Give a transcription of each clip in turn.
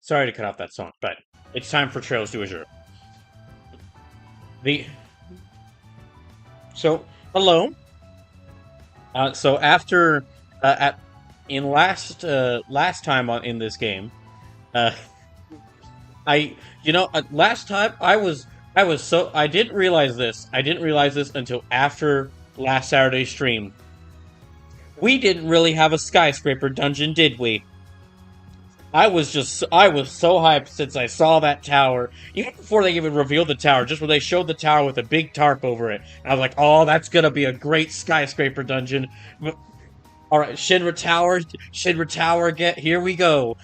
Sorry to cut off that song, but it's time for Trails to Azure. The so hello. So after at in last time in this game, uh, last time I didn't realize this. I didn't realize this until after last Saturday's stream. We didn't really have a skyscraper dungeon, did we? I was so hyped since I saw that tower. Even before they even revealed the tower, just when they showed the tower with a big tarp over it. I was like, oh, that's gonna be a great skyscraper dungeon. Alright, Shinra Tower, here we go.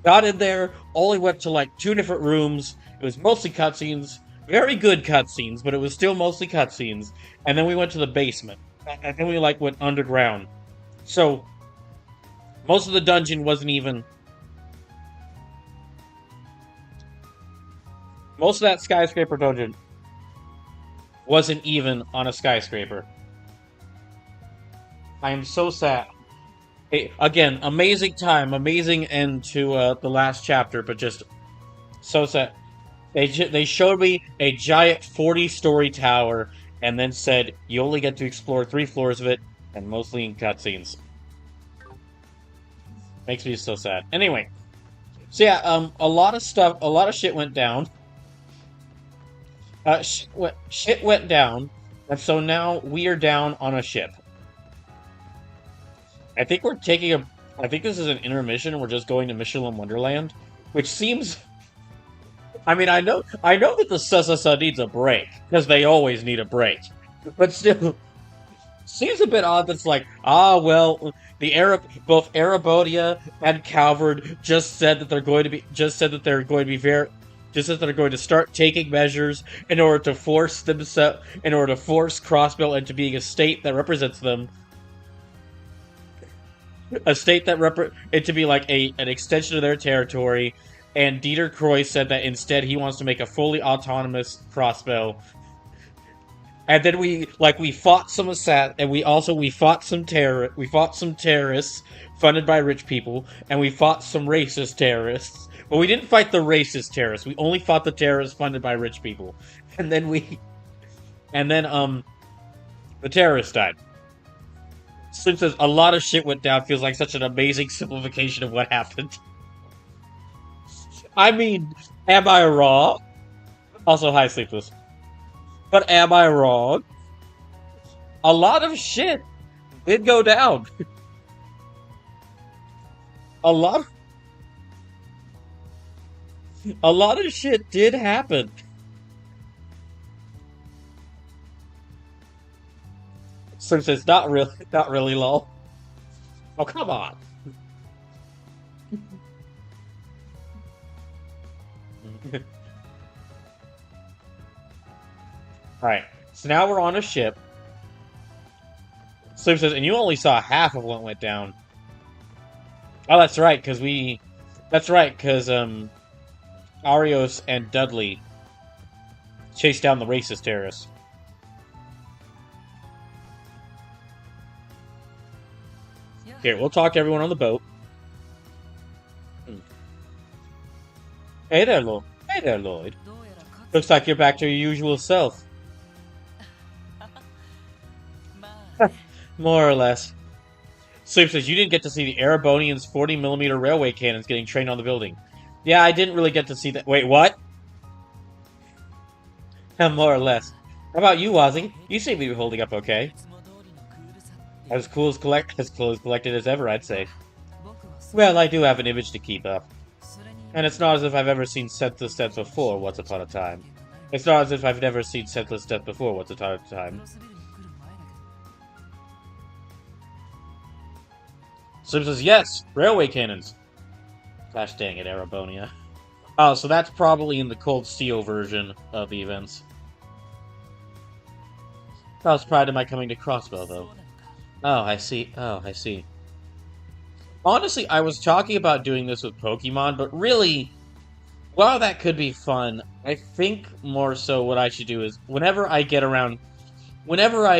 Got in there, only went to like 2 different rooms. It was mostly cutscenes. Very good cutscenes, but it was still mostly cutscenes. And then we went to the basement. And then we went underground. So, most of the dungeon wasn't even... Most of that skyscraper dungeon wasn't even on a skyscraper. I am so sad. Hey, again, amazing time, amazing end to the last chapter, but just so sad. They showed me a giant 40-story tower and then said you only get to explore 3 floors of it, and mostly in cutscenes. Makes me so sad. Anyway, so yeah, a lot of shit went down. Shit went down, and so now we are down on a ship. I think we're taking I think this is an intermission, and we're just going to Michelin Wonderland, which seems... I mean, I know that the Sussasa needs a break, because they always need a break. But still, seems a bit odd that's like, well, both Arabodia and Calvard just said that they're going to start taking measures in order to force Crossbell into being a state that represents them. A state that to be like an extension of their territory. And Dieter Croy said that instead he wants to make a fully autonomous Crossbell. And then we fought some terrorists funded by rich people, and we fought some racist terrorists. But we didn't fight the racist terrorists. We only fought the terrorists funded by rich people. And then the terrorists died. Slim says, a lot of shit went down. Feels like such an amazing simplification of what happened. I mean, am I wrong? Also, hi, Sleepless. But am I wrong? A lot of shit did go down. A lot of shit did happen. Slim says, not really, lol. Oh, come on. Alright, so now we're on a ship. Slim says, and you only saw half of what went down. Oh, that's right, because Arios and Dudley chased down the racist terrorists. Here, we'll talk to everyone on the boat. Hey there, Lloyd. Looks like you're back to your usual self. More or less. Sleep says, you didn't get to see the Erebonians' 40mm railway cannons getting trained on the building. Yeah, I didn't really get to see that. Wait, what? More or less. How about you, Wazzy? You seem to be holding up okay. As collected as ever, I'd say. Well, I do have an image to keep up. And it's not as if I've ever seen senseless death before, once upon a time. It's not as if I've never seen senseless death before, once upon a time. Sim says, yes! Railway cannons! Gosh dang it, Arabonia. Oh, so that's probably in the Cold Steel version of the events. I was proud of my coming to Crossbell, though. Oh, I see. Honestly, I was talking about doing this with Pokemon, but really, while that could be fun, I think more so what I should do is, whenever I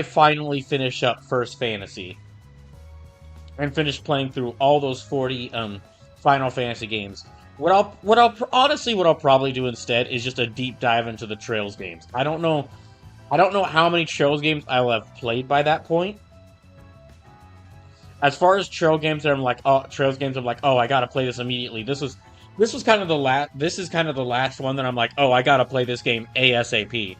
finally finish up First Fantasy, and finish playing through all those 40 Final Fantasy games, what I'll probably do instead is just a deep dive into the Trails games. I don't know how many Trails games I will have played by that point. As far as Trails games, I'm like, oh, I gotta play this immediately. This was kind of the last. This is kind of the last one that I'm like, oh, I gotta play this game ASAP.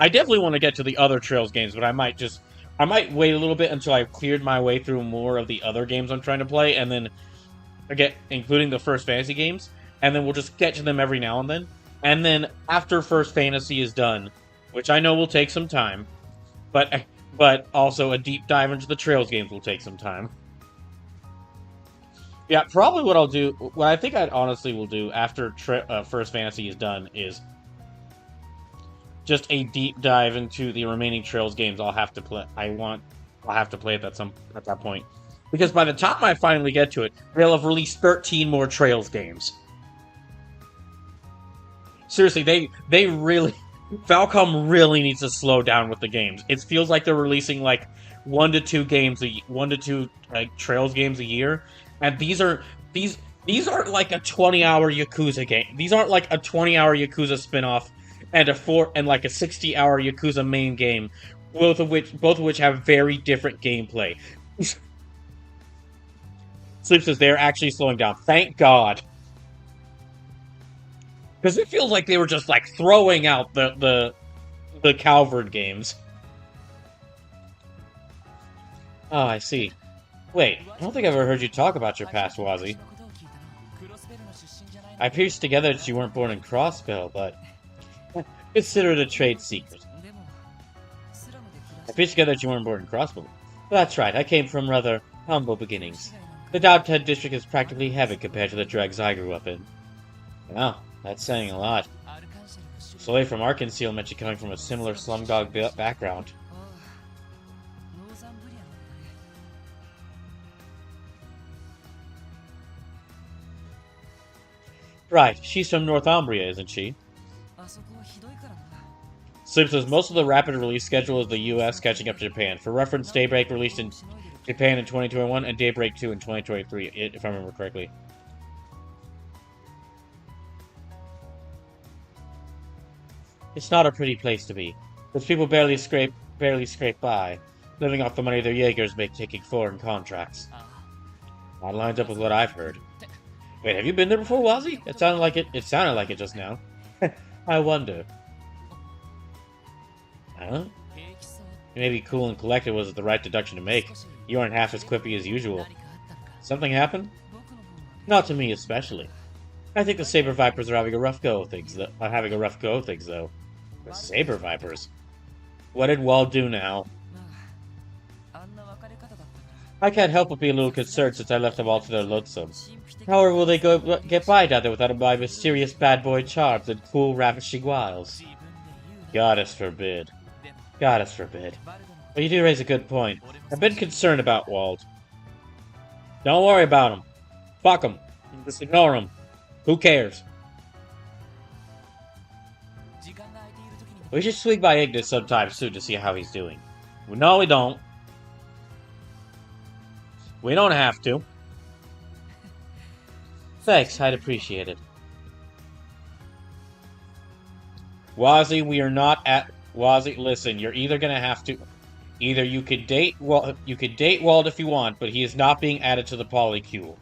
I definitely want to get to the other Trails games, but I might wait a little bit until I've cleared my way through more of the other games I'm trying to play, and then including the First Fantasy games, and then we'll just get to them every now and then. And then after First Fantasy is done, which I know will take some time, but also a deep dive into the Trails games will take some time. Yeah, probably what I'll do, what I think I honestly will do after First Fantasy is done is just a deep dive into the remaining Trails games I'll have to play. I'll have to play at that point. Because by the time I finally get to it, they'll have released 13 more Trails games. Seriously, they really Falcom really needs to slow down with the games. It feels like they're releasing like 1 to 2 Trails games a year, and these aren't like a 20-hour Yakuza game. These aren't like a 20-hour Yakuza spin-off and a 60-hour Yakuza main game, both of which have very different gameplay. Sleep says they're actually slowing down. Thank God. Because it feels like they were just like throwing out the Calvard games. Oh, I see. Wait, I don't think I've ever heard you talk about your past, Wazi. I pieced together that you weren't born in Crossbell, but consider it a trade secret. I pieced together that you weren't born in Crossbell. That's right, I came from rather humble beginnings. The Downtown District is practically heaven compared to the dregs I grew up in. Wow, that's saying a lot. Solely from our concealment, you're coming from a similar slumdog background. Right, she's from Northumbria, isn't she? Sleep says most of the rapid release schedule is the US catching up to Japan. For reference, Daybreak released in Japan in 2021 and Daybreak 2 in 2023, if I remember correctly. It's not a pretty place to be. Those people barely scrape by, living off the money their Jaegers make taking foreign contracts. That lines up with what I've heard. Wait, have you been there before, Wazi? It sounded like it just now. I wonder. Huh? Maybe cool and collected was the right deduction to make. You aren't half as quippy as usual. Something happened? Not to me especially. I think the Saber Vipers are having a rough go of things, though. The Saber Vipers? What did Wall do now? I can't help but be a little concerned since I left them all to their lonesome. However will they get by down there without my mysterious bad boy charms and cool ravishing wiles? Goddess forbid. Goddess forbid. But you do raise a good point. I've been concerned about Wald. Don't worry about him. Fuck him. Just ignore him. Who cares? We should swing by Ignis sometime soon to see how he's doing. No, we don't. We don't have to. Thanks, I'd appreciate it. Wazi, we are not at... Wazi, listen, you're either gonna have to... Either you could date Wald if you want, but he is not being added to the polycule.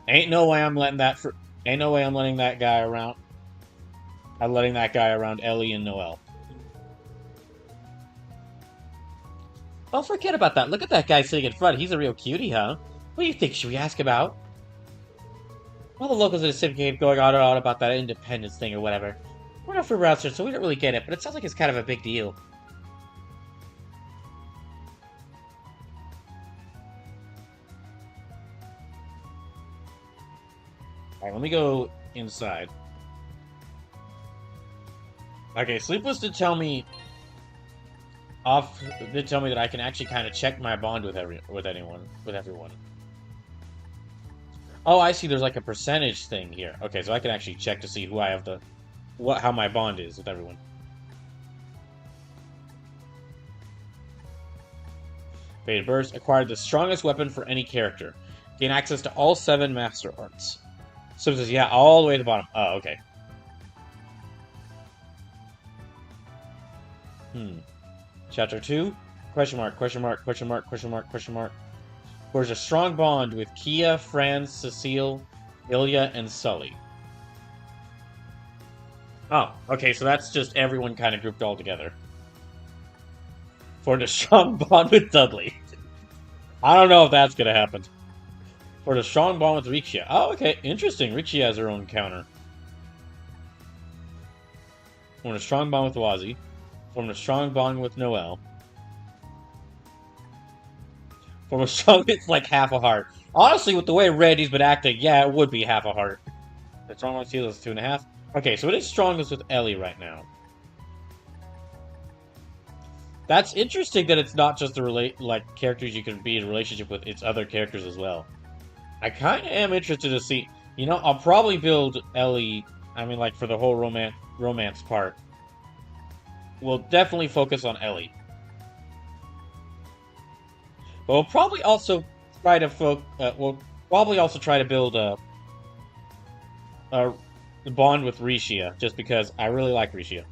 Ain't no way I'm letting that guy around. I'm letting that guy around Ellie and Noelle. Oh, forget about that. Look at that guy sitting in front. He's a real cutie, huh? What do you think? Should we ask about? All the locals in the city cave going on and on about that independence thing or whatever. We're not from around here, so we don't really get it, but it sounds like it's kind of a big deal. Alright, let me go inside. Okay, Sleepless did tell me that I can actually kind of check my bond with everyone. Oh, I see. There's like a percentage thing here. Okay, so I can actually check to see who I have how my bond is with everyone. Faded Burst acquired the strongest weapon for any character. Gain access to all 7 Master Arts. So it says, yeah, all the way to the bottom. Oh, okay. Chapter 2? Question mark, question mark, question mark, question mark, question mark. Forge a strong bond with Kia, Franz, Cecile, Ilya, and Sully. Oh, okay, so that's just everyone kind of grouped all together. Forge a strong bond with Dudley. I don't know if that's gonna happen. Forge a strong bond with Rixia. Oh, okay, interesting. Rixia has her own counter. Form a strong bond with Wazi. Form a strong bond with Noel. Form a strong... It's like half a heart. Honestly, with the way Randy's been acting, yeah, it would be half a heart. The strong with Seal is 2.5. Okay, so it is strongest with Ellie right now. That's interesting that it's not just the characters you can be in a relationship with, it's other characters as well. I kind of am interested to see... You know, I'll probably build Ellie... I mean, like, for the whole romance part. We'll definitely focus on Ellie. But we'll probably also try to build a bond with Rixia, just because I really like Rixia.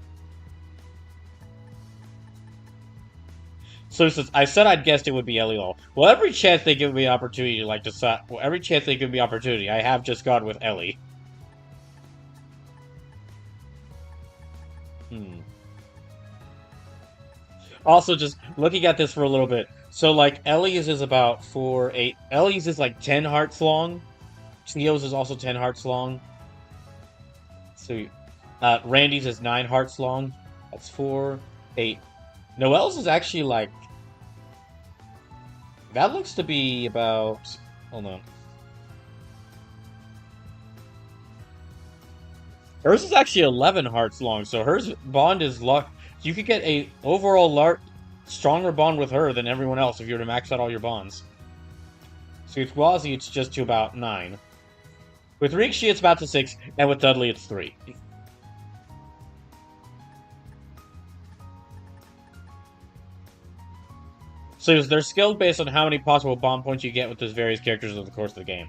So since I said I'd guessed it would be Ellie Lol. Well, every chance they give me an opportunity to decide. Well, every chance they give me opportunity, I have just gone with Ellie. Also, just looking at this for a little bit. So, like, Ellie's is about 4, 8... Ellie's is, like, 10 hearts long. Cleo's is also 10 hearts long. So, Randy's is 9 hearts long. That's 4, 8. Noelle's is actually, like... That looks to be about... Hold on. Hers is actually 11 hearts long, so hers bond is... You could get a overall stronger bond with her than everyone else if you were to max out all your bonds. So with Wazi, it's just to about 9. With Rixia, it's about to 6, and with Dudley, it's 3. So they're skilled based on how many possible bond points you get with those various characters over the course of the game.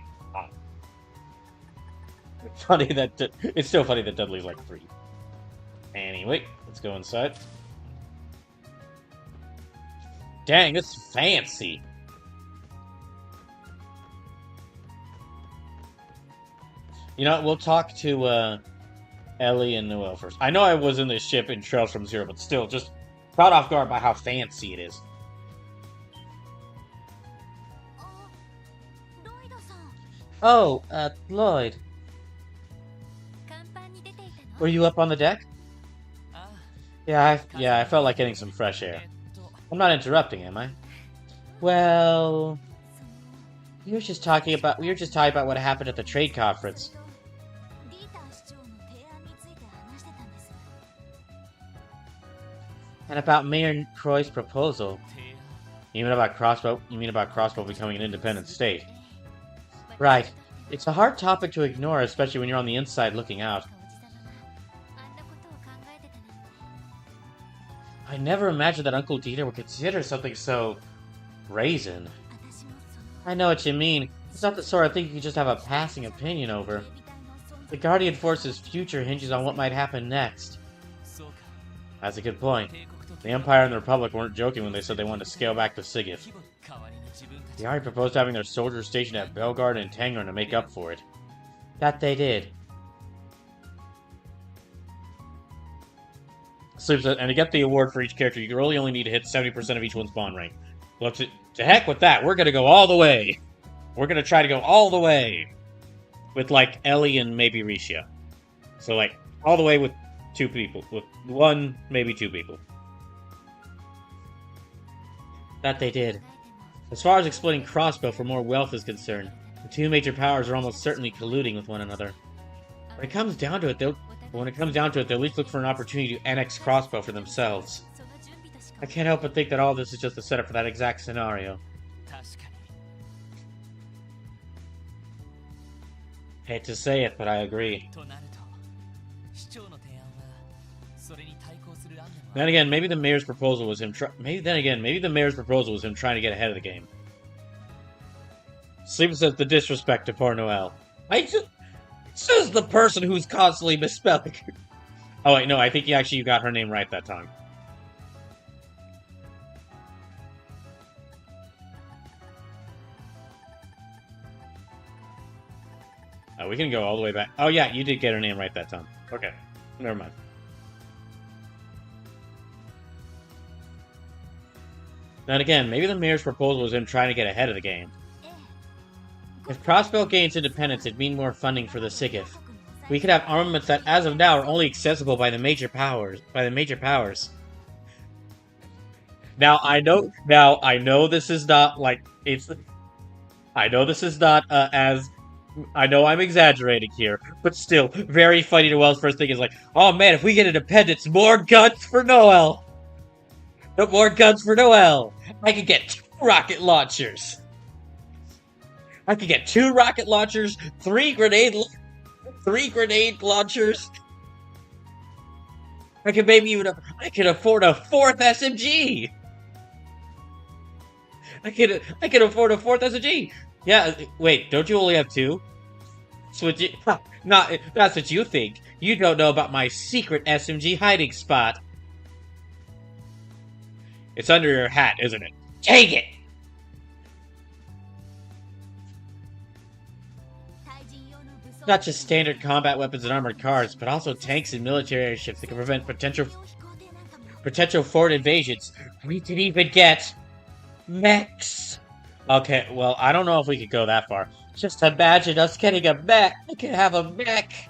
It's so funny that Dudley's like 3. Anyway, let's go inside. Dang, it's fancy. You know, we'll talk to Ellie and Noel first. I know I was in this ship in Trails from Zero, but still, just caught off guard by how fancy it is. Oh, Lloyd. Were you up on the deck? Yeah, I felt like getting some fresh air. I'm not interrupting, am I? Well, we were just talking about what happened at the trade conference. And about Mayor Croy's proposal. You mean about Crossbow becoming an independent state? Right. It's a hard topic to ignore, especially when you're on the inside looking out. I never imagined that Uncle Dieter would consider something so... brazen. I know what you mean. It's not the sort of thing you can just have a passing opinion over. The Guardian Force's future hinges on what might happen next. That's a good point. The Empire and the Republic weren't joking when they said they wanted to scale back the Sigith. They already proposed having their soldiers stationed at Belgard and Tangren to make up for it. That they did. So, and to get the award for each character, you really only need to hit 70% of each one's bond rank. Well, to heck with that, we're gonna go all the way. We're gonna try to go all the way. With, like, Ellie and maybe Rixia. So, like, all the way with 2 people. With 1, maybe 2 people. That they did. As far as exploiting Crossbow for more wealth is concerned, the 2 major powers are almost certainly colluding with one another. When it comes down to it, they'll at least look for an opportunity to annex Crossbow for themselves. I can't help but think that all this is just a setup for that exact scenario. Hate to say it, but I agree. Then again, maybe the mayor's proposal was him. Maybe the mayor's proposal was him trying to get ahead of the game. Sleep says the disrespect to poor Noelle. Says the person who's constantly misspelling. Oh wait, no, I think you got her name right that time. We can go all the way back. Oh yeah, you did get her name right that time. Okay, never mind. Then again, maybe the mayor's proposal was him trying to get ahead of the game. If Crossbell gains independence, it'd mean more funding for the SIGIF. We could have armaments that, as of now, are only accessible by the major powers. Now I know this is not like it's. I know this is not as. I know I'm exaggerating here, but still, very funny. Noelle's first thing is like, "Oh man, if we get independence, more guns for Noelle. No more guns for Noelle. I could get 2 rocket launchers. I could get 2 rocket launchers, 3 grenade launchers. I could maybe even I could afford a 4th SMG. I could afford a 4th SMG. Yeah, wait, don't you only have 2? That's what you think. You don't know about my secret SMG hiding spot. It's under your hat, isn't it? Take it! Not just standard combat weapons and armored cars, but also tanks and military airships that can prevent potential foreign invasions. We could even get mechs. Okay, well, I don't know if we could go that far. Just imagine us getting a mech. I could have a mech.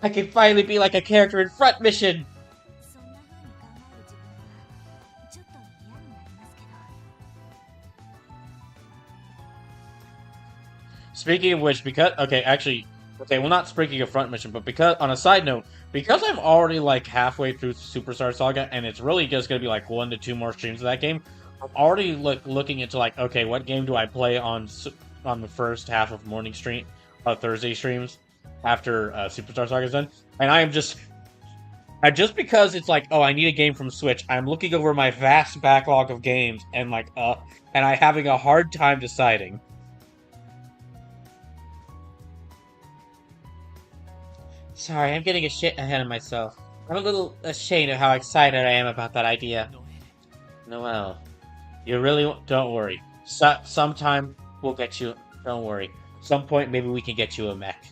I could finally be like a character in Front Mission. Speaking of which, well, not speaking of Front Mission, but because, on a side note, because I'm already, like, halfway through Superstar Saga, and it's really just gonna be, like, 1 to 2 more streams of that game, I'm already, looking into, like, okay, what game do I play on the first half of Thursday streams, after, Superstar Saga is done, and just because it's like, oh, I need a game from Switch, I'm looking over my vast backlog of games, and, like, and I'm having a hard time deciding. Sorry, I'm getting a shit ahead of myself. I'm a little ashamed of how excited I am about that idea. Noelle, you really don't worry. Sometime we'll get you. Don't worry. Some point maybe we can get you a mech.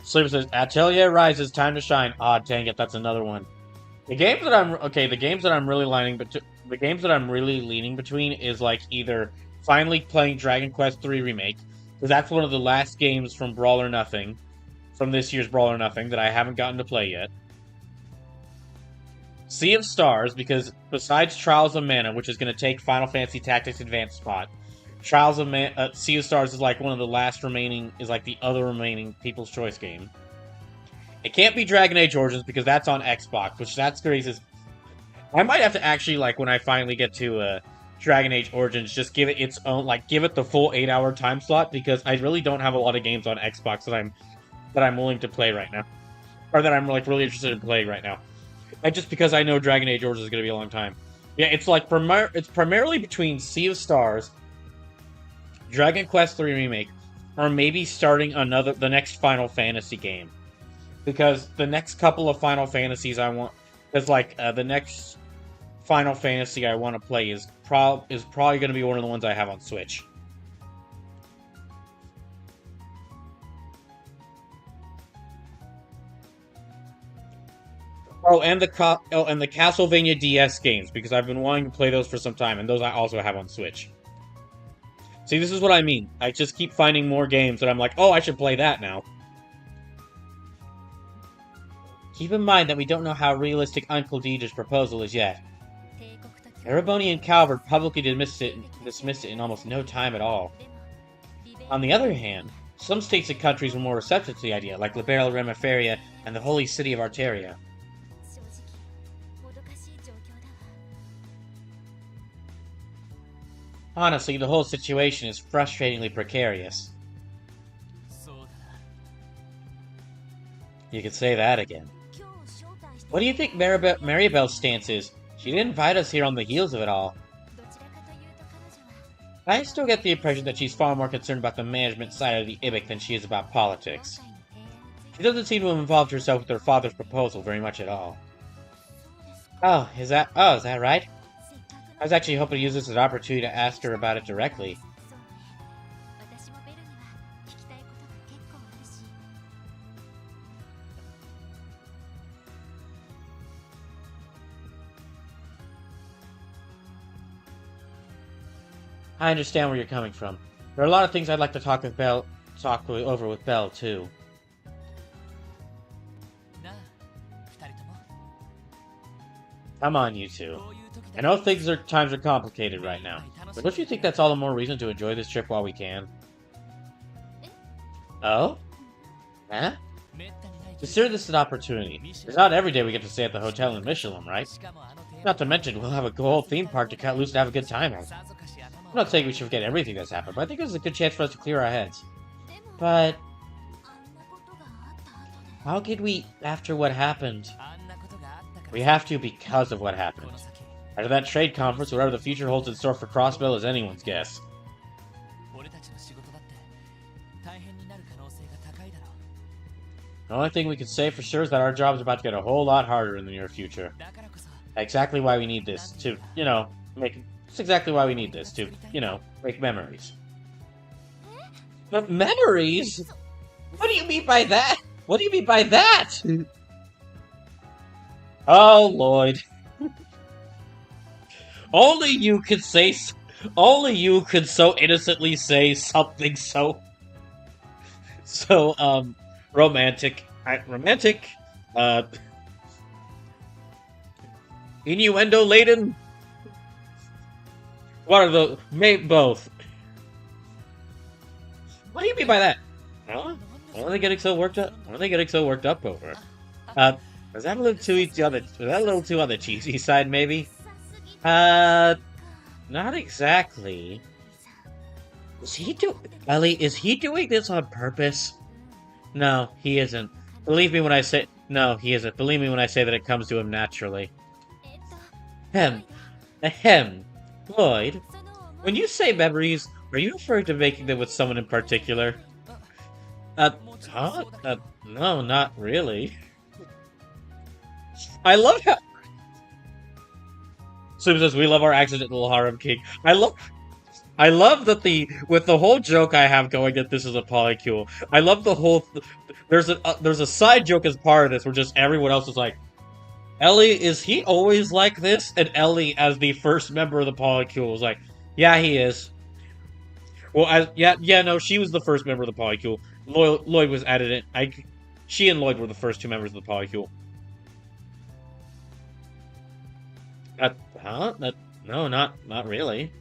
Sleeper says, Atelier rises, time to shine. Ah, dang it, that's another one. The games that I'm really leaning between is like either finally playing Dragon Quest III Remake, because that's one of the last games from from this year's Brawl or Nothing, that I haven't gotten to play yet. Sea of Stars, because besides Trials of Mana, which is going to take Final Fantasy Tactics Advanced spot, Sea of Stars is like one of the last remaining, is like the other remaining People's Choice game. It can't be Dragon Age Origins, because that's on Xbox, which that's crazy. I might have to actually, like, when I finally get to, Dragon Age Origins, just give it its own, like, give it the full 8-hour time slot, because I really don't have a lot of games on Xbox that I'm willing to play right now. Or that I'm, like, really interested in playing right now. And just because I know Dragon Age Origins is going to be a long time. Yeah, it's like, it's primarily between Sea of Stars, Dragon Quest III Remake, or maybe starting the next Final Fantasy game. Because the next couple of Final Fantasies the next Final Fantasy I want to play is probably going to be one of the ones I have on Switch. And the Castlevania DS games, because I've been wanting to play those for some time, and those I also have on Switch. See, this is what I mean. I just keep finding more games that I'm like, oh, I should play that now. Keep in mind that we don't know how realistic Uncle Deidre's proposal is yet. Ereboni and Calvert publicly dismissed it in almost no time at all. On the other hand, some states and countries were more receptive to the idea, like Liberia Remiferia and the Holy City of Arteria. Honestly, the whole situation is frustratingly precarious. You could say that again. What do you think Maribel's stance is? She didn't invite us here on the heels of it all. I still get the impression that she's far more concerned about the management side of the IBIC than she is about politics. She doesn't seem to have involved herself with her father's proposal very much at all. Oh, is that right? I was actually hoping to use this as an opportunity to ask her about it directly. I understand where you're coming from. There are a lot of things I'd like to talk over with Belle, too. Come on, you two. I know times are complicated right now, but don't you think that's all the more reason to enjoy this trip while we can? Oh? Huh? Consider this an opportunity. It's not every day we get to stay at the hotel in Michelin, right? Not to mention, we'll have a whole theme park to cut loose and have a good time at. I'm not saying we should forget everything that's happened, but I think this is a good chance for us to clear our heads. But how could we, after what happened? We have to because of what happened. After that trade conference, whatever the future holds in store for Crossbell is anyone's guess. The only thing we can say for sure is that our job is about to get a whole lot harder in the near future. Exactly why we need this, to, It's exactly why we need this, to, make memories. But memories? What do you mean by that? What do you mean by that? Oh, Lloyd. Only you could so innocently say something so romantic. Innuendo-laden? What are those? Both. What do you mean by that? Huh? What are they getting so worked up? What are they getting so worked up over? Was that a little too on the cheesy side, maybe? Not exactly. Ellie, is he doing this on purpose? No, he isn't. Believe me when I say... No, he isn't. Believe me when I say that it comes to him naturally. Ahem. Lloyd, when you say memories, are you referring to making them with someone in particular? No, not really. I love how... Sim says, we love our accidental harem king. I love that with the whole joke I have going that this is a polycule. I love the whole... There's a side joke as part of this where just everyone else is like, Ellie, is he always like this? And Ellie, as the first member of the polycule, was like, yeah, he is. Well, no, she was the first member of the polycule. Lloyd was added in. She and Lloyd were the first two members of the polycule. No, not really.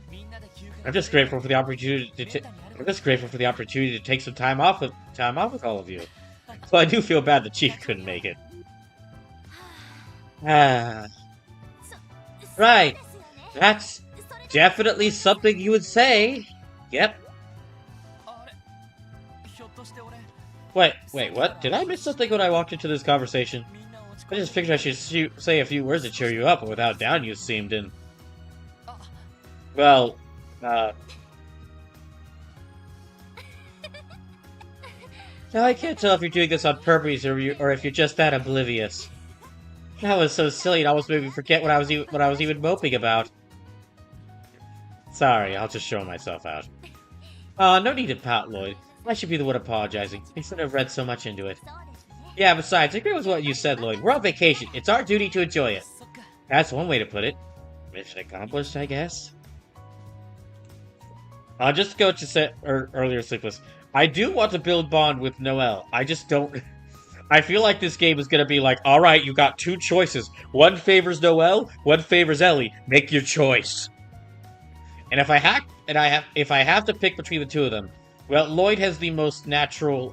I'm just grateful for the opportunity to take some time off with all of you. So I do feel bad the chief couldn't make it. Right. That's definitely something you would say. Yep. Wait, what? Did I miss something when I walked into this conversation? I just figured I should say a few words to cheer you up, but without doubt you seemed in... Well, No, I can't tell if you're doing this on purpose or if you're just that oblivious. That was so silly, it almost made me forget what I was even moping about. Sorry, I'll just show myself out. No need to pout, Lloyd. I should be the one apologizing. I shouldn't have read so much into it. Yeah, besides, I agree with what you said, Lloyd. We're on vacation. It's our duty to enjoy it. That's one way to put it. Mission accomplished, I guess. I'll just go to say earlier, Sleepless. I do want to build bond with Noelle. I just don't... I feel like this game is going to be like, alright, you got two choices. One favors Noelle, one favors Ellie. Make your choice. And if I have to pick between the two of them, well, Lloyd has the most natural,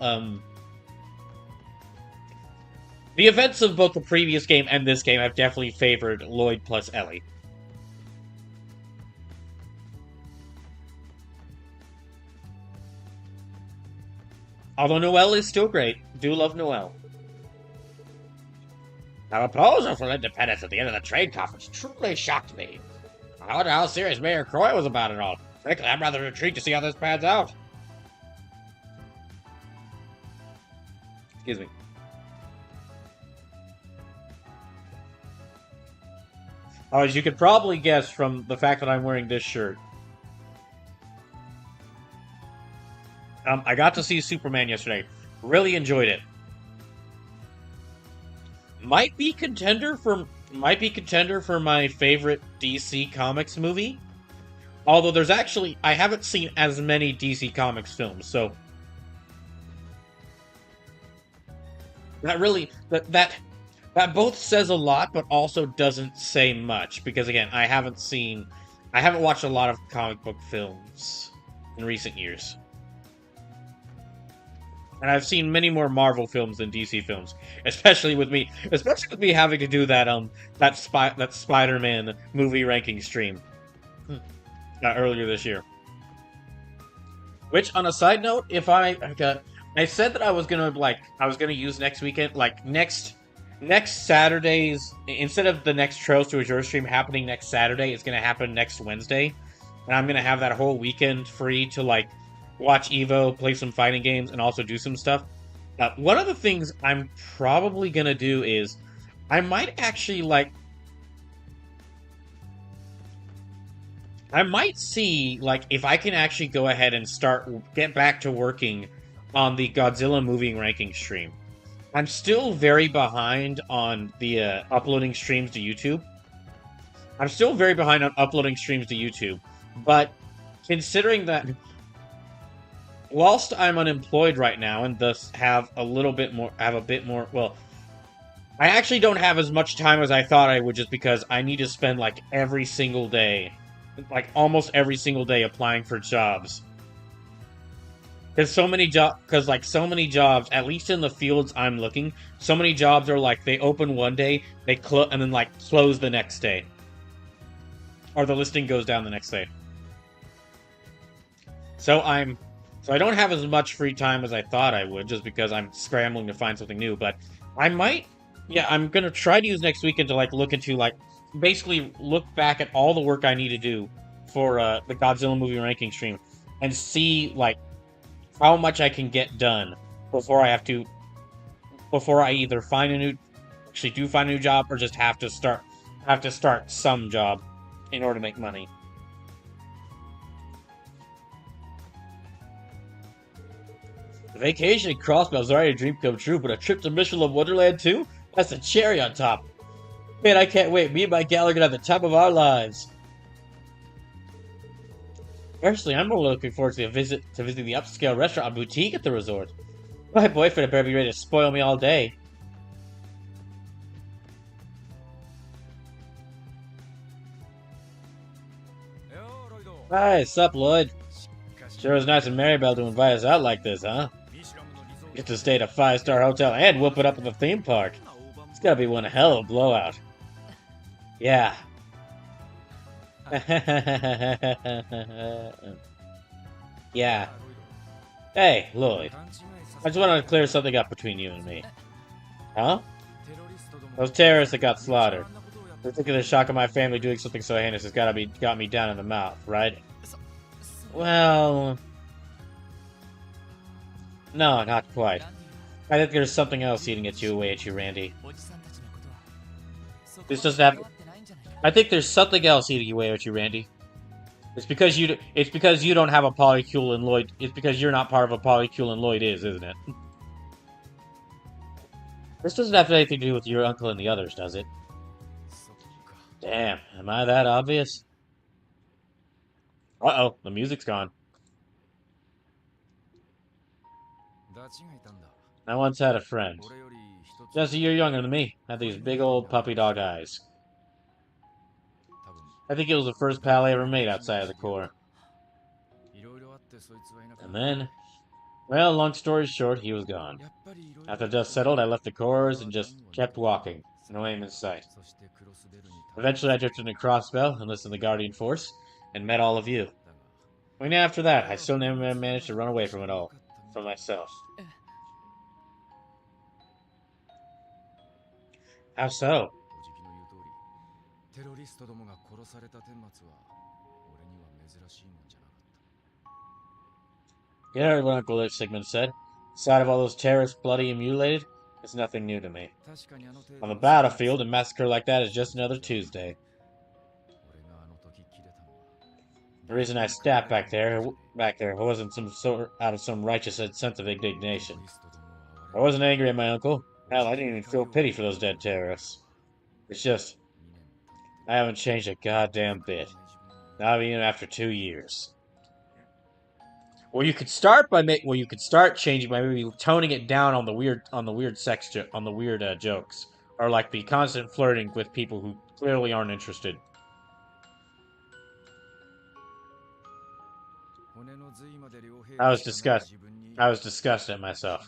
The events of both the previous game and this game have definitely favored Lloyd plus Ellie. Although Noelle is still great. Do love Noelle. The proposal for independence at the end of the trade conference truly shocked me. I wonder how serious Mayor Croy was about it all. Frankly, I'm rather intrigued to see how this pans out. Excuse me. Oh, as you could probably guess from the fact that I'm wearing this shirt. I got to see Superman yesterday. Really enjoyed it. Might be contender for my favorite DC Comics movie. Although there's actually I haven't seen as many DC Comics films, so that both says a lot, but also doesn't say much because again, I haven't watched a lot of comic book films in recent years. And I've seen many more Marvel films than DC films, especially with me having to do that Spider-Man movie ranking stream earlier this year. Which, on a side note, I said that I was gonna use next weekend, next Saturday's instead of the next Trails to Azure stream happening next Saturday, it's gonna happen next Wednesday, and I'm gonna have that whole weekend free to watch Evo, play some fighting games, and also do some stuff. One of the things I'm probably gonna do is I might actually I might see if I can actually go ahead and get back to working on the Godzilla movie ranking stream. I'm still very behind on the uploading streams to YouTube. But considering that whilst I'm unemployed right now and thus have a bit more, well, I actually don't have as much time as I thought I would just because I need to spend every single day, almost every single day applying for jobs. Because so many jobs, at least in the fields I'm looking, so many jobs are they open one day, and then close the next day. Or the listing goes down the next day. So I don't have as much free time as I thought I would, just because I'm scrambling to find something new, but I'm gonna try to use next weekend to look into basically look back at all the work I need to do for the Godzilla movie ranking stream and see how much I can get done before I either find a new job or just have to start some job in order to make money. The vacation in Crossbell is already a dream come true, but a trip to Michelin Wonderland too? That's the cherry on top. Man, I can't wait. Me and my gal are gonna have the time of our lives. Personally, I'm more looking forward to visiting the upscale restaurant and boutique at the resort. My boyfriend better be ready to spoil me all day. Hi, sup, Lloyd? Sure is nice of Maribel to invite us out like this, huh? Get to stay at a 5-star hotel and whoop it up at the theme park. It's gotta be one hell of a blowout. Yeah. Yeah. Hey, Lloyd. I just wanted to clear something up between you and me. Huh? Those terrorists that got slaughtered. The particular shock of my family doing something so heinous has got me down in the mouth, right? Well... No, not quite. I think there's something else eating away at you, Randy. This doesn't have... I think there's something else eating away at you, Randy. It's because you don't have a polycule and Lloyd... It's because you're not part of a polycule and Lloyd is, isn't it? This doesn't have anything to do with your uncle and the others, does it? Damn, am I that obvious? Uh-oh, the music's gone. I once had a friend. Just a year younger than me. Had these big old puppy dog eyes. I think it was the first pal I ever made outside of the Corps. And then, well, long story short, he was gone. After dust settled, I left the Corps and just kept walking. No aim in sight. Eventually, I drifted into Crossbell, enlisted in the Guardian Force, and met all of you. I mean, after that, I still never managed to run away from it all. From myself. How so? You heard what Uncle Sigmund said. The sight of all those terrorists bloody and mutilated is nothing new to me. On the battlefield, a massacre like that is just another Tuesday. The reason I stabbed back there wasn't out of some righteous sense of indignation. I wasn't angry at my uncle. Hell, I didn't even feel pity for those dead terrorists. It's just, I haven't changed a goddamn bit. Not even after 2 years. Well, you could start changing by maybe toning it down on the weird jokes, or like the constant flirting with people who clearly aren't interested. I was disgusted. I was disgusted at myself.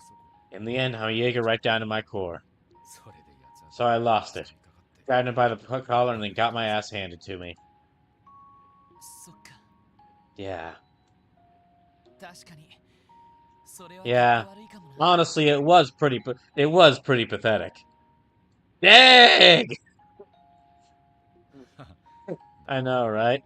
In the end, I'm a Jaeger right down to my core. So I lost it. Grabbed him by the collar and then got my ass handed to me. Yeah. Yeah. Honestly, it was pretty pathetic. Dang! I know, right?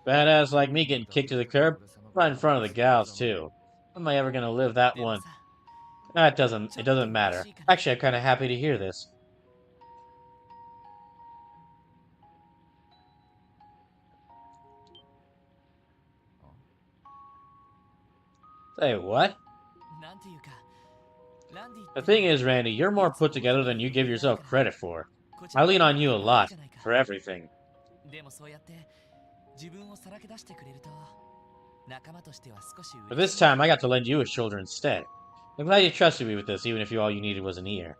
Badass like me getting kicked to the curb, right in front of the gals, too. Am I ever gonna live that one? It doesn't matter. Actually, I'm kinda happy to hear this. Say what? The thing is, Randy, you're more put together than you give yourself credit for. I lean on you a lot, for everything. But this time, I got to lend you a shoulder instead. I'm glad you trusted me with this, even if all you needed was an ear.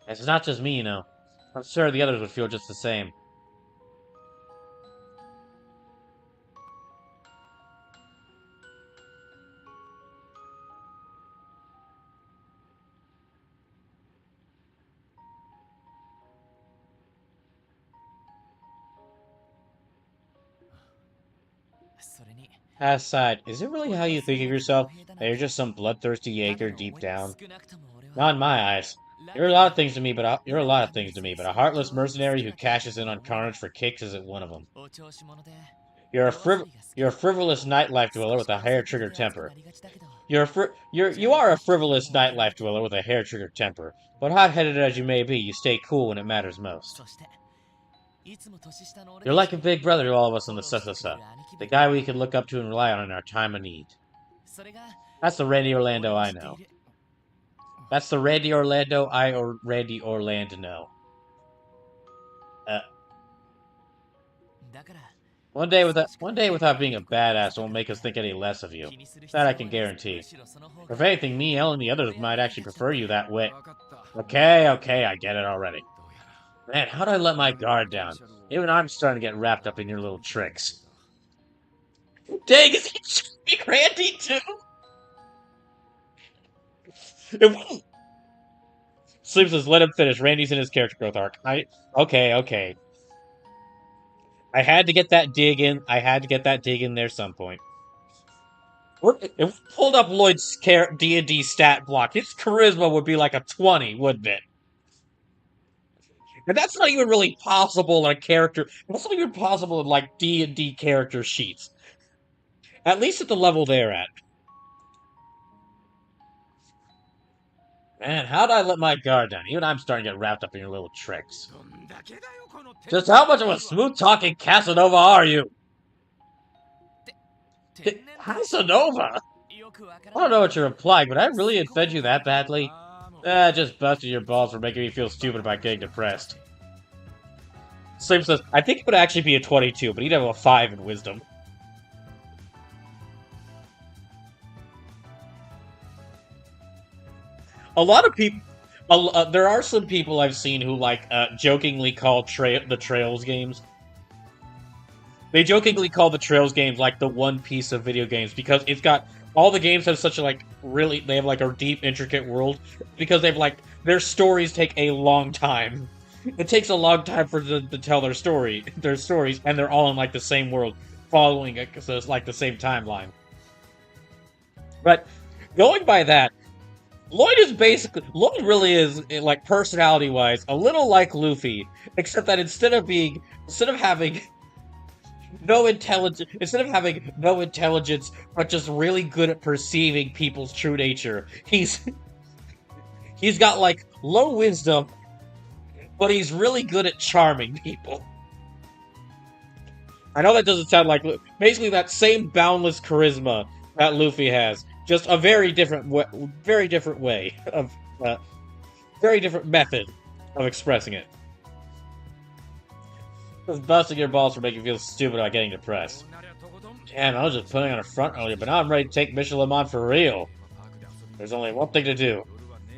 It's not just me, you know. I'm sure the others would feel just the same. Aside, is it really how you think of yourself that you're just some bloodthirsty Jaeger deep down? Not in my eyes. You're a lot of things to me, but a heartless mercenary who cashes in on carnage for kicks isn't one of them. You're a frivolous nightlife dweller with a hair-triggered temper. You are a frivolous nightlife dweller with a hair-triggered temper, but hot-headed as you may be, you stay cool when it matters most. You're like a big brother to all of us on the Sussa, the guy we can look up to and rely on in our time of need. That's the Randy Orlando I know. That's the Randy Orlando Randy Orlando know. One day without being a badass won't make us think any less of you. That I can guarantee. If anything, me, Ellen, and the others might actually prefer you that way. Okay, I get it already. Man, how'd I let my guard down? Even I'm starting to get wrapped up in your little tricks. Dang, is he cheating Randy too? Sleep says, let him finish. Randy's in his character growth arc. Okay. I had to get that dig in there some point. If we pulled up Lloyd's D&D stat block, his charisma would be like a 20, wouldn't it? And that's not even really possible in a character. That's not even possible in, like, D&D character sheets. At least at the level they're at. Man, how'd I let my guard down? Even I'm starting to get wrapped up in your little tricks. Just how much of a smooth-talking Casanova are you? Casanova? I don't know what you're implying, but I really offend you that badly? Just busted your balls for making me feel stupid about getting depressed. Sleep says, I think it would actually be a 22, but he'd have a 5 in wisdom. A lot of people... there are some people I've seen who, like, jokingly call the Trails games. They jokingly call the Trails games, like, the One Piece of video games, because it's got... All the games have such a, like, really... They have, like, a deep, intricate world, because they've, like... Their stories take a long time. It takes a long time for them to tell their stories, and they're all in like the same world, following it, so it's like the same timeline. But going by that, Lloyd really is like personality wise a little like Luffy, except that instead of having no intelligence, but just really good at perceiving people's true nature. He's got like low wisdom, but he's really good at charming people. I know that doesn't sound like basically that same boundless charisma that Luffy has, just a very different way of, very different method of expressing it. Just busting your balls for making you feel stupid about getting depressed. Damn, I was just putting on a front earlier, but now I'm ready to take Michelin on for real. There's only one thing to do.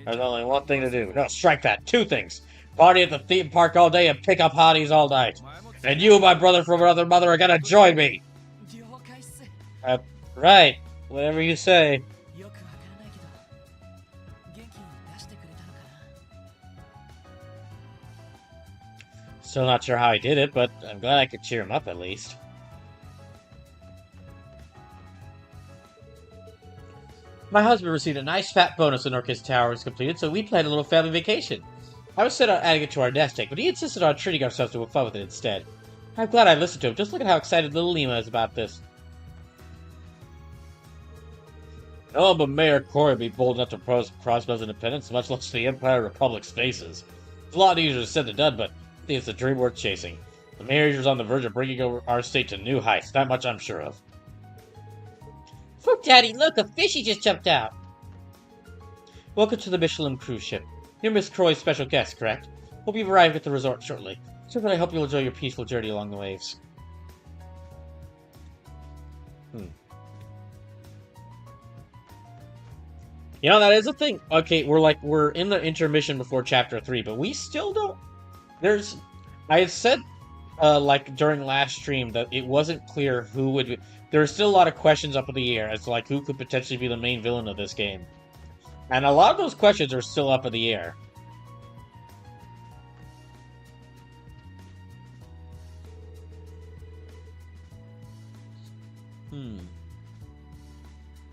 No, strike that. Two things. Party at the theme park all day and pick up hotties all night. And you, my brother from another mother, are gonna join me. Right. Whatever you say. Still not sure how I did it, but I'm glad I could cheer him up at least. My husband received a nice fat bonus when Orchis Tower was completed, so we planned a little family vacation. I was set on adding it to our nest egg, but he insisted on treating ourselves to have fun with it instead. I'm glad I listened to him. Just look at how excited little Lima is about this. No one but Mayor Corey would be bold enough to cross independence, much less the Empire Republic's faces. It's a lot easier said than done, but I think it's a dream worth chasing. The mayor was on the verge of bringing over our state to new heights. That much I'm sure of. Oh, Daddy, look, a fishy just jumped out. Welcome to the Michelin cruise ship. You're Miss Croy's special guest, correct? We'll be arriving at the resort shortly. So I hope you'll enjoy your peaceful journey along the waves. You know, that is a thing. Okay, we're in the intermission before Chapter 3, but we still don't... I had said, during last stream that it wasn't clear who would be... There are still a lot of questions up in the air as to, who could potentially be the main villain of this game. And a lot of those questions are still up in the air.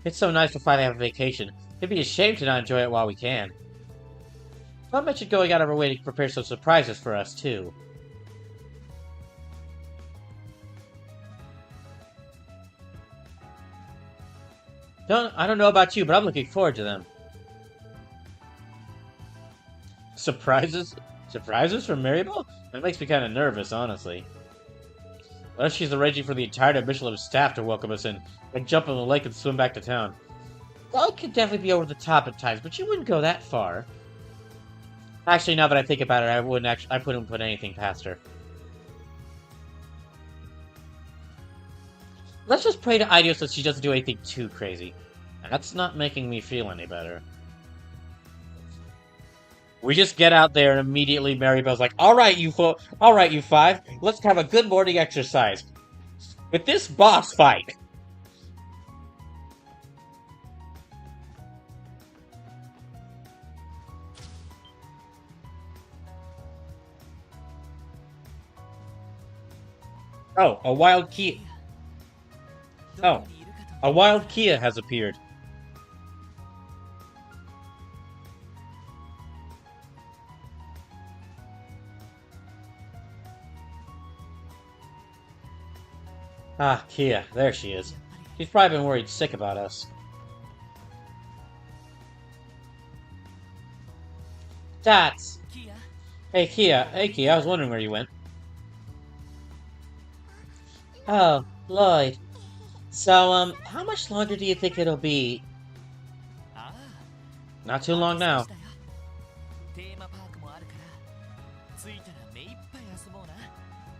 It's so nice to finally have a vacation. It'd be a shame to not enjoy it while we can. Don't mention going out of our way to prepare some surprises for us, too. I don't know about you, but I'm looking forward to them. Surprises? Surprises from Maribel? That makes me kind of nervous, honestly. What if she's arranging for the entire Michelin staff to welcome us in, and jump in the lake and swim back to town? Well, it could definitely be over the top at times, but you wouldn't go that far. Actually, now that I think about it, I wouldn't put anything past her. Let's just pray to Idios that she doesn't do anything too crazy. And that's not making me feel any better. We just get out there and immediately Maribel's like, Alright, you five, let's have a good morning exercise. With this boss fight. Oh, a wild Kia. Oh, a wild Kia has appeared. Ah, Kia, there she is. She's probably been worried sick about us. Dots! Hey, Kia, I was wondering where you went. Oh, Lloyd. So, how much longer do you think it'll be? Not too long now.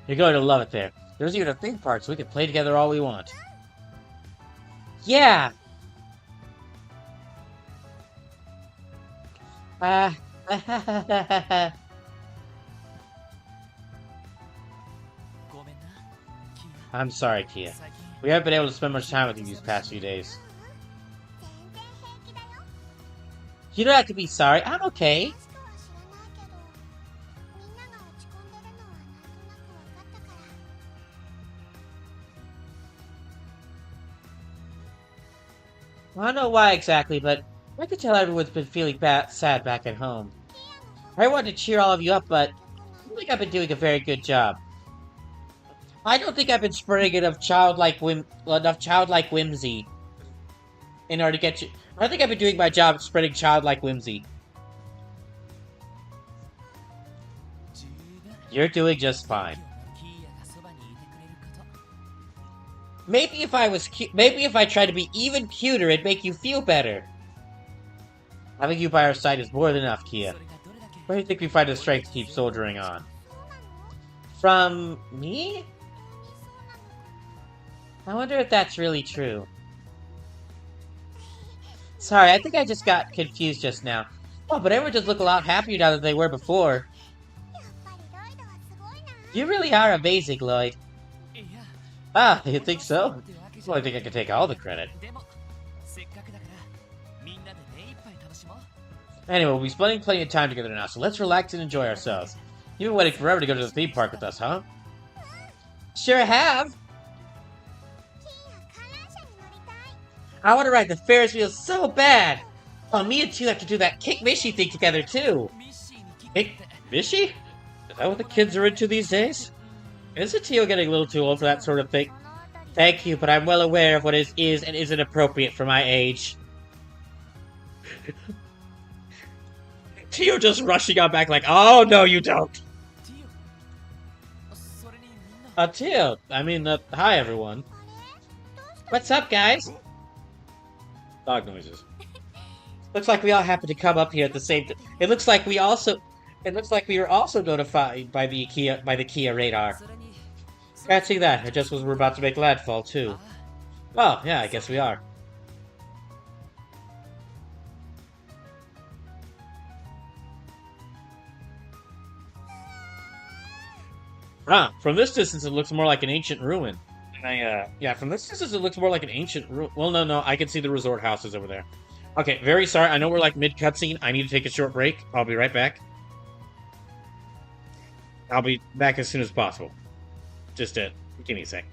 You're going to love it there. There's even a theme park, so we can play together all we want. Yeah! I'm sorry, Kia. We haven't been able to spend much time with you these past few days. You don't have to be sorry. I'm okay. I don't know why exactly, but I can tell everyone's been feeling sad back at home. I wanted to cheer all of you up, but I don't think I've been doing a very good job. I don't think I've been spreading enough childlike whimsy in order to get you. I think I've been doing my job spreading childlike whimsy. You're doing just fine. Maybe if I tried to be even cuter, it'd make you feel better. Having you by our side is more than enough, Kia. Where do you think we find the strength to keep soldiering on? From me? I wonder if that's really true. Sorry, I think I just got confused just now. Oh, but everyone just look a lot happier now than they were before. You really are amazing, Lloyd. Ah, you think so? Well, I think I can take all the credit. Anyway, we'll be spending plenty of time together now, so let's relax and enjoy ourselves. You've been waiting forever to go to the theme park with us, huh? Sure have! I want to ride the Ferris wheel so bad! Oh, me and Teal have to do that Kick Mishy thing together, too! Kick Mishy? Is that what the kids are into these days? Isn't Teal getting a little too old for that sort of thing? Thank you, but I'm well aware of what is and isn't appropriate for my age. Teal just rushing out back like, oh, no, you don't! Teal, hi, everyone. What's up, guys? Dog noises. Looks like we all happened to come up here at the same time. It looks like we were also notified by the Kia radar. Can't see that. It just was we're about to make landfall too. Oh, yeah, I guess we are. Ah, from this distance it looks more like an ancient ruin. Yeah, from this distance it looks more like an ancient ruin. Well, no, I can see the resort houses over there. Okay, very sorry. I know we're like mid-cutscene. I need to take a short break. I'll be right back. I'll be back as soon as possible. Just give me a sec.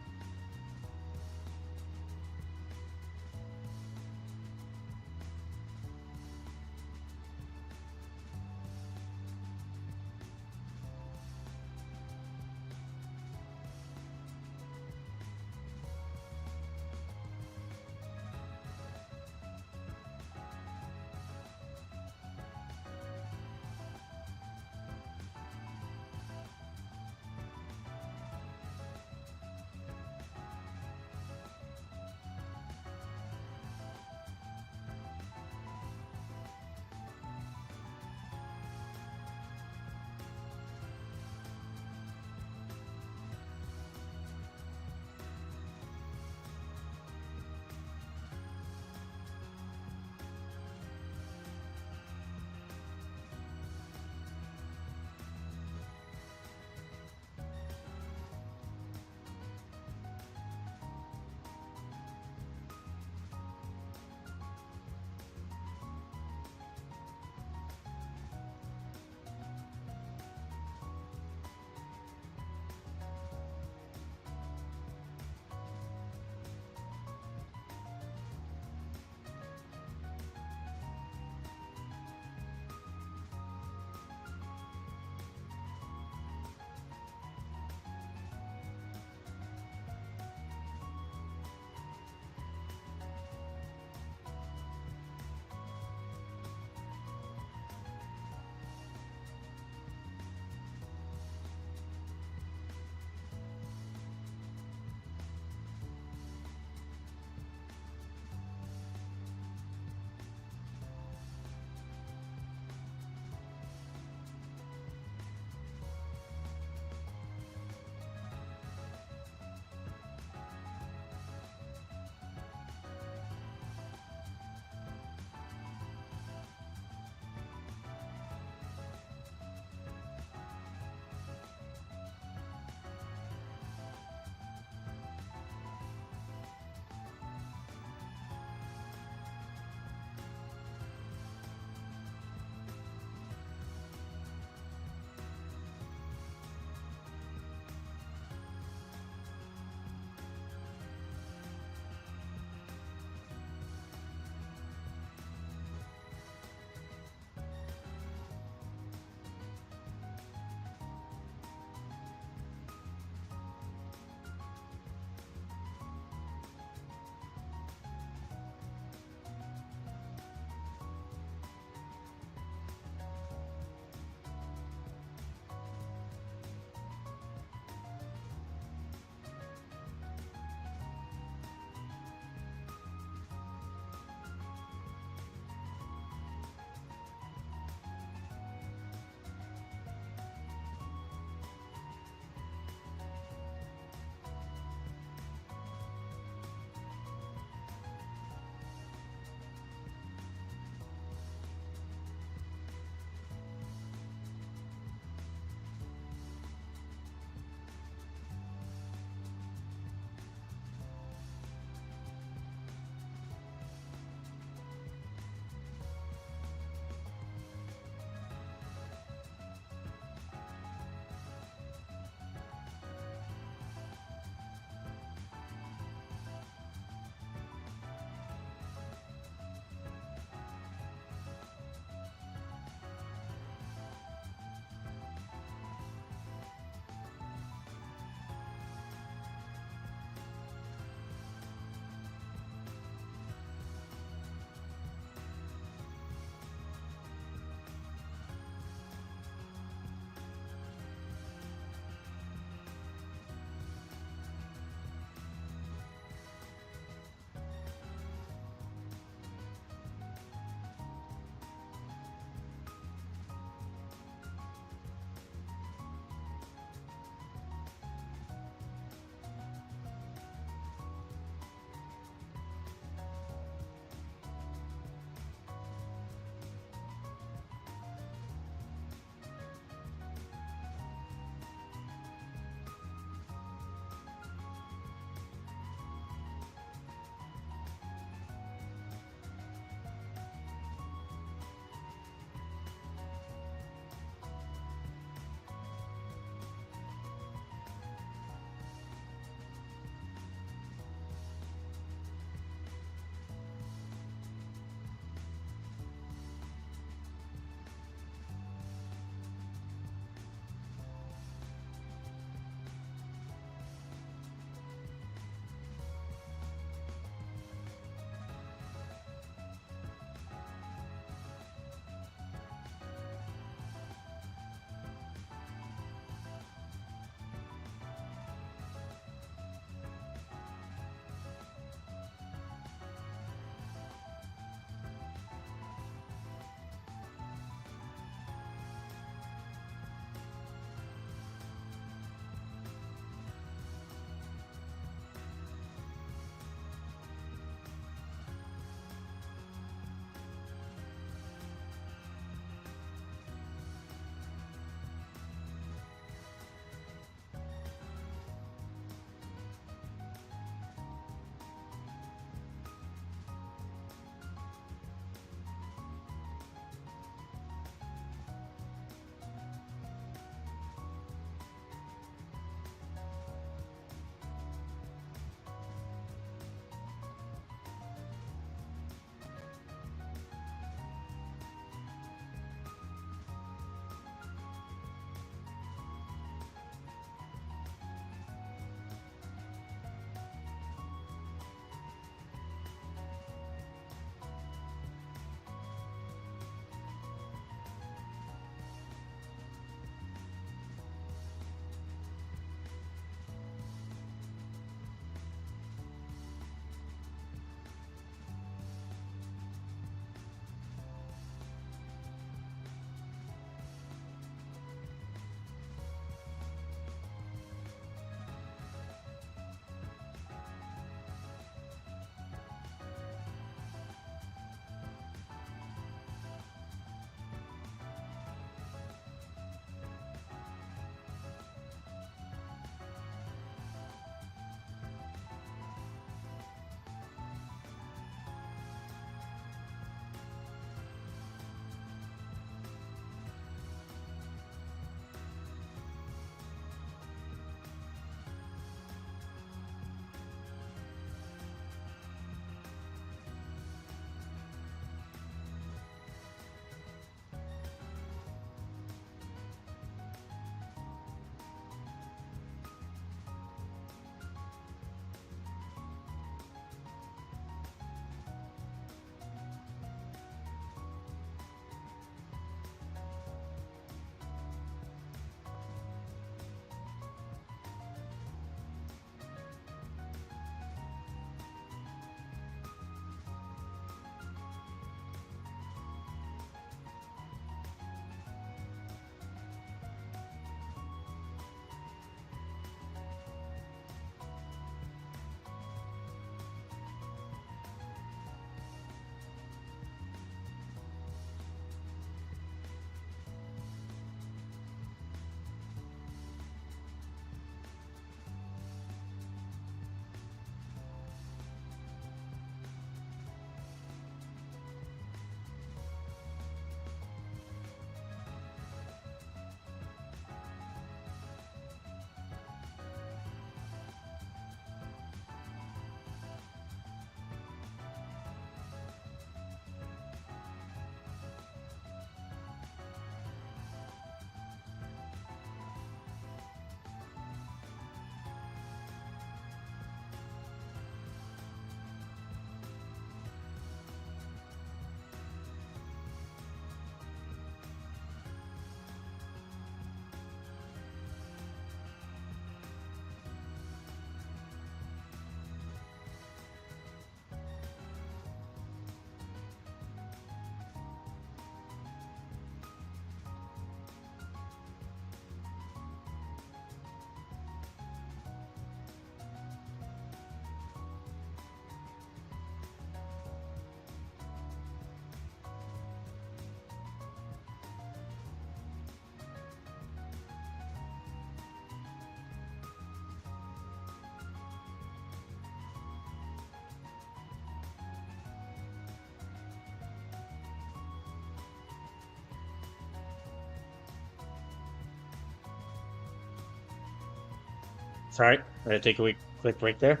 Sorry, I'm gonna take a quick break there.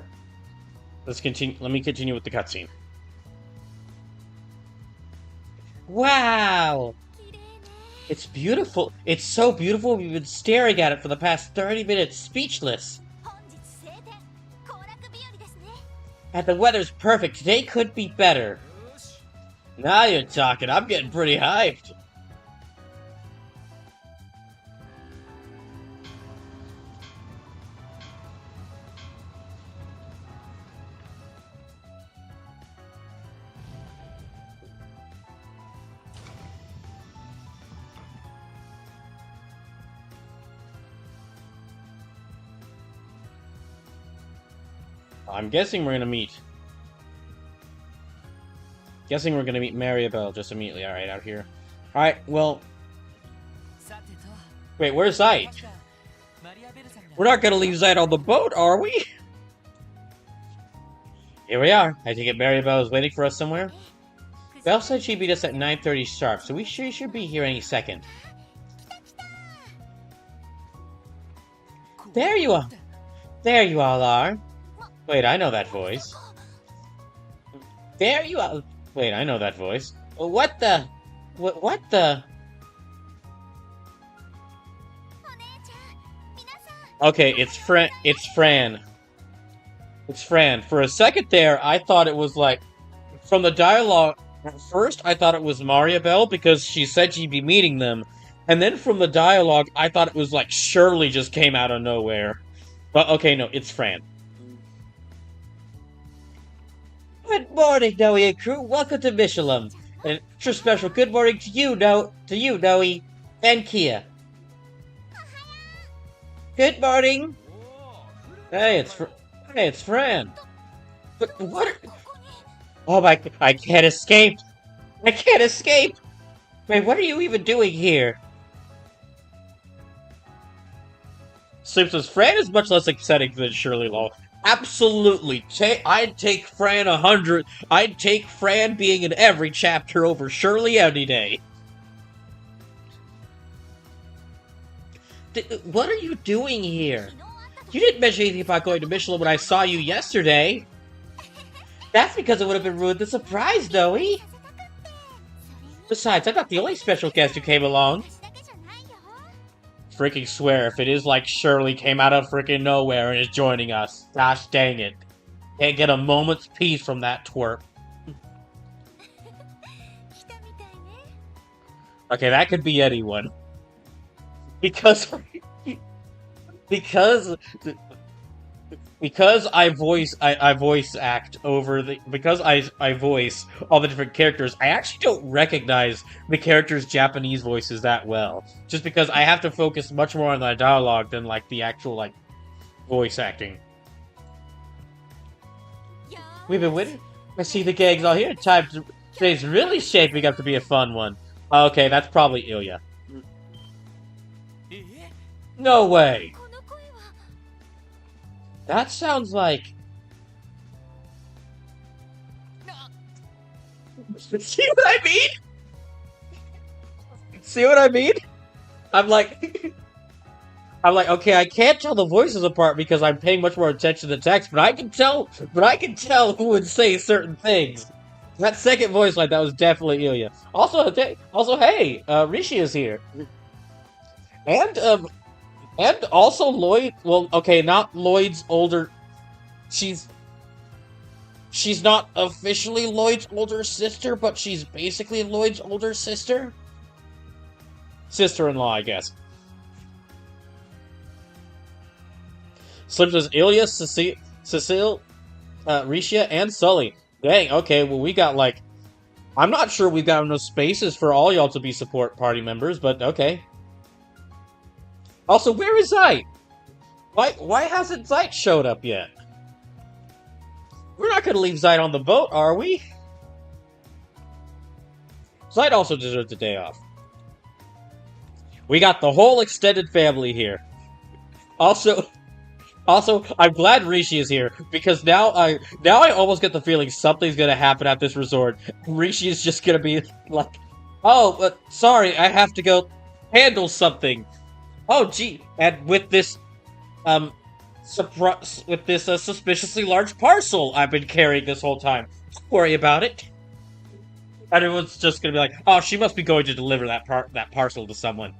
Let's continue. Let me continue with the cutscene. Wow! It's beautiful. It's so beautiful. We've been staring at it for the past 30 minutes, speechless. And the weather's perfect. Today could be better. Now you're talking. I'm getting pretty hyped. I'm guessing we're gonna meet. Guessing we're gonna meet Maribel just immediately. Alright, out here. Alright, well. Wait, where's Zeit? We're not gonna leave Zeit on the boat, are we? Here we are. I take it Maribel is waiting for us somewhere. Belle said she'd meet us at 9:30 sharp, so we should be here any second. There you are. There you all are. Wait, I know that voice. There you are. Wait, I know that voice. What the? What the? Okay, it's Fran. It's Fran. It's Fran. For a second there, I thought it was like, from the dialogue, at first I thought it was Maribel because she said she'd be meeting them. And then from the dialogue, I thought it was like Shirley just came out of nowhere. But okay, no, it's Fran. Good morning, Noe and crew. Welcome to Michelin. An extra special good morning to you, Noe, and Kia. Good morning. Hey, it's Fran. But what? Oh my! I can't escape. I can't escape. Wait, what are you even doing here? Sleep says Fran is much less upsetting than Shirley Law. Absolutely. I'd take Fran 100. I'd take Fran being in every chapter over Shirley any day. What are you doing here? You didn't mention anything about going to Michelin when I saw you yesterday. That's because it would have been ruined the surprise, Noe. Besides, I'm not the only special guest who came along. Freaking swear, if it is like Shirley came out of freaking nowhere and is joining us. Gosh dang it. Can't get a moment's peace from that twerp. Okay, that could be anyone. Because I voice act over the I voice all the different characters, I actually don't recognize the characters' Japanese voices that well. Just because I have to focus much more on the dialogue than like the actual like voice acting. We've been waiting. I see the gang's all here. Today's really shaping up to be a fun one. Okay, that's probably Ilya. No way! That sounds like... See what I mean? See what I mean? I'm like, okay, I can't tell the voices apart because I'm paying much more attention to the text, but I can tell who would say certain things. That second voice line, that was definitely Ilya. Also, hey, Rishi is here. And also Lloyd, well, okay, not Lloyd's older, she's not officially Lloyd's older sister, but she's basically Lloyd's older sister? Sister-in-law, I guess. Slim says Ilya, Cecile, Risha, and Sully. Dang, okay, well we got like, I'm not sure we've got enough spaces for all y'all to be support party members, but okay. Also, where is Zeit? Why hasn't Zeit showed up yet? We're not gonna leave Zeit on the boat, are we? Zeit also deserves a day off. We got the whole extended family here. Also, I'm glad Rishi is here, because now I almost get the feeling something's gonna happen at this resort. Rishi is just gonna be like, oh, sorry, I have to go handle something. Oh, gee, and with this, suspiciously large parcel I've been carrying this whole time. Don't worry about it. Everyone's just gonna be like, oh, she must be going to deliver that parcel to someone.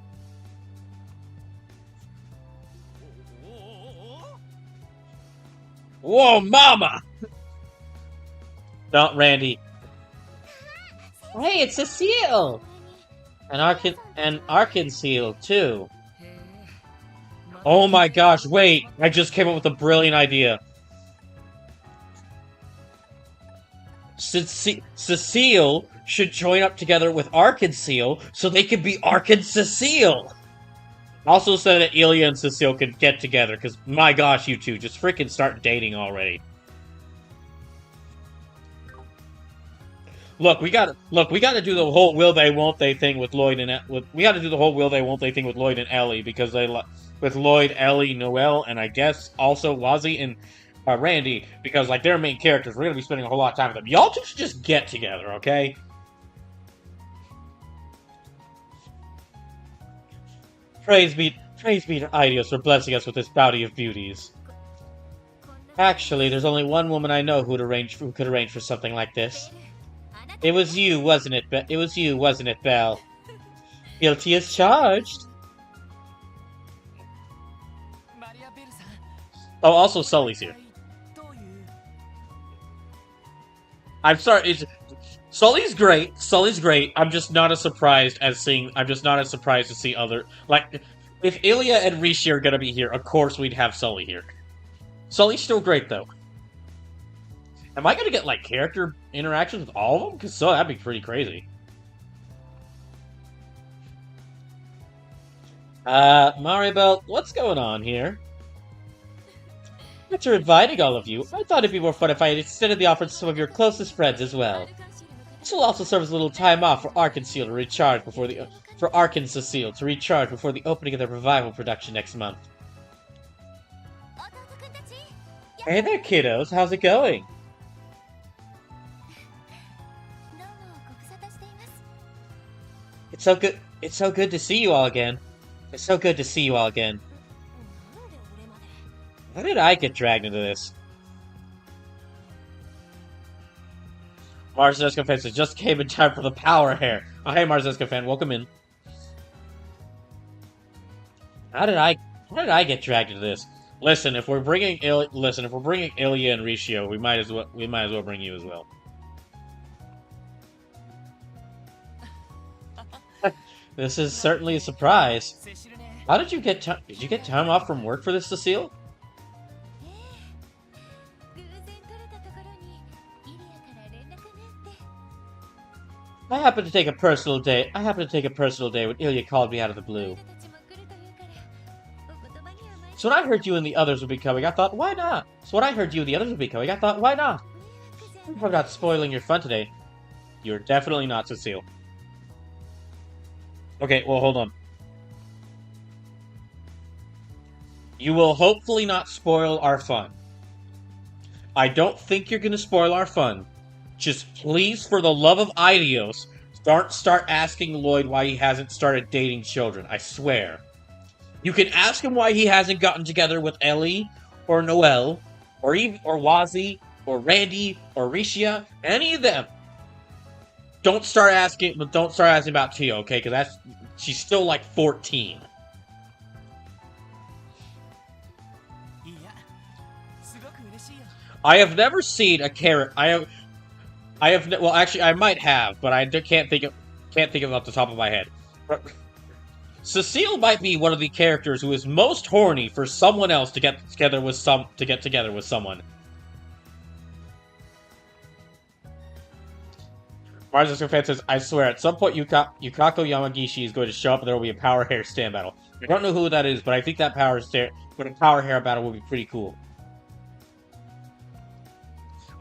Whoa, mama! Not Randy. Hey, it's a seal! An Arkan seal, too. Oh my gosh, wait! I just came up with a brilliant idea. Cecile should join up together with Arkanseel so they could be Arkansecile. Also said that Ilya and Cecile could get together, because my gosh, you two, just freaking start dating already. Look, we gotta do the whole will they won't they thing with Lloyd and we gotta do the whole will they won't they thing with Lloyd and Ellie, because with Lloyd, Ellie, Noelle, and I guess also Wazzy and Randy, because like they're main characters. We're gonna be spending a whole lot of time with them. Y'all two should just get together, okay? Praise be to Idios for blessing us with this bounty of beauties. Actually, there's only one woman I know who could arrange for something like this. It was you, wasn't it? It was you, wasn't it, Belle? Guilty as charged. Oh, also Sully's here. I'm sorry. Sully's great. Sully's great. I'm just not as surprised to see other like if Ilya and Rishi are gonna be here. Of course, we'd have Sully here. Sully's still great though. Am I gonna get like character interactions with all of them? Because that'd be pretty crazy. Maribel, what's going on here? After inviting all of you, I thought it'd be more fun if I extended the offer to some of your closest friends as well. This will also serve as a little time off for Arkansecile to recharge before the opening of their revival production next month. Hey there, kiddos. How's it going? It's so good. It's so good to see you all again. It's so good to see you all again. How did I get dragged into this? Marzeska fan says, just came in time for the power hair. Oh, hey, Marzeska fan, welcome in. How did I get dragged into this? Listen, if we're bringing Ilya and Rishio, we might as well bring you as well. This is certainly a surprise. How did you get time off from work for this, Cecile? I happened to take a personal day when Ilya called me out of the blue. So when I heard you and the others would be coming, I thought, why not? Why not? I'm not spoiling your fun today. You're definitely not, Cecile. Okay, well, hold on. You will hopefully not spoil our fun. I don't think you're gonna spoil our fun. Just please, for the love of Idios, start asking Lloyd why he hasn't started dating children. I swear. You can ask him why he hasn't gotten together with Ellie, or Noelle, or Wazzy, or Randy, or Rishia, any of them. Don't start asking about Tio, okay? Because she's still like 14. I have never seen a character. Well, actually, I might have, but I can't think of it off the top of my head. Cecile might be one of the characters who is most horny for someone else to get together with someone. Marzuka fan says, I swear, at some point Yukako Yamagishi is going to show up and there will be a power hair stand battle. I don't know who that is, but I think that power hair battle will be pretty cool.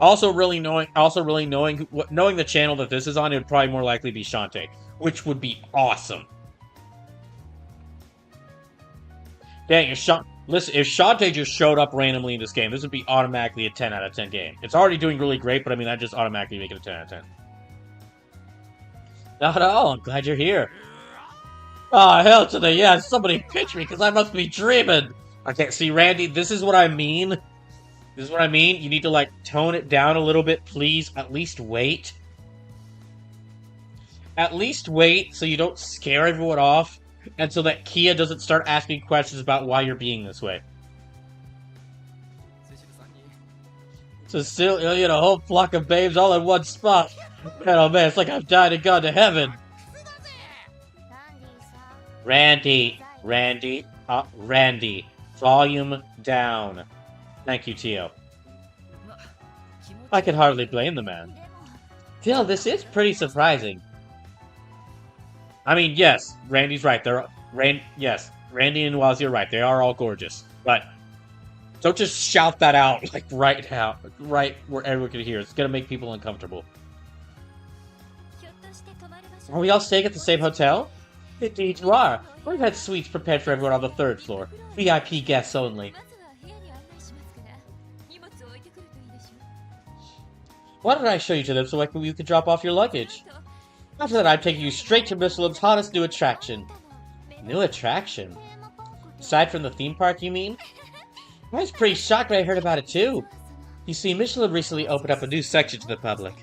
Also, really knowing the channel that this is on, it would probably more likely be Shantae, which would be awesome. Dang, if Shantae just showed up randomly in this game, this would be automatically a 10 out of 10 game. It's already doing really great, but I mean, that just automatically make it a 10 out of 10. Not at all, I'm glad you're here. Ah, hell to the yes, somebody pitch me, because I must be dreaming. Okay, see, Randy, this is what I mean. This is what I mean. You need to, like, tone it down a little bit, please. At least wait. At least wait so you don't scare everyone off, and so that Kia doesn't start asking questions about why you're being this way. So still, you know, a whole flock of babes all in one spot. Man, oh man, it's like I've died and gone to heaven. Randy. Volume down. Thank you, Tio. I can hardly blame the man. Still, this is pretty surprising. I mean, yes, Randy's right. Yes, Randy and Wazzy are right. They are all gorgeous. But don't just shout that out, like, right now. Right where everyone can hear. It's gonna make people uncomfortable. Are we all staying at the same hotel? Indeed you are. We've had suites prepared for everyone on the 3rd floor. VIP guests only. Why don't I show you to them so you can drop off your luggage? After that, I'm taking you straight to Michelin's hottest new attraction. New attraction? Aside from the theme park, you mean? I was pretty shocked when I heard about it, too. You see, Michelin recently opened up a new section to the public.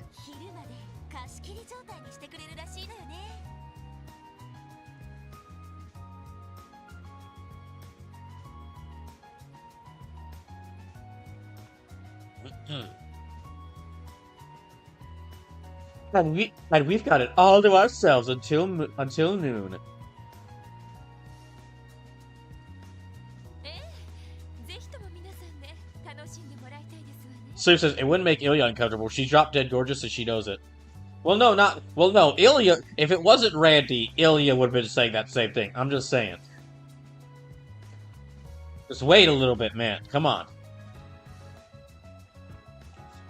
And we've got it all to ourselves until noon. Sue says it wouldn't make Ilya uncomfortable. She's drop dead gorgeous and she knows it. Well, no, Ilya. If it wasn't Randy, Ilya would have been saying that same thing. I'm just saying. Just wait a little bit, man. Come on.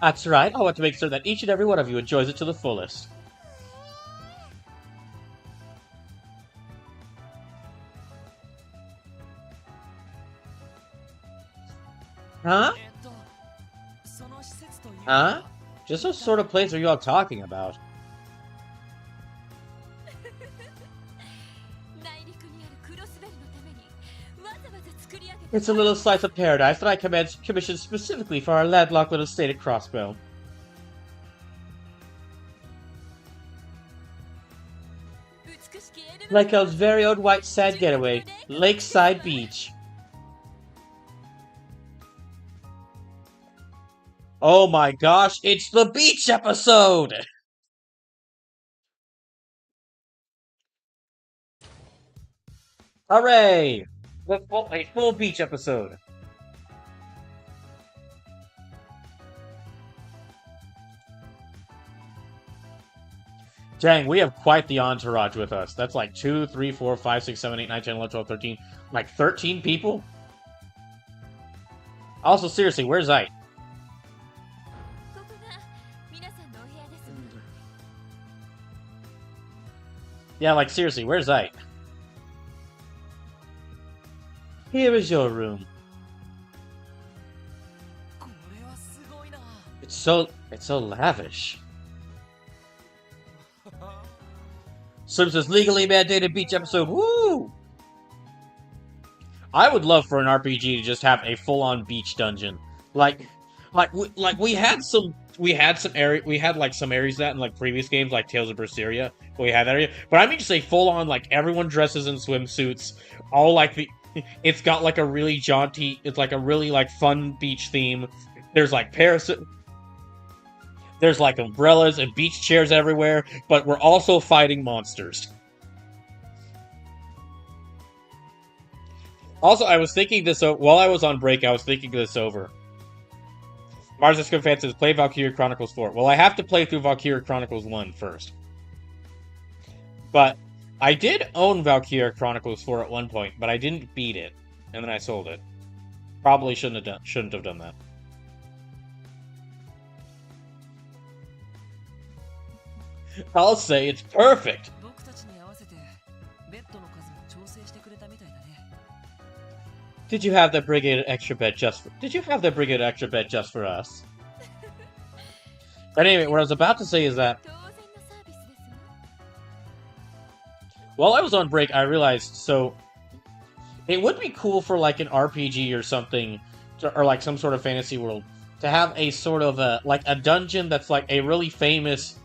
That's right. I want to make sure that each and every one of you enjoys it to the fullest. Huh? Huh? Just what sort of place are you all talking about? It's a little slice of paradise that I commissioned specifically for our landlocked little state at Crossbow. Lyko's very own white sand getaway, Lakeside Beach. Oh my gosh, it's the beach episode! Hooray! A full beach episode. Dang, we have quite the entourage with us. That's like 2, 3, 4, 5, 6, 7, 8, 9, 10, 11, 12, 13. Like 13 people? Also, seriously, where's Ike? Yeah, like seriously, where's Ike? Here is your room. It's so lavish. Slim says legally mandated beach episode. Woo! I would love for an RPG to just have a full-on beach dungeon. We had some areas that in like previous games, like Tales of Berseria. We had that area, but I mean just a full-on like everyone dresses in swimsuits, all like the. It's got like a really jaunty, it's like a really like fun beach theme. There's like there's like umbrellas and beach chairs everywhere, but we're also fighting monsters. Also, I was thinking this while I was on break. I was thinking this over. Mars Fan says play Valkyria Chronicles 4. Well, I have to play through Valkyria Chronicles 1 first. But I did own Valkyria Chronicles 4 at one point, but I didn't beat it, and then I sold it. Probably shouldn't have done that. I'll say it's perfect. Did you have that brigade extra bed just for us? But anyway, what I was about to say is that while I was on break, I realized, so It would be cool for like an RPG or something, or like some sort of fantasy world, to have a sort of a like a dungeon that's like a really famous,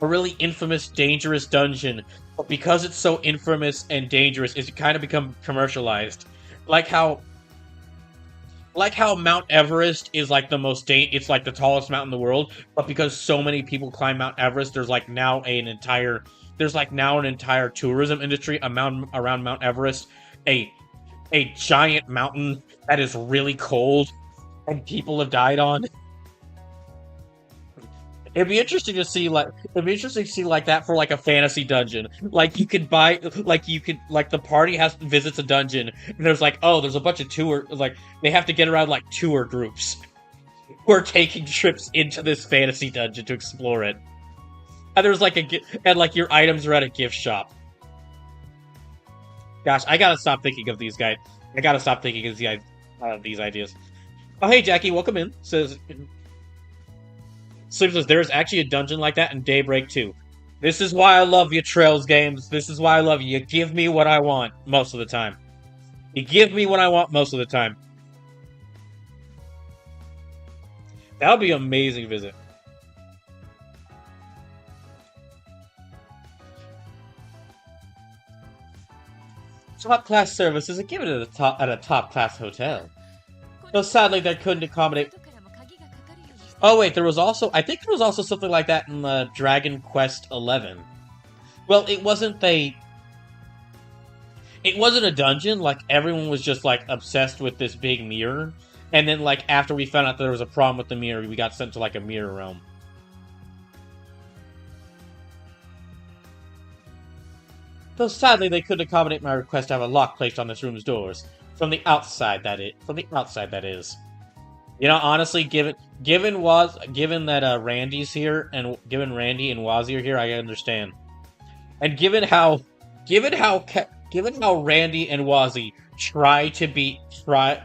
a really infamous, dangerous dungeon. But because it's so infamous and dangerous, it's kind of become commercialized. Like how, like how Mount Everest is like the most it's like the tallest mountain in the world. But because so many people climb Mount Everest, there's like now an entire tourism industry around Mount Everest. A a giant mountain that is really cold and people have died on. It'd be interesting to see like that for like a fantasy dungeon. Like you could buy like you could like the party has visits a dungeon and there's like, oh, there's a bunch of tour like they have to get around like tour groups who are taking trips into this fantasy dungeon to explore it. And there's like and like your items are at a gift shop. Gosh, I gotta stop thinking of these guys. I gotta stop thinking of these ideas. Oh, hey, Jackie, welcome in. Sleep says, there's actually a dungeon like that in Daybreak 2. This is why I love you, Trails games. This is why I love you. You give me what I want most of the time. You give me what I want most of the time. That would be an amazing visit. Top class service is a given at a top class hotel. Though sadly that couldn't accommodate. Oh wait, I think there was also something like that in Dragon Quest XI. Well, it wasn't a dungeon. Like everyone was just like obsessed with this big mirror, and then like after we found out there was a problem with the mirror, we got sent to like a mirror realm. Though sadly they couldn't accommodate my request to have a lock placed on this room's doors. From the outside, that is. You know, honestly, given that Randy's here, and given Randy and Wazzy are here, I understand. And given how Randy and Wazzy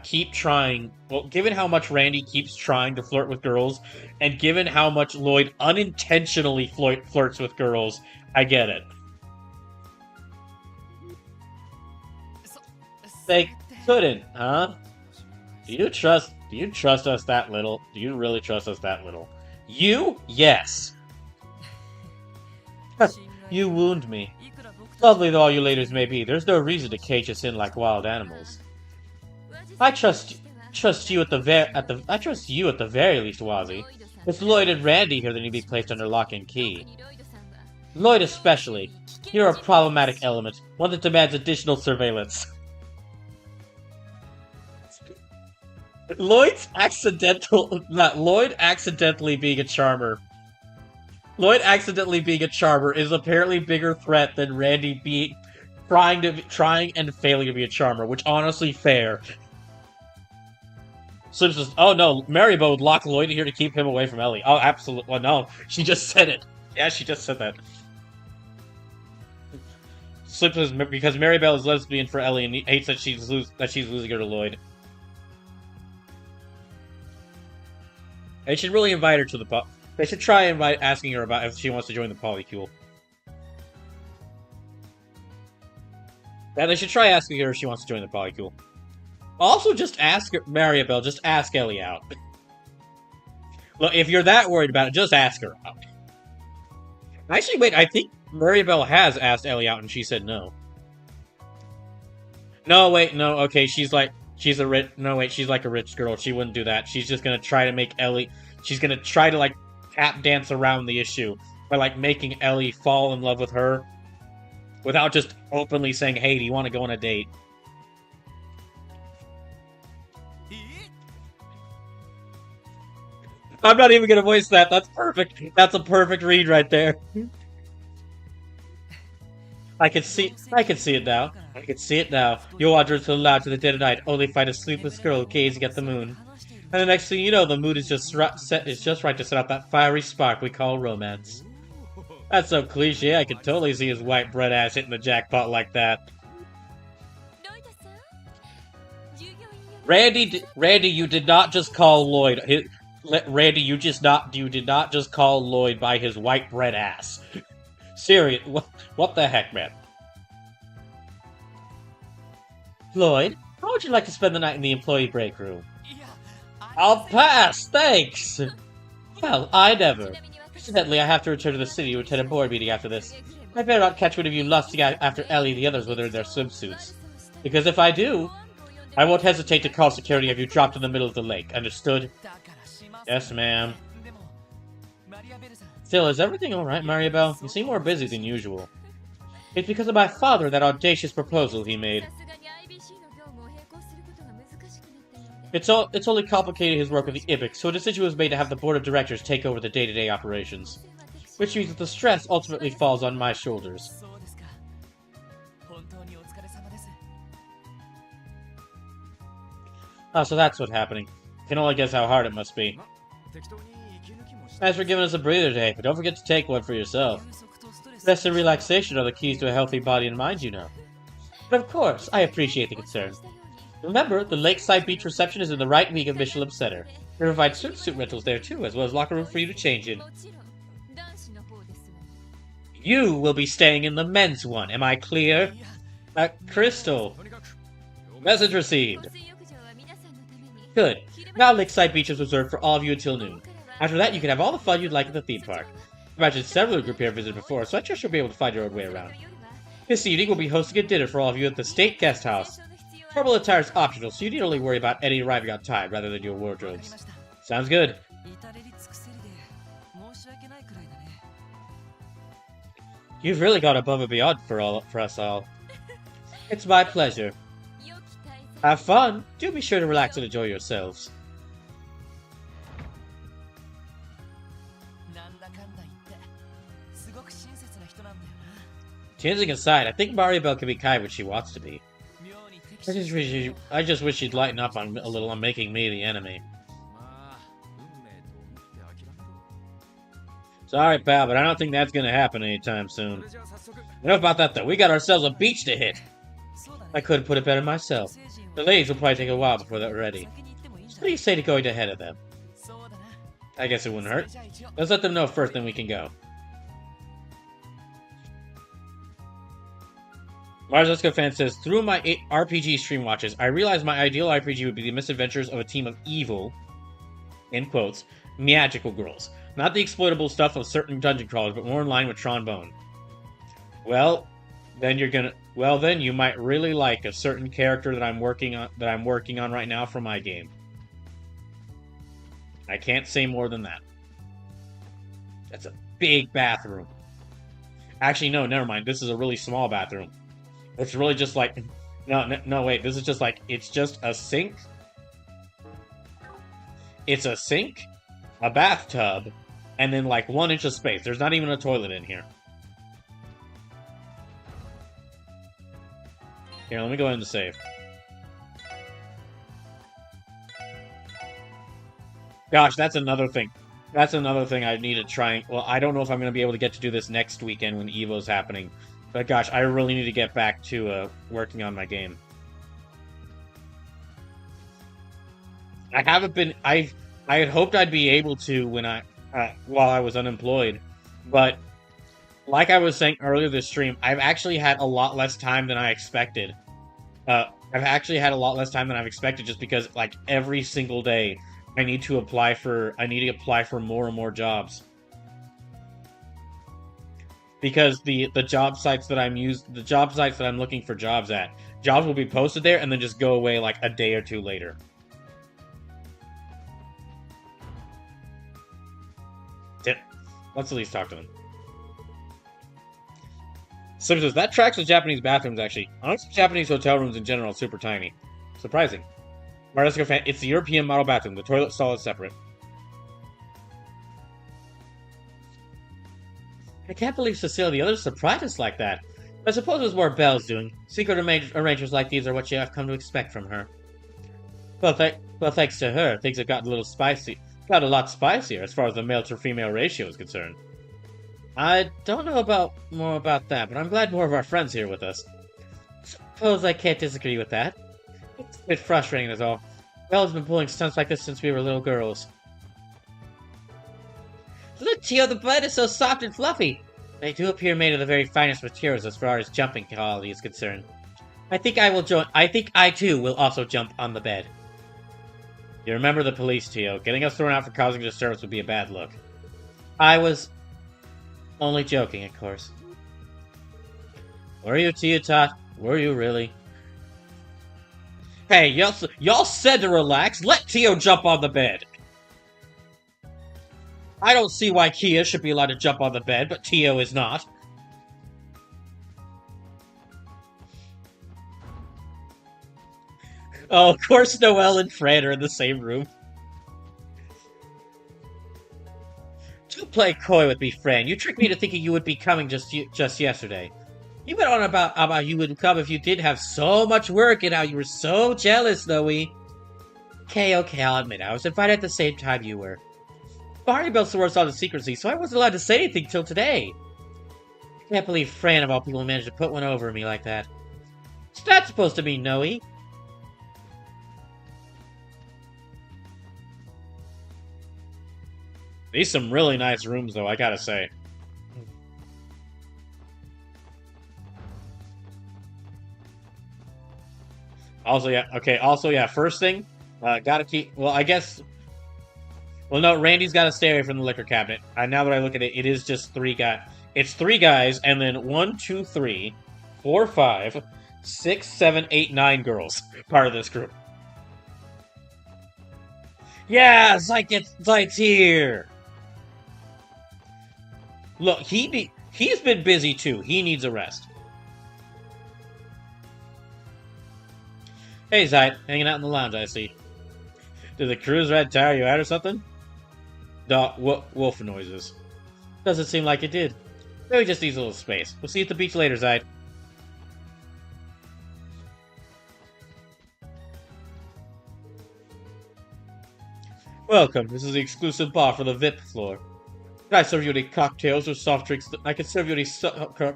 keep trying. Well, given how much Randy keeps trying to flirt with girls, and given how much Lloyd unintentionally flirts with girls, I get it. They couldn't, huh? Do you trust us that little? Do you really trust us that little? You? Yes. You wound me. Lovely though all you ladies may be, there's no reason to cage us in like wild animals. I trust you at the very least, Wazzy. If Lloyd and Randy here, then you'd be placed under lock and key. Lloyd especially. You're a problematic element, one that demands additional surveillance. Lloyd accidentally being a charmer. Lloyd accidentally being a charmer is apparently a bigger threat than Randy trying and failing to be a charmer, which honestly fair. So it's just, oh no, Maribel would lock Lloyd here to keep him away from Ellie. Oh, absolutely. Well, no, she just said it. Yeah, she just said that. Slip says because Maribel is lesbian for Ellie and he hates that she's losing her to Lloyd. They should really invite her to the They should try asking her about if she wants to join the polycule. Yeah, they should try asking her if she wants to join the polycule. Also, just ask her, Maribel, just ask Ellie out. Look, if you're that worried about it, just ask her out. Actually, wait, I think Maribel has asked Ellie out and she said no. No, wait, no, okay, she's like a rich girl. She wouldn't do that. She's just gonna try to make Ellie... She's gonna try to, like, tap dance around the issue by, like, making Ellie fall in love with her without just openly saying, hey, do you want to go on a date? I'm not even gonna voice that. That's perfect. That's a perfect read right there. I can see it now. I can see it now. Your wander so loud to the dead of night, only find a sleepless girl gazing at the moon. And the next thing you know, the mood is just right to set up that fiery spark we call romance. That's so cliche, I can totally see his white bread ass hitting the jackpot like that. Randy, you did not just call Lloyd. Randy, you did not just call Lloyd by his white bread ass. Serious, what the heck, man? Lloyd, how would you like to spend the night in the employee break room? I'll pass, thanks! Well, I never. Incidentally, I have to return to the city to attend a board meeting after this. I better not catch one of you lusting after Ellie and the others when they're in their swimsuits. Because if I do, I won't hesitate to call security if you dropped in the middle of the lake. Understood? Yes, ma'am. Still, is everything alright, Maribel? You seem more busy than usual. It's because of my father, that audacious proposal he made. It's only complicated his work with the IBIC, so a decision was made to have the board of directors take over the day-to-day operations. Which means that the stress ultimately falls on my shoulders. Oh, so that's what's happening. Can only guess how hard it must be. Thanks for giving us a breather today, but don't forget to take one for yourself. Rest and relaxation are the keys to a healthy body and mind, you know. But of course, I appreciate the concern. Remember, the Lakeside Beach reception is in the right wing of Michelin Center. We provide swimsuit rentals there too, as well as locker room for you to change in. You will be staying in the men's one, am I clear? Crystal. Message received. Good. Now Lakeside Beach is reserved for all of you until noon. After that, you can have all the fun you'd like at the theme park. I imagine several of the group here visited before, so I trust you'll be able to find your own way around. This evening, we'll be hosting a dinner for all of you at the State Guest House. Formal attire is optional, so you need only worry about Eddie arriving on time rather than your wardrobes. Sounds good. You've really gone above and beyond for us all. It's my pleasure. Have fun. Do be sure to relax and enjoy yourselves. Teasing aside, I think Maribel can be kind when she wants to be. I just wish she'd lighten up a little on making me the enemy. Sorry, pal, but I don't think that's gonna happen anytime soon. Enough about that, though. We got ourselves a beach to hit. I couldn't put it better myself. The ladies will probably take a while before they're ready. What do you say to going ahead of them? I guess it wouldn't hurt. Let's let them know first, then we can go. Mars Let's Go fan says, through my RPG stream watches, I realized my ideal RPG would be the misadventures of a team of evil, in quotes, magical girls. Not the exploitable stuff of certain dungeon crawlers, but more in line with Trombone. Well, then you might really like a certain character that I'm working on right now for my game. I can't say more than that. That's a big bathroom. Actually, no, never mind. This is a really small bathroom. It's really just like... No, wait. This is just like... It's just a sink. It's a sink, a bathtub, and then like 1 inch of space. There's not even a toilet in here. Here, let me go ahead and save. Gosh, that's another thing. That's another thing I need to try. Well, I don't know if I'm going to be able to get to do this next weekend when EVO's happening. But gosh, I really need to get back to working on my game. I haven't been... I had hoped I'd be able to when while I was unemployed. But like I was saying earlier this stream, I've actually had a lot less time than I expected. I've actually had a lot less time than I've expected just because like every single day I need to apply for more and more jobs. Because the job sites that I'm looking for jobs at, jobs will be posted there and then just go away like a day or two later. Let's at least talk to them. Sim says, that tracks with Japanese bathrooms, actually. Honestly, Japanese hotel rooms in general are super tiny. Surprising. Marisco fan, it's the European model bathroom. The toilet stall is separate. I can't believe Cecilia the others surprised us like that. I suppose it was more Belle's doing. Secret arrangements like these are what you have come to expect from her. Well, thanks to her, things have gotten a little spicy. Got a lot spicier as far as the male-to-female ratio is concerned. I don't know more about that, but I'm glad more of our friends here with us. Suppose I can't disagree with that. It's a bit frustrating is all. Belle's been pulling stunts like this since we were little girls. Look, Tio, the bed is so soft and fluffy. They do appear made of the very finest materials as far as jumping quality is concerned. I think I will join. I think I too will also jump on the bed. You remember the police, Tio. Getting us thrown out for causing disturbance would be a bad look. I was only joking, of course. Were you, Tio Tot? Were you really? Hey, y'all said to relax. Let Tio jump on the bed. I don't see why Kia should be allowed to jump on the bed, but Tio is not. Oh, of course Noelle and Fran are in the same room. Don't play coy with me, Fran. You tricked me into thinking you would be coming just yesterday. You went on about you would come if you did have so much work and how you were so jealous, Noe. Okay, I'll admit I was invited at the same time you were. Barney Bell swore us all to secrecy, so I wasn't allowed to say anything till today. I can't believe Fran of all people managed to put one over me like that. What's that supposed to mean, Noe? These some really nice rooms, though, I gotta say. Also, yeah, okay, first thing, gotta keep, well, I guess, well, no, Randy's gotta stay away from the liquor cabinet. Now that I look at it, it is just three guys. It's three guys, and then 1, 2, 3, 4, 5, 6, 7, 8, 9 girls part of this group. Yeah, Zite's here! Look, he's been busy too. He needs a rest. Hey, Zeit, hanging out in the lounge, I see. Did the cruise ride tire you out or something? Wolf noises. Doesn't seem like it did. Maybe just needs a little space. We'll see you at the beach later, Zeit. Welcome. This is the exclusive bar for the VIP floor. Can I serve you any cocktails or soft drinks? I can serve you any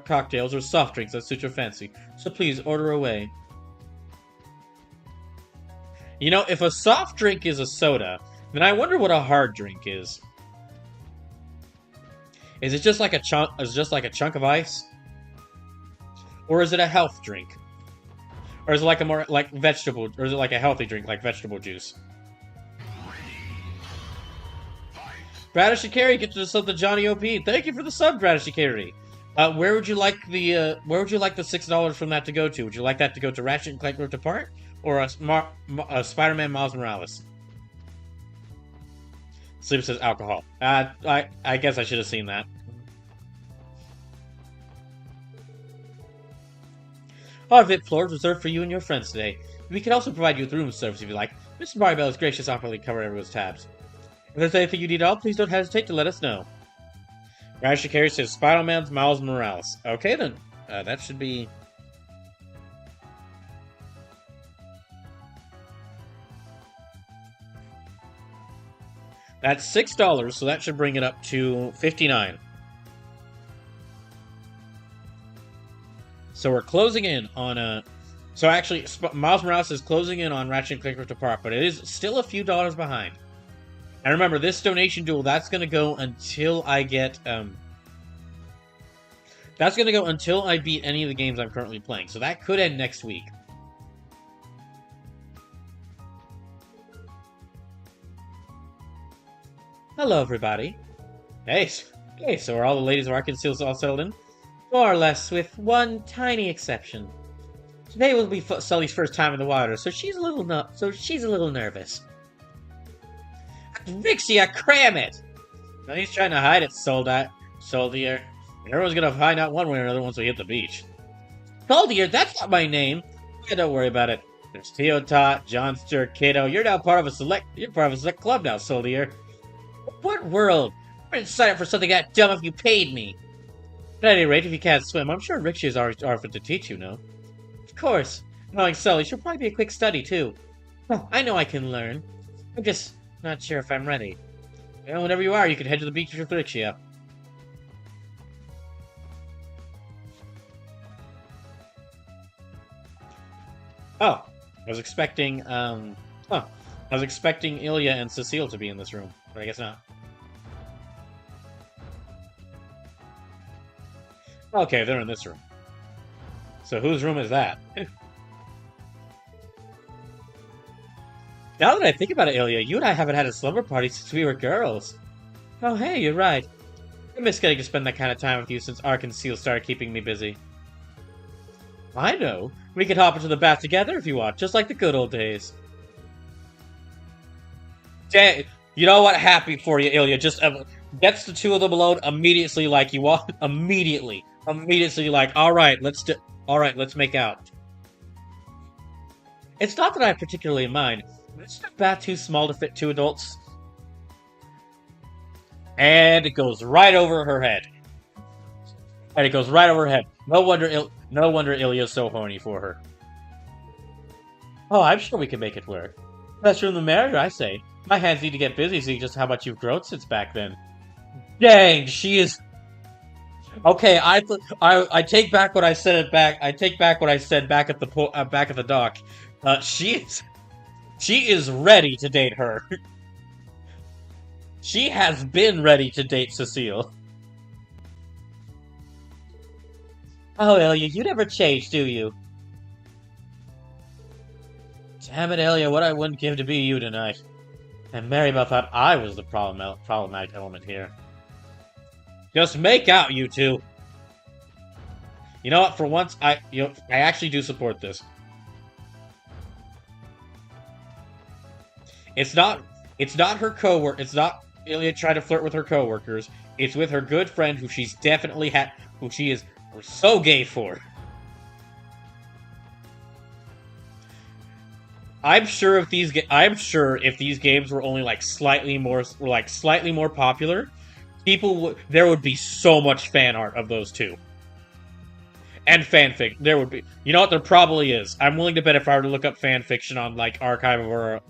cocktails or soft drinks that suit your fancy. So please order away. You know, if a soft drink is a soda, then I wonder what a hard drink is. Is it just like a chunk? Is it just like a chunk of ice, or is it a health drink, or is it like a more like vegetable, or is it like a healthy drink like vegetable juice? Bradishikari gets yourself the Johnny OP. Thank you for the sub, Bradishikari. Where would you like the $6 from that to go to? Would you like that to go to Ratchet and Clank Rift Apart or a Spider-Man Miles Morales? Sleep says alcohol. I guess I should have seen that. Our VIP floor is reserved for you and your friends today. We can also provide you with room service if you like. Mr. Barbell is gracious offeringly cover everyone's tabs. If there's anything you need at all, please don't hesitate to let us know. Rashikari says Spider-Man's Miles Morales. Okay then. That should be... That's $6, so that should bring it up to $59. So we're closing in on So actually, Miles Morales is closing in on Ratchet & Clank Rift Apart, but it is still a few dollars behind. And remember, this donation duel, that's going to go until I get... That's going to go until I beat any of the games I'm currently playing. So that could end next week. Hello, everybody. Hey, so are all the ladies of Arkansas all settled in? More or less, with one tiny exception. Today will be Sully's first time in the water, so she's a little nervous. Vixia, cram it! Now he's trying to hide it, Soldier. Everyone's gonna find out one way or another once we hit the beach. Soldier, that's not my name. Yeah, don't worry about it. There's Tio Tot, Johnster, Kato. You're part of a select club now, Soldier. What world? I wouldn't sign up for something that dumb if you paid me. At any rate, if you can't swim, I'm sure Rixie has already offered to teach you, no? Of course. Knowing Sully, she'll probably be a quick study, too. Oh, I know I can learn. I'm just not sure if I'm ready. Well, whenever you are, you can head to the beach with Rixia. Oh, I was expecting, Ilya and Cecile to be in this room, but I guess not. Okay, they're in this room. So whose room is that? Now that I think about it, Ilya, you and I haven't had a slumber party since we were girls. Oh, hey, you're right. I miss getting to spend that kind of time with you since Ark and Seal started keeping me busy. I know. We could hop into the bath together if you want, just like the good old days. Dang, you know what? Happy for you, Ilya. Just gets the two of them alone immediately, like you want. Immediately, like, all right, let's make out. It's not that I particularly mind. It's the bath too small to fit two adults, and it goes right over her head. No wonder Ilya's so horny for her. Oh, I'm sure we can make it work. Less room the merrier, I say. My hands need to get busy seeing just how much you've grown since back then. Dang, she is... Okay, I take back what I said I take back what I said back at the dock. She is ready to date her. She has been ready to date Cecile. Oh, Ilya, you never change, do you? Damn it, Ilya, what I wouldn't give to be you tonight. And Maribel thought I was the problematic element here. Just make out, you two. You know what? For once, I actually do support this. It's not her coworker. It's not Ilya trying to flirt with her coworkers. It's with her good friend who she is so gay for. I'm sure if these games were only slightly more popular, there would be so much fan art of those two. And fanfic. There would be. You know what? There probably is. I'm willing to bet if I were to look up fanfiction on Archive of Our Own,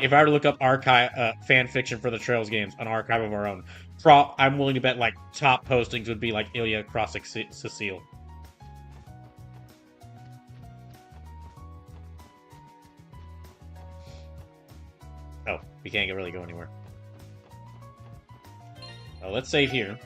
if I were to look up fanfiction for the Trails games on Archive of Our Own, I'm willing to bet top postings would be Ilya crossing Cecile. Oh, we can't really go anywhere. Well, let's save here.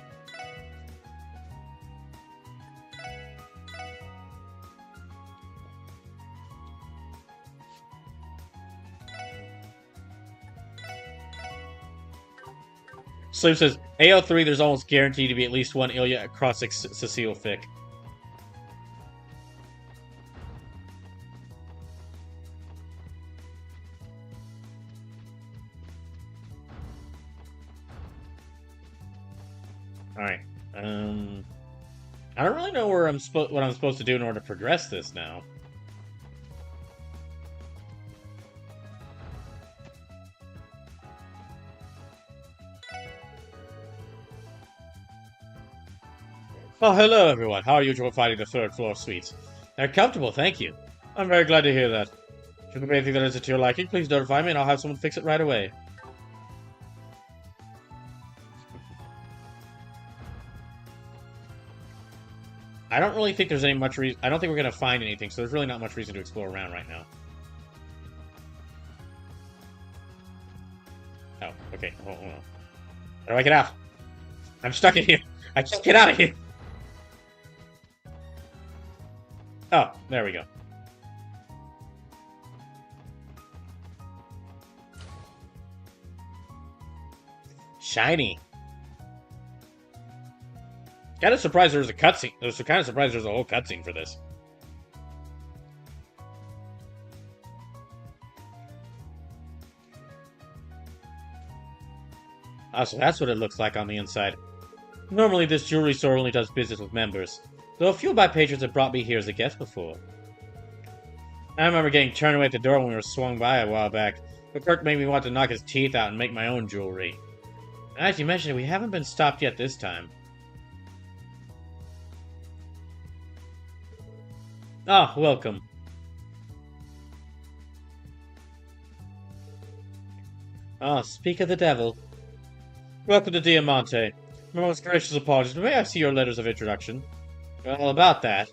Slim says, AO3, there's almost guaranteed to be at least one Ilya crossing Cecile fic. Alright. I don't really know what I'm supposed to do in order to progress this now. Oh, hello everyone. How are you finding the third floor suites? They're comfortable, thank you. I'm very glad to hear that. If there's anything that isn't to your liking, please notify me and I'll have someone fix it right away. I don't really think there's much reason. I don't think we're going to find anything, so there's really not much reason to explore around right now. Oh, okay. Hold on. How do I get out? I'm stuck in here. I can't get out of here. Oh, there we go. Shiny. Kind of surprised there was a cutscene. I was kind of surprised there was a whole cutscene for this. Ah, so that's what it looks like on the inside. Normally, this jewelry store only does business with members, though a few of my patrons have brought me here as a guest before. I remember getting turned away at the door when we were swung by a while back, but Kirk made me want to knock his teeth out and make my own jewelry. As you mentioned, we haven't been stopped yet this time. Ah, welcome. Ah, speak of the devil. Welcome to Diamante. My most gracious apologies, but may I see your letters of introduction? Well, about that.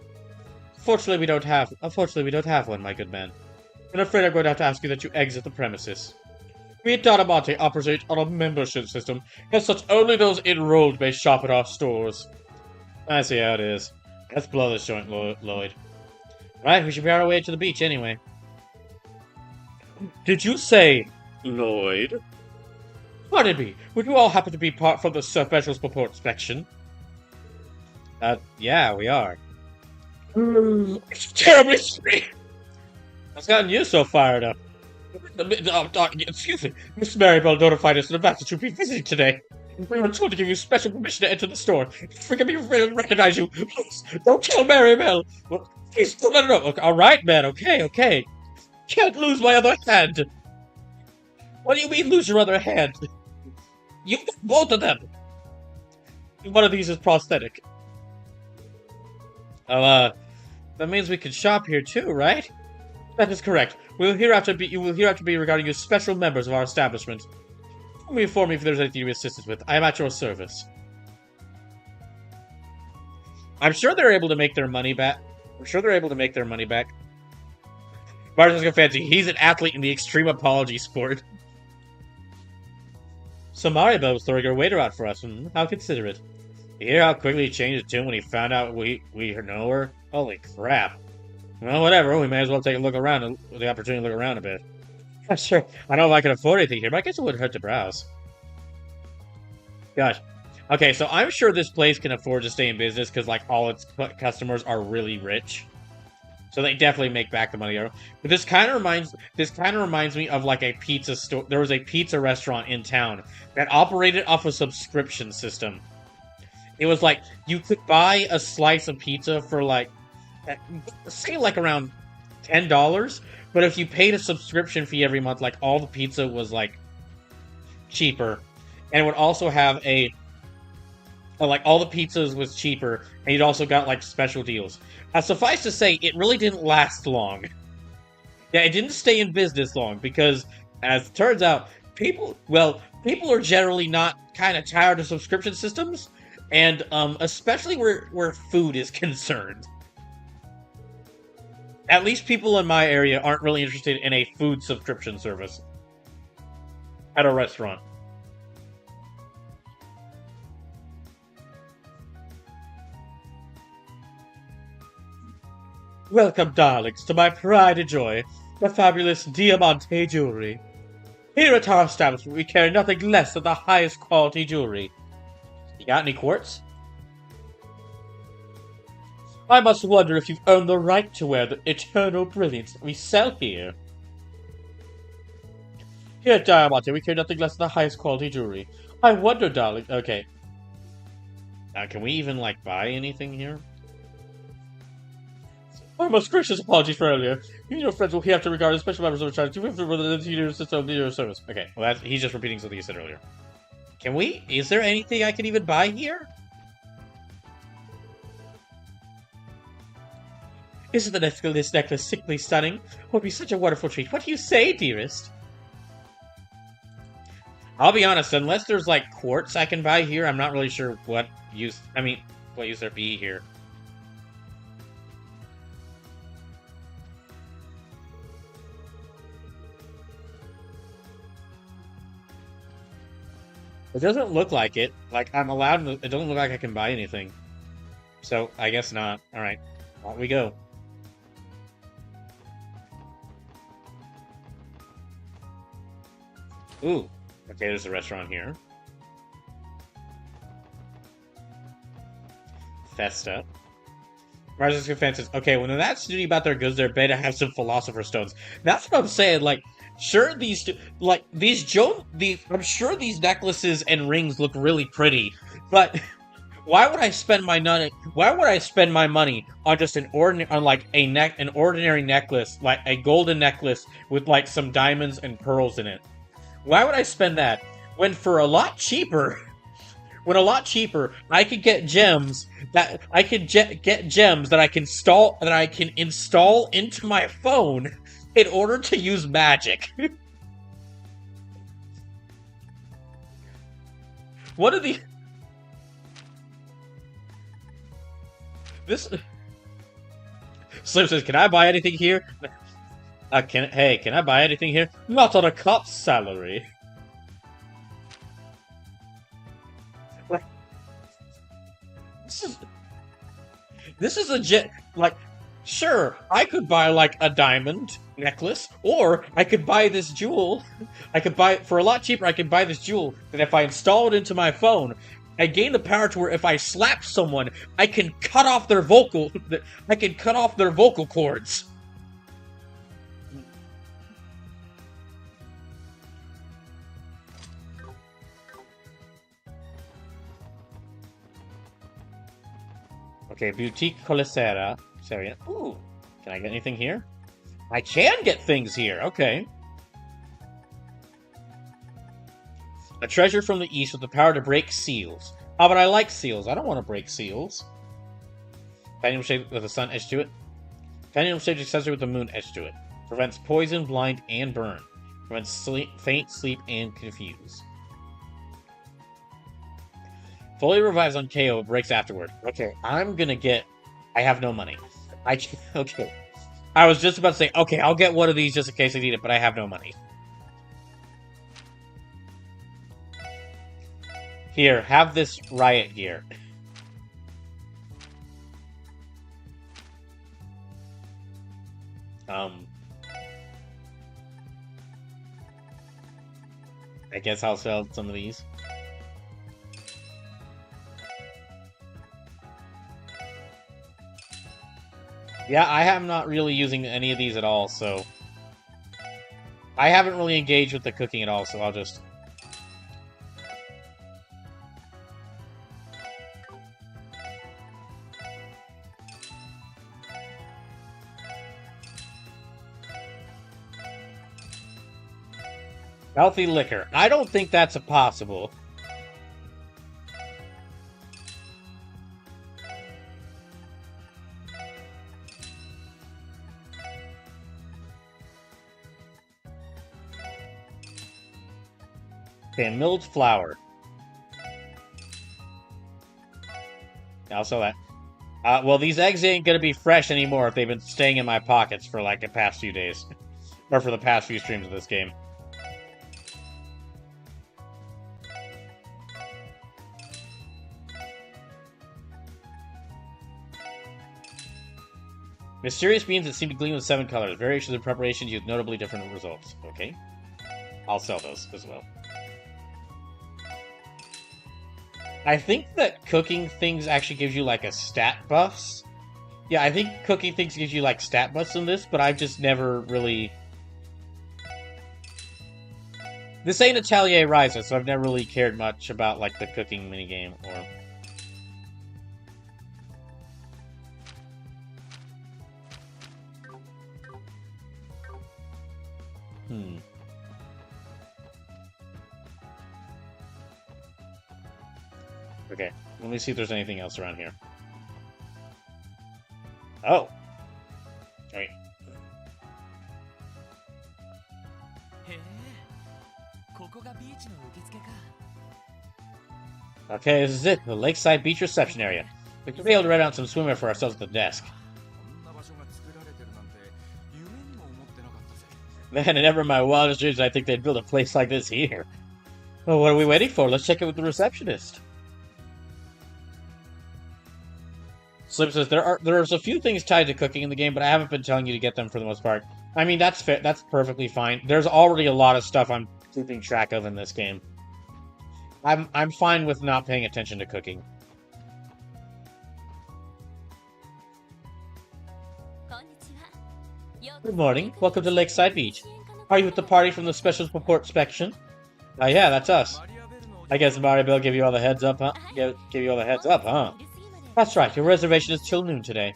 Unfortunately, we don't have one, my good man. I'm afraid I'm going to have to ask you that you exit the premises. We at Diamante operate on a membership system, as such only those enrolled may shop at our stores. I see how it is. Let's blow this joint, Lloyd. Right, we should be on our way to the beach anyway. Did you say Lloyd? Pardon me, would you all happen to be part from the special support section? Yeah, we are. It's terribly sorry. What's gotten you so fired up? Excuse me, Miss Maribel notified us in advance that you'd be visiting today. We were told to give you special permission to enter the store. Forgive me for failing to recognize you. Please, don't tell Maribel. Well, please, no. Okay, all right, man. Okay. Can't lose my other hand. What do you mean, lose your other hand? You've got both of them. One of these is prosthetic. Oh, that means we can shop here too, right? That is correct. You will hereafter be regarding you as special members of our establishment. Inform me if there's anything you need assistance with. I am at your service. I'm sure they're able to make their money back. Martin's gonna fancy. He's an athlete in the extreme apology sport. So Maribel was throwing her waiter out for us. How considerate. You hear how quickly he changed his tune when he found out we know her? Holy crap. Well, whatever. We may as well take a look around, the opportunity to look around a bit. Sure. I don't know if I can afford anything here, but I guess it wouldn't hurt to browse. Gosh. Okay, so I'm sure this place can afford to stay in business because, like, all its customers are really rich. So they definitely make back the money. But this kind of reminds me of, like, a pizza store. There was a pizza restaurant in town that operated off a subscription system. It was like, you could buy a slice of pizza for, like, say, like, around $10, but if you paid a subscription fee every month, like, all the pizza was, like, cheaper. And it would also have like, all the pizzas was cheaper, and you'd also got, like, special deals. Suffice to say, it really didn't last long. Yeah, it didn't stay in business long, because, as it turns out, people are generally not kind of tired of subscription systems, and, especially where food is concerned. At least people in my area aren't really interested in a food subscription service at a restaurant. Welcome, darlings, to my pride and joy, the fabulous Diamante jewelry. Here at our establishment, we carry nothing less than the highest quality jewelry. You got any quartz? I must wonder if you've earned the right to wear the eternal brilliance that we sell here. Here at Diamante, we carry nothing less than the highest quality jewelry. I wonder, darling... Okay. Can we even, like, buy anything here? My most gracious apologies for earlier. You and your friends will have to regard as special members of the church. You have to your service. Okay, well, he's just repeating something you said earlier. Can we... Is there anything I can even buy here? Isn't this necklace sickly stunning? It would be such a wonderful treat. What do you say, dearest? I'll be honest, unless there's, like, quartz I can buy here, I'm not really sure what use... I mean, what use there be here. It doesn't look like it. Like, I'm allowed to... It doesn't look like I can buy anything. So, I guess not. Alright. On we go. Ooh. Okay, there's a restaurant here. Festa. Marcus Defenses. Okay, when that's snooty about their goods, they're better to have some philosopher's stones. That's what I'm saying. Like, sure, I'm sure these necklaces and rings look really pretty, but why would I spend my money? Why would I spend my money on just an ordinary necklace, like a golden necklace with like some diamonds and pearls in it? Why would I spend that when for a lot cheaper? I could get gems that I could get gems that I can install into my phone in order to use magic. What are the... This... Slim says, can I buy anything here? Can I buy anything here? Not on a cop's salary. This is like, sure, I could buy, like, a diamond necklace, or I could buy this jewel. I could buy for a lot cheaper. I could buy this jewel that if I install it into my phone, I gain the power to where if I slap someone, I can cut off their vocal. I can cut off their vocal cords. Okay, boutique colicera. Ooh, can I get anything here? I can get things here. Okay. A treasure from the east with the power to break seals. Oh, but I like seals. I don't want to break seals. Pendulum shape with the sun etched to it. Pendulum shaped accessory with the moon etched to it. Prevents poison, blind, and burn. Prevents sleep, faint, sleep, and confuse. Fully revives on KO, but breaks afterward. Okay, I'm gonna get... I have no money. Okay. I was just about to say, okay, I'll get one of these just in case I need it, but I have no money. Here, have this riot gear. I guess I'll sell some of these. Yeah, I am not really using any of these at all, so... I haven't really engaged with the cooking at all, so I'll just... Healthy liquor. I don't think that's possible. Okay, milled flour. I'll sell that. Well, these eggs ain't gonna be fresh anymore if they've been staying in my pockets for like the past few days. Or for the past few streams of this game. Mysterious beans that seem to gleam with 7 colors. Variations in preparations yield notably different results. Okay. I'll sell those as well. I think that cooking things actually gives you like a stat buffs. Yeah, I think cooking things gives you like stat buffs in this, but I've just never really... This ain't Atelier Ryza, so I've never really cared much about like the cooking minigame or... Okay, let me see if there's anything else around here. Oh! Alright. Okay, this is it. The lakeside beach reception area. We could be able to rent out some swimwear for ourselves at the desk. Man, never in my wildest dreams I think they'd build a place like this here. Well, what are we waiting for? Let's check it with the receptionist. Slim says there's a few things tied to cooking in the game, but I haven't been telling you to get them for the most part. I mean, that's fair. That's perfectly fine. There's already a lot of stuff I'm keeping track of in this game. I'm fine with not paying attention to cooking. Good morning. Welcome to Lakeside Beach. Are you with the party from the Special Support Section? Yeah, that's us. I guess Maribel gave you all the heads up, huh? Give you all the heads up, huh? That's right, your reservation is till noon today.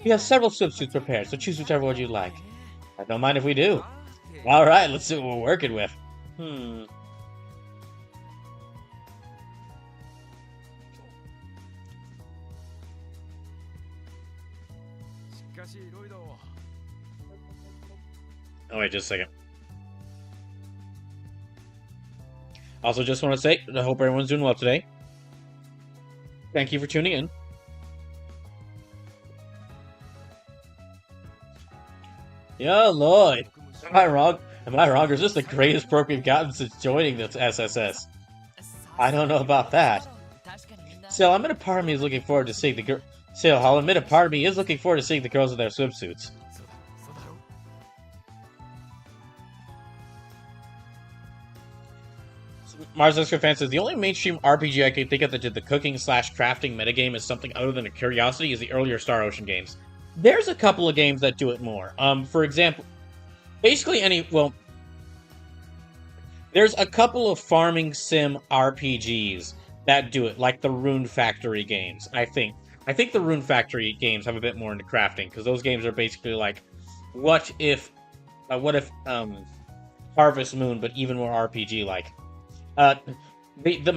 We have several swimsuits prepared, so choose whichever one you'd like. I don't mind if we do. Alright, let's see what we're working with. Oh wait, just a second. Also, just want to say, I hope everyone's doing well today. Thank you for tuning in. Yeah, Lloyd. Am I wrong? Or is this the greatest perk we've gotten since joining this SSS? I don't know about that. Still, I'll admit a part of me is looking forward to seeing the girls in their swimsuits. Mars Oscar Fan says the only mainstream RPG I can think of that did the cooking/crafting metagame as something other than a curiosity is the earlier Star Ocean games. There's a couple of games that do it more. For example, basically there's a couple of farming sim RPGs that do it, like the Rune Factory games. I think the Rune Factory games have a bit more into crafting because those games are basically like, what if Harvest Moon, but even more RPG like.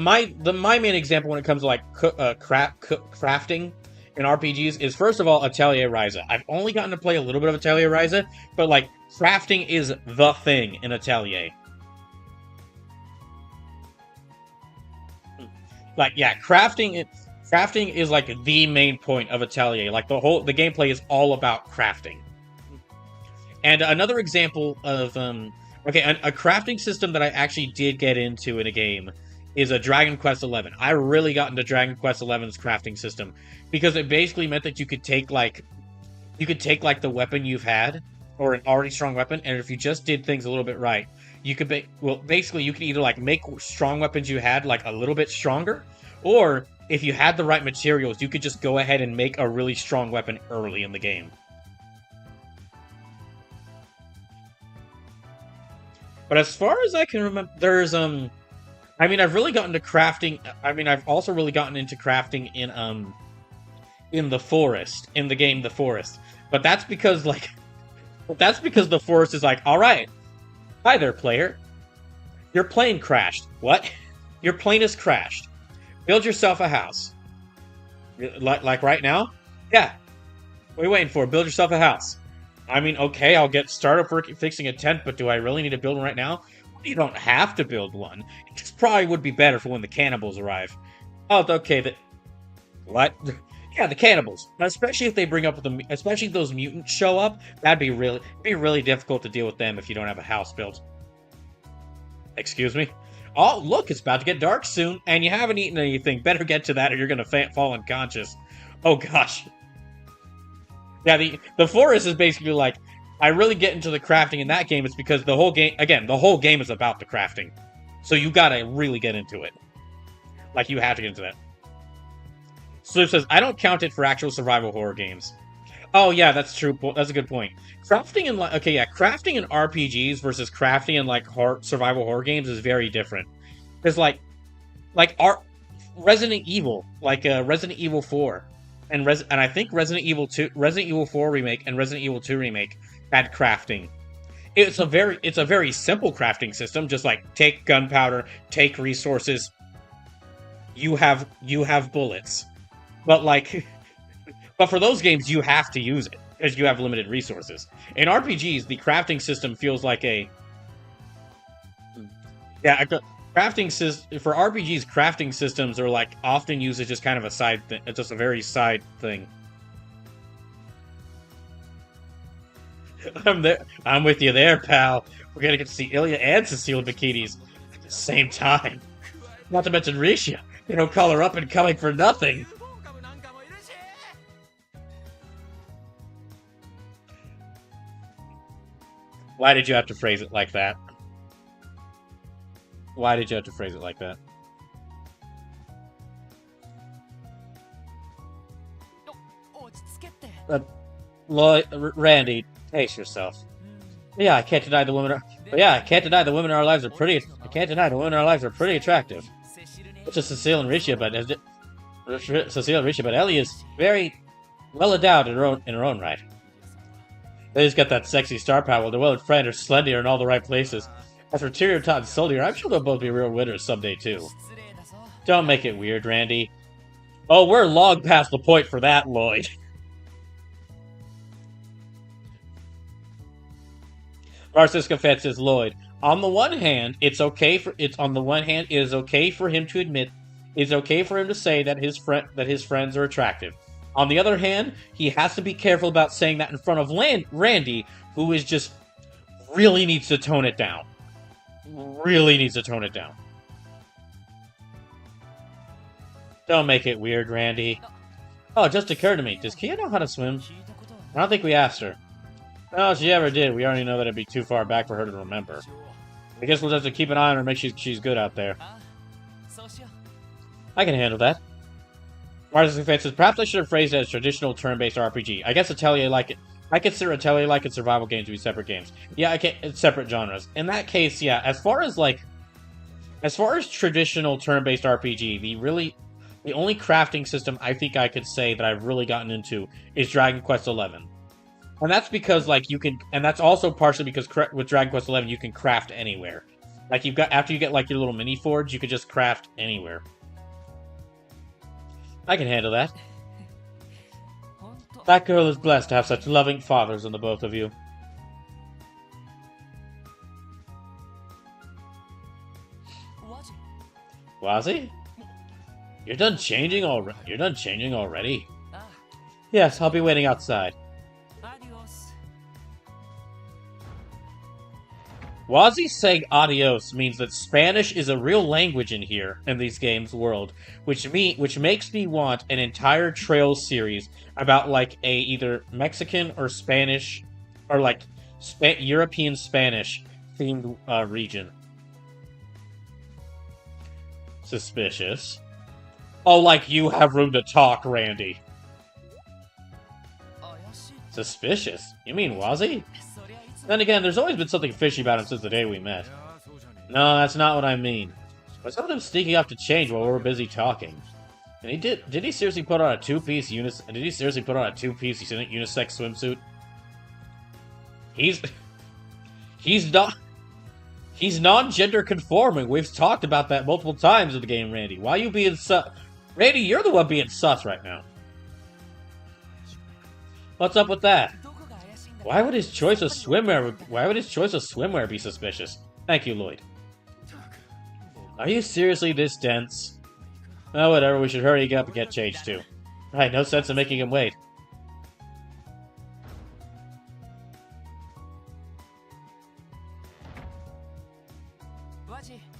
My main example when it comes to like crafting in RPGs is first of all Atelier Ryza. I've only gotten to play a little bit of Atelier Ryza, but like crafting is the thing in Atelier. Like yeah, crafting is like the main point of Atelier. Like the gameplay is all about crafting. And another example of a crafting system that I actually did get into in a game is a Dragon Quest XI. I really got into Dragon Quest XI's crafting system because it basically meant that you could take the weapon you've had or an already strong weapon, and if you just did things a little bit right, you could basically you could either like make strong weapons you had like a little bit stronger, or if you had the right materials, you could just go ahead and make a really strong weapon early in the game. But as far as I can remember, there's I've really gotten to crafting. I've also really gotten into crafting in the forest, in the game The Forest. But that's because the forest is like, all right, hi there, player. Your plane crashed. What? Your plane has crashed. Build yourself a house. Like right now? Yeah. What are you waiting for? Build yourself a house. Okay, I'll get started fixing a tent, but do I really need to build one right now? You don't have to build one. It just probably would be better for when the cannibals arrive. Oh, okay, what? Yeah, the cannibals. Especially if they bring up especially if those mutants show up, that'd be really difficult to deal with them if you don't have a house built. Excuse me? Oh, look, it's about to get dark soon, and you haven't eaten anything. Better get to that or you're gonna fall unconscious. Oh gosh. Yeah, the forest is basically like, I really get into the crafting in that game. It's because the whole game is about the crafting. So you gotta really get into it. Like, you have to get into that. Slip says, I don't count it for actual survival horror games. Oh, yeah, that's true. That's a good point. Crafting in, crafting in RPGs versus crafting in, survival horror games is very different. Because, Resident Evil, Resident Evil 4, and I think Resident Evil 4 Remake and Resident Evil 2 Remake had crafting. It's a very simple crafting system, just like take gunpowder, take resources. You have bullets. But for those games you have to use it because you have limited resources. In RPGs, the crafting system feels like crafting system for RPGs. Crafting systems are often used as just kind of a side thing. It's just a very side thing. I'm with you there, pal. We're gonna get to see Ilya and Cecile bikinis at the same time. Not to mention Risha. They don't call her up and coming for nothing. Why did you have to phrase it like that? Why did you have to phrase it like that? Randy, pace yourself. Yeah, I can't deny the women are. Yeah, I can't deny the women in our lives are pretty. I can't deny the women in our lives are pretty attractive. It's just Cecile and Risha, but Ellie is very well endowed in her own right. They just got that sexy star power. They're well friend or slender in all the right places. As for Tyrion, Todd, and Soldier, I'm sure they'll both be real winners someday too. Don't make it weird, Randy. Oh, we're long past the point for that, Lloyd. Narcissica Fett says, Lloyd, on the one hand, it is okay for him to admit, it's okay for him to say that his friends are attractive. On the other hand, he has to be careful about saying that in front of Randy, who is just really needs to tone it down. Really needs to tone it down. Don't make it weird, Randy. Oh, it just occurred to me. Does Kia know how to swim? I don't think we asked her. No, if she ever did, we already know that it'd be too far back for her to remember. I guess we'll have to keep an eye on her and make sure she's good out there. I can handle that. Marcus Defense says, perhaps I should have phrased it as traditional turn-based RPG. I guess Atelier like it. I consider Atelier like and survival games to be separate games. Yeah, it's separate genres. In that case, yeah, as far as traditional turn-based RPG, the only crafting system I think I could say that I've really gotten into is Dragon Quest XI. And that's because, like, you can, and that's also partially because with Dragon Quest XI, you can craft anywhere. Like, after you get, like, your little mini forge, you can just craft anywhere. I can handle that. That girl is blessed to have such loving fathers in the both of you. Wazi? You're done changing already? Yes, I'll be waiting outside. Wazi saying adios means that Spanish is a real language in here, in these games world, which makes me want an entire Trails series about, like, a either Mexican or Spanish, or, like, European Spanish themed region. Suspicious. Oh, like you have room to talk, Randy. Suspicious? You mean Wazi? Then again, there's always been something fishy about him since the day we met. No, that's not what I mean. But some of him sneaking up to change while we were busy talking. And did he seriously put on a two-piece unisex swimsuit? He's non-gender conforming. We've talked about that multiple times in the game, Randy. Why are you being Randy, you're the one being sus right now. What's up with that? Why would his choice of swimwear be suspicious? Thank you, Lloyd. Are you seriously this dense? Oh, whatever, we should hurry up and get changed too. Right, no sense in making him wait.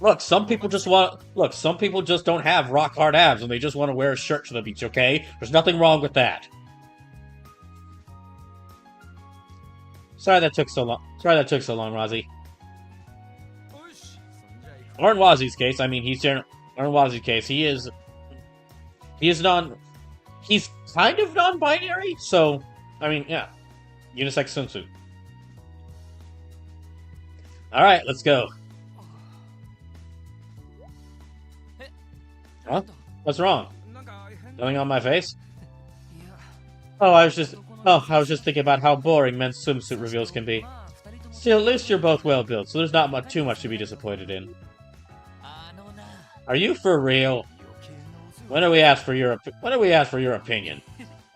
Look, some people just don't have rock hard abs and they just want to wear a shirt to the beach, okay? There's nothing wrong with that. Sorry that took so long, Rozzy. Or in Wazi's case, I mean, he's kind of non-binary, so, I mean, yeah. Unisex swimsuit. Alright, let's go. Huh? What's wrong? Nothing on my face? I was just thinking about how boring men's swimsuit reveals can be. Still, at least you're both well built, so there's not too much to be disappointed in. Are you for real? When do we ask for your opinion?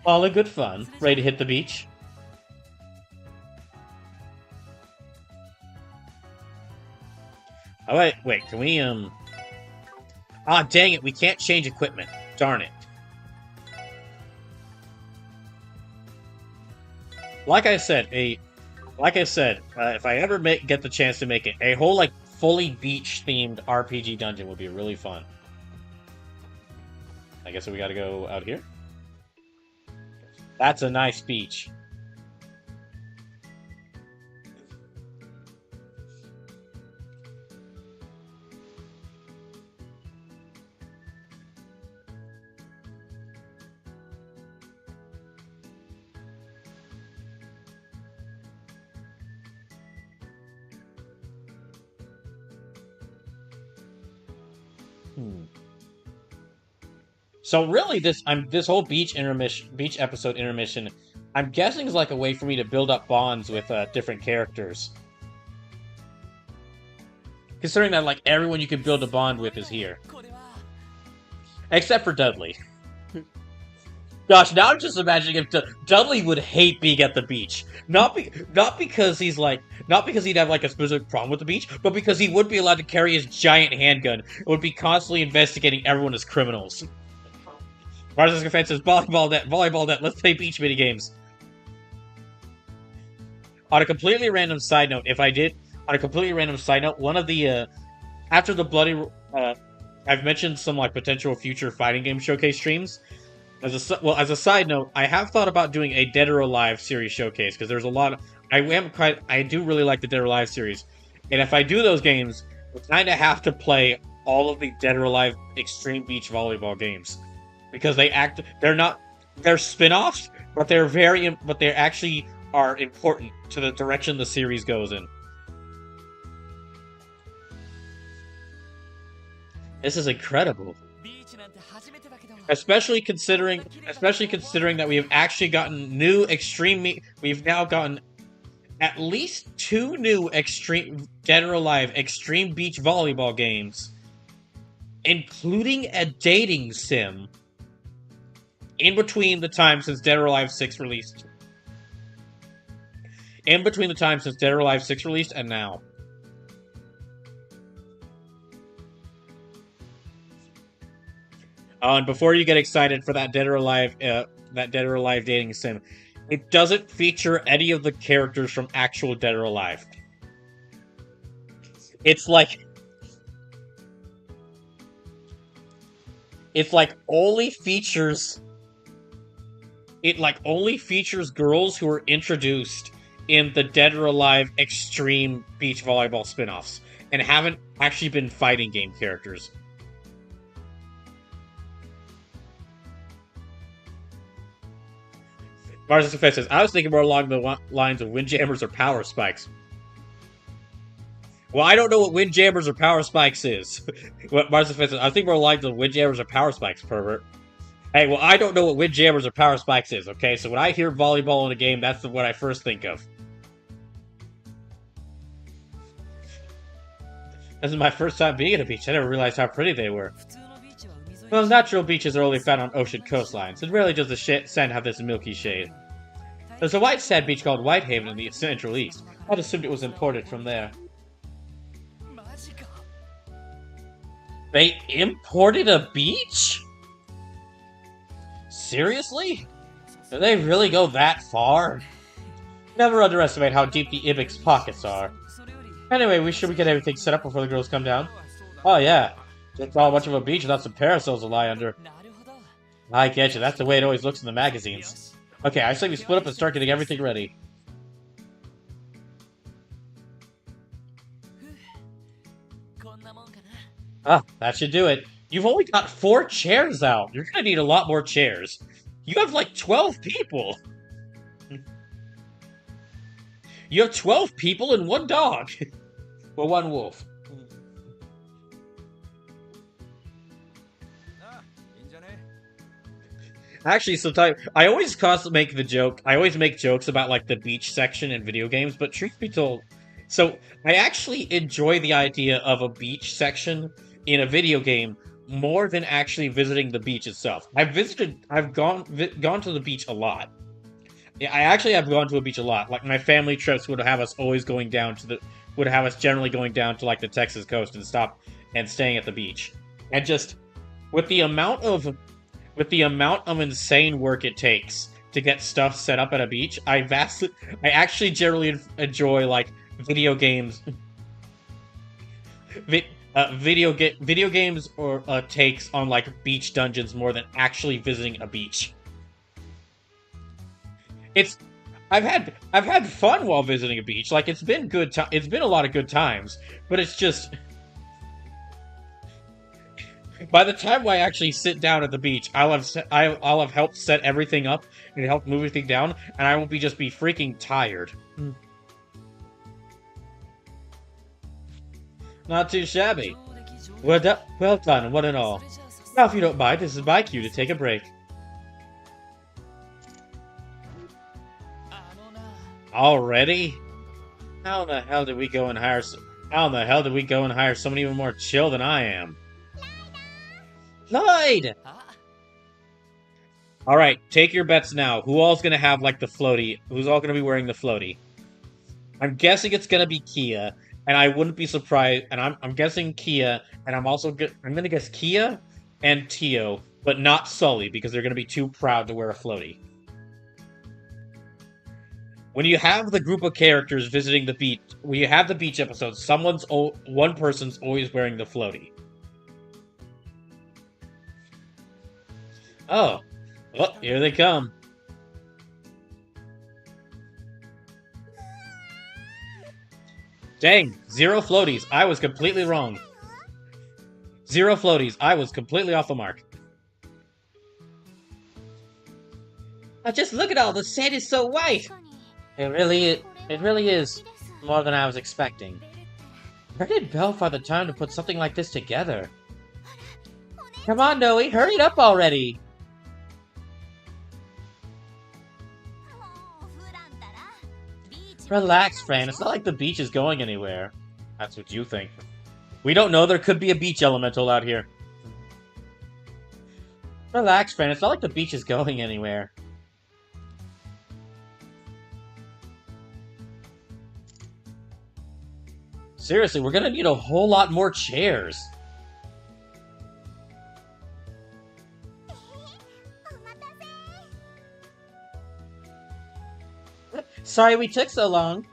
All in good fun. Ready to hit the beach? Oh wait, can we ah, dang it, we can't change equipment. Darn it. Like I said, if I ever get the chance to make it, a whole, like, fully beach-themed RPG dungeon would be really fun. I guess we gotta go out here? That's a nice beach. So really, this whole beach episode intermission, I'm guessing is like a way for me to build up bonds with different characters. Considering that, like, everyone you can build a bond with is here, except for Dudley. Gosh, now I'm just imagining if Dudley would hate being at the beach. Not because he'd have, like, a specific problem with the beach, but because he wouldn't be allowed to carry his giant handgun and would be constantly investigating everyone as criminals. Marcus Defense says, volleyball net, let's play beach minigames. On a completely random side note, one of the, after the bloody, I've mentioned some, like, potential future fighting game showcase streams. As a side note, I have thought about doing a Dead or Alive series showcase, because there's a lot of, I do really like the Dead or Alive series. And if I do those games, I kind of have to play all of the Dead or Alive Extreme Beach Volleyball games because they're not they're spin-offs, but but they actually are important to the direction the series goes in. This is incredible. Especially considering that we have actually gotten new we've now gotten at least two new extreme Dead or Alive Extreme Beach Volleyball games, including a dating sim in between the time since Dead or Alive 6 released. In between the time since Dead or Alive 6 released and now. And before you get excited for that Dead or Alive dating sim, it doesn't feature any of the characters from actual Dead or Alive. It's like only features girls who were introduced in the Dead or Alive Extreme Beach Volleyball spin-offs and haven't actually been fighting game characters. Mars Defense says, I was thinking more along the lines of Windjammers or Power Spikes. Well, I don't know what Windjammers or Power Spikes is. What Mars Defense says, I was thinking more along the Windjammers or Power Spikes, pervert. Hey, well, I don't know what Windjammers or Power Spikes is, okay? So when I hear volleyball in a game, that's what I first think of. This is my first time being at a beach. I never realized how pretty they were. Well, natural beaches are only found on ocean coastlines. It rarely does the sand have this milky shade. There's a white sand beach called Whitehaven in the Central East. I'd assumed it was imported from there. They imported a beach? Seriously? Do they really go that far? Never underestimate how deep the Ibix's pockets are. Anyway, we should get everything set up before the girls come down. Oh yeah. It's not much of a beach without some parasols to lie under. I get you, that's the way it always looks in the magazines. Okay, I say we split up and start getting everything ready. Ah, that should do it. You've only got 4 chairs out. You're gonna need a lot more chairs. You have like 12 people. You have 12 people and 1 dog. Well, 1 wolf. Actually, sometimes I always make jokes about like the beach section in video games, but truth be told, so I actually enjoy the idea of a beach section in a video game more than actually visiting the beach itself. I've gone to the beach a lot. Yeah, I actually have gone to a beach a lot. Like my family trips would have us generally going down to like the Texas coast and staying at the beach. And just with the amount of insane work it takes to get stuff set up at a beach, I actually generally enjoy like video games video games or takes on like beach dungeons more than actually visiting a beach. I've had fun while visiting a beach. Like it's been a lot of good times, but it's just by the time I actually sit down at the beach, I'll have helped set everything up and helped move everything down, and I will be freaking tired. Not too shabby. Well done, one and all. Now, if you don't mind, this is my cue to take a break. Already? How in the hell did we go and hire someone even more chill than I am? Lloyd! Alright, take your bets now. Who all's gonna have, like, the floaty? Who's all gonna be wearing the floaty? I'm guessing it's gonna be Kia, and I wouldn't be surprised, and I'm guessing Kia, and I'm gonna guess Kia and Tio, but not Sully, because they're gonna be too proud to wear a floaty. When you have the group of characters visiting the beach, when you have the beach episode, one person's always wearing the floaty. Oh, well, here they come. Dang, 0 floaties. I was completely wrong. 0 floaties. I was completely off the mark. Oh, just look at all the sand is so white. It really is more than I was expecting. Where did Belle find the time to put something like this together? Come on, Noe, hurry it up already! Relax, Fran, it's not like the beach is going anywhere. That's what you think. We don't know, there could be a beach elemental out here. Relax, Fran, it's not like the beach is going anywhere. Seriously, we're gonna need a whole lot more chairs. Sorry we took so long.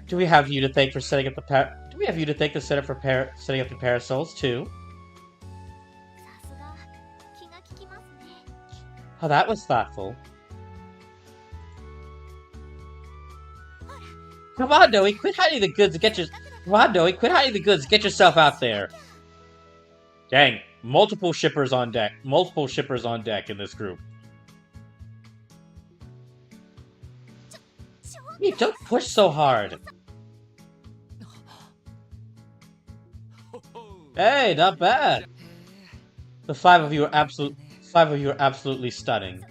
Do we have you to thank for setting up the Do we have you to thank the setup for setting up the parasols too? Oh, that was thoughtful. Come on, Noe, quit hiding the goods and get your... Come on, Noe, quit hiding the goods and get yourself out there. Dang, multiple shippers on deck. Multiple shippers on deck in this group. Hey, don't push so hard. Hey, not bad. The 5 of you are absolutely stunning.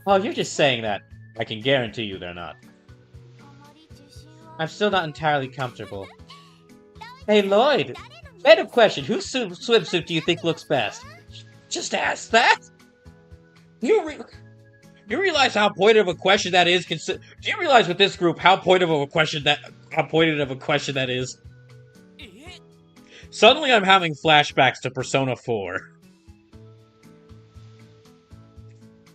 Oh, you're just saying that. I can guarantee you they're not. I'm still not entirely comfortable. Hey, Lloyd! Random question, whose swimsuit do you think looks best? Just ask that? You realize how pointed of a question that is? Do you realize with this group how pointed of a question that is? Suddenly I'm having flashbacks to Persona 4.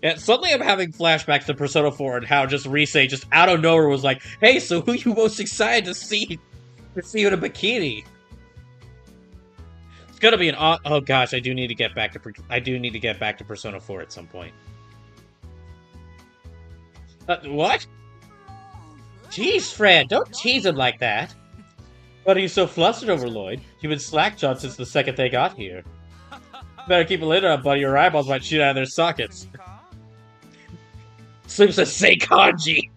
Yeah, suddenly I'm having flashbacks to Persona 4 and how just Rise just out of nowhere was like, hey, so who you most excited to see you in a bikini? It's gonna be an oh gosh, I do need to get back to Persona 4 at some point. What? Jeez, Fran, don't tease him like that. What are you so flustered over, Lloyd? You've been slack-jawed since the second they got here. Better keep a lid on, buddy, your eyeballs might shoot out of their sockets. Sleep says, say kanji!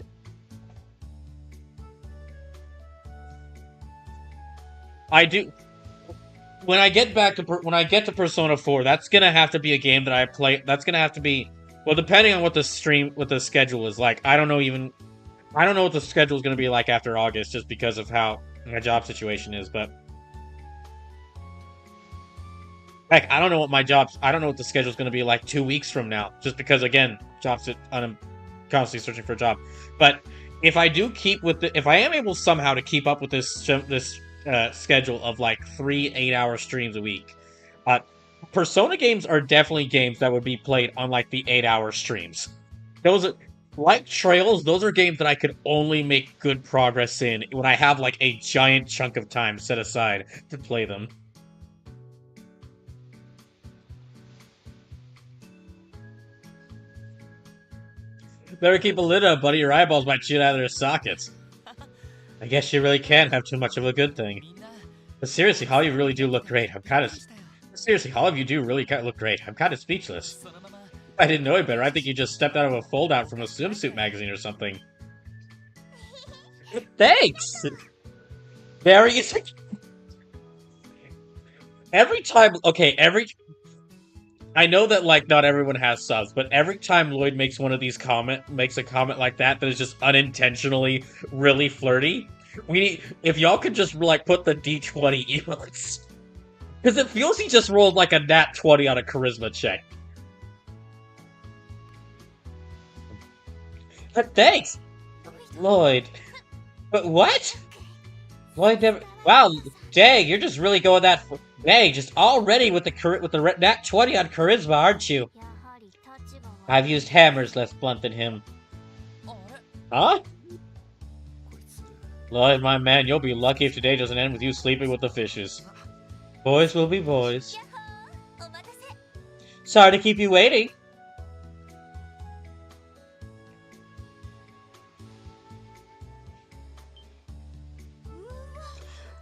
I do... When I get to Persona 4, that's gonna have to be a game that I play... That's gonna have to be... Well, depending on what the schedule is like. I don't know what the schedule is gonna be like after August, just because of how my job situation is, but... Heck, I don't know what the schedule's gonna be like 2 weeks from now, just because, again, I'm constantly searching for a job. But if I am able somehow to keep up with this schedule of like 3 8-hour streams a week, Persona games are definitely games that would be played on like the 8-hour streams. Those are, like Trails, those are games that I could only make good progress in when I have like a giant chunk of time set aside to play them. Better keep a lid on, buddy. Your eyeballs might shoot out of their sockets. I guess you really can't have too much of a good thing. But seriously, all you really do look great. Seriously, all of you do really look great. I'm kind of speechless. I didn't know it better. I think you just stepped out of a foldout from a swimsuit magazine or something. Thanks! Very easy. I know that, like, not everyone has subs, but every time Lloyd makes a comment like that is just unintentionally really flirty, if y'all could just, like, put the D20 emotes. Because it feels he just rolled, like, a nat 20 on a charisma check. But thanks! Lloyd. But what? Lloyd never... Wow, dang, you're just really going that... Dang, just already with the nat 20 on charisma, aren't you? I've used hammers less blunt than him. Huh? Lloyd, my man, you'll be lucky if today doesn't end with you sleeping with the fishes. Boys will be boys. Sorry to keep you waiting.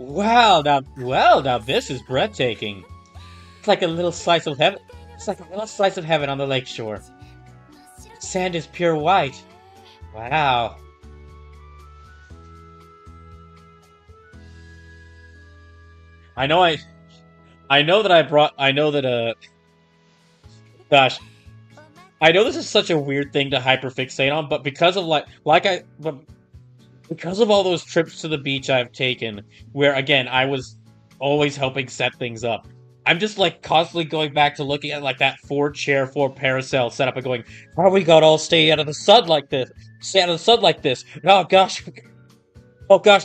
Wow, now this is breathtaking. It's like a little slice of heaven. It's like a little slice of heaven on the lakeshore. Sand is pure white. Wow. I know I know that I know that gosh, I know this is such a weird thing to hyperfixate on, but because of but because of all those trips to the beach I've taken, where again I was always helping set things up, I'm just like constantly going back to looking at like that four chair, four parasail setup and going, how we got all stay out of the sun like this? Stay out of the sun like this. Oh gosh,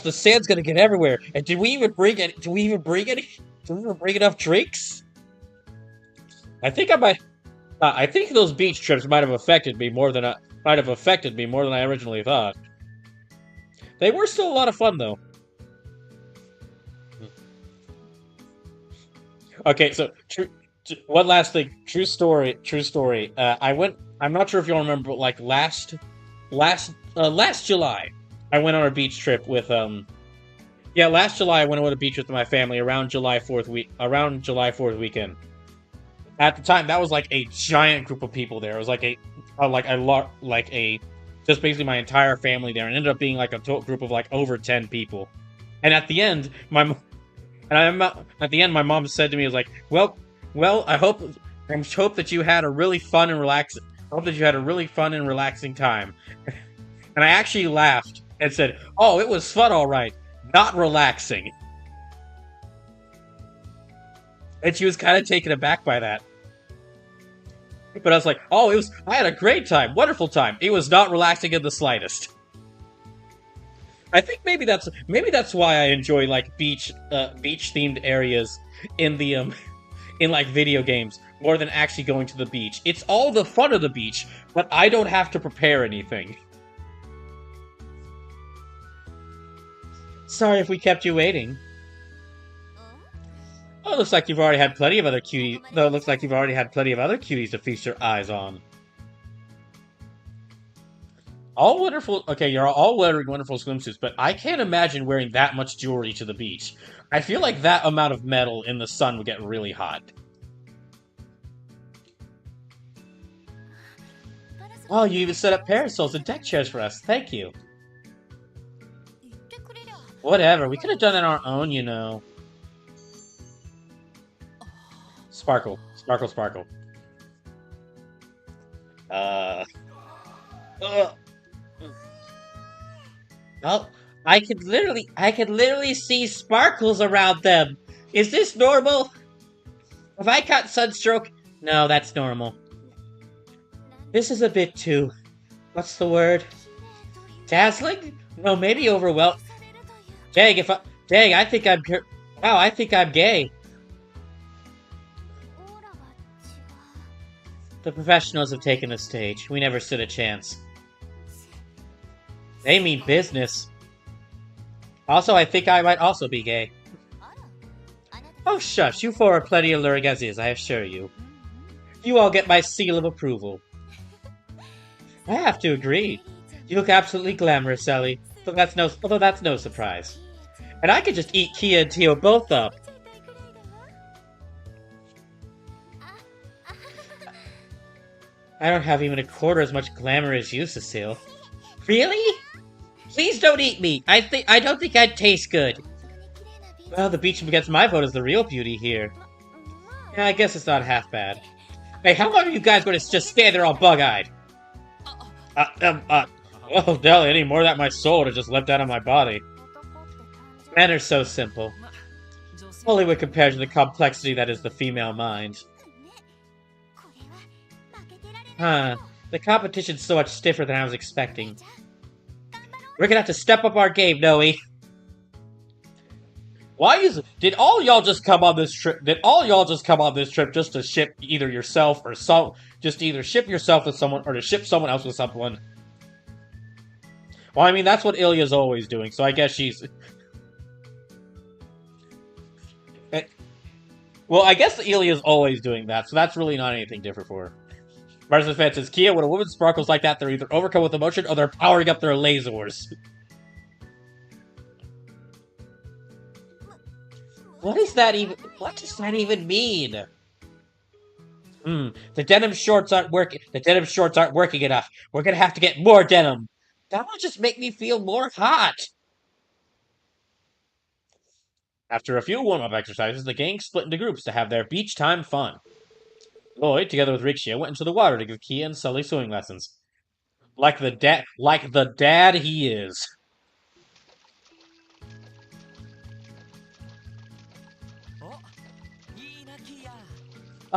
the sand's gonna get everywhere. And did we even bring any? Do we even bring any? Do we even bring enough drinks? I think I might. I think those beach trips might have affected me more than I originally thought. They were still a lot of fun though. Okay, so one last thing. True story. True story. I went. I'm not sure if you'll remember, but like last July, I went on a beach trip with Yeah, last July I went on a beach with my family around July 4th weekend. At the time, that was like a giant group of people there. It was like just basically my entire family there, and ended up being like a total group of like over 10 people. And at the end, my mom said to me, "Was like, well, I hope that you had a really fun and relaxing, I hope that you had a really fun and relaxing time." And I actually laughed and said, "Oh, it was fun, all right, not relaxing." And she was kind of taken aback by that. But I was like, "Oh, I had a great time, wonderful time. It was not relaxing in the slightest." I think maybe that's why I enjoy like beach themed areas in the in like video games more than actually going to the beach. It's all the fun of the beach, but I don't have to prepare anything. Sorry if we kept you waiting. Oh, it looks like you've already had plenty of other cuties. Though it looks like you've already had plenty of other cuties to feast your eyes on. All wonderful. Okay, you're all wearing wonderful swimsuits, but I can't imagine wearing that much jewelry to the beach. I feel like that amount of metal in the sun would get really hot. Oh, you even set up parasols and deck chairs for us. Thank you. Whatever, we could have done it on our own, you know. Sparkle. Sparkle, sparkle. Uh... uh. Oh, I could literally see sparkles around them. Is this normal? Have I caught sunstroke? No, that's normal. This is a bit too... What's the word? Dazzling? No, maybe overwhelmed. Dang, I think I'm... Wow, I think I'm gay. The professionals have taken the stage. We never stood a chance. They mean business. Also, I think I might also be gay. Oh, shush. You four are plenty alluring as is, I assure you. You all get my seal of approval. I have to agree. You look absolutely glamorous, Ellie. Although that's no surprise. And I could just eat Kia and Tio both up. I don't have even a quarter as much glamour as you, Cecile. Really? Please don't eat me. I don't think I'd taste good. Well, the beach gets my vote as the real beauty here. Yeah, I guess it's not half bad. Hey, how long are you guys going to just stand there all bug-eyed? Well, Deli, any more that my soul would have just leapt out of my body. Men are so simple. Only when compared to the complexity that is the female mind. Huh. The competition's so much stiffer than I was expecting. We're gonna have to step up our game, Noe. Did all y'all just come on this trip? Did all y'all just come on this trip just to ship either yourself or just to either ship yourself with someone or to ship someone else with someone? Well, I mean, that's what Ilya's always doing, so I guess she's... Well, I guess Ilya's always doing that, so that's really not anything different for her. Martian Fan says, Kia, when a woman sparkles like that, they're either overcome with emotion or they're powering up their lasers. What does that even mean? The denim shorts aren't working. The denim shorts aren't working enough. We're gonna have to get more denim. That will just make me feel more hot. After a few warm-up exercises, the gang split into groups to have their beach time fun. Lloyd, together with Rixia, went into the water to give Kia and Sully swimming lessons. Like the dad he is.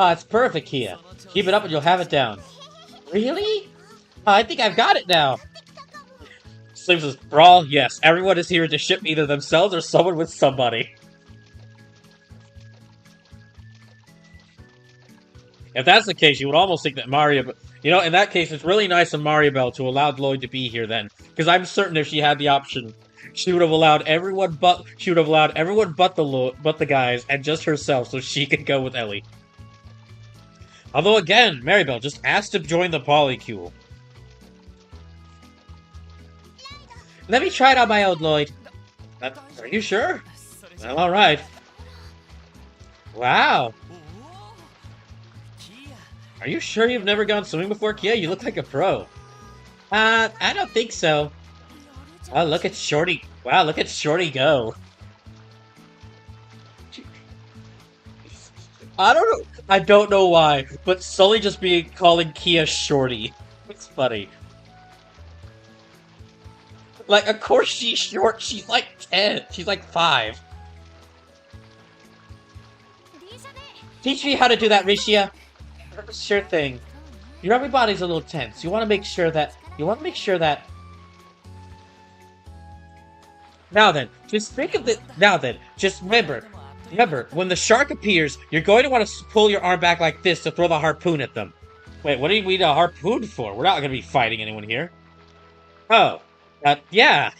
Ah, it's perfect, Kia. Keep it up and you'll have it down. Really? I think I've got it now. Sleep says, Brawl, yes, everyone is here to ship either themselves or someone with somebody. If that's the case, you would almost think that Mario... You know, in that case, it's really nice of Maribel to allow Lloyd to be here then. Because I'm certain if she had the option, she would have allowed everyone but... the guys and just herself so she could go with Ellie. Although again, Maribel just asked to join the polycule. Let me try it on my own, Lloyd. Are you sure? Well, alright. Wow. Are you sure you've never gone swimming before, Kia? You look like a pro. I don't think so. Oh, look at Shorty. Wow, look at Shorty go. I don't know. I don't know why, but Sully just calling Kia Shorty. It's funny. Like, of course she's short. She's like 10. She's like 5. Teach me how to do that, Rishia. Sure thing. Your upper body's a little tense. You want to make sure that... Now then, just think of it. Now then, just remember, when the shark appears, you're going to want to pull your arm back like this to throw the harpoon at them. Wait, what do you need a harpoon for? We're not going to be fighting anyone here. Oh, yeah.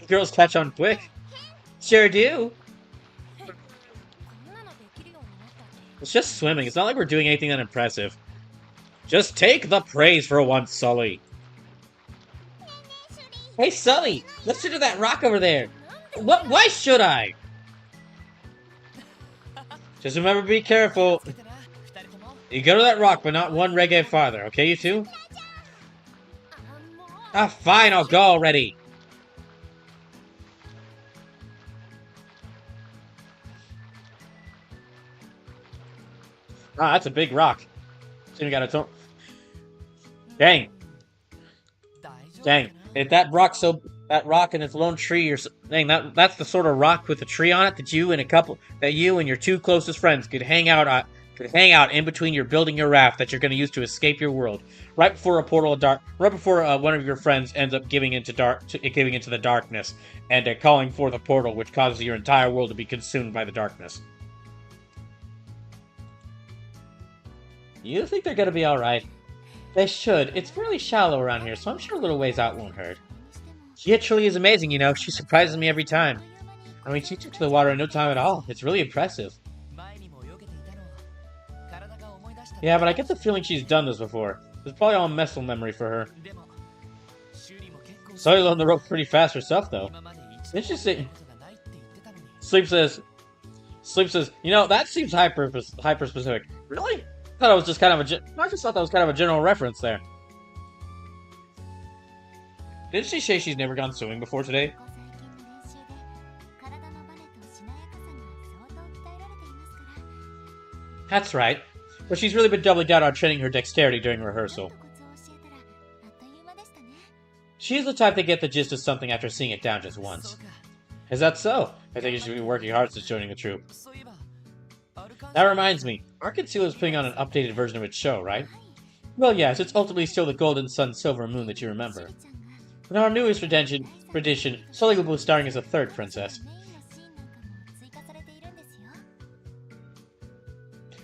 Girls catch on quick. Sure do. It's just swimming. It's not like we're doing anything that impressive. Just take the praise for once, Sully. Hey, Sully! Listen to that rock over there! What? Why should I? Just remember, be careful. You go to that rock, but not one reggae farther, okay, you two? Ah, fine, I'll go already. Ah, that's a big rock. So you got a Dang. Dang. If that rock and its lone tree, or dang, that's the sort of rock with a tree on it that you and your two closest friends could hang out in between you're building your raft that you're going to use to escape your world. Right before one of your friends ends up giving into the darkness and calling forth a portal which causes your entire world to be consumed by the darkness. You think they're going to be alright? They should. It's fairly shallow around here, so I'm sure a little ways out won't hurt. She truly is amazing, you know. She surprises me every time. I mean, she took to the water in no time at all. It's really impressive. Yeah, but I get the feeling she's done this before. It's probably all muscle memory for her. Sully learned the rope pretty fast herself, though. Interesting. Sleep says, you know, that seems hyper-specific. Really? I thought it was just kind of I just thought that was kind of a general reference there. Didn't she say she's never gone swimming before today? That's right. But she's really been doubling down on training her dexterity during rehearsal. She's the type to get the gist of something after seeing it down just once. Is that so? I think you should be working hard since joining the troupe. That reminds me, Arkansas is putting on an updated version of its show, right? Well, yes, it's ultimately still the Golden Sun Silver Moon that you remember. In our newest rendition, Sully will be starring as a third princess.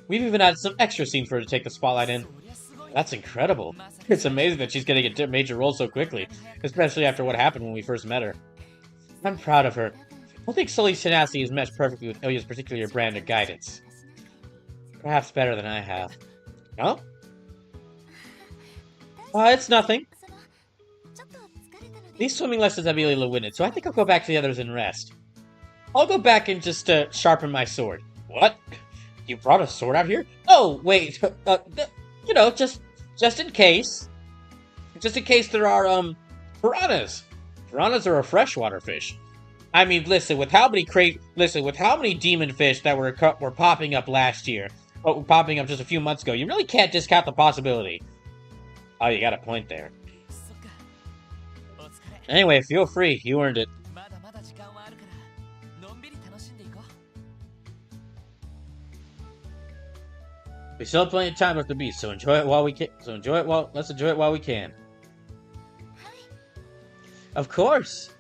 We've even added some extra scenes for her to take the spotlight in. That's incredible. It's amazing that she's getting a major role so quickly, especially after what happened when we first met her. I'm proud of her. I think Sully's tenacity is meshed perfectly with Ilya's particular brand of guidance. Perhaps better than I have. No? It's nothing. These swimming lessons have me a little winded, so I think I'll go back to the others and rest. I'll go back and just sharpen my sword. What? You brought a sword out here? Oh, wait. Just in case. Just in case there are piranhas. Piranhas are a freshwater fish. I mean, listen, with how many demon fish that were popping up last year, but were popping up just a few months ago, you really can't discount the possibility. Oh, you got a point there. Anyway, feel free. You earned it. We still have plenty of time left to beat, so enjoy it while we can. Let's enjoy it while we can. Of course.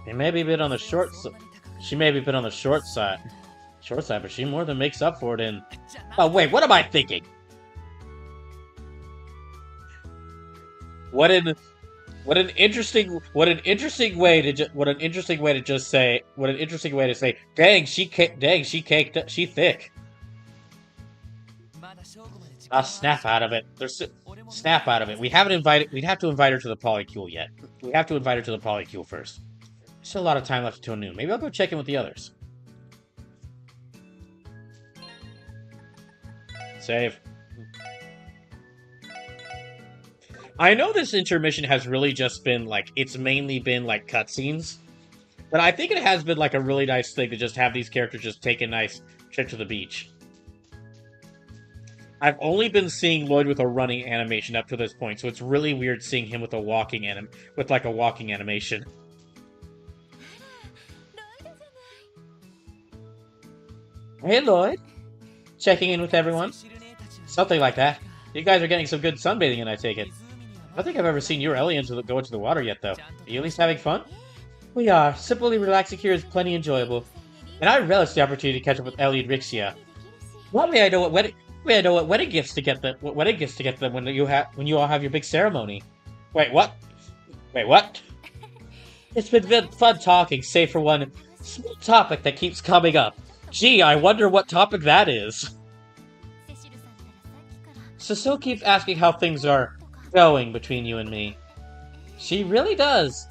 It may be a bit on the short side. She may be a bit on the short side, but she more than makes up for it in. Oh wait, what am I thinking? What an interesting way to say. Dang, she thick. I'll snap out of it. Snap out of it. We'd have to invite her to the polycule yet. We have to invite her to the polycule first. Still a lot of time left until noon. Maybe I'll go check in with the others. Save. I know this intermission has really just been, like, it's mainly been, like, cutscenes. But I think it has been, like, a really nice thing to just have these characters just take a nice trip to the beach. I've only been seeing Lloyd with a running animation up to this point, so it's really weird seeing him with a walking animation. Hey, Lloyd. Checking in with everyone? Something like that. You guys are getting some good sunbathing in, I take it. I don't think I've ever seen you or Ellie go into the water yet, though. Are you at least having fun? We are. Simply relaxing here is plenty enjoyable. And I relish the opportunity to catch up with Ellie and Rixia. What may I know what wedding gifts to get them when you all have your big ceremony. Wait, what? It's been fun talking, save for one small topic that keeps coming up. Gee, I wonder what topic that is. Cecile keeps asking how things are going between you and me. She really does.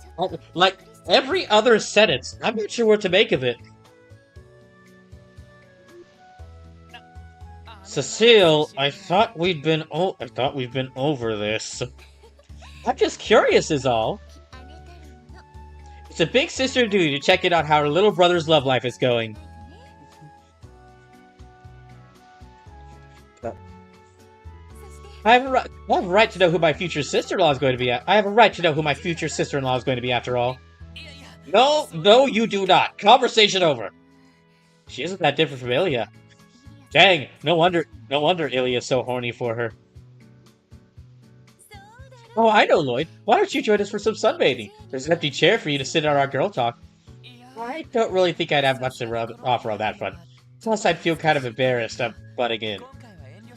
Like every other sentence. I'm not sure what to make of it. Cecile, I thought we've been over this. I'm just curious is all. It's a big sister duty to check in on how her little brother's love life is going. I have a right to know who my future sister-in-law is going to be. I have a right to know who my future sister-in-law is going to be, after all. No, you do not. Conversation over. She isn't that different from Ilya. Dang, no wonder Ilya's so horny for her. Oh, I know, Lloyd. Why don't you join us for some sunbathing? There's an empty chair for you to sit on our girl talk. I don't really think I'd have much to offer on that front. Plus, I'd feel kind of embarrassed butting in.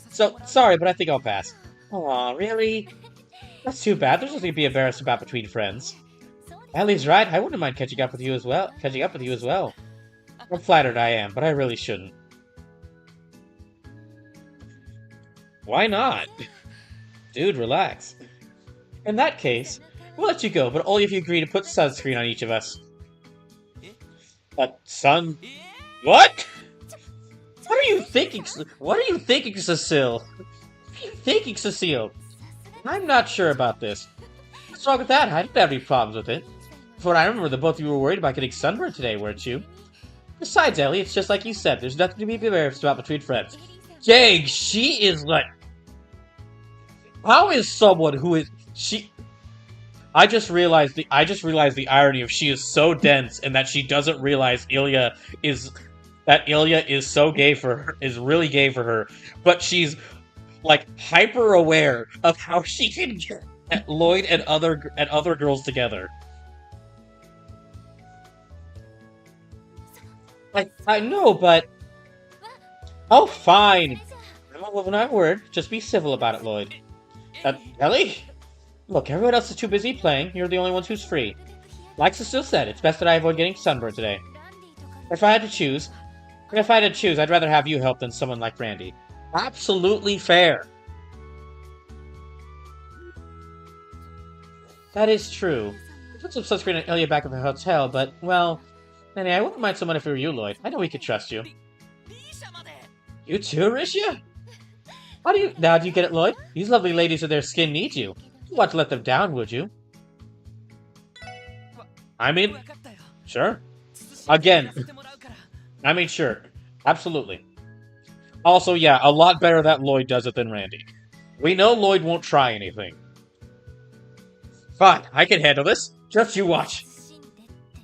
So, sorry, but I think I'll pass. Aw, really? That's too bad. There's nothing to be embarrassed about between friends. Ellie's right. I wouldn't mind catching up with you as well. I'm flattered I am, but I really shouldn't. Why not? Dude, relax. In that case, we'll let you go, but only if you agree to put sunscreen on each of us. What? What are you thinking, Cecile? What are you thinking, Cecile? I'm not sure about this. What's wrong with that? I didn't have any problems with it. From what I remember, the both of you were worried about getting sunburned today, weren't you? Besides, Ellie, it's just like you said. There's nothing to be embarrassed about between friends. Dang, she is like... How is someone who is... I just realized the irony of she is so dense and that she doesn't realize Ilya is so gay for her, is really gay for her, but she's like hyper aware of how she can get at Lloyd and other girls together. I know, but oh, fine. I'm not living that word. Just be civil about it, Lloyd. Ellie? Look, everyone else is too busy playing. You're the only one who's free. Like Cecile said, it's best that I avoid getting sunburned today. If I had to choose, I'd rather have you help than someone like Randy. Absolutely fair. That is true. I put some sunscreen on Ilya back at the hotel, but, well, anyway, I wouldn't mind someone if it were you, Lloyd. I know we could trust you. You too, Risha? Now do you get it, Lloyd? These lovely ladies with their skin need you. You want to let them down, would you? I mean, sure. Again, I mean, sure. Absolutely. Also, yeah, a lot better that Lloyd does it than Randy. We know Lloyd won't try anything. Fine, I can handle this. Just you watch.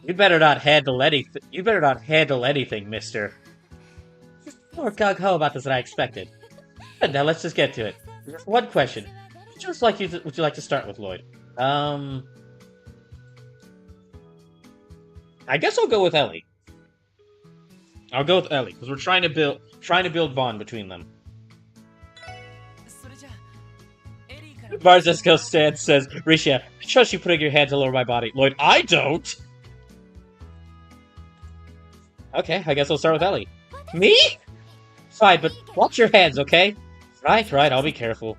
You better not handle anything. You better not handle anything, mister. More gung-ho about this than I expected. Good, now let's just get to it. Just one question. Would you like to start with, Lloyd? I guess I'll go with Ellie. I'll go with Ellie, because we're trying to build bond between them. Marzesko stands says, Risha, I trust you putting your hands all over my body. Lloyd, I don't! Okay, I guess I'll start with Ellie. Me? Fine, but watch your hands, okay? Right, I'll be careful.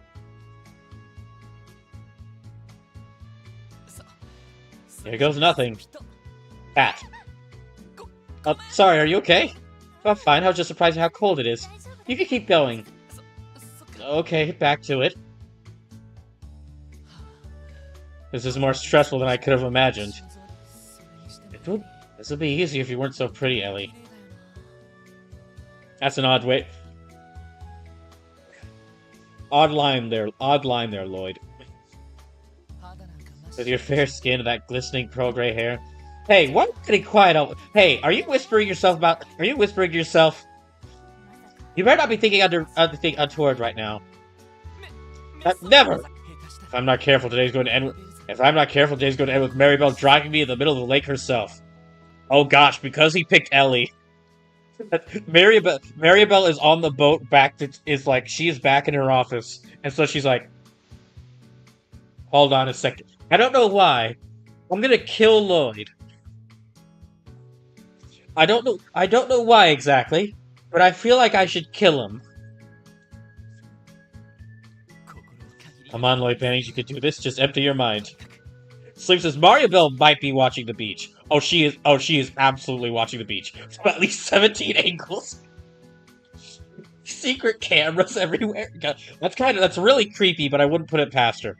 Here goes nothing. Pat. Sorry, are you okay? Oh, fine, I was just surprised at how cold it is. You can keep going. Okay, back to it. This is more stressful than I could have imagined. This would be easier if you weren't so pretty, Ellie. That's an odd way. Odd line there, Lloyd. With your fair skin and that glistening pearl gray hair. Hey, why are you getting quiet? Hey, are you whispering to yourself? You better not be thinking untoward right now. Never! If I'm not careful, today's going to end with Maribel driving me in the middle of the lake herself. Oh gosh, because he picked Ellie. Maribel is on the boat she is back in her office. And so she's like, hold on a second. I don't know why. I'm gonna kill Lloyd. I don't know why exactly, but I feel like I should kill him. Come on, Lloyd Bannings, you can do this. Just empty your mind. Slim says Maribel might be watching the beach. Oh, she is absolutely watching the beach. From at least 17 angles. Secret cameras everywhere. That's really creepy, but I wouldn't put it past her.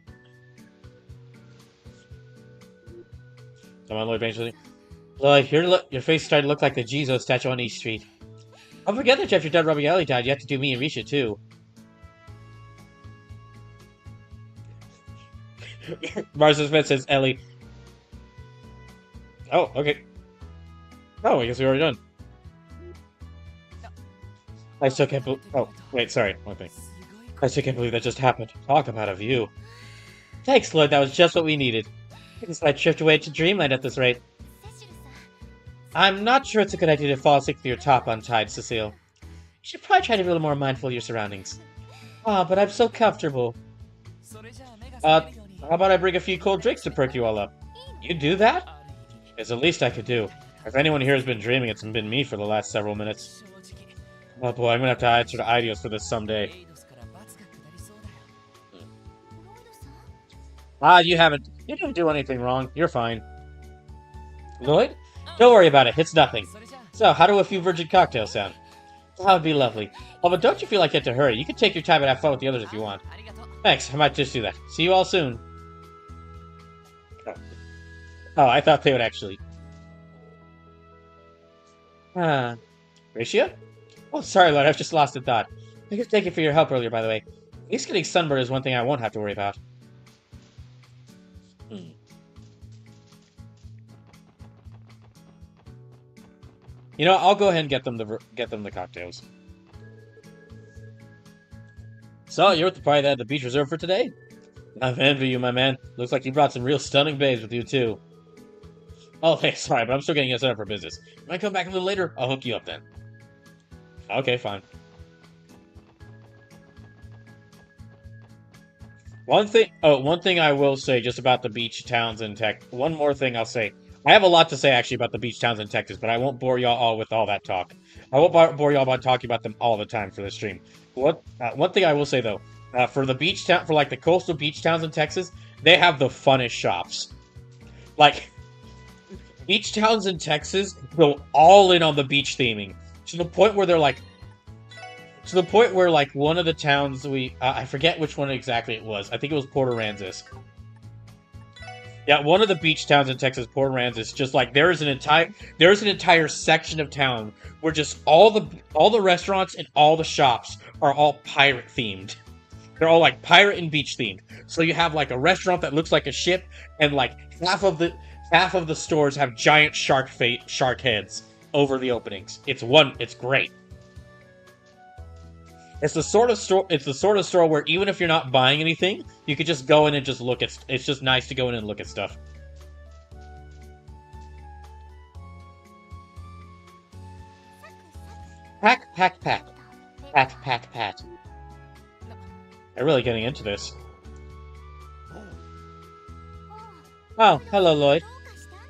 Come on, Lloyd Bannings. Lloyd, your face is starting to look like the Jesus statue on East Street. Don't forget that after you're done rubbing Ellie down, you have to do me and Risha, too. Marza Smith says Ellie. Oh, okay. Oh, I guess we're already done. I still can't believe. Oh, wait, sorry. One thing. I still can't believe that just happened. Talk about a view. Thanks, Lloyd. That was just what we needed. I guess I'd drift away to dreamland at this rate. I'm not sure it's a good idea to fall asleep with your top untied, Cecile. You should probably try to be a little more mindful of your surroundings. Ah, but I'm so comfortable. How about I bring a few cold drinks to perk you all up? You do that? It's the least I could do. If anyone here has been dreaming, it's been me for the last several minutes. Oh boy, I'm gonna have to answer to Idios for this someday. You didn't do anything wrong. You're fine. Lloyd? Don't worry about it. It's nothing. So, how do a few virgin cocktails sound? That would be lovely. Oh, but don't you feel like you have to hurry? You can take your time and have fun with the others if you want. Thanks. I might just do that. See you all soon. Oh, I thought they would actually. Risha? Oh, sorry, Lloyd. I've just lost a thought. Thank you for your help earlier, by the way. At least getting sunburned is one thing I won't have to worry about. You know, I'll go ahead and get them the cocktails. So, you're at the party at the beach reserve for today? I've envy you, my man. Looks like you brought some real stunning babes with you, too. Oh, hey, sorry, but I'm still getting set up for business. When I come back a little later, I'll hook you up then. Okay, fine. One thing I will say just about the beach towns and tech. One more thing I'll say. I have a lot to say actually about the beach towns in Texas, but I won't bore y'all all with all that talk. I won't bore y'all about talking about them all the time for this stream. One thing I will say though, for the beach town, for like the coastal beach towns in Texas, they have the funnest shops. Like beach towns in Texas go all in on the beach theming to the point where they're like, to the point where like one of the towns I forget which one exactly it was. I think it was Port Aransas. Yeah, one of the beach towns in Texas, Port Aransas, just like there's an entire section of town where just all the restaurants and all the shops are all pirate themed. They're all like pirate and beach themed. So you have like a restaurant that looks like a ship, and like half of the stores have giant shark heads over the openings. It's great. It's the sort of store where even if you're not buying anything, you could just go in and just look at. It's just nice to go in and look at stuff. Pack. They're really getting into this. Oh, hello, Lloyd.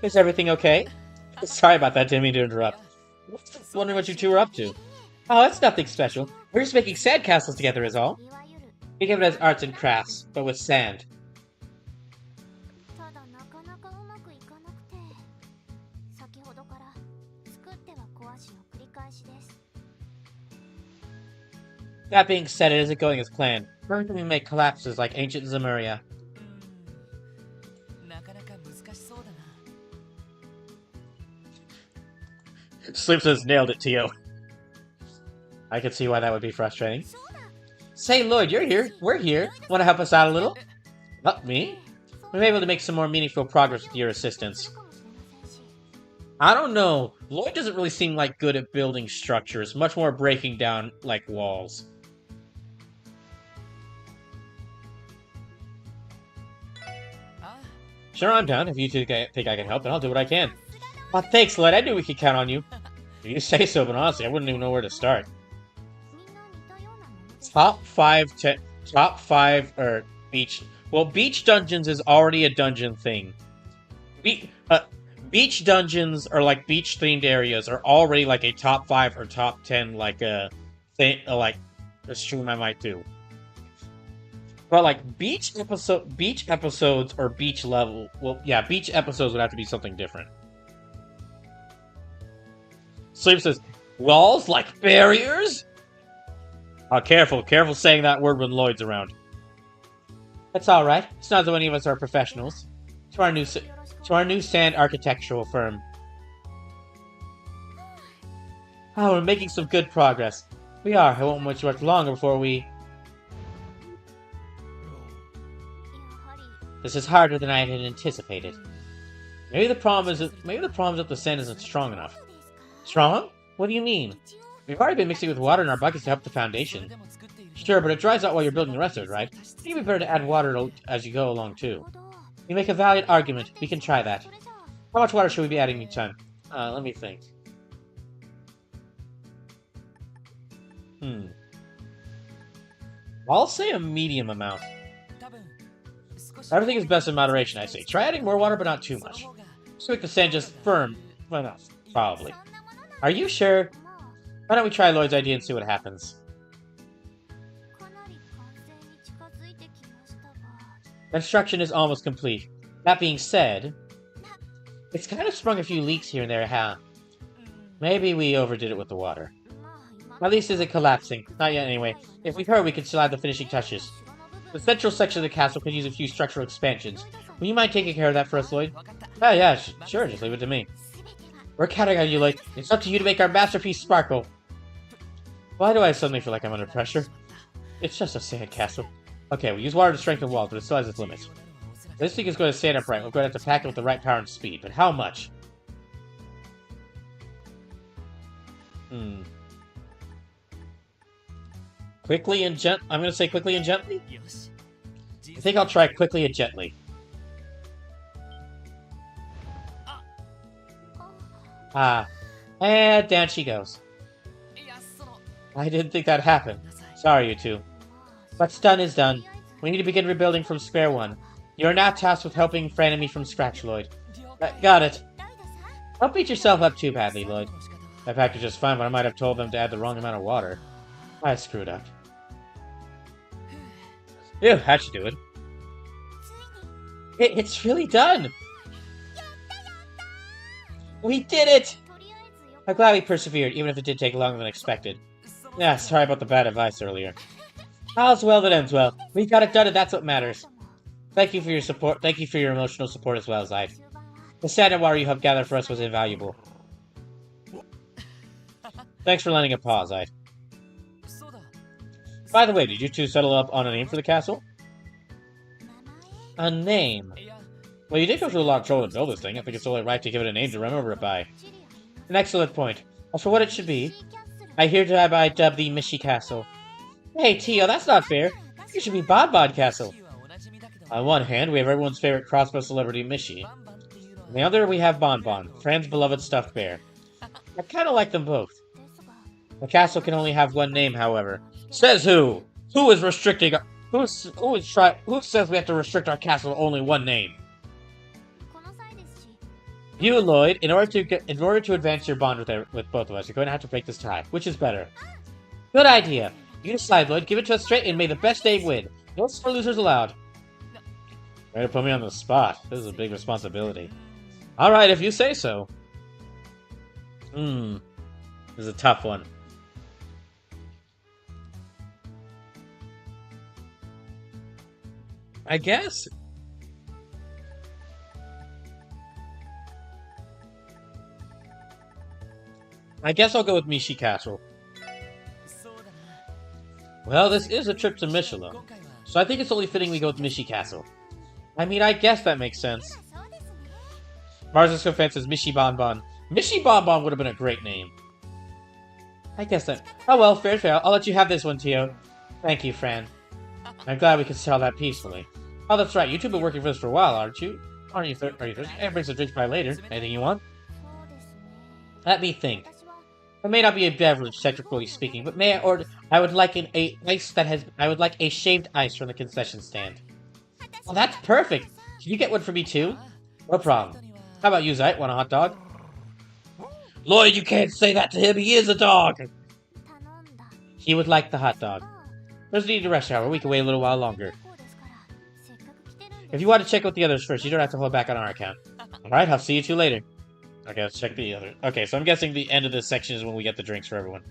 Is everything okay? Sorry about that, didn't mean to interrupt. Wondering what you two were up to. Oh, it's nothing special. We're just making sandcastles together is all. We give it as arts and crafts, but with sand. That being said, it isn't going as planned. Where can we make collapses like ancient Zemuria? Slim says nailed it, Tio. I can see why that would be frustrating. Say, Lloyd, you're here. We're here. Want to help us out a little? Not me? We're able to make some more meaningful progress with your assistance. I don't know. Lloyd doesn't really seem like good at building structures. Much more breaking down, like, walls. Sure, I'm down. If you two think I can help, then I'll do what I can. Well, thanks, Lloyd. I knew we could count on you. You say so, but honestly, I wouldn't even know where to start. Top 5 beach. Well, beach dungeons is already a dungeon thing. Beach dungeons or like beach themed areas are already like a top 5 or top 10 like a stream I might do. But like beach episodes or beach level. Well, yeah, beach episodes would have to be something different. Sleep says, walls like barriers? Oh, careful saying that word when Lloyd's around. That's alright. It's not that any of us are professionals. To our new sand architectural firm. Oh, we're making some good progress. We are. It won't much longer before we... This is harder than I had anticipated. Maybe the problem is that the sand isn't strong enough. Strong? What do you mean? We've already been mixing it with water in our buckets to help the foundation. Sure, but it dries out while you're building the rest of it, right? It'd be better to add water as you go along, too. You make a valid argument. We can try that. How much water should we be adding each time? Let me think. I'll say a medium amount. Everything is best in moderation, I say. Try adding more water, but not too much. Just make the sand just firm. Well, no, probably. Are you sure? Why don't we try Lloyd's idea and see what happens? Construction is almost complete. That being said, it's kind of sprung a few leaks here and there, huh? Maybe we overdid it with the water. At least is it collapsing? Not yet anyway. If we hurry, we could still add the finishing touches. The central section of the castle could use a few structural expansions. Will you mind taking care of that for us, Lloyd? Oh yeah, sure, just leave it to me. We're counting on you, Lloyd. It's up to you to make our masterpiece sparkle. Why do I suddenly feel like I'm under pressure? It's just a sand castle. Okay, we use water to strengthen walls, but it still has its limits. This thing is going to stand upright. We're going to have to pack it with the right power and speed, but how much? Quickly and I'm going to say quickly and gently? I think I'll try quickly and gently. And down she goes. I didn't think that'd happen. Sorry, you two. What's done is done. We need to begin rebuilding from square one. You are now tasked with helping Frenemy from scratch, Lloyd. Got it. Don't beat yourself up too badly, Lloyd. I packed it just fine, but I might have told them to add the wrong amount of water. I screwed up. Ew, how'd you do it? It's really done! We did it! I'm glad we persevered, even if it did take longer than expected. Yeah, sorry about the bad advice earlier. All's well that ends well. We got it done and that's what matters. Thank you for your support. Thank you for your emotional support as well, Zide. The standard water you helped gather for us was invaluable. Thanks for lending a paw, Zide. By the way, did you two settle up on a name for the castle? A name? Well, you did go through a lot of trouble to build this thing. I think it's only right to give it a name to remember it by. An excellent point. As for what it should be, I hereby dub the Mishi Castle. Hey, Tio, that's not fair. You should be Bonbon Castle. On one hand, we have everyone's favorite crossbow celebrity, Mishi. On the other, we have Bonbon, Fran's beloved stuffed bear. I kind of like them both. The castle can only have one name, however. Says who? Who is restricting? Who says we have to restrict our castle to only one name? You, Lloyd, in order to advance your bond with both of us, you're going to have to break this tie. Which is better? Good idea. You decide, Lloyd. Give it to us straight, and may the best name win. No sore losers allowed. Way to put me on the spot. This is a big responsibility. All right, if you say so. This is a tough one. I guess. I'll go with Mishi Castle. Well, this is a trip to Michelin, so I think it's only fitting we go with Mishi Castle. I mean, I guess that makes sense. Mars' defense is Mishi Bonbon. Mishi Bonbon would have been a great name. I guess that... Oh well, fair. I'll let you have this one, Tio. Thank you, Fran. I'm glad we could sell that peacefully. Oh, that's right. You two have been working for us for a while, aren't you? Are you thirsty? And bring some drinks by later. Anything you want? Let me think. It may not be a beverage, technically speaking, but may I order? I would like I would like a shaved ice from the concession stand. Well, that's perfect. Can you get one for me too? No problem. How about you, Zite? Want a hot dog? Lloyd, you can't say that to him. He is a dog. He would like the hot dog. There's no need to rush hour. We can wait a little while longer. If you want to check with the others first, you don't have to hold back on our account. Alright, I'll see you two later. Okay, let's check the other. Okay, so I'm guessing the end of this section is when we get the drinks for everyone.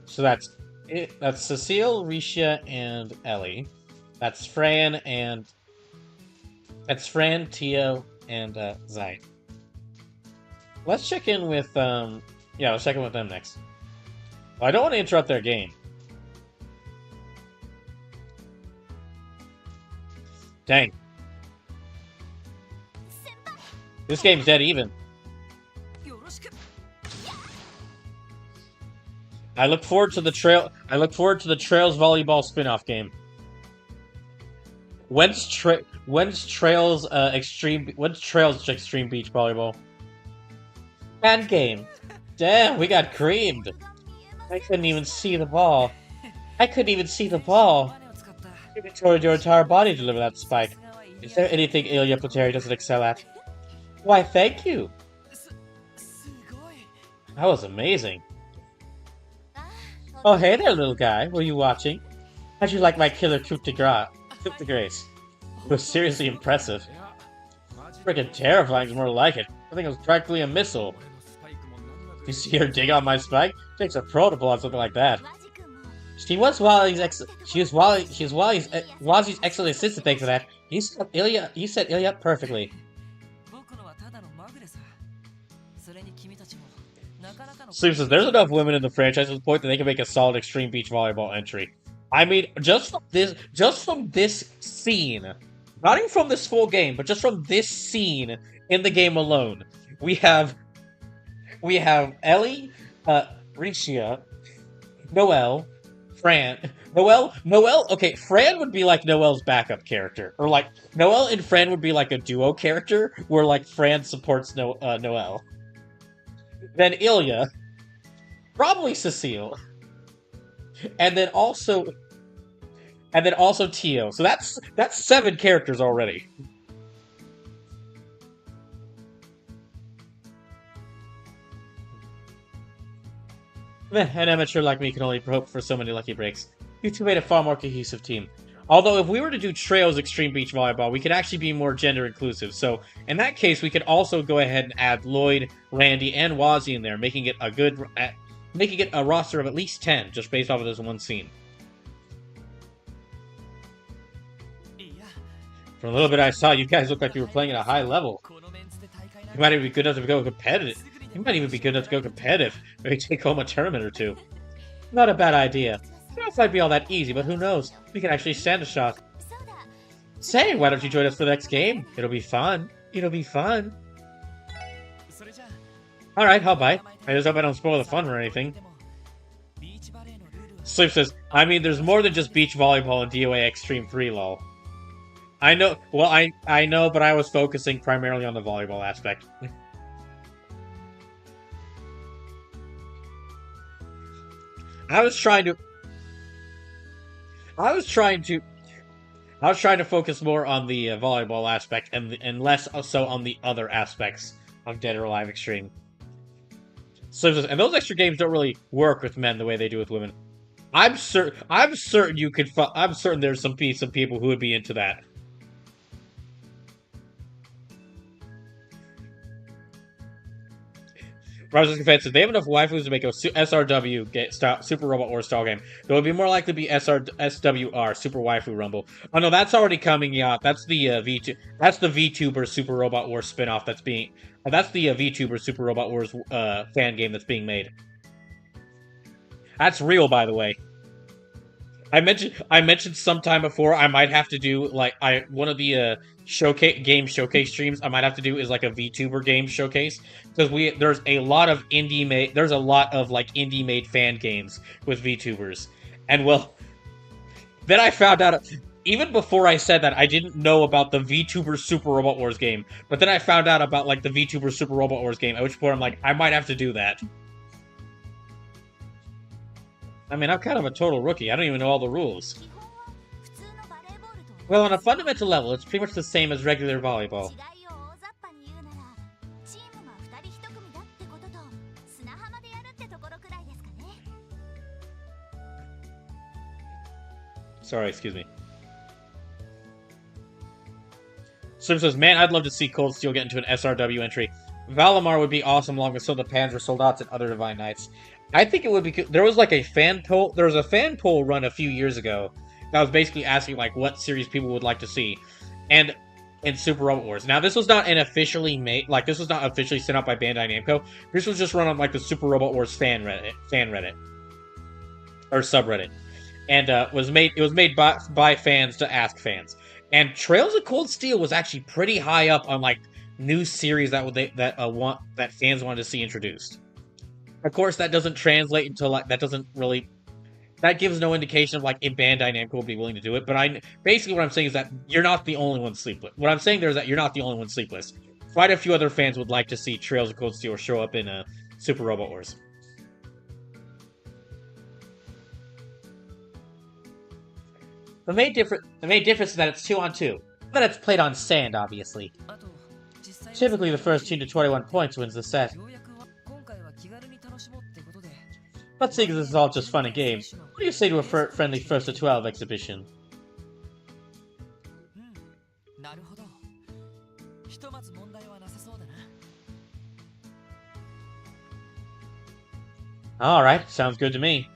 So that's it. That's Cecile, Risha, and Ellie. That's Fran, Tio, and Zite. Let's check in with yeah, let's check in with them next. Well, I don't want to interrupt their game. Dang. This game's dead even. I look forward to the Trails volleyball spin-off game. When's Trails Extreme Beach Volleyball? And game. Damn, we got creamed. I couldn't even see the ball. You controlled your entire body to deliver that spike. Is there anything Ilya Plateri doesn't excel at? Why, thank you. That was amazing. Oh, hey there, little guy. Were you watching? How'd you like my killer coup de grace? It was seriously impressive. Freaking terrifying is more like it. I think it was practically a missile. You see her dig on my spike? It takes a pro to pull out something like that. She was Wally's excellent assistant. Thanks for that. You set Ilya up perfectly. Sleep says there's enough women in the franchise to the point that they can make a solid extreme beach volleyball entry. I mean, just from this scene, not even from this full game, but just from this scene in the game alone, we have Ellie, Risha, Noelle, Fran. Noelle. Okay, Fran would be like Noelle's backup character, or like Noelle and Fran would be like a duo character, where like Fran supports Noelle. Then Ilya, probably Cecile, and then also and then also Tio. So that's 7 characters already. An amateur like me can only hope for so many lucky breaks. You two made a far more cohesive team. Although, if we were to do Trails Extreme Beach Volleyball, we could actually be more gender inclusive. So, in that case, we could also go ahead and add Lloyd, Randy, and Wazzy in there, making it a roster of at least 10, just based off of this one scene. From a little bit I saw, you guys looked like you were playing at a high level. You might even be good enough to go competitive. Maybe take home a tournament or two. Not a bad idea. It might be all that easy, but who knows? We can actually stand a shot. Say, why don't you join us for the next game? It'll be fun. Alright, I'll bite. I just hope I don't spoil the fun or anything. Sleep says, I mean, there's more than just beach volleyball and DOA Extreme 3, lol. I know, well, I know, but I was focusing primarily on the volleyball aspect. I was trying to focus more on the volleyball aspect and less so on the other aspects of Dead or Alive Extreme. So, and those extra games don't really work with men the way they do with women. I'm certain there's some people who would be into that. Browser's Defense, they have enough waifus to make a SRW Super Robot Wars style game. It would be more likely to be SWR, Super Waifu Rumble. Oh no, that's already coming out. That's the VTuber Super Robot Wars spinoff that's being. That's the VTuber Super Robot Wars fan game that's being made. That's real, by the way. I mentioned sometime before I might have to do one of the game showcase streams I might have to do is like a VTuber game showcase, because there's a lot of indie made fan games with VTubers. And well, then I found out, even before I said that, I didn't know about the VTuber Super Robot Wars game, but then I found out about the VTuber Super Robot Wars game, at which point I'm like, I might have to do that. I mean, I'm kind of a total rookie. I don't even know all the rules. Well, on a fundamental level, it's pretty much the same as regular volleyball. Sorry, excuse me. Sim says, man, I'd love to see Cold Steel get into an SRW entry. Valimar would be awesome along with some of the Panzer Soldats and other Divine Knights. I think it would be. There was a fan poll. There was a fan poll run a few years ago that was basically asking what series people would like to see, and in Super Robot Wars. Now this was not an officially made. This was not officially sent out by Bandai Namco. This was just run on the Super Robot Wars fan Reddit or subreddit, and it was made by fans to ask fans. And Trails of Cold Steel was actually pretty high up on new series that fans wanted to see introduced. Of course, that doesn't translate into that gives no indication of if Bandai Namco will be willing to do it. But basically what I'm saying is that you're not the only one sleepless. What I'm saying there is that you're not the only one sleepless. Quite a few other fans would like to see Trails of Cold Steel show up in Super Robot Wars. The main difference is that it's 2-on-2, but it's played on sand, obviously. Typically, the first team to 21 points wins the set. But seeing as this is all just fun and games, what do you say to a friendly 1st to 12 exhibition? Alright, sounds good to me.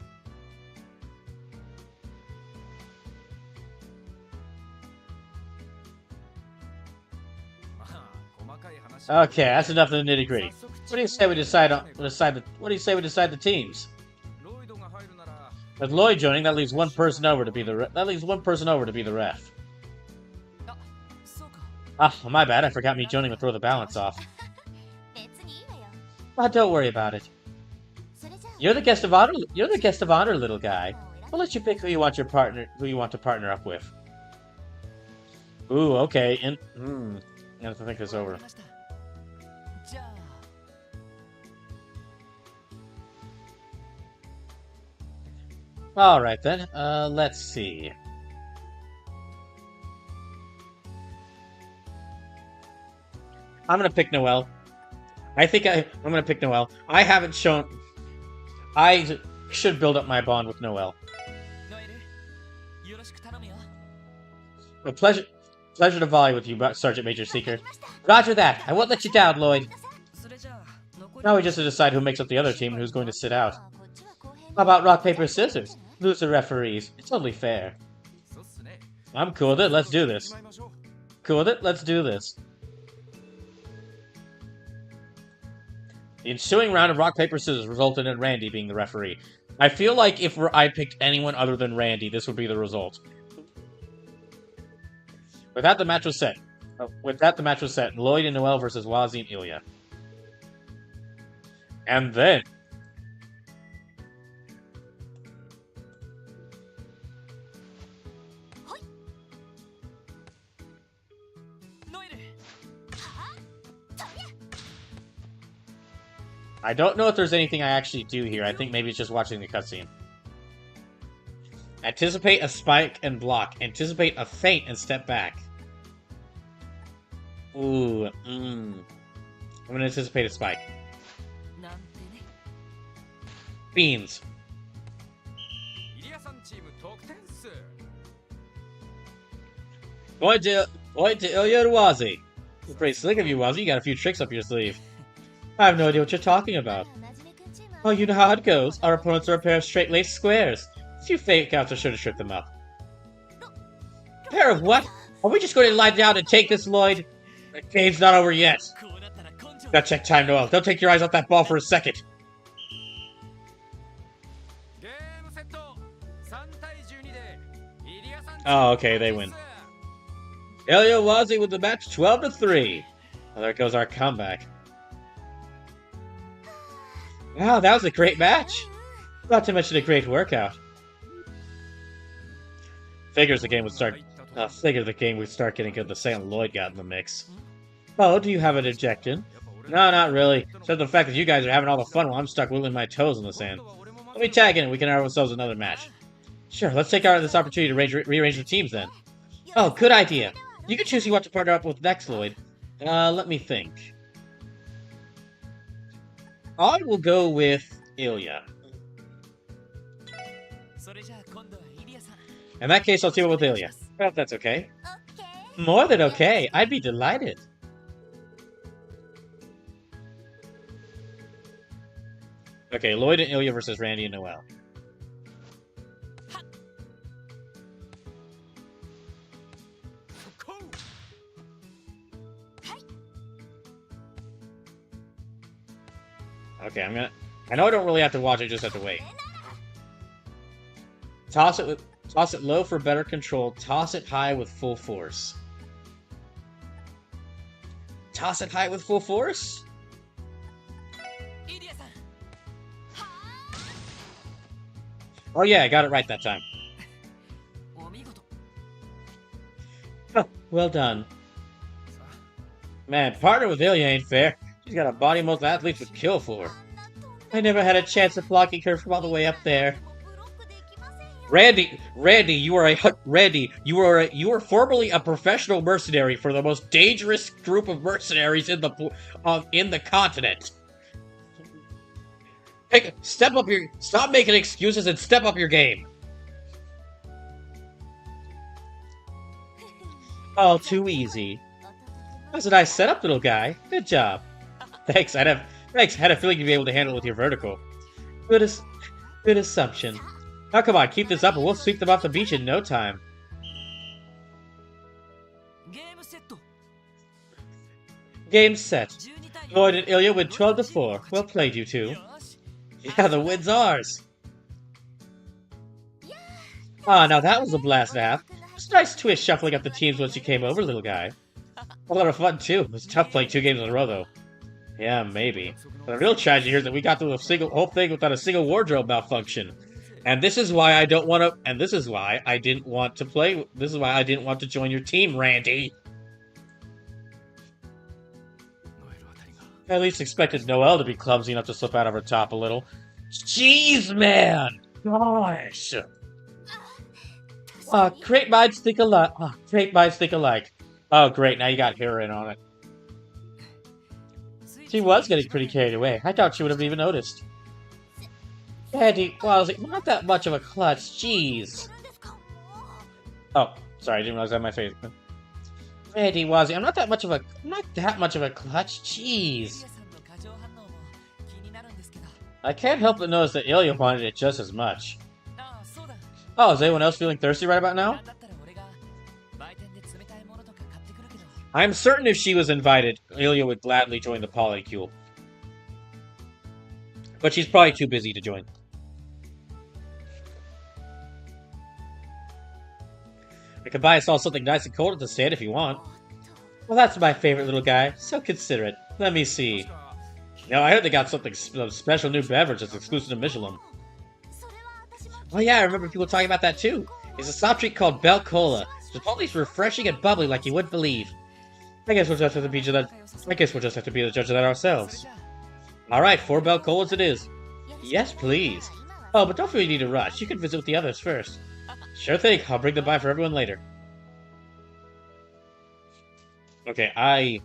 Okay, that's enough of the nitty-gritty. What do you say we decide the teams? With Lloyd joining, that leaves one person over to be the ref. Ah, well, my bad. I forgot me joining would throw the balance off. But don't worry about it. You're the guest of honor. Little guy. We'll let you pick who you want to partner up with. Ooh, okay. I have to think this over. Alright then, let's see. I'm gonna pick Noel. I'm gonna pick Noel. I haven't shown. I should build up my bond with Noel. A pleasure to volley with you, Sergeant Major Seeker. Roger that. I won't let you down, Lloyd. Now we just have to decide who makes up the other team and who's going to sit out. How about rock, paper, scissors? Lose the referees. It's only fair. I'm cool with it. Let's do this. Cool with it? Let's do this. The ensuing round of rock, paper, scissors resulted in Randy being the referee. I feel like if I picked anyone other than Randy, this would be the result. With that, the match was set. Lloyd and Noel versus Wazzy and Ilya. And then... I don't know if there's anything I actually do here. I think maybe it's just watching the cutscene. Anticipate a spike and block. Anticipate a feint and step back. Ooh, I'm gonna anticipate a spike. Beans. Point to Ilya and Wazzy. It's pretty slick of you, Wazzy. You got a few tricks up your sleeve. I have no idea what you're talking about. Oh, you know how it goes. Our opponents are a pair of straight-laced squares. A few fake outs are sure to trip them up. A pair of what? Are we just going to lie down and take this, Lloyd? The game's not over yet. Gotta check time, Noel. Don't take your eyes off that ball for a second. Oh, okay, they win. Ilya Wazzy with the match 12-3. Well, there goes our comeback. Wow, that was a great match. Not to mention a great workout. Figures the game would start getting good the second Lloyd got in the mix. Oh, do you have an objection? No, not really. Except the fact that you guys are having all the fun while I'm stuck wiggling my toes in the sand. Let me tag in and we can have ourselves another match. Sure, let's take this opportunity to rearrange the teams then. Oh, good idea. You can choose who you want to partner up with next, Lloyd. Let me think. I will go with Ilya. In that case, I'll team up with Ilya. Well, if that's okay. More than okay. I'd be delighted. Okay, Lloyd and Ilya versus Randy and Noel. Okay, I know I don't really have to watch it, just have to wait. Toss it low for better control. Toss it high with full force. Toss it high with full force? Oh yeah, I got it right that time. Huh, well done. Man, partner with Ilya ain't fair. She's got a body most athletes would kill for. I never had a chance of blocking her from all the way up there. Randy, you were formerly a professional mercenary for the most dangerous group of mercenaries in the continent. Hey, stop making excuses and step up your game. All too easy. That's a nice setup, little guy. Good job. Thanks. I had a feeling you'd be able to handle it with your vertical. Good assumption. Now come on, keep this up and we'll sweep them off the beach in no time. Game set. Lloyd and Ilya win 12-4. Well played, you two. Yeah, the win's ours. Ah, now that was a blast to have. It's a nice twist shuffling up the teams once you came over, little guy. A lot of fun, too. It was tough playing 2 games in a row, though. Yeah, maybe. But the real tragedy here is that we got through the whole thing without a single wardrobe malfunction. And this is why I don't want to... And this is why I didn't want to play... This is why I didn't want to join your team, Randy. I at least expected Noelle to be clumsy enough to slip out of her top a little. Jeez, man! Gosh! Great minds think alike. Great minds think alike. Oh, great. Now you got heroin on it. She was getting pretty carried away. I doubt she would have even noticed. Eddie, well, not that much of a clutch, jeez. Oh, sorry, I didn't realize I had my face. Eddie, Wazzy, I'm not that much of a clutch, jeez. I can't help but notice that Ilya wanted it just as much. Oh, is anyone else feeling thirsty right about now? I'm certain if she was invited, Ilya would gladly join the polycule. But she's probably too busy to join. I could buy us all something nice and cold at the stand if you want. Well, that's my favorite little guy. So considerate. Let me see. Now, I heard they got something special new beverage that's exclusive to Michelin. Oh yeah, I remember people talking about that too. It's a soft drink called Bell Cola. It's totally refreshing and bubbly like you wouldn't believe. I guess we'll just have to be the judge of that ourselves. Alright, 4 Bell Colas it is. Yes, please. Oh, but don't feel you need to rush. You can visit with the others first. Sure thing, I'll bring them by for everyone later. Okay,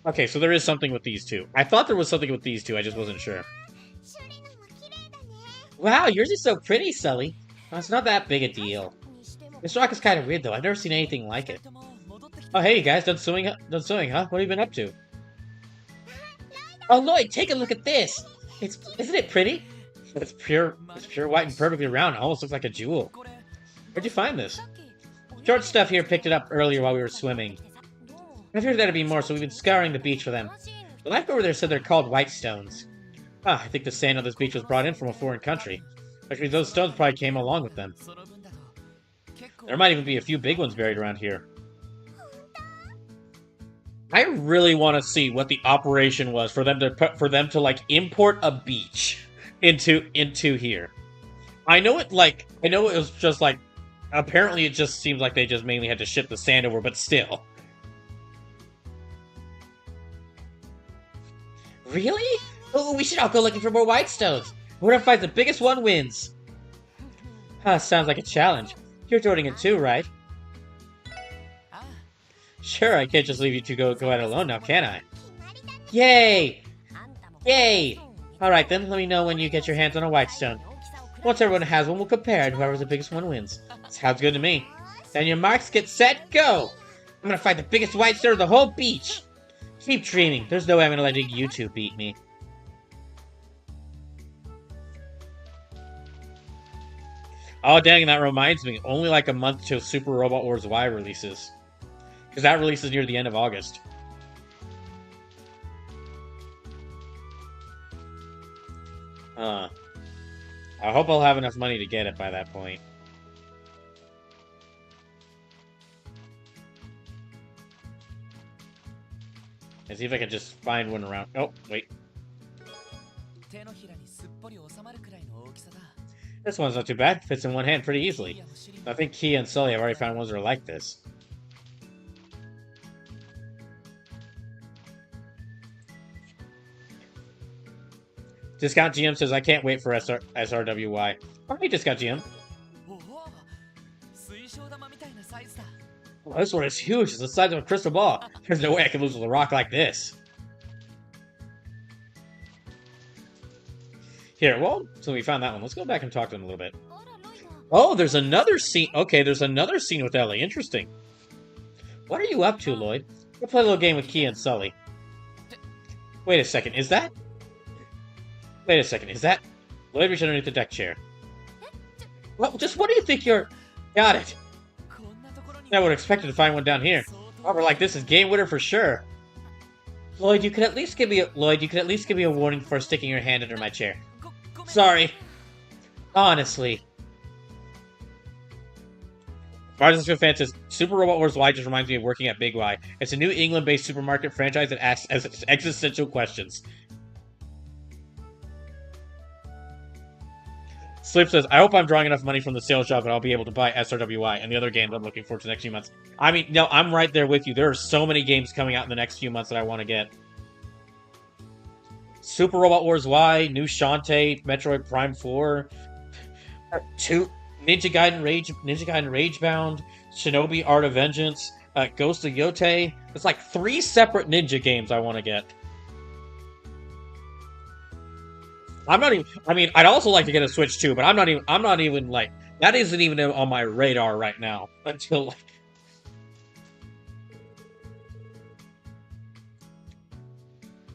okay, so there is something with these two. I thought there was something with these two, I just wasn't sure. Wow, yours is so pretty, Sully. Well, it's not that big a deal. This rock is kind of weird, though. I've never seen anything like it. Oh, hey, you guys. Done sewing, huh? What have you been up to? Oh, Lloyd, take a look at this. Isn't it pretty? It's pure white and perfectly round. It almost looks like a jewel. Where'd you find this? Short Stuff here picked it up earlier while we were swimming. I figured there'd be more, so we've been scouring the beach for them. The lifeguard over there said they're called white stones. Ah, I think the sand on this beach was brought in from a foreign country. Which means those stones probably came along with them. There might even be a few big ones buried around here. I really want to see what the operation was for them to like import a beach into here. I know it was just like, apparently it just seems like they just mainly had to ship the sand over, but still. Really? Oh, we should all go looking for more white stones. Whoever finds the biggest one wins. Sounds like a challenge. You're joining it too, right? Sure, I can't just leave you two go out alone now, can I? Yay! Yay! Alright then, let me know when you get your hands on a white stone. Once everyone has one, we'll compare, and whoever's the biggest one wins. Sounds good to me. Then your marks, get set, go! I'm gonna find the biggest white stone of the whole beach! Keep dreaming. There's no way I'm gonna let you two beat me. Oh, dang, that reminds me. Only like a month till Super Robot Wars Y releases. Because that releases near the end of August. I hope I'll have enough money to get it by that point. And see if I can just find one around. Oh, wait. This one's not too bad. Fits in one hand pretty easily. I think Key and Sully have already found ones that are like this. Discount GM says, I can't wait for SRWY. Alright, Discount GM. Oh, this one is huge. It's the size of a crystal ball. There's no way I can lose with a rock like this. Here, well, so we found that one. Let's go back and talk to them a little bit. Oh, there's another scene. Okay, there's another scene with Ellie. Interesting. What are you up to, Lloyd? We'll play a little game with Key and Sully. Wait a second, is that? Wait a second, is that? Lloyd, reach underneath the deck chair. Well, just what do you think you're... Got it. I would have expected to find one down here. However, like this is game winner for sure. Lloyd, you could at least give me a warning before sticking your hand under my chair. Sorry. Honestly. Marginal fan says, Super Robot Wars Y just reminds me of working at Big Y. It's a New England-based supermarket franchise that asks existential questions. Sleep says, I hope I'm drawing enough money from the sales job and I'll be able to buy SRWY and the other games I'm looking forward to the next few months. I mean, no, I'm right there with you. There are so many games coming out in the next few months that I want to get. Super Robot Wars Y, new Shantae, Metroid Prime 4, Ninja Gaiden Ragebound, Shinobi Art of Vengeance, Ghost of Yote. It's like 3 separate ninja games I want to get. I'm not even. I mean, I'd also like to get a Switch too, but I'm not even. I'm not even like that. Isn't even on my radar right now until like.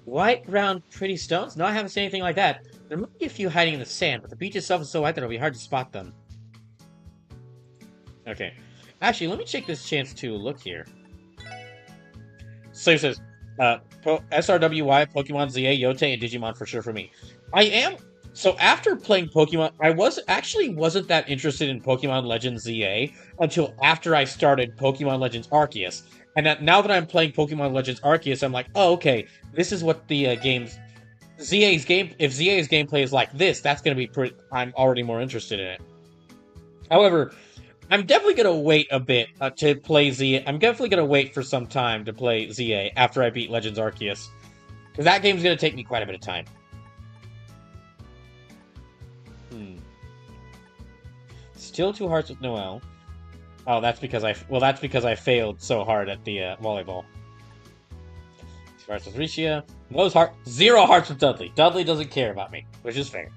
White, round, pretty stones? No, I haven't seen anything like that. There might be a few hiding in the sand, but the beach itself is so white that it'll be hard to spot them. Okay. Actually, let me take this chance to look here. So it says, SRWY, Pokemon ZA, Yote, and Digimon for sure for me. I am... So after playing Pokemon, I wasn't that interested in Pokemon Legends ZA until after I started Pokemon Legends Arceus. And now that I'm playing Pokemon Legends Arceus, I'm like, oh, okay, this is what the game's... ZA's game... If ZA's gameplay is like this, that's going to be pretty... I'm already more interested in it. However, I'm definitely going to wait a bit to play ZA. I'm definitely going to wait for some time to play ZA after I beat Legends Arceus. Because that game's going to take me quite a bit of time. Still 2 hearts with Noelle. Oh, that's because I failed so hard at the volleyball. 2 hearts with Ricia. 0 hearts with Dudley. Dudley doesn't care about me, which is fair.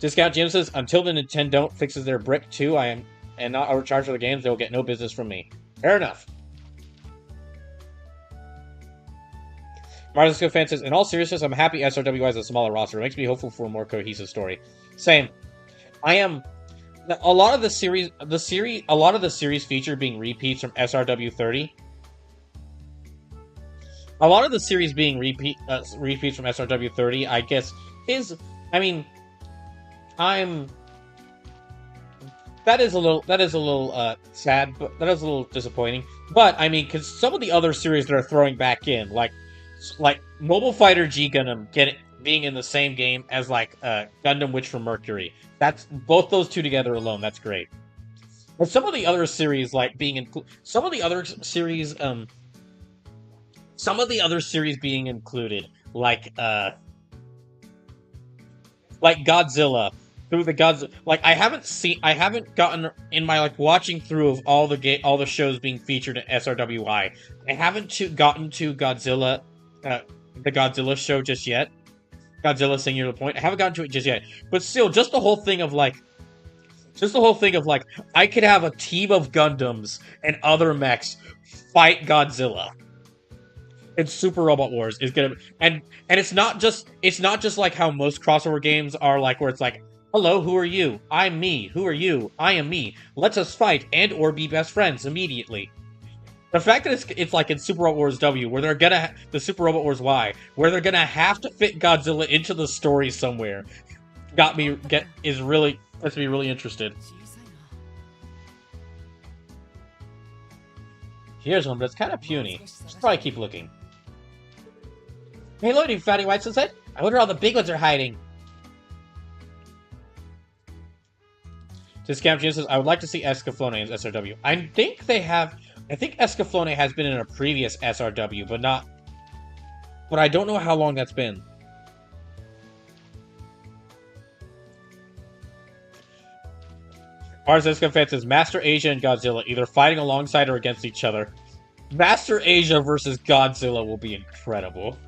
Discount Jim says, until the Nintendo fixes their brick 2, and not overcharge for the games, they will get no business from me. Fair enough. Marzinsko fan says, in all seriousness, I'm happy SRWI is a smaller roster. It makes me hopeful for a more cohesive story. Same. I am. A lot of the series feature being repeats from SRW 30. A lot of the series being repeats from SRW 30, I guess, is. I mean, that is a little sad, but that is a little disappointing. But I mean, because some of the other series that are throwing back in, like Mobile Fighter G Gundam being in the same game as Gundam Witch from Mercury. That's both those two together alone. That's great. But some of the other series some of the other series being included, like Godzilla. Through the Godzilla, I haven't gotten in my watching through of all the shows being featured in SRWI. I haven't gotten to Godzilla, the Godzilla show just yet. Godzilla Singular Point. I haven't gotten to it just yet, but still, just the whole thing of I could have a team of Gundams and other mechs fight Godzilla. And Super Robot Wars is gonna, and it's not just like how most crossover games are where it's hello, who are you? I'm me. Who are you? I am me. Let's us fight and or be best friends immediately. The fact that it's like in Super Robot Wars W, where they're gonna the Super Robot Wars Y, where they're gonna have to fit Godzilla into the story somewhere, gets me really interested. Here's one, but it's kind of puny. Should probably keep looking. Hey, loading, Fatty White Sunset. I wonder how the big ones are hiding. Discount Jim says, I would like to see Escaflowne in SRW. I think Escaflowne has been in a previous SRW, but I don't know how long that's been. Mars Escafan says, Master Asia and Godzilla, either fighting alongside or against each other. Master Asia versus Godzilla will be incredible.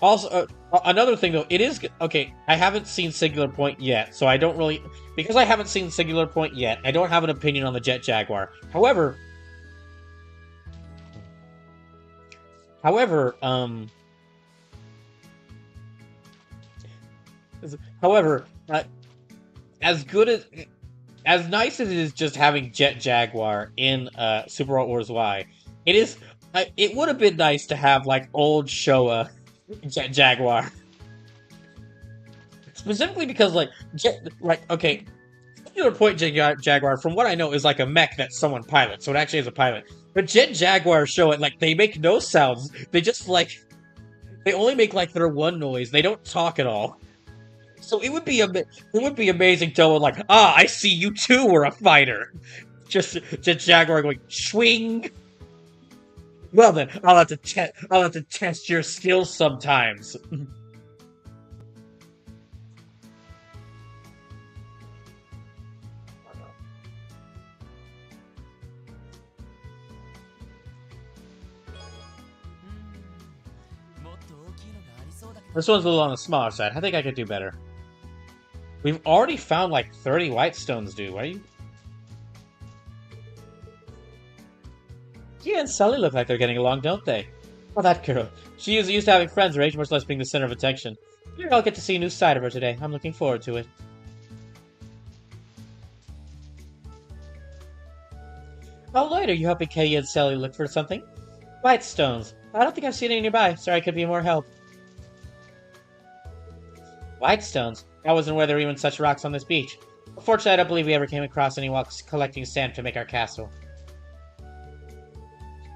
Also, another thing though, it is okay. I haven't seen Singular Point yet, so I don't really because I haven't seen Singular Point yet. I don't have an opinion on the Jet Jaguar. However, as nice as it is just having Jet Jaguar in Super Robot Wars Y, it would have been nice to have old Showa Jet Jaguar. Specifically because Singular Point Jaguar, from what I know, is a mech that someone pilots, so it actually is a pilot. But Jet Jaguar show it they make no sounds. They just they only make their one noise. They don't talk at all. So it would be amazing to I see you too were a fighter. Just Jaguar going swing. Well then, I'll have to test your skills sometimes. This one's a little on the smaller side. I think I could do better. We've already found like 30 white stones, dude. Why are you? Gia and Sully look like they're getting along, don't they? Oh, that girl. She is used to having friends her age, much less being the center of attention. Maybe I'll get to see a new side of her today. I'm looking forward to it. Oh, Lloyd, are you helping Kay and Sully look for something? White stones. I don't think I've seen any nearby. Sorry, I could be of more help. White stones? I wasn't aware there were even such rocks on this beach. Unfortunately, I don't believe we ever came across any while collecting sand to make our castle.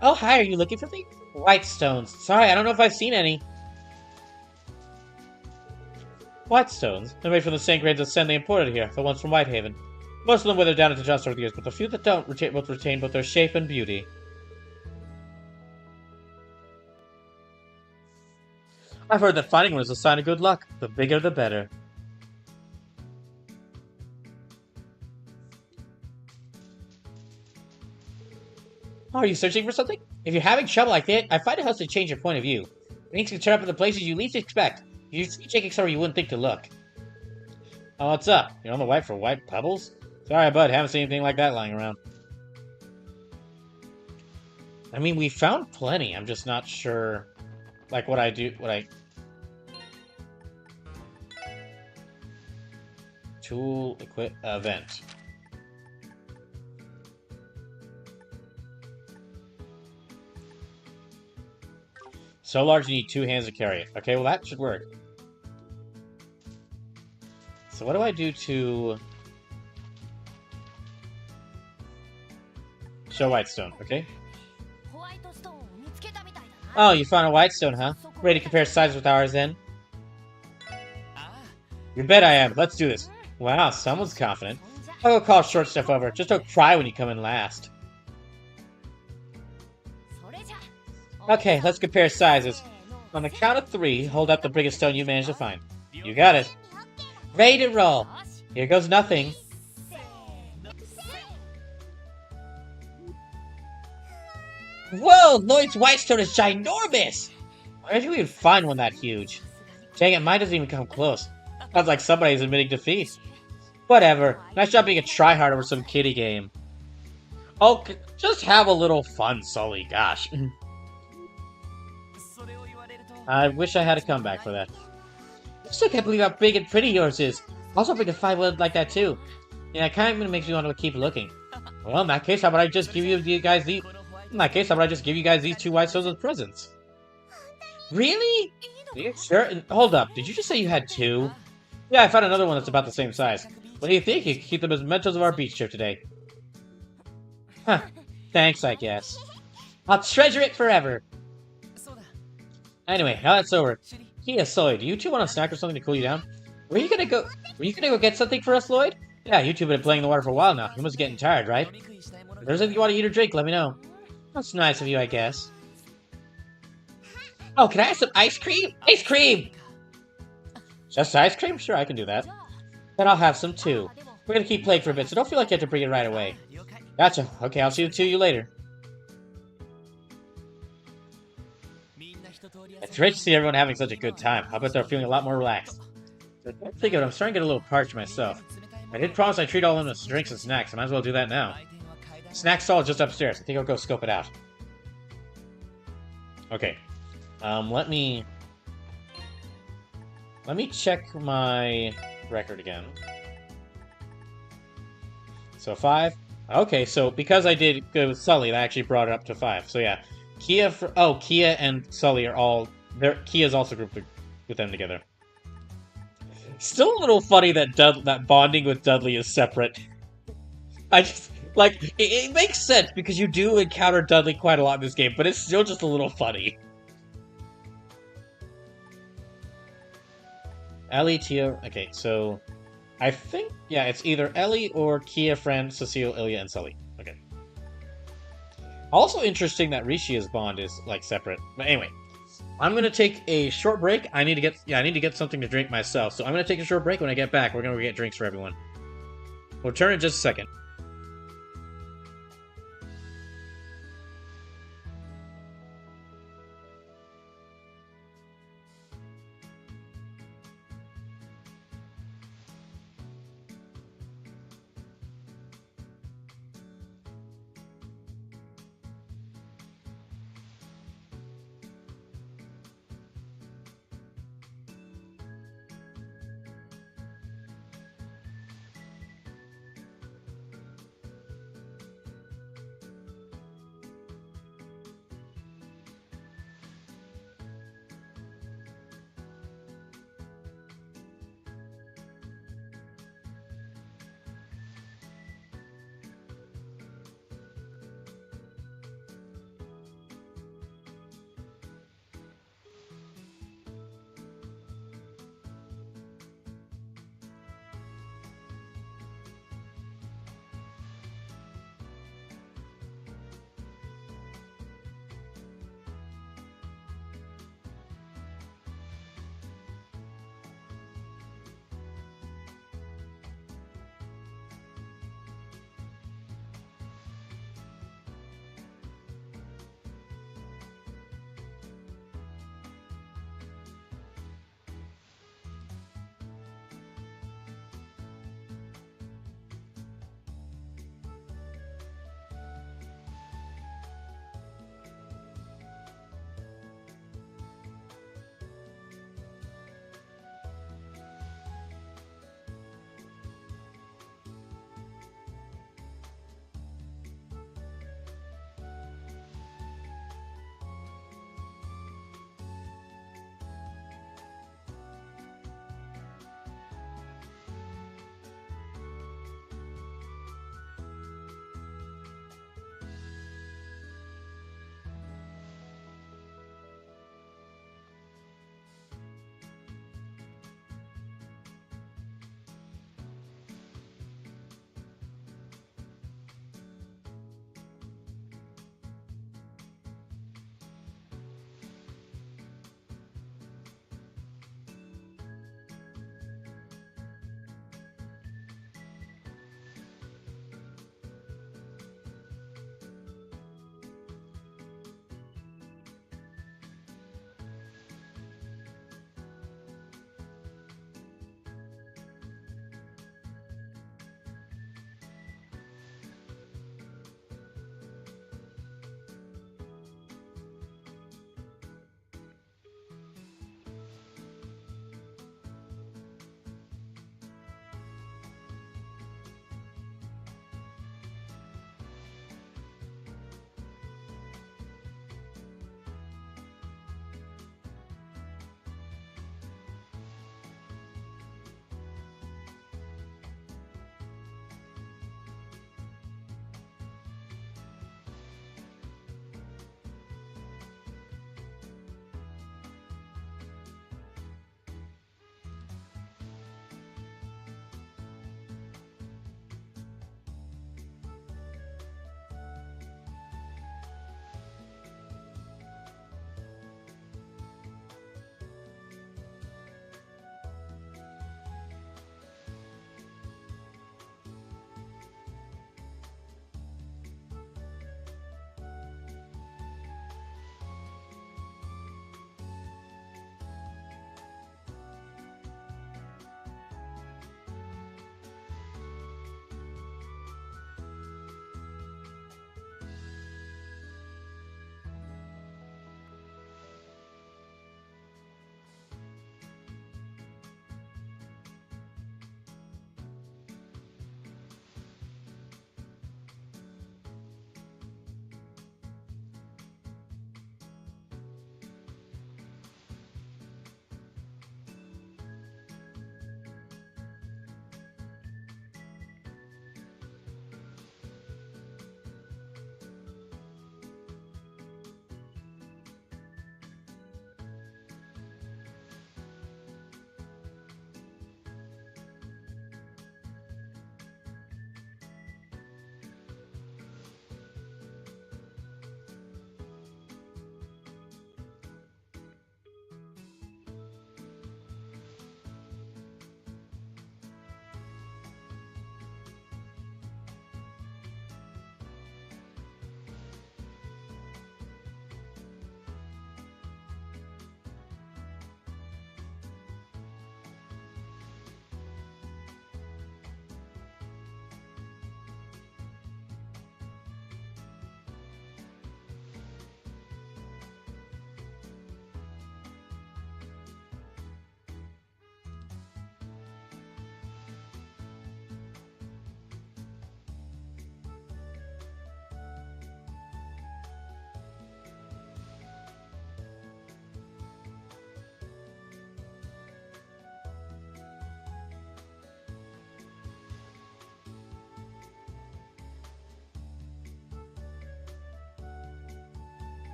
Oh, hi, are you looking for me? White stones. Sorry, I don't know if I've seen any. White stones? They're made from the same grades of sand they imported here, the ones from Whitehaven. Most of them withered down into dust over the years, but the few that don't retain both their shape and beauty. I've heard that finding one is a sign of good luck. The bigger, the better. Oh, are you searching for something? If you're having trouble like that, I find it helps to change your point of view. Things can turn up in the places you least expect. You're checking somewhere you wouldn't think to look. Oh, what's up? You're on the white for white pebbles? Sorry, bud, haven't seen anything like that lying around. I mean, we found plenty. I'm just not sure, like, what I... Tool, equip, event. So large you need 2 hands to carry it. Okay, well that should work. So what do I do to... Show white stone, okay? Oh, you found a white stone, huh? Ready to compare sizes with ours then? You bet I am. Let's do this. Wow, someone's confident. I'll go call short stuff over. Just don't cry when you come in last. Okay, let's compare sizes. On the count of 3, hold up the biggest stone you managed to find. You got it. Ready to roll. Here goes nothing. Whoa, Lloyd's white stone is ginormous! Where did you even find one that huge? Dang it, mine doesn't even come close. Sounds like somebody's admitting defeat. Whatever. Nice job being a tryhard over some kiddie game. Oh, just have a little fun, Sully. Gosh. I wish I had a comeback for that. I still can't believe how big and pretty yours is. I was hoping to find one like that too. Yeah, it kind of makes me want to keep looking. Well, in that case, how about I just give you guys these... In that case, how about I just give you guys these 2 white stones as presents? Really? Are you sure? And hold up, did you just say you had 2? Yeah, I found another one that's about the same size. What do you think? You can keep them as mementos of our beach trip today. Huh. Thanks, I guess. I'll treasure it forever. Anyway, now that's over. Kia, Sully, do you 2 want a snack or something to cool you down? Were you gonna go get something for us, Lloyd? Yeah, you 2 have been playing in the water for a while now. You must be getting tired, right? If there's anything you want to eat or drink, let me know. That's nice of you, I guess. Oh, can I have some ice cream? Ice cream! Just ice cream? Sure, I can do that. Then I'll have some too. We're gonna keep playing for a bit, so don't feel like you have to bring it right away. Gotcha. Okay, I'll see you later. It's great to see everyone having such a good time. I bet they're feeling a lot more relaxed. Think of it, I'm starting to get a little parched myself. I did promise I'd treat all of them as drinks and snacks. I might as well do that now. Snack stall is just upstairs. I think I'll go scope it out. Okay. Let me check my record again. So 5. Okay, so because I did go with Sully, that actually brought it up to 5. So yeah. Kia and Sully are all... Kia's also grouped with them together. Still a little funny that that bonding with Dudley is separate. I just... Like, it makes sense because you do encounter Dudley quite a lot in this game, but it's still just a little funny. Ellie, Tia... Okay, so... I think... Yeah, it's either Ellie or Kia, Fran, Cecile, Ilya, and Sully. Okay. Also interesting that Rishia's bond is like separate. But anyway, I'm gonna take a short break. I need to get something to drink myself. So I'm gonna take a short break. When I get back, we're gonna get drinks for everyone. We'll return in just a second.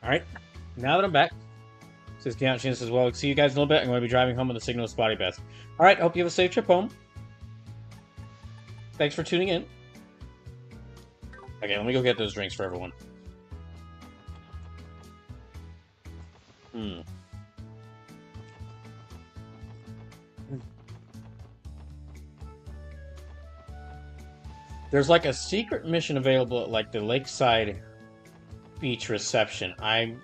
Alright, now that I'm back, says Count says, well, see you guys in a little bit. I'm going to be driving home with the signal spotty best. Alright, hope you have a safe trip home. Thanks for tuning in. Okay, let me go get those drinks for everyone. There's like a secret mission available at like the Lakeside Beach reception. I'm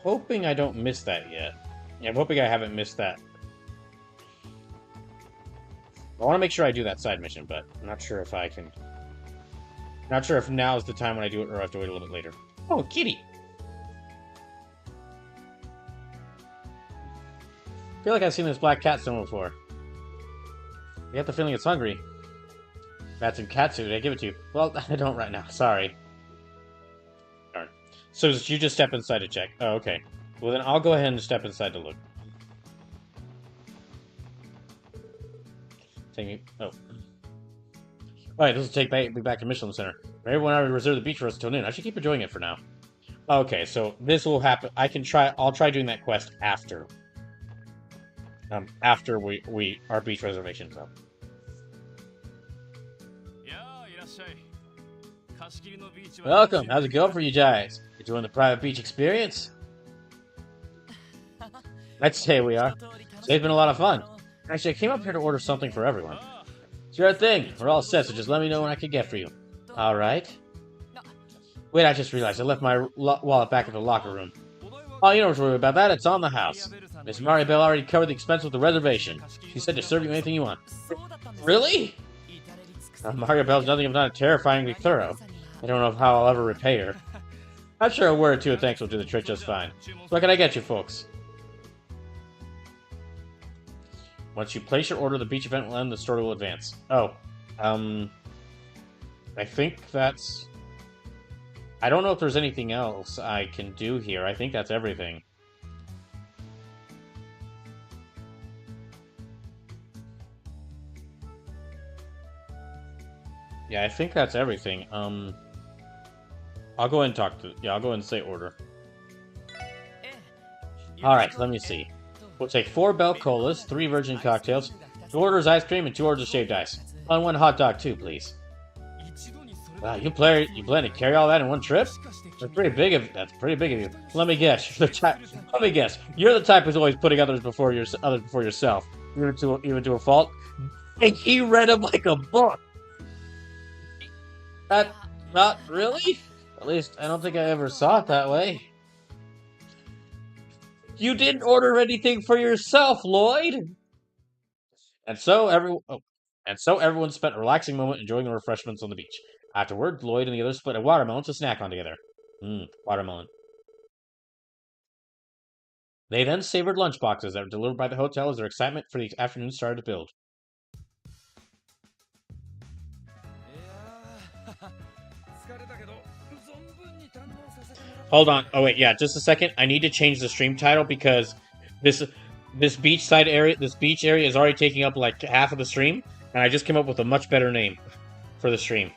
hoping I don't miss that yet. Yeah, I'm hoping I haven't missed that. I want to make sure I do that side mission, but I'm not sure if I can. Not sure if now is the time when I do it or I have to wait a little bit later. Oh, kitty! I feel like I've seen this black cat somewhere before. I get the feeling it's hungry. That's in cat food. I give it to you. Well, I don't right now. Sorry. Darn. So you just step inside to check. Oh, okay. Well, then I'll go ahead and step inside to look. Take me. Oh. Alright, this will take me back to Michelin Center. Everyone already reserved the beach for us to tune in. I should keep enjoying it for now. Okay, so this will happen. I'll try doing that quest after. After our beach reservation's up. Welcome. How's it going for you guys? Enjoying the private beach experience? Let's say we are. Today's been a lot of fun. Actually, I came up here to order something for everyone. Sure thing. We're all set, so just let me know when I can get for you. Alright. Wait, I just realized I left my wallet back in the locker room. Oh, you don't worry about that. It's on the house. Miss Maribel already covered the expense with the reservation. She said to serve you anything you want. Really? Maribel's nothing if not terrifyingly thorough. I don't know how I'll ever repay her. I'm sure a word or two of thanks will do the trick just fine. So what can I get you, folks? Once you place your order, the beach event will end, the story will advance. Oh. I think that's... I don't know if there's anything else I can do here. I think that's everything. Yeah, I think that's everything. I'll go ahead and talk to... Yeah, I'll go ahead and say order. Alright, let me see. We'll take 4 Bell Colas, 3 Virgin Cocktails, 2 orders ice cream, and 2 orders shaved ice. On 1 hot dog, too, please. Wow, you plan to carry all that in one trip? That's pretty big of you. Let me guess. You're the type who's always putting others before yourself. Even to a fault. And he read them like a book. Not really? At least, I don't think I ever saw it that way. You didn't order anything for yourself, Lloyd! And so everyone spent a relaxing moment enjoying the refreshments on the beach. Afterward, Lloyd and the others split a watermelon to snack on together. Watermelon. They then savored lunchboxes that were delivered by the hotel as their excitement for the afternoon started to build. Hold on. Oh wait, yeah, just a second. I need to change the stream title because this beachside area, this beach area is already taking up like half of the stream, and I just came up with a much better name for the stream.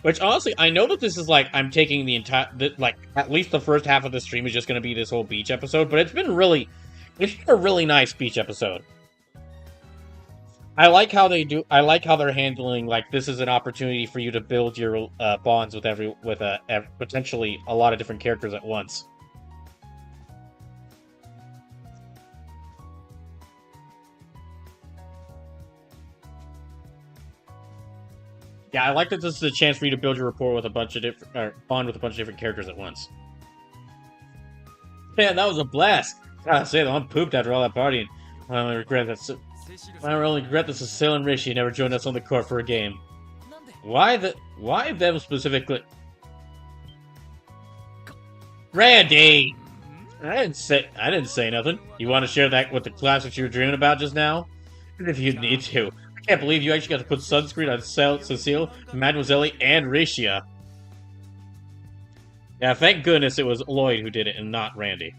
Which, honestly, I know that this is, like, I'm taking the entire, like, at least the first half of the stream is just going to be this whole beach episode, but it's been a really nice beach episode. I like how they're handling, like, this is an opportunity for you to build your bonds with potentially a lot of different characters at once. Yeah, I like that this is a chance for you to build your rapport with a bunch of bond with a bunch of different characters at once. Man, that was a blast. Gotta say though, I'm pooped after all that partying. I only regret that Cecile and Rishi never joined us on the court for a game. Why them specifically? Randy! I didn't say nothing. You want to share that with the class that you were dreaming about just now? If you need to. I can't believe you actually got to put sunscreen on Cecile, Mademoiselle, and Risha. Yeah, thank goodness it was Lloyd who did it and not Randy.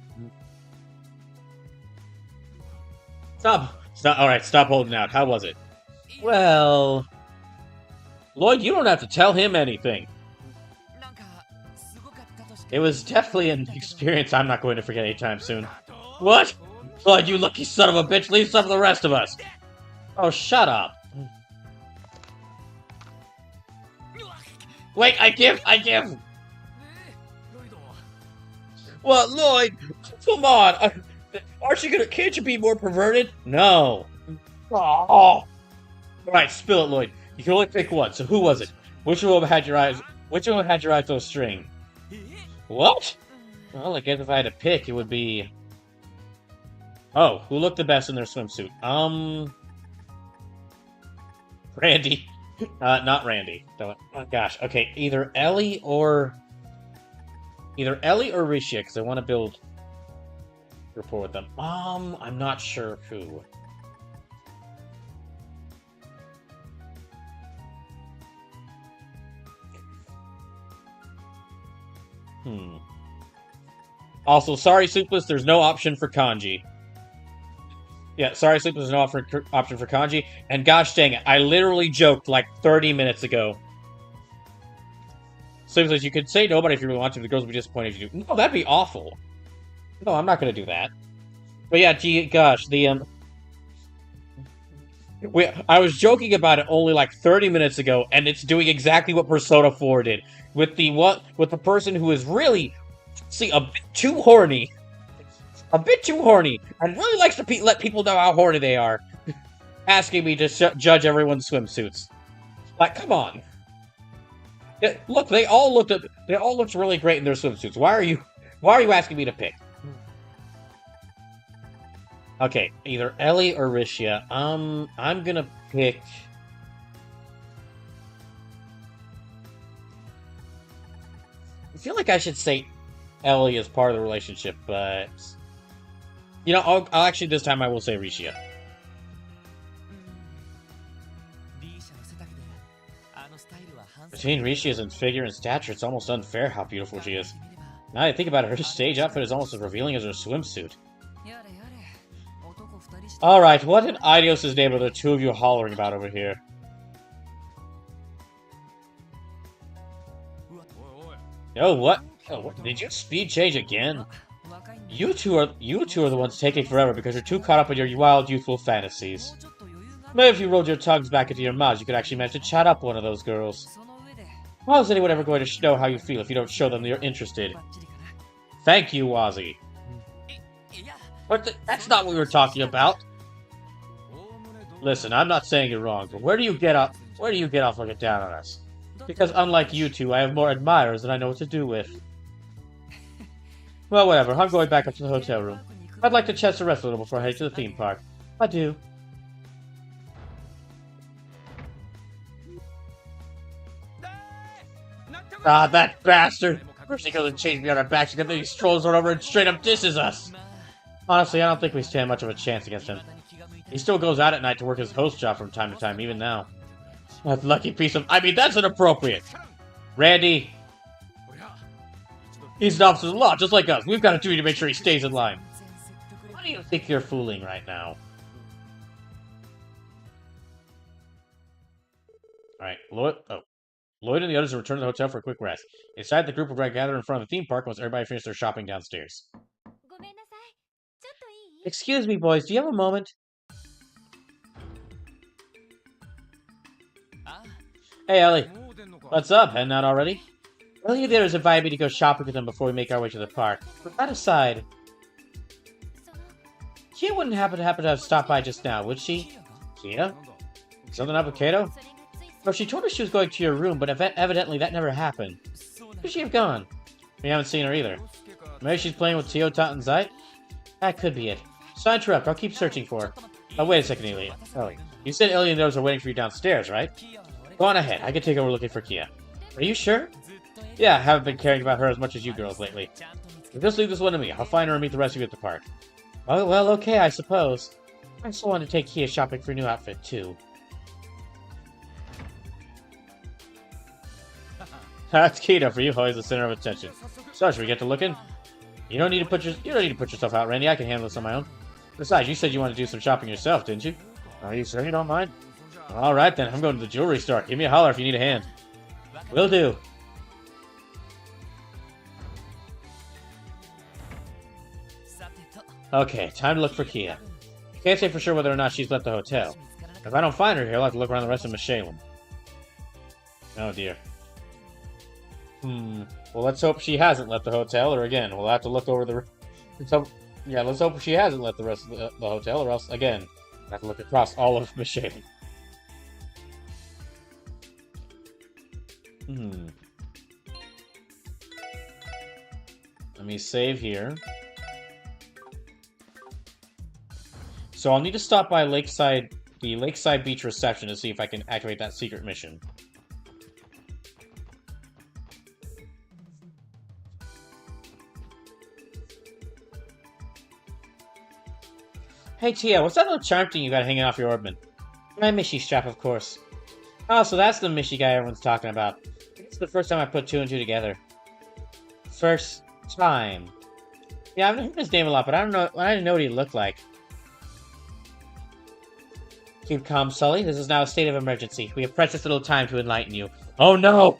Stop. All right, stop holding out. How was it? Well, Lloyd, you don't have to tell him anything. It was definitely an experience I'm not going to forget anytime soon. What? Lloyd, you lucky son of a bitch, leave some of the rest of us. Oh, shut up. Wait, I give. Well, Lloyd, come on. Aren't you gonna? Can't you be more perverted? No. Oh. All right, spill it, Lloyd. You can only pick one. So who was it? Which one had your eyes? Which one had your eyes on a string? What? Well, I guess if I had to pick, it would be. Oh, who looked the best in their swimsuit? Randy. Not Randy. Oh gosh. Okay, either Ellie or Risha, because I want to build rapport with them. I'm not sure who. Also, sorry, Soupless, there's no option for kanji. Yeah, sorry, Soupless, there's no option for kanji. And gosh dang it, I literally joked like 30 minutes ago. Soupless, you could say nobody if you really want to, the girls would be disappointed if you do. No, that'd be awful. No, I'm not gonna do that. But yeah, gosh, I was joking about it only like 30 minutes ago, and it's doing exactly what Persona 4 did. With the person who is really, a bit too horny. A bit too horny, and really likes to let people know how horny they are. Asking me to judge everyone's swimsuits. Like, come on. Yeah, look, they all looked really great in their swimsuits. Why are you asking me to pick? Okay, either Ellie or Risha. I'm gonna pick. I feel like I should say Ellie as part of the relationship, but you know, I'll actually this time I will say Risha. Between Rishia's figure and stature, it's almost unfair how beautiful she is. Now that I think about it, her stage outfit is almost as revealing as her swimsuit. Alright, what in Idios' name are the two of you hollering about over here? Oh, what? Oh, what? Did you speed change again? You two are the ones taking forever because you're too caught up in your wild, youthful fantasies. Maybe if you rolled your tongues back into your mouths, you could actually manage to chat up one of those girls. How is anyone ever going to know how you feel if you don't show them that you're interested? Thank you, Wazzy. But that's not what we were talking about. Listen, I'm not saying you're wrong, but where do you get off looking down on us? Because unlike you two, I have more admirers than I know what to do with. Well, whatever. I'm going back up to the hotel room. I'd like to chest the rest a little before I head to the theme park. Adieu. Ah, that bastard! First he goes and chases me on our backs, and then he strolls right over and straight up disses us! Honestly, I don't think we stand much of a chance against him. He still goes out at night to work his host job from time to time, even now. That lucky piece of... I mean, that's inappropriate! Randy! He's an officer of the law, just like us. We've got a duty to make sure he stays in line. What do you think you're fooling right now? Alright, Lloyd and the others return to the hotel for a quick rest. Inside, the group will gather in front of the theme park once everybody finishes their shopping downstairs. Excuse me, boys, do you have a moment? Hey, Ellie. What's up? Heading out already? Ellie and the others invited me to go shopping with them before we make our way to the park. But that aside, Kia wouldn't happen to have stopped by just now, would she? Kia? Something up with Kato? Well, she told us she was going to your room, but evidently that never happened. Where could she have gone? We haven't seen her either. Maybe she's playing with Tio, Tot, and Zite? That could be it. So interrupt, I'll keep searching for her. Oh, wait a second, Ellie. You said Ellie and those are waiting for you downstairs, right? Go on ahead, I can take over looking for Kia. Are you sure? Yeah, I haven't been caring about her as much as you girls lately. So just leave this one to me. I'll find her and meet the rest of you at the park. Oh, well, okay, I suppose. I still want to take Kia shopping for a new outfit, too. That's Kita for you, always the center of attention. So, should we get to looking? You don't need to put yourself out, Randy. I can handle this on my own. Besides, you said you wanted to do some shopping yourself, didn't you? Are you sure you don't mind? Alright then, I'm going to the jewelry store. Give me a holler if you need a hand. Will do. Okay, time to look for Kia. I can't say for sure whether or not she's left the hotel. If I don't find her here, I'll have to look around the rest of Michelin. Oh dear. Well, let's hope she hasn't left the hotel, or again, we'll have to look over the... Yeah, let's hope she hasn't left the rest of the hotel, or else, again, we'll have to look across all of Michelin. Let me save here. So I'll need to stop by the Lakeside Beach reception to see if I can activate that secret mission. Hey Tia, what's that little charm thing you got hanging off your ornament? My Mishi strap, of course. Oh, so that's the Mishi guy everyone's talking about. It's the first time I put two and two together. First time. Yeah, I've heard his name a lot, but I didn't know what he looked like. Keep calm, Sully. This is now a state of emergency. We have precious little time to enlighten you. Oh no!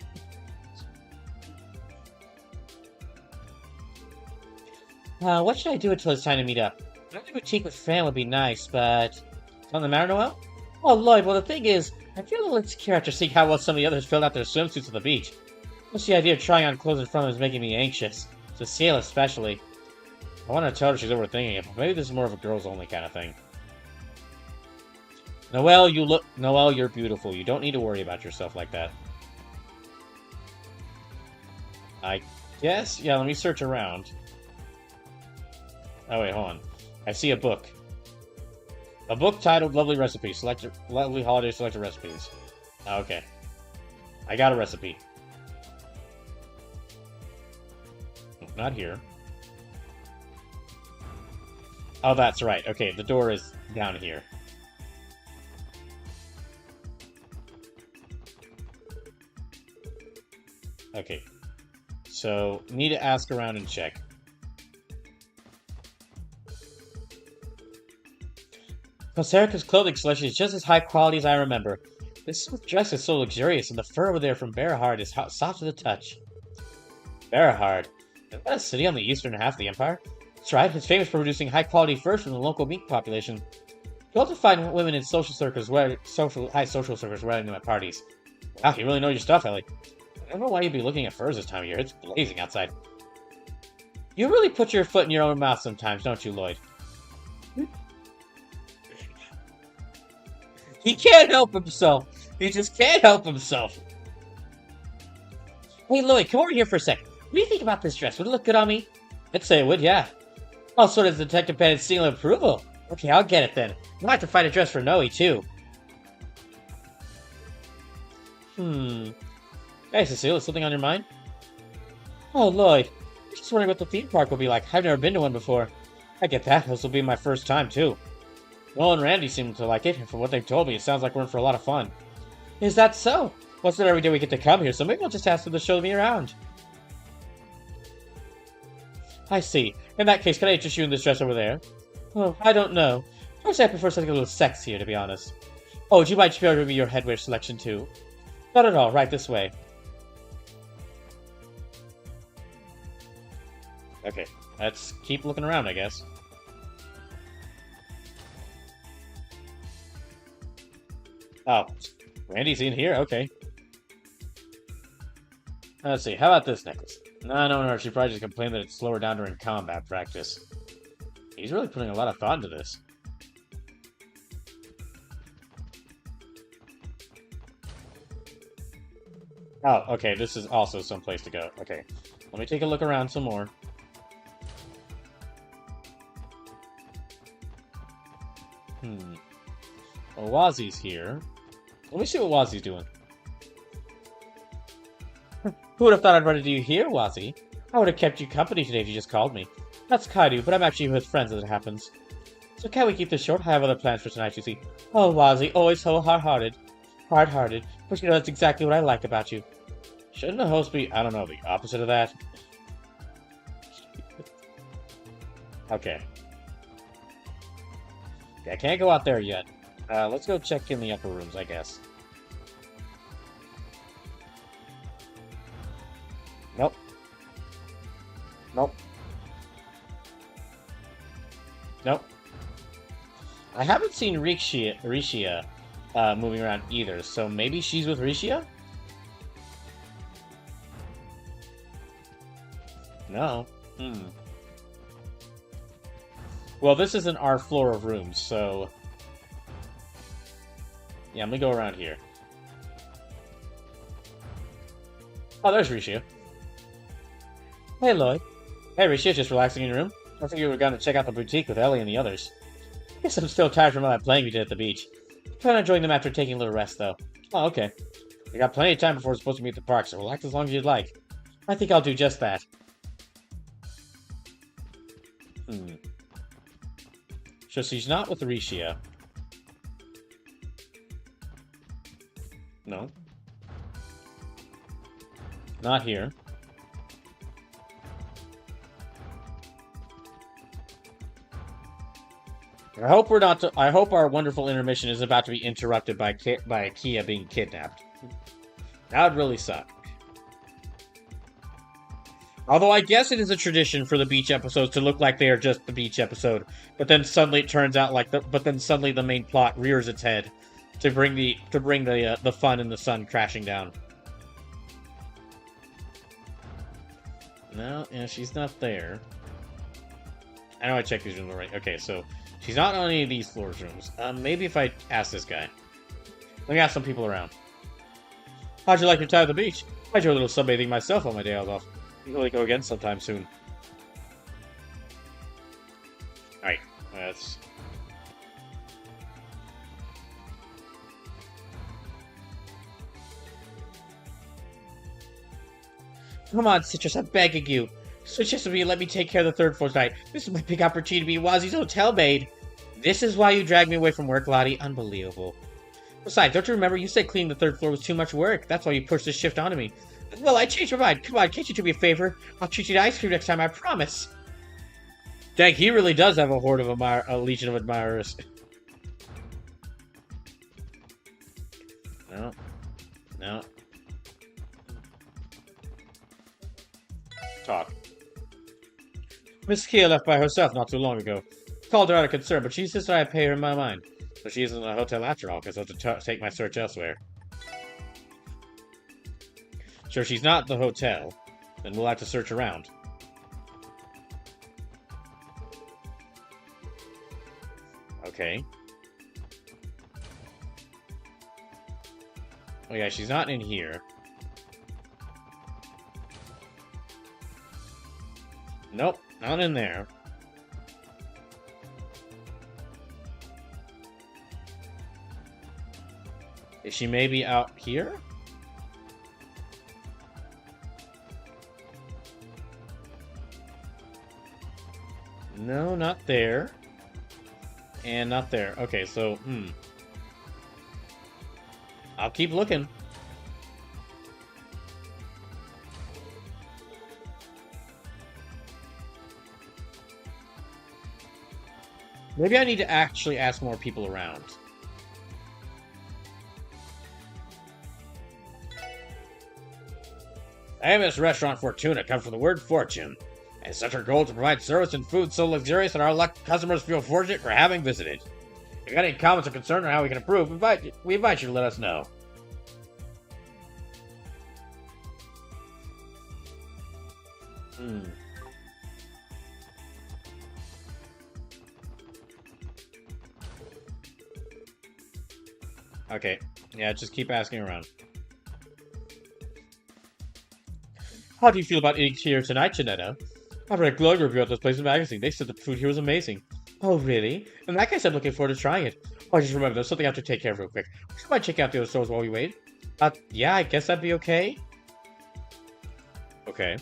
What should I do until it's time to meet up? Another boutique with Fran would be nice, but... Something the matter, Noel? Oh, Lloyd, well the thing is, I feel a little insecure after seeing how well some of the others filled out their swimsuits at the beach. Just the idea of trying on clothes in front of them is making me anxious. Cecile especially. I want to tell her she's overthinking it, but maybe this is more of a girls-only kind of thing. Noel, you're beautiful. You don't need to worry about yourself like that. I guess? Yeah, let me search around. Oh, wait, hold on. I see a book. A book titled Lovely Recipes. Lovely Holiday Selected Recipes. Okay. I got a recipe. Not here. Oh, that's right. Okay, the door is down here. Okay. So, need to ask around and check. Coserica's clothing selection is just as high quality as I remember. This dress is so luxurious, and the fur over there from Berahard is soft to the touch. Berahard? Is that a city on the eastern half of the Empire? That's right, it's famous for producing high-quality furs from the local meat population. You also find women in high social circles wearing them at parties. Wow, you really know your stuff, Ellie. I don't know why you'd be looking at furs this time of year. It's blazing outside. You really put your foot in your own mouth sometimes, don't you, Lloyd? He can't help himself. He just can't help himself. Hey, Lloyd, come over here for a sec. What do you think about this dress? Would it look good on me? I'd say it would, yeah. Oh, so does Detective Pennant's seal of approval. Okay, I'll get it then. I'll have to find a dress for Noe, too. Hey, Cecile, is something on your mind? Oh, Lloyd. I'm just wondering what the theme park will be like. I've never been to one before. I get that. This will be my first time, too. Noel and Randy seem to like it, and from what they've told me, it sounds like we're in for a lot of fun. Is that so? Well, it's not every day we get to come here, so maybe I'll just ask them to show me around. I see. In that case, can I interest you in this dress over there? Oh, I don't know. First, I prefer something a little sexier, to be honest. Oh, would you mind sharing with me your headwear selection, too? Not at all. Right this way. Okay, let's keep looking around, I guess. Oh, Randy's in here? Okay. Let's see, how about this necklace? No, she probably just complained that it slowed her down during combat practice. He's really putting a lot of thought into this. Oh, okay, this is also some place to go. Okay, let me take a look around some more. Well, Wazzy's here. Let me see what Wazzy's doing. Who would have thought I'd run into you here, Wazzy? I would have kept you company today if you just called me. That's Kaido, but I'm actually with friends as it happens. So can't we keep this short? I have other plans for tonight, you see. Oh, Wazzy, always so hard-hearted. Hard-hearted. But you know, that's exactly what I like about you. Shouldn't a host be, I don't know, the opposite of that? Okay. I can't go out there yet. Let's go check in the upper rooms, I guess. Nope. Nope. Nope. I haven't seen Rishia moving around either, so maybe she's with Rishia? No. Well, this isn't our floor of rooms, so... Yeah, I'm gonna go around here. Oh, there's Rishia. Hey, Lloyd. Hey, Rishia, just relaxing in your room? I think you were going to check out the boutique with Ellie and the others. Guess I'm still tired from all that playing we did at the beach. Plan on joining them after taking a little rest, though. Oh, okay. We got plenty of time before we're supposed to meet at the park, so relax as long as you'd like. I think I'll do just that. So she's not with Rishia. No. Not here. I hope we're not. I hope our wonderful intermission is about to be interrupted by Kia being kidnapped. That would really suck. Although I guess it is a tradition for the beach episodes to look like they are just the beach episode, but then suddenly it turns out like suddenly the main plot rears its head to bring the fun and the sun crashing down. No, yeah, she's not there. I know I checked these rooms already. Okay, so she's not on any of these floors rooms. Maybe if I ask this guy. Let me ask some people around. How'd you like your time at the beach? I do a little sunbathing myself on my day off. I'll really go again sometime soon. Alright, that's... Come on, Citrus, I'm begging you. Switch this with me and let me take care of the third floor tonight. This is my big opportunity to be Wazi's hotel maid. This is why you dragged me away from work, Lottie. Unbelievable. Besides, don't you remember you said cleaning the third floor was too much work? That's why you pushed this shift onto me. Well, I changed my mind. Come on, can't you do me a favor? I'll treat you to ice cream next time, I promise. Dang, he really does have a horde of a legion of admirers. No. No. Talk. Miss Kia left by herself not too long ago. Called her out of concern, but she insisted I pay her in my mind. So she isn't in a hotel after all, because I have to take my search elsewhere. Sure, she's not at the hotel, then we'll have to search around. Okay. Oh yeah, she's not in here. Nope, not in there. Is she maybe out here? No, not there. And not there. Okay, so, I'll keep looking. Maybe I need to actually ask more people around. Famous restaurant Fortuna comes from the word fortune. And such our goal to provide service and food so luxurious that our customers feel fortunate for having visited. If you got any comments or concern on how we can improve, we invite you to let us know. Okay. Yeah, just keep asking around. How do you feel about eating here tonight, Janetta? I read a glowing review of this place in the magazine. They said the food here was amazing. Oh, really? In that case, I'm looking forward to trying it. Oh, just remember, there's something I have to take care of real quick. Would you mind checking out the other stores while we wait? Yeah, I guess that'd be okay. Okay.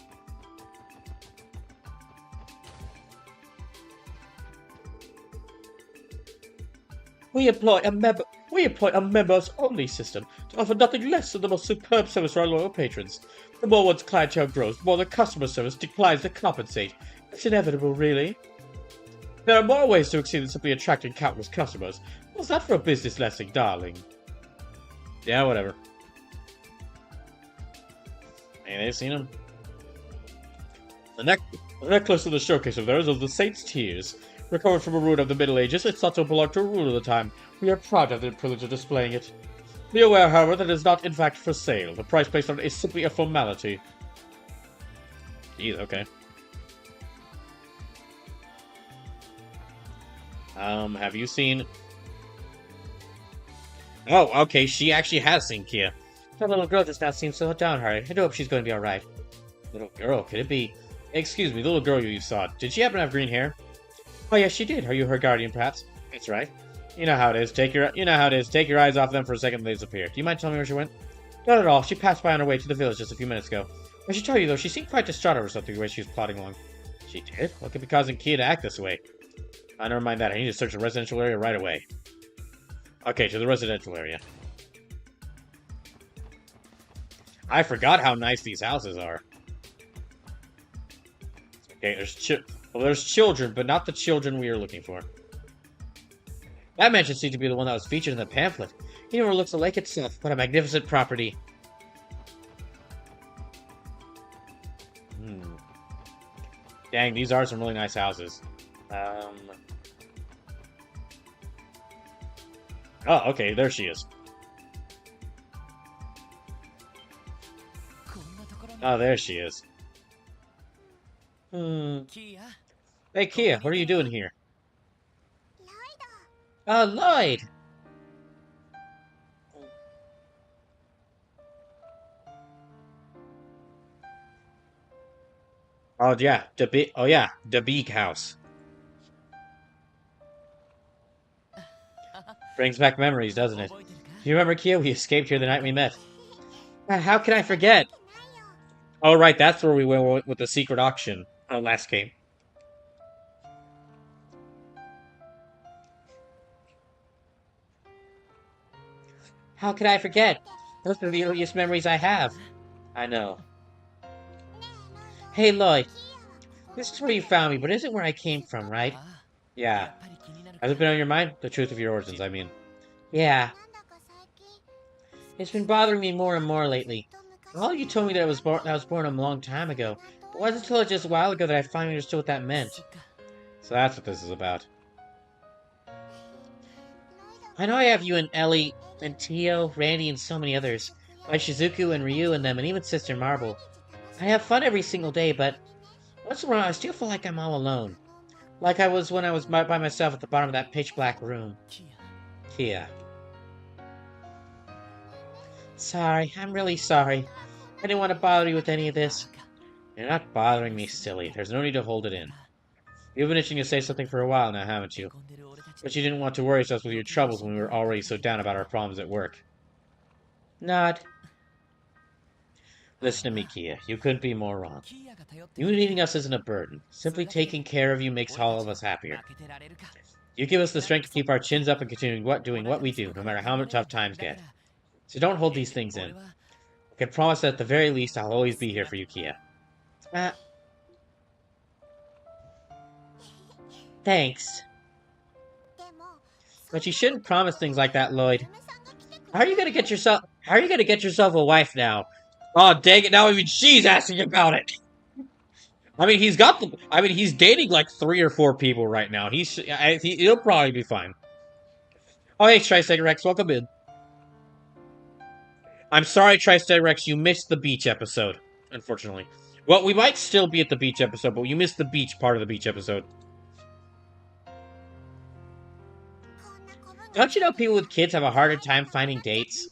We employ a members-only system to offer nothing less than the most superb service for our loyal patrons. The more one's clientele grows, the more the customer service declines to compensate. It's inevitable, really. There are more ways to succeed than simply attracting countless customers. What's that for a business lesson, darling? Yeah, whatever. Hey, they've seen him. The necklace in the showcase of theirs of the Saint's Tears. Recovered from a ruin of the Middle Ages, it's thought to belong to a ruler of the time. We are proud to have the privilege of displaying it. Be aware, however, that it is not in fact for sale. The price placed on it is simply a formality. Jeez, okay. Have you seen... Oh, okay, she actually has seen Kia. That little girl just now seems so downhearted. I do hope she's going to be alright. Little girl? Could it be... Excuse me, the little girl you saw. Did she happen to have green hair? Oh, yes, she did. Are you her guardian, perhaps? That's right. You know how it is. Take your eyes off them for a second and they disappear. Do you mind telling me where she went? Not at all. She passed by on her way to the village just a few minutes ago. I should tell you, though, she seemed quite distraught over something the way she was plodding along. She did? What could be causing Kia to act this way? Oh, never mind that. I need to search the residential area right away. Okay, to the residential area. I forgot how nice these houses are. Okay, there's children, but not the children we are looking for. That mansion seemed to be the one that was featured in the pamphlet. It overlooks the lake itself. What a magnificent property. Dang, these are some really nice houses. Oh, okay, there she is. Oh, there she is. Hey, Kia, what are you doing here? Oh, Lloyd! Oh, yeah, the big house. Brings back memories, doesn't it? You remember, Kia? We escaped here the night we met. How can I forget? Oh, right, that's where we went with the secret auction. Last game. How could I forget? Those are the earliest memories I have. I know. Hey, Lloyd. This is where you found me, but isn't where I came from, right? Yeah. Has it been on your mind? The truth of your origins, I mean. Yeah. It's been bothering me more and more lately. Well, you told me that I was born a long time ago. It wasn't until just a while ago that I finally understood what that meant. So that's what this is about. I know I have you and Ellie, and Tio, Randy, and so many others. Like Shizuku and Ryu and them, and even Sister Marble. I have fun every single day, but once in a while I still feel like I'm all alone. Like I was when I was by myself at the bottom of that pitch-black room. Kia. Sorry, I'm really sorry. I didn't want to bother you with any of this. You're not bothering me, silly. There's no need to hold it in. You've been itching to say something for a while now, haven't you? But you didn't want to worry us with your troubles when we were already so down about our problems at work. Nod. Listen to me, Kia. You couldn't be more wrong. You needing us isn't a burden. Simply taking care of you makes all of us happier. You give us the strength to keep our chins up and continue doing what we do, no matter how much tough times get. So don't hold these things in. I can promise that at the very least I'll always be here for you, Kia. Thanks. But you shouldn't promise things like that, Lloyd. How are you gonna get yourself a wife now? Oh, dang it, now even she's asking about it! I mean, he's dating like 3 or 4 people right now. He'll probably be fine. Oh, hey, Tri-Rex, welcome in. I'm sorry, Tri-Rex, you missed the beach episode, unfortunately. Well, we might still be at the beach episode, but you missed the beach part of the beach episode. Don't you know people with kids have a harder time finding dates?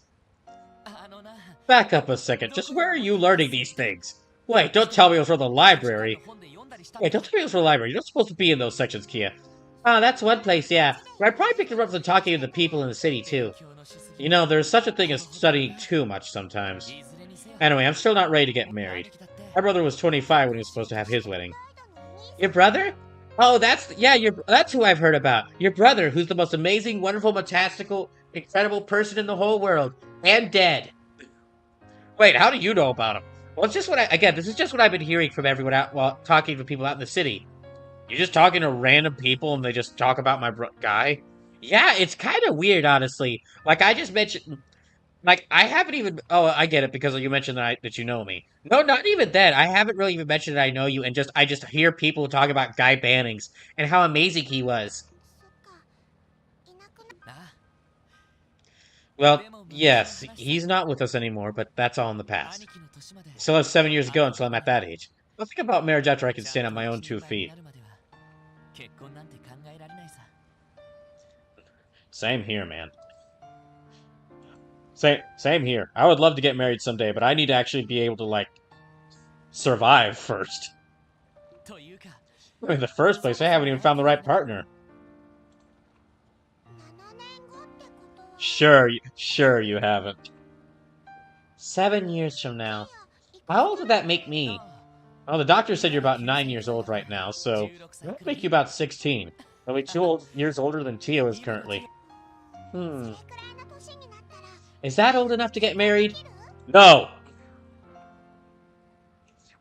Back up a second, just where are you learning these things? Wait, don't tell me it was from the library. Wait, don't tell me it was from the library. You're not supposed to be in those sections, Kia. Oh, that's one place, yeah. I probably picked it up from talking to the people in the city, too. You know, there's such a thing as studying too much sometimes. Anyway, I'm still not ready to get married. My brother was 25 when he was supposed to have his wedding. Your brother? Oh, that's who I've heard about. Your brother, who's the most amazing, wonderful, fantastical, incredible person in the whole world. And dead. Wait, how do you know about him? Well, it's just this is just what I've been hearing from everyone out while talking to people out in the city. You just talking to random people and they just talk about my guy? Yeah, it's kind of weird, honestly. Like, I just mentioned... Like, I haven't even... Oh, I get it, because you mentioned that you know me. No, not even that. I haven't really even mentioned that I know you, and I just hear people talk about Guy Bannings and how amazing he was. Well, yes, he's not with us anymore, but that's all in the past. Still have 7 years to go until I'm at that age. I'll think about marriage after I can stand on my own 2 feet. Same here, man. Same here. I would love to get married someday, but I need to actually be able to, like, survive first. In the first place, I haven't even found the right partner. Sure you haven't. 7 years from now. How old would that make me? Well, the doctor said you're about 9 years old right now, so that would make you about 16. Only 2 years older than Tio is currently. Is that old enough to get married? No!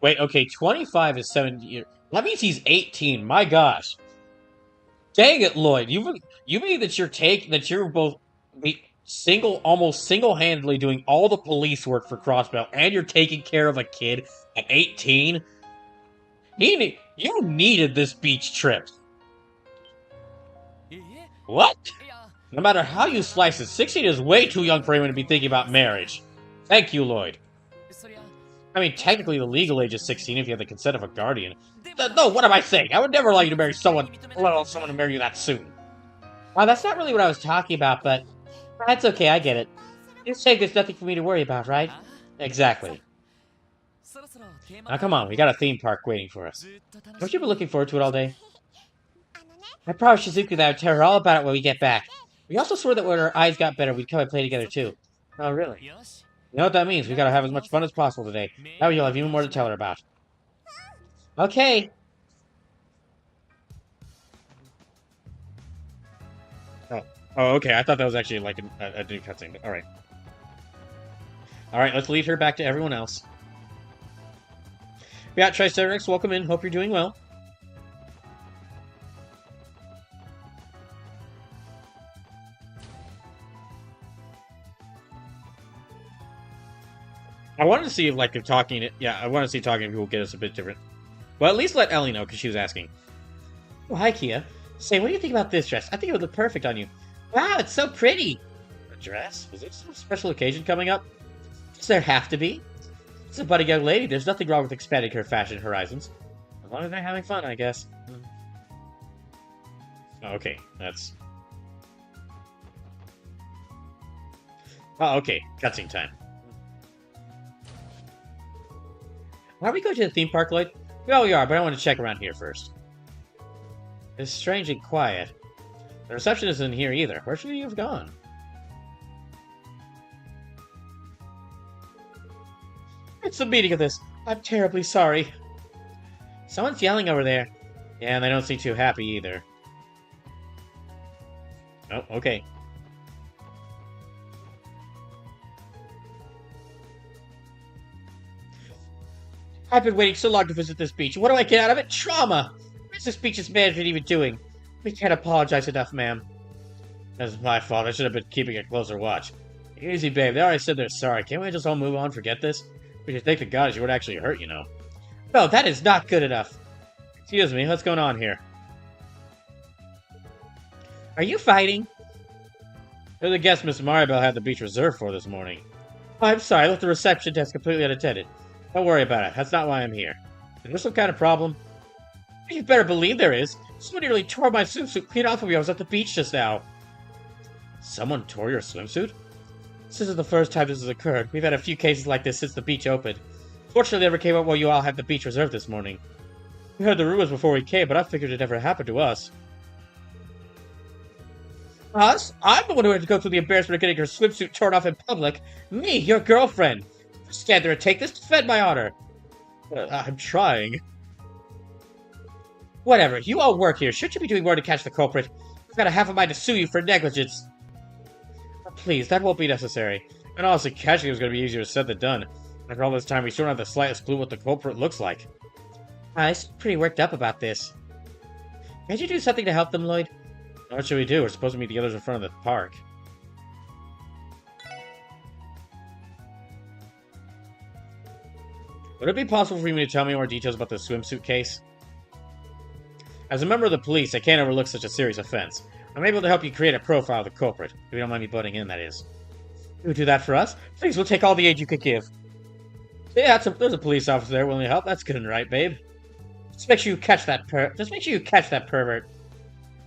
Wait, okay, 25 is 7 years. That means he's 18, my gosh. Dang it, Lloyd. You mean that you're both almost single-handedly doing all the police work for Crossbell, and you're taking care of a kid at 18? You needed this beach trip. What? No matter how you slice it, 16 is way too young for anyone to be thinking about marriage. Thank you, Lloyd. I mean, technically the legal age is 16 if you have the consent of a guardian. No, what am I saying? I would never allow you to marry someone, let alone someone to marry you that soon. Well, that's not really what I was talking about, but that's okay, I get it. You're saying there's nothing for me to worry about, right? Exactly. Now come on, we got a theme park waiting for us. Don't you be looking forward to it all day? I promised Shizuku that I would tell her all about it when we get back. We also swore that when our eyes got better, we'd come and play together too. Oh, really? You know what that means? We gotta have as much fun as possible today. That way you'll have even more to tell her about. Okay! Oh, okay. I thought that was actually like a new cutscene. Alright. Alright, let's lead her back to everyone else. Yeah, Triceratops, welcome in. Hope you're doing well. I wanted to see if, like, I want to see talking to people get us a bit different. Well, at least let Ellie know, because she was asking. Oh, hi, Kia. Say, what do you think about this dress? I think it would look perfect on you. Wow, it's so pretty! A dress? Was there some special occasion coming up? Does there have to be? It's a budding young lady. There's nothing wrong with expanding her fashion horizons. As long as they're having fun, I guess. Oh, okay, that's... Oh, okay. Cutscene time. Are we going to the theme park, Lloyd? Well, we are, but I want to check around here first. It's strange and quiet. The reception isn't here either. Where should you have gone? It's the meaning of this. I'm terribly sorry. Someone's yelling over there. Yeah, and they don't seem too happy either. Oh, okay. I've been waiting so long to visit this beach. What do I get out of it? Trauma! What's this beach's management even doing? We can't apologize enough, ma'am. That's my fault. I should have been keeping a closer watch. Easy, babe. They already said they're sorry. Can't we just all move on, forget this? We should thank the gods you weren't actually hurt, you know. No, that is not good enough. Excuse me, what's going on here? Are you fighting? You're the guest Miss Maribel had the beach reserved for this morning. Oh, I'm sorry, I left the reception desk completely unattended. Don't worry about it. That's not why I'm here. Is there some kind of problem? You better believe there is. Someone nearly tore my swimsuit clean off of me. I was at the beach just now. Someone tore your swimsuit? This isn't the first time this has occurred. We've had a few cases like this since the beach opened. Fortunately, it never came up while you all had the beach reserved this morning. We heard the rumors before we came, but I figured it never happened to us. Us? I'm the one who had to go through the embarrassment of getting her swimsuit torn off in public. Me, your girlfriend. Stand there and take this to defend my honor. I'm trying. Whatever, you all work here. Shouldn't you be doing more to catch the culprit? I've got a half a mind to sue you for negligence. Oh, please, that won't be necessary. And honestly, catching him is going to be easier said than done. After all this time, we still don't have the slightest clue what the culprit looks like. I'm pretty worked up about this. Can't you do something to help them, Lloyd? What should we do? We're supposed to meet the others in front of the park. Would it be possible for you to tell me more details about the swimsuit case? As a member of the police, I can't overlook such a serious offense. I'm able to help you create a profile of the culprit. If you don't mind me butting in, that is. You would do that for us? Please, we'll take all the aid you could give. Yeah, there's a police officer there willing to help. That's good and right, babe. Just make sure you catch that pervert.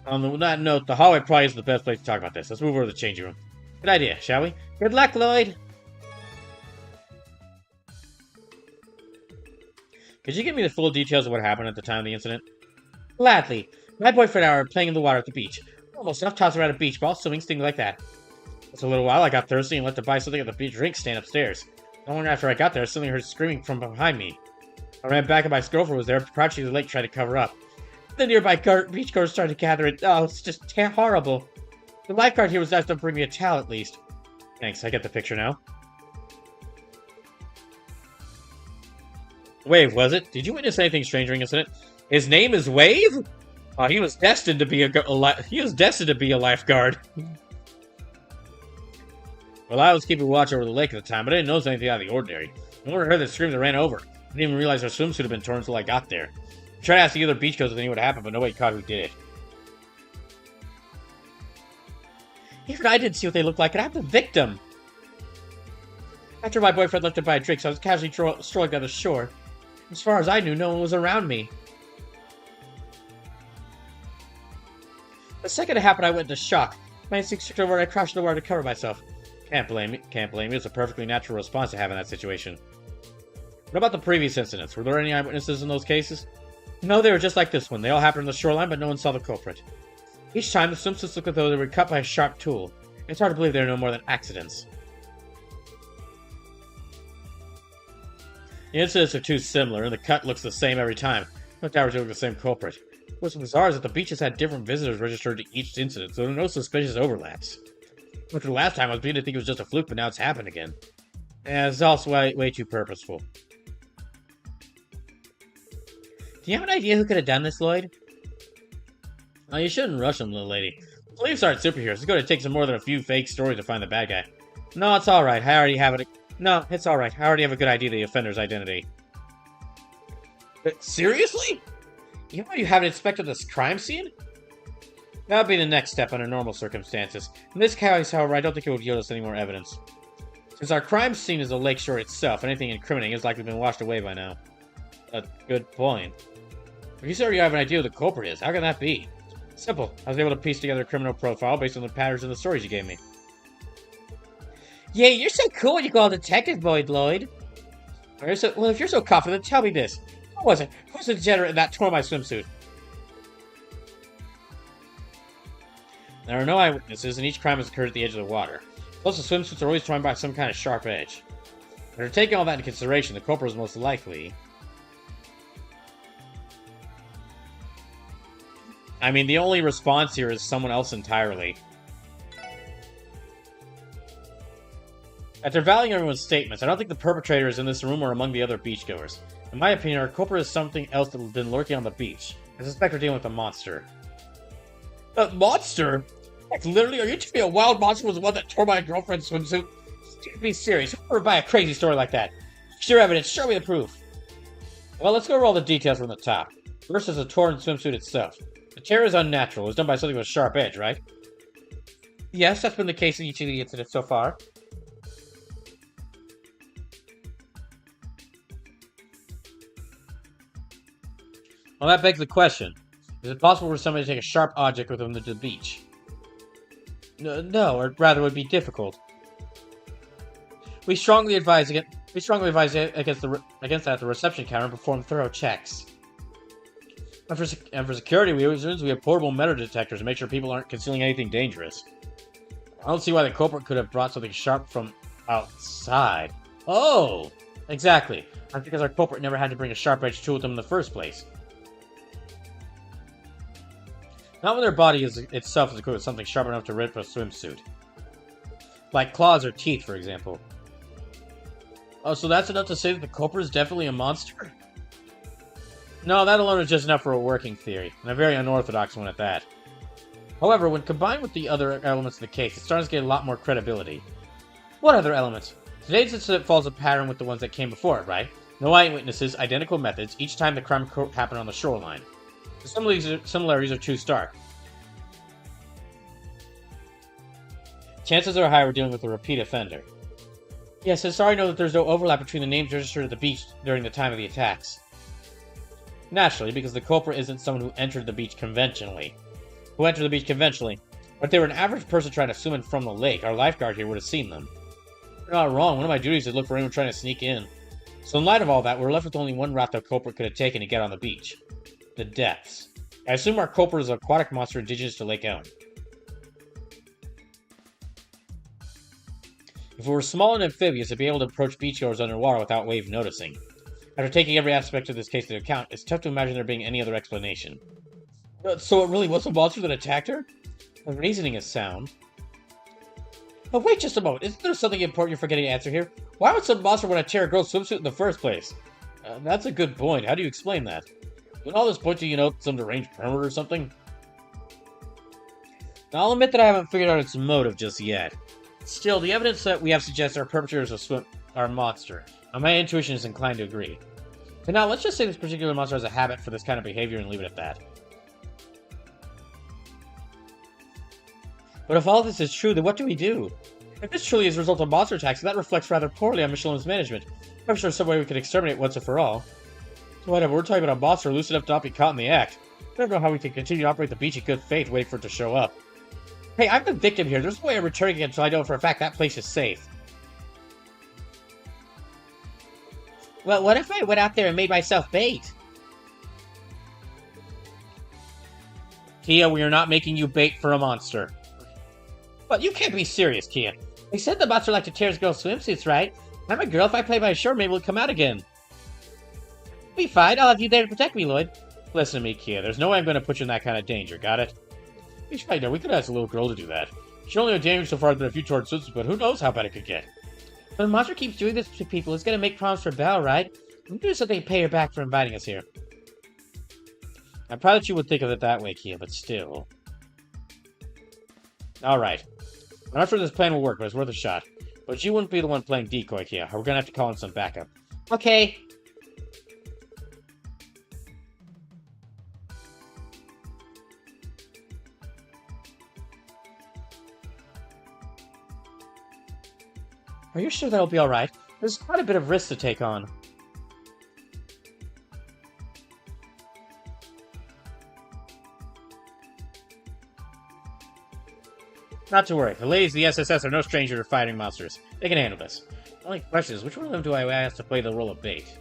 On that note, the hallway probably isn't the best place to talk about this. Let's move over to the changing room. Good idea, shall we? Good luck, Lloyd! Could you give me the full details of what happened at the time of the incident? Gladly. My boyfriend and I were playing in the water at the beach. Almost enough tossing around a beach ball, swimming, things like that. After a little while, I got thirsty and went to buy something at the beach drink stand upstairs. Not long after I got there, I suddenly heard screaming from behind me. I ran back and my girlfriend was there, crouching in the lake trying to cover up. The nearby beachgoers started to gather it. Oh, it's just horrible. The lifeguard here was nice enough to bring me a towel at least. Thanks, I get the picture now. Wave, was it? Did you witness anything strange during the incident? His name is Wave? Oh, he was destined to be a lifeguard. Well, I was keeping watch over the lake at the time, but I didn't notice anything out of the ordinary. No one heard the screams that ran over. I didn't even realize our swimsuit had been torn until I got there. I tried to ask the other beachgoers if they knew what happened, but nobody caught who did it. Even I didn't see what they looked like, and I'm the victim. After my boyfriend left to buy drinks, I was casually strolling down the shore. As far as I knew, no one was around me. The second it happened, I went into shock. My instincts took over and I crashed in the water to cover myself. Can't blame me. It's a perfectly natural response to have in that situation. What about the previous incidents? Were there any eyewitnesses in those cases? No, they were just like this one. They all happened on the shoreline, but no one saw the culprit. Each time, the swimsuits looked as though they were cut by a sharp tool. It's hard to believe they were no more than accidents. The incidents are too similar, and the cut looks the same every time. No doubt we're dealing with the same culprit. What's bizarre is that the beaches had different visitors registered to each incident, so there are no suspicious overlaps. After the last time, I was beginning to think it was just a fluke, but now it's happened again. And it's also way too purposeful. Do you have an idea who could have done this, Lloyd? Oh, you shouldn't rush them, little lady. Police aren't superheroes. It's going to take some more than a few fake stories to find the bad guy. No, it's alright. I already have it. No, it's alright. I already have a good idea of the offender's identity. But seriously? You know you haven't inspected this crime scene? That would be the next step under normal circumstances. In this case, however, I don't think it would yield us any more evidence. Since our crime scene is the lakeshore itself, anything incriminating has likely been washed away by now. A good point. If you say you have an idea who the culprit is, how can that be? Simple. I was able to piece together a criminal profile based on the patterns in the stories you gave me. Yeah, you're so cool when you call Detective Lloyd. Well, if you're so confident, tell me this. Who was it? Who's the degenerate that tore my swimsuit? There are no eyewitnesses, and each crime has occurred at the edge of the water. Plus, the swimsuits are always torn by some kind of sharp edge. After taking all that into consideration, the culprit is most likely... I mean, the only response here is someone else entirely. After valuing everyone's statements, I don't think the perpetrator is in this room or among the other beachgoers. In my opinion, our culprit is something else that has been lurking on the beach. I suspect we're dealing with a monster. A monster? Like, literally, are you telling me a wild monster was the one that tore my girlfriend's swimsuit? Be serious. Who would buy a crazy story like that? Show evidence. Show me the proof. Well, let's go over all the details from the top. First is the torn swimsuit itself. The tear is unnatural. It was done by something with a sharp edge, right? Yes, that's been the case in each of the incidents so far. Well, that begs the question. Is it possible for somebody to take a sharp object with them to the beach? No, or rather, it would be difficult. We strongly advise against that at the reception counter and perform thorough checks. And for security reasons, we have portable metal detectors to make sure people aren't concealing anything dangerous. I don't see why the culprit could have brought something sharp from outside. Oh! Exactly. That's because our culprit never had to bring a sharp-edged tool with them in the first place. Not when their body itself is equipped with something sharp enough to rip a swimsuit. Like claws or teeth, for example. Oh, so that's enough to say that the culprit is definitely a monster? No, that alone is just enough for a working theory, and a very unorthodox one at that. However, when combined with the other elements of the case, it starts to get a lot more credibility. What other elements? Today's incident follows a pattern with the ones that came before it, right? No eyewitnesses, identical methods, each time the crime happened on the shoreline. The similarities are too stark. Chances are high we're dealing with a repeat offender. Yes, it's sorry to know that there's no overlap between the names registered at the beach during the time of the attacks. Naturally, because the culprit isn't someone who entered the beach conventionally. But if they were an average person trying to swim in from the lake, our lifeguard here would have seen them. You're not wrong, one of my duties is to look for anyone trying to sneak in. So in light of all that, we're left with only one route the culprit could have taken to get on the beach. The depths. I assume our culprit is an aquatic monster indigenous to Lake Elm. If we were small and amphibious, it'd be able to approach beachgoers underwater without Wave noticing. After taking every aspect of this case into account, it's tough to imagine there being any other explanation. So it really was a monster that attacked her? The reasoning is sound. Oh, wait just a moment. Isn't there something important you're forgetting to answer here? Why would some monster want to tear a girl's swimsuit in the first place? That's a good point. How do you explain that? Would all this point to, some deranged pervert or something? Now, I'll admit that I haven't figured out its motive just yet. Still, the evidence that we have suggests our perpetrator is our monster. And my intuition is inclined to agree. But now, let's just say this particular monster has a habit for this kind of behavior and leave it at that. But if all this is true, then what do we do? If this truly is a result of monster attacks, that reflects rather poorly on Michelin's management. I'm sure there's some way we can exterminate once and for all. So whatever, we're talking about a monster loose enough to not be caught in the act. I don't know how we can continue to operate the beach in good faith waiting for it to show up. Hey, I'm the victim here. There's no way I'm returning it until I know for a fact that place is safe. Well, what if I went out there and made myself bait? Kia, we are not making you bait for a monster. But you can't be serious, Kia. They said the monster liked to tear his girls' swimsuits, right? I'm a girl. If I play by shore, maybe it'll come out again. Be fine. I'll have you there to protect me, Lloyd. Listen to me, Kia. There's no way I'm going to put you in that kind of danger. Got it? We could ask a little girl to do that. She only had damage so far than a few torn swimsuits, but who knows how bad it could get. But the monster keeps doing this to people. It's going to make problems for Belle, right? I'm doing something to pay her back for inviting us here. I'm proud that you would think of it that way, Kia, but still. Alright. I'm not sure this plan will work, but it's worth a shot. But you wouldn't be the one playing decoy, Kia. We're gonna have to call in some backup. Okay. Are you sure that'll be alright? There's quite a bit of risk to take on. Not to worry. The ladies of the SSS are no stranger to fighting monsters. They can handle this. The only question is, which one of them do I ask to play the role of bait?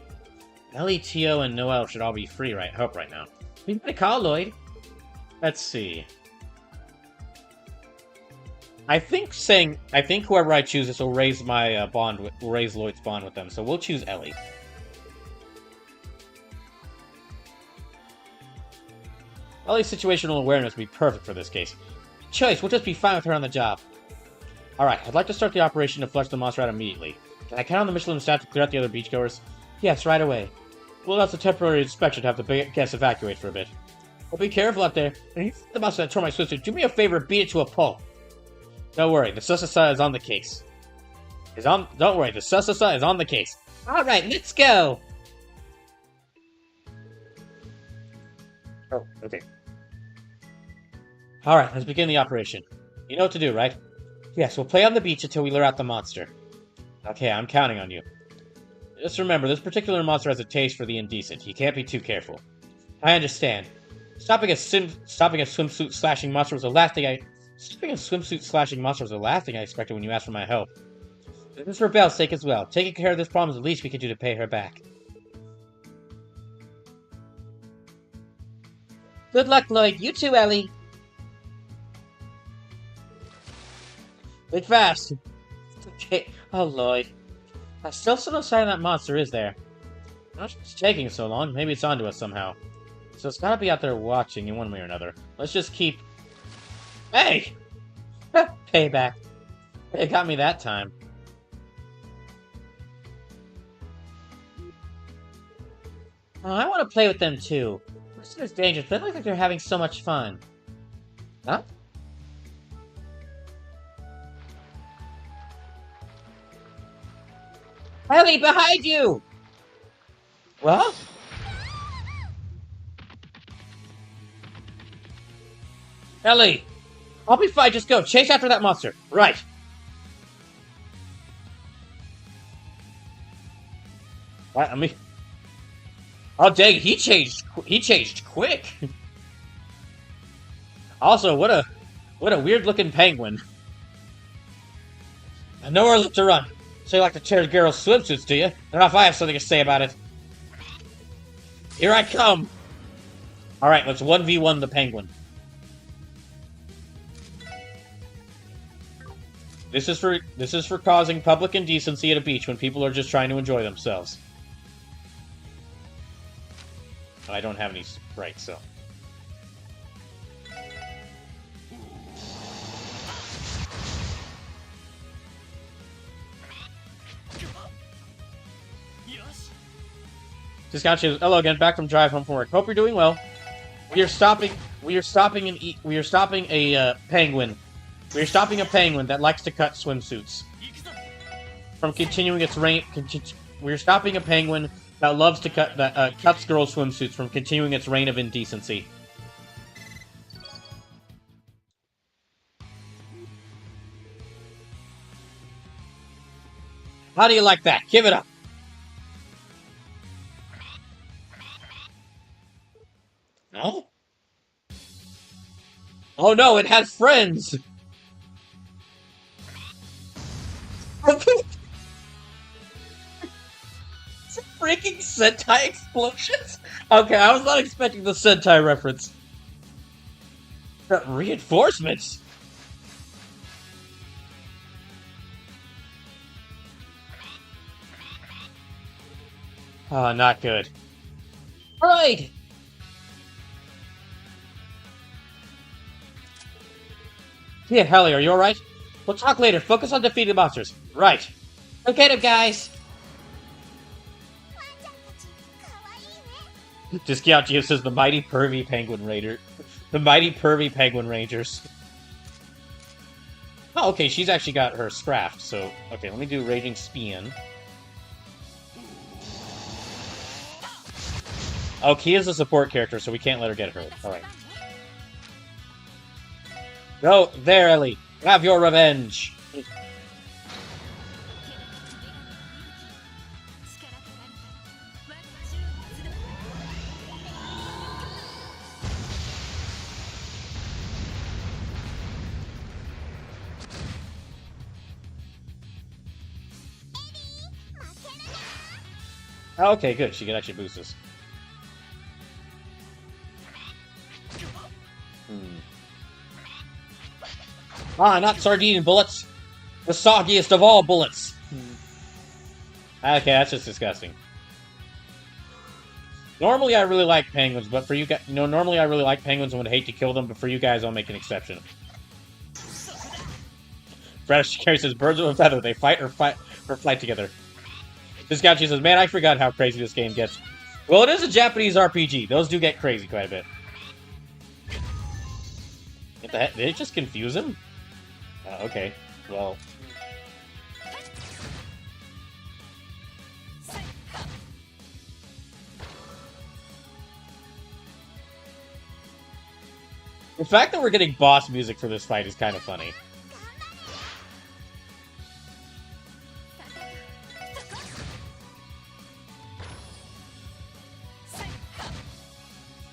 Ellie, Tio, and Noelle should all be free right now. We might call Lloyd. Let's see. I think whoever I choose this will raise my will raise Lloyd's bond with them. So we'll choose Ellie. Ellie's situational awareness would be perfect for this case. Choice, we'll just be fine with her on the job. Alright, I'd like to start the operation to flush the monster out immediately. Can I count on the Michelin staff to clear out the other beachgoers? Yes, right away. Well, that's a temporary inspection to have the guests evacuate for a bit. Well, be careful out there. And if the monster that tore my swimsuit, do me a favor and beat it to a pulp. Don't worry, the Sussasa is on the case. Don't worry, the Sussasa is on the case. Alright, let's go! Oh, okay. Alright, let's begin the operation. You know what to do, right? Yes, we'll play on the beach until we lure out the monster. Okay, I'm counting on you. Just remember, this particular monster has a taste for the indecent. You can't be too careful. I understand. Stopping a swimsuit slashing monster was the last thing I expected when you asked for my help. This is for Belle's sake as well. Taking care of this problem is the least we can do to pay her back. Good luck, Lloyd. You too, Ellie. Think fast. Okay. Oh, Lloyd. I still see no sign of that monster, is there? It's taking so long. Maybe it's onto us somehow. So it's gotta be out there watching in one way or another. Let's just keep... Hey! Payback. It got me that time. Oh, I want to play with them too. This is dangerous, but they look like they're having so much fun. Huh? Ellie, behind you! Well? Ellie! I'll be fine, just go. Chase after that monster. Right. What? I mean... Oh, dang, he changed quick. Also, what a weird-looking penguin. Nowhere left to run. So you like to tear girls' swimsuits, do you? I don't know if I have something to say about it. Here I come! Alright, let's 1v1 the penguin. This is for causing public indecency at a beach when people are just trying to enjoy themselves. I don't have any sprites, so... Discount shows. Hello again, back from drive home from work. Hope you're doing well. We are stopping a penguin. We are stopping a penguin that likes to cut swimsuits from continuing its reign. We are stopping a penguin that loves to cuts girls' swimsuits from continuing its reign of indecency. How do you like that? Give it up. No? Oh no, it has friends! Freaking Sentai explosions? Okay, I was not expecting the Sentai reference. Reinforcements? Oh, not good. Right! Yeah, Helly, are you alright? We'll talk later. Focus on defeating monsters. Right. Okay, then, guys. Discount says the mighty pervy penguin raider. The mighty pervy penguin rangers. Oh, okay, she's actually got her scraft, so... Okay, let me do Raging Spian. Oh, Key is a support character, so we can't let her get hurt. Alright. Go! There, Ellie! Have your revenge! Okay, good. She can actually boost us. Ah, not sardine bullets. The soggiest of all bullets. Okay, that's just disgusting. Normally, I really like penguins, but for you guys, normally I really like penguins and would hate to kill them, but for you guys, I'll make an exception. Fresh Carrie says, birds of a feather, they fight or flight together. Discount says, man, I forgot how crazy this game gets. Well, it is a Japanese RPG. Those do get crazy quite a bit. What the heck? Did it just confuse him? Okay, well... The fact that we're getting boss music for this fight is kind of funny.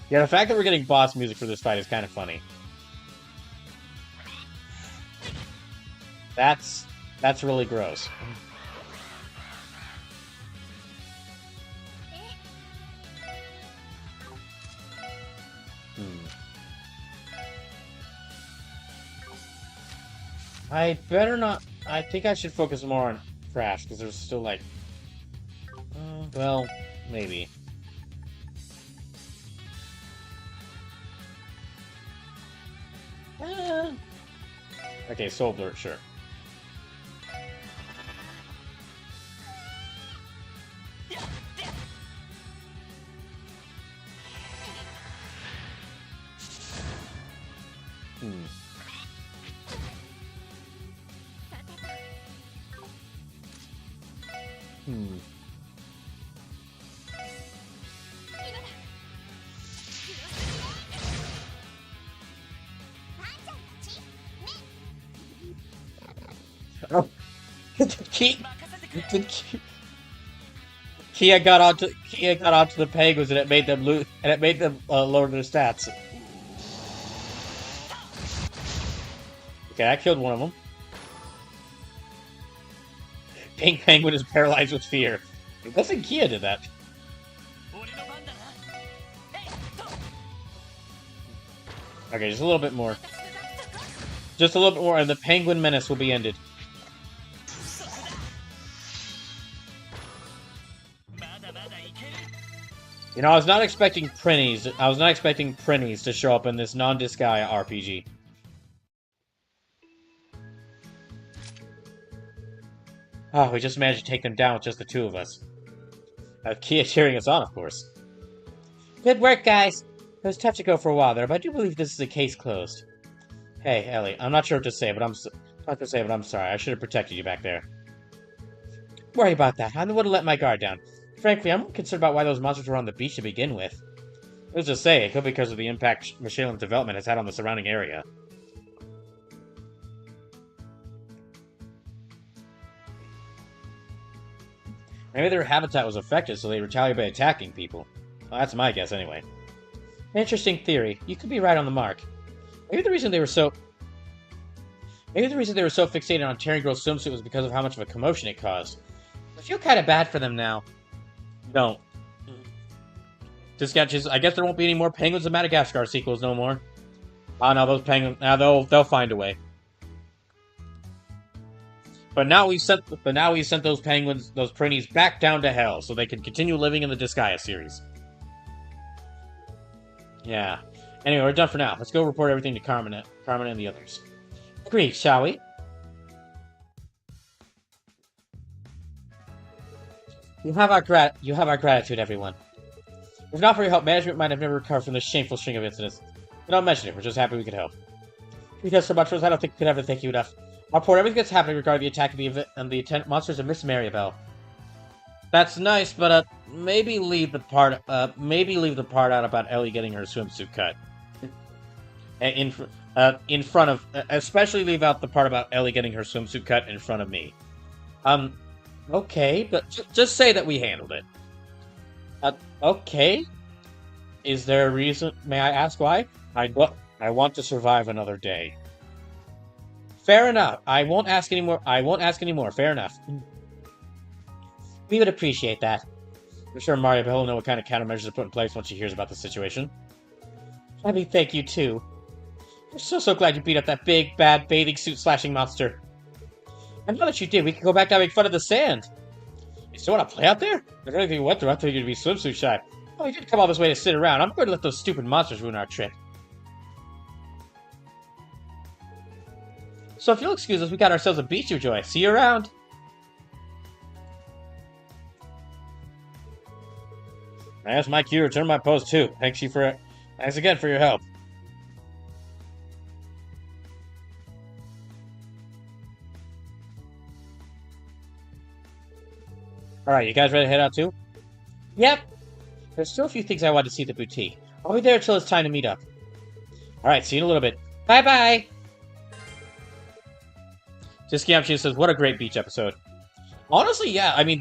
Yeah, the fact that we're getting boss music for this fight is kind of funny. That's really gross. I better not... I think I should focus more on Crash, because there's still, like... well, maybe. Okay, Soul Blurt, sure. Hmm. Oh, Ki- Kia got onto the penguins and it made them lower their stats. Okay, I killed one of them. Pink Penguin is paralyzed with fear. I don't think Kia did that. Okay, just a little bit more. Just a little bit more, and the Penguin menace will be ended. You know, I was not expecting Prinnies. I was not expecting Prinnies to show up in this non-Disgaea RPG. Oh, we just managed to take them down with just the two of us. Kia cheering us on, of course. Good work, guys. It was tough to go for a while there, but I do believe this is a case closed. Hey, Ellie, I'm not sure what to say, but I'm sorry. I should have protected you back there. Don't worry about that. I'm the one who let my guard down. Frankly, I'm more concerned about why those monsters were on the beach to begin with. Let's just say, it could be because of the impact Michelin's development has had on the surrounding area. Maybe their habitat was affected, so they retaliate by attacking people. Well, that's my guess, anyway. Interesting theory. You could be right on the mark. Maybe the reason they were so fixated on tearing girl's swimsuit was because of how much of a commotion it caused. I feel kind of bad for them now. Don't. I guess there won't be any more Penguins of Madagascar sequels no more. Oh no, those penguins. Now they'll find a way. But now we've sent those penguins, those Prinnies, back down to hell, so they can continue living in the Disgaea series. Yeah. Anyway, we're done for now. Let's go report everything to Carmen and the others. Agreed, shall we? You have our gratitude, everyone. If not for your help, management might have never recovered from this shameful string of incidents. But don't mention it. We're just happy we could help. You guys so much for us. I don't think we could ever thank you enough. I'll report everything that's happening regarding the attack of the monsters of Miss Maribel. That's nice, but maybe leave the part out about Ellie getting her swimsuit cut. In front of, especially leave out the part about Ellie getting her swimsuit cut in front of me. Okay, but just say that we handled it. Okay. Is there a reason? May I ask why? I want to survive another day. Fair enough. I won't ask anymore. Fair enough. We would appreciate that. I'm sure Mario will know what kind of countermeasures to put in place once she hears about the situation. Let me thank you too. I'm so glad you beat up that big, bad, bathing suit slashing monster. And now that you did, we can go back to having fun in the sand. You still want to play out there? I don't think you went through. I thought you'd be swimsuit shy. Oh, you didn't come all this way to sit around. I'm going to let those stupid monsters ruin our trip. So if you'll excuse us, we got ourselves a beach to enjoy. See you around. I asked my cue to return my post too. Thanks again for your help. Alright, you guys ready to head out too? Yep. There's still a few things I want to see at the boutique. I'll be there until it's time to meet up. Alright, see you in a little bit. Bye-bye! Diskyamchi says, what a great beach episode. Honestly, yeah, I mean,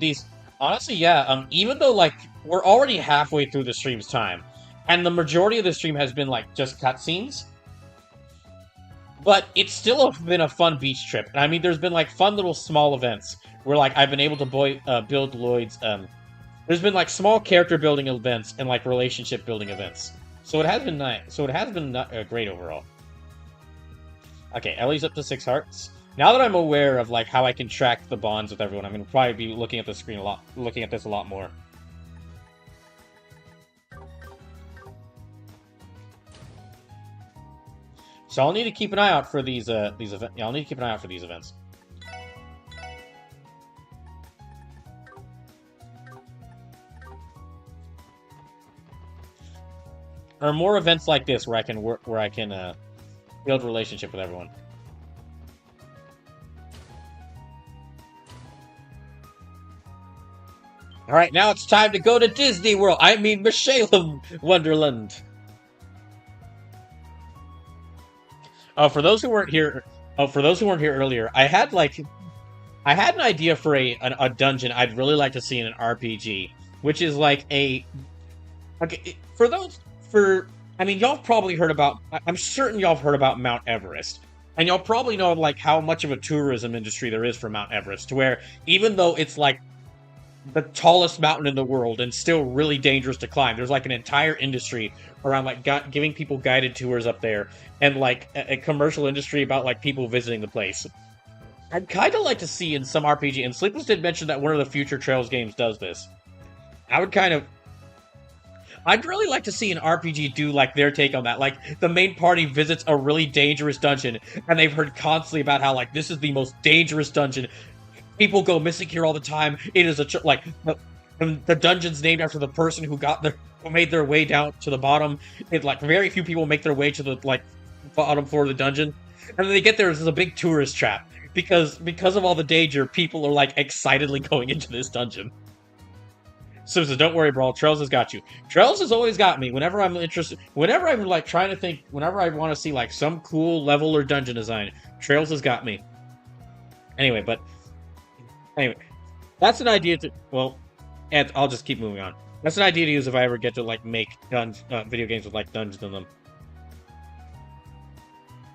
even though, like, we're already halfway through the stream's time, and the majority of the stream has been, like, just cutscenes, but it's still been a fun beach trip. And I mean, there's been, like, fun little small events where, like, I've been able to build Lloyd's, there's been, like, small character building events and, like, relationship building events. So it has been nice. So it has been great overall. Okay, Ellie's up to 6 hearts. Now that I'm aware of, like, how I can track the bonds with everyone, I'm going to probably be looking at the screen looking at this a lot more. So I'll need to keep an eye out for these events. Yeah, I'll need to keep an eye out for these events. There are more events like this where I can build relationship with everyone. Alright, now it's time to go to Disney World. I mean, Mishalem Wonderland. For those who weren't here, earlier, I had an idea for a dungeon I'd really like to see in an RPG, which is like a okay I mean, y'all probably heard about. I'm certain y'all have heard about Mount Everest, and y'all probably know like how much of a tourism industry there is for Mount Everest, to where even though it's like the tallest mountain in the world and still really dangerous to climb, there's like an entire industry around like giving people guided tours up there, and like a commercial industry about like people visiting the place. I'd kind of like to see in some RPG, and Sleepless did mention that one of the future Trails games does this. I'd really like to see an RPG do like their take on that. Like the main party visits a really dangerous dungeon, and they've heard constantly about how like this is the most dangerous dungeon. People go missing here all the time. It is the dungeon's named after the person who made their way down to the bottom. It like very few people make their way to the like bottom floor of the dungeon, and then they get there. There's a big tourist trap because of all the danger. People are like excitedly going into this dungeon. So don't worry, Brawl. Trails has got you. Trails has always got me. Whenever I'm interested, whenever I'm like trying to think, whenever I want to see like some cool level or dungeon design, Trails has got me. Anyway, that's an idea to. Well, and I'll just keep moving on. That's an idea to use if I ever get to like make video games with like dungeons in them.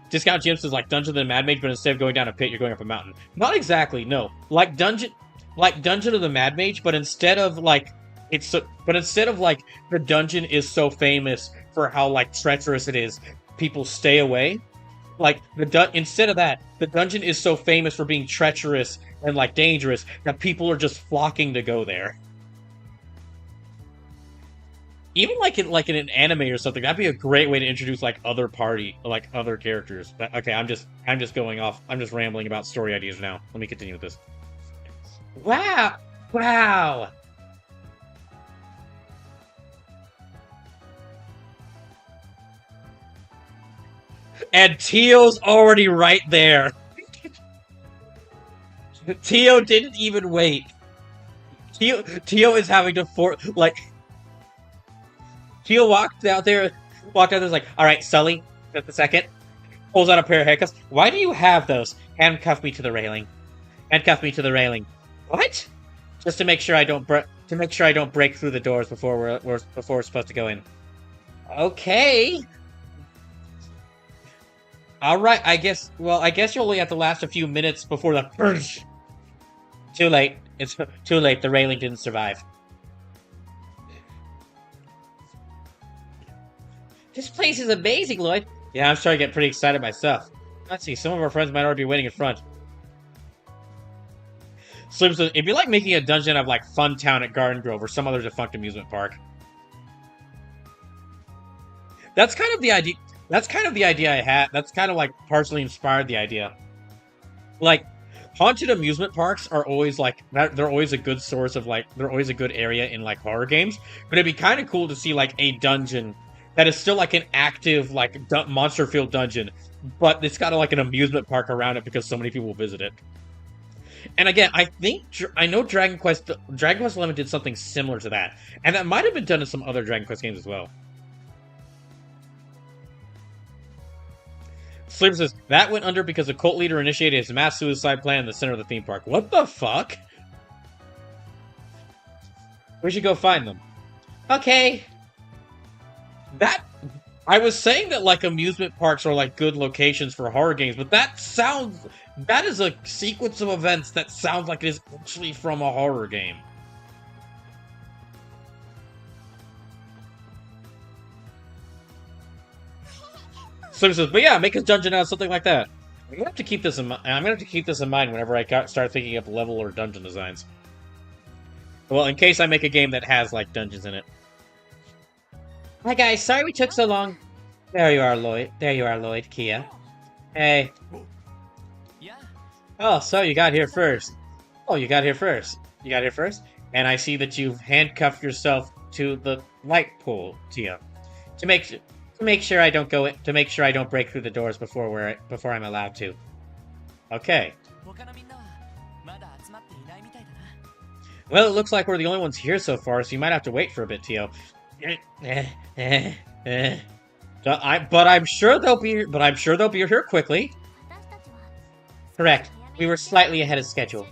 Discount Gyms is like Dungeon of the Mad Mage, but instead of going down a pit, you're going up a mountain. Not exactly. No, like Dungeon of the Mad Mage, but instead of like the dungeon is so famous for how like treacherous it is, people stay away. Like instead of that, the dungeon is so famous for being treacherous and like dangerous that people are just flocking to go there. Even like in an anime or something, that'd be a great way to introduce like other characters. But, okay, I'm just going off. I'm just rambling about story ideas now. Let me continue with this. Wow. And Tio's already right there. Tio didn't even wait. Tio is having to Tio walked out there, like, alright, Sully, just a second. Pulls out a pair of handcuffs. Why do you have those? Handcuff me to the railing. What? Just to make sure I don't break through the doors before we're supposed to go in. Okay. Alright, I guess you only have to last a few minutes before the purge. Too late. It's too late. The railing didn't survive. This place is amazing, Lloyd. Yeah, I'm starting to get pretty excited myself. Let's see, some of our friends might already be waiting in front. Slim says, it'd be like making a dungeon of like Fun Town at Garden Grove or some other defunct amusement park. That's kind of the idea. That's kind of the idea I had. That's kind of like partially inspired the idea. Like, haunted amusement parks are always like they're always a good source of like they're always a good area in like horror games. But it'd be kind of cool to see like a dungeon that is still like an active like monster-filled dungeon, but it's got like an amusement park around it because so many people visit it. And again, I know Dragon Quest XI did something similar to that, and that might have been done in some other Dragon Quest games as well. Sleeper says, that went under because the cult leader initiated his mass suicide plan in the center of the theme park. What the fuck? We should go find them. Okay. I was saying that, like, amusement parks are, like, good locations for horror games, but that is a sequence of events that sounds like it is actually from a horror game. So he says, but yeah, make a dungeon out of something like that. I'm gonna have to keep this in mind whenever I start thinking up level or dungeon designs. Well, in case I make a game that has, like, dungeons in it. Hi guys, sorry we took so long. There you are, Lloyd. Kia. Hey. Oh, so you got here first. And I see that you've handcuffed yourself to the light pole, Tia. To make sure I don't break through the doors before I'm allowed to. Okay. Well, it looks like we're the only ones here so far, so you might have to wait for a bit, Tio. But I'm sure they'll be. But I'm sure they'll be here quickly. Correct. We were slightly ahead of schedule.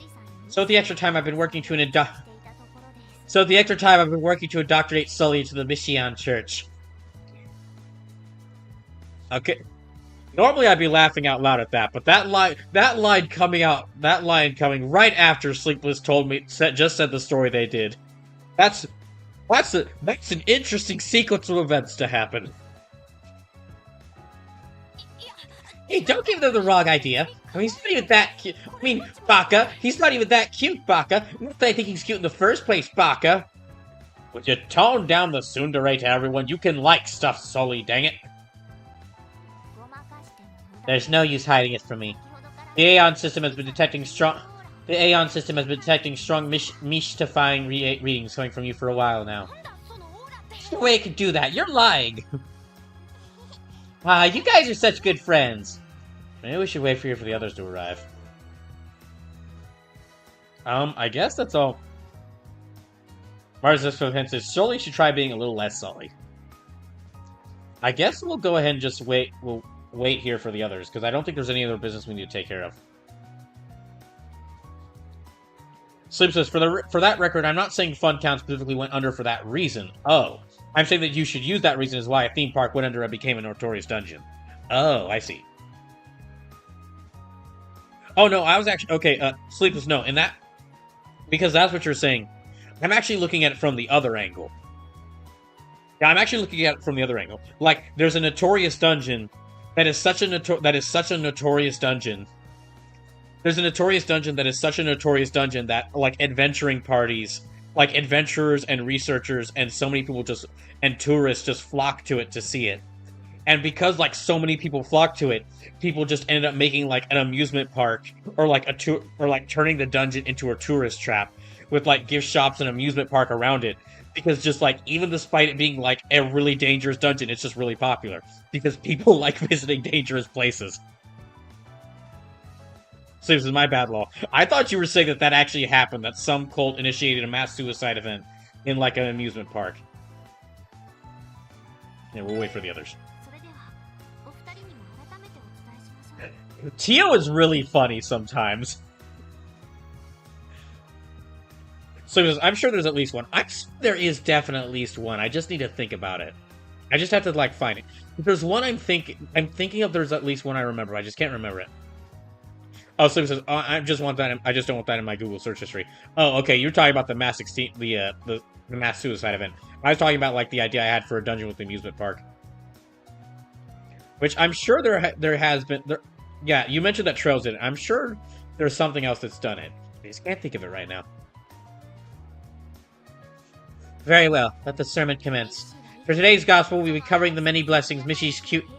So the extra time I've been working to indoctrinate Sully into the Mission Church. Okay. Normally I'd be laughing out loud at that, but that line coming right after Sleepless just said the story they did. That's an interesting sequence of events to happen. Hey, don't give them the wrong idea. I mean, he's not even that cute. I mean, Baka, he's not even that cute, Baka. Not that I think he's cute in the first place, Baka. Would you tone down the tsundere to everyone? You can like stuff, Sully, dang it. There's no use hiding it from me. The Aeon system has been detecting strong mystifying readings coming from you for a while now. There's no way I could do that. You're lying. You guys are such good friends. Maybe we should wait for the others to arrive. I guess that's all. Mars hence says Sully should try being a little less Sully. I guess we'll go ahead and just wait. We'll wait here for the others, because I don't think there's any other business we need to take care of. Sleep says, for that record, I'm not saying Fun Count specifically went under for that reason. Oh. I'm saying that you should use that reason as why a theme park went under and became a notorious dungeon. Oh, I see. Oh, no, I was actually... Okay, Sleepless, no, in that... Because that's what you're saying. I'm actually looking at it from the other angle. Yeah, I'm actually looking at it from the other angle. Like, there's a notorious dungeon that is such a notorious dungeon. There's a notorious dungeon that is such a notorious dungeon that, like, adventuring parties... Like, adventurers and researchers and so many people and tourists just flock to it to see it. And because, like, so many people flock to it, people just ended up making, like, an amusement park, or, like, turning the dungeon into a tourist trap, with, like, gift shops and amusement park around it. Because just, like, even despite it being, like, a really dangerous dungeon, it's just really popular. Because people like visiting dangerous places. So this is my bad law. I thought you were saying that actually happened, that some cult initiated a mass suicide event in, like, an amusement park. Yeah, we'll wait for the others. Tio is really funny sometimes. So I'm sure there's at least one. There is definitely at least one. I just need to think about it. I just have to, like, find it. If there's one I'm thinking of, there's at least one I remember. I just can't remember it. Oh, so it says, oh, I just don't want that in my Google search history. Oh, okay, you're talking about the mass suicide event. I was talking about, like, the idea I had for a dungeon with the amusement park. Which I'm sure there has been... Yeah, you mentioned that Trails did it. I'm sure there's something else that's done it. I just can't think of it right now. Very well, let the sermon commence. For today's gospel, we'll be covering the many blessings Missy's cuteness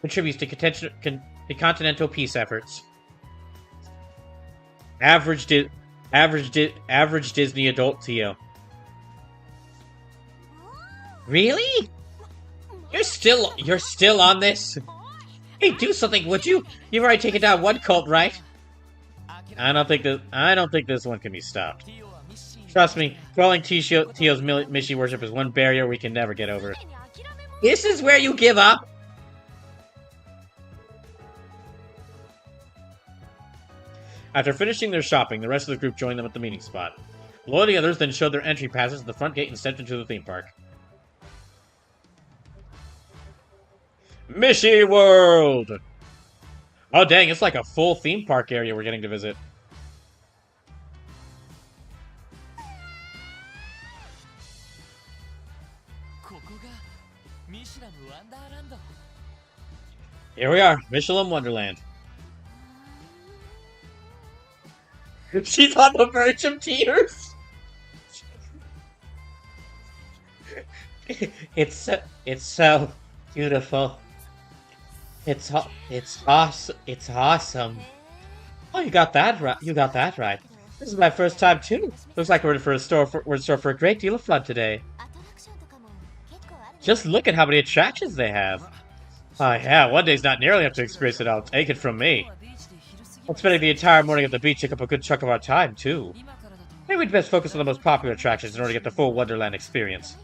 contributes to continental peace efforts. Average Disney adult Tio. Really? You're still on this? Hey, do something, would you? You've already taken down one cult, right? I don't think this one can be stopped. Trust me, quelling Tio's Mishi worship is one barrier we can never get over. This is where you give up? After finishing their shopping, the rest of the group joined them at the meeting spot. Below the others then showed their entry passes at the front gate and stepped into the theme park. Mishi World! Oh dang, it's like a full theme park area we're getting to visit. Here we are, Michelin Wonderland. She's on the verge of tears. It's so beautiful. It's awesome. Oh, you got that right. This is my first time too. Looks like we're in store for a great deal of fun today. Just look at how many attractions they have. Oh yeah, one day's not nearly enough to experience it all. Take it from me. Spending the entire morning at the beach took up a good chunk of our time, too. Maybe we'd best focus on the most popular attractions in order to get the full Wonderland experience.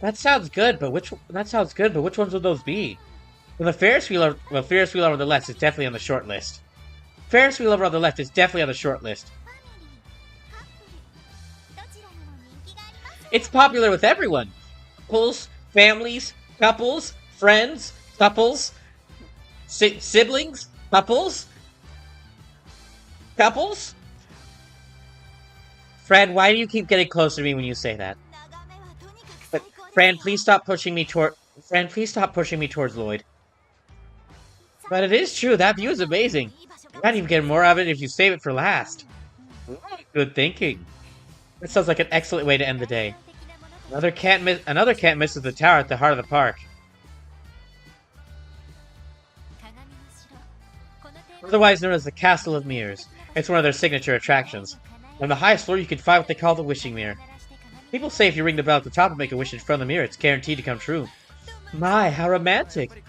That sounds good, but which ones would those be? Well, Ferris wheel over the left is definitely on the short list. Ferris wheel over on the left is definitely on the short list. It's popular with everyone. Couples, families, couples, friends, couples, siblings, couples. Fran, why do you keep getting closer to me when you say that? But Fran, please stop pushing me towards Lloyd. But it is true, that view is amazing. You might even get more of it if you save it for last. Good thinking. That sounds like an excellent way to end the day. Another can't misses the tower at the heart of the park. Otherwise known as the Castle of Mirrors. It's one of their signature attractions. On the highest floor you can find what they call the wishing mirror. People say if you ring the bell at the top and make a wish in front of the mirror, it's guaranteed to come true. My, how romantic!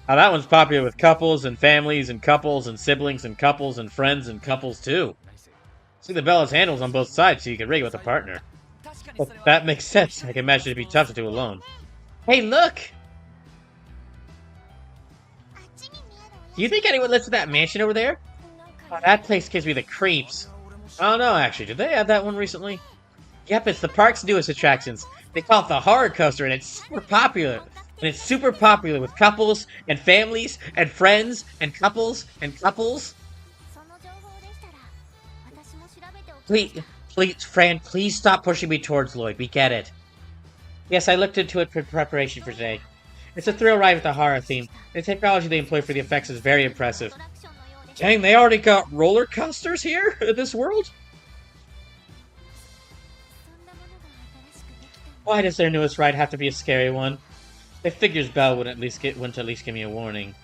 Now that one's popular with couples and families and couples and siblings and couples and friends and couples too. See, the bell has handles on both sides so you can ring it with a partner. Well, that makes sense. I can imagine it'd be tough to do alone. Hey, look! Do you think anyone lives in that mansion over there? Oh, that place gives me the creeps. I don't know, actually. Did they add that one recently? Yep, it's the park's newest attractions. They call it the horror coaster, and it's super popular. And it's super popular with couples, and families, and friends, and couples, and couples. Please, Fran, please stop pushing me towards Lloyd. We get it. Yes, I looked into it for preparation for today. It's a thrill ride with a horror theme. The technology they employ for the effects is very impressive. Dang, they already got roller coasters here in this world? Why does their newest ride have to be a scary one? It figures Belle wouldn't at least give me a warning.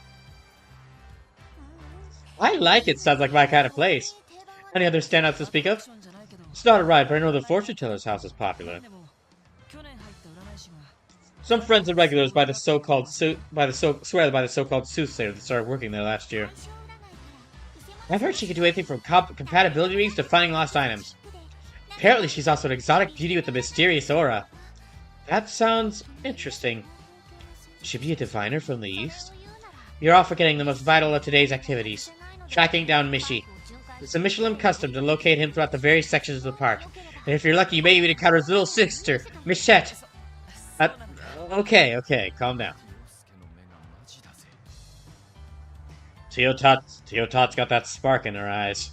I like it. Sounds like my kind of place. Any other standouts to speak of? It's not a ride, but I know the fortune teller's house is popular. Some friends and regulars by the so-called soothsayer that started working there last year. I've heard she can do anything from compatibility readings to finding lost items. Apparently, she's also an exotic beauty with a mysterious aura. That sounds interesting. She be a diviner from the east? You're all forgetting the most vital of today's activities. Tracking down Mishi. It's a Michelin custom to locate him throughout the various sections of the park. And if you're lucky, you may even encounter his little sister, Michette. Okay, calm down. Teotat's got that spark in her eyes.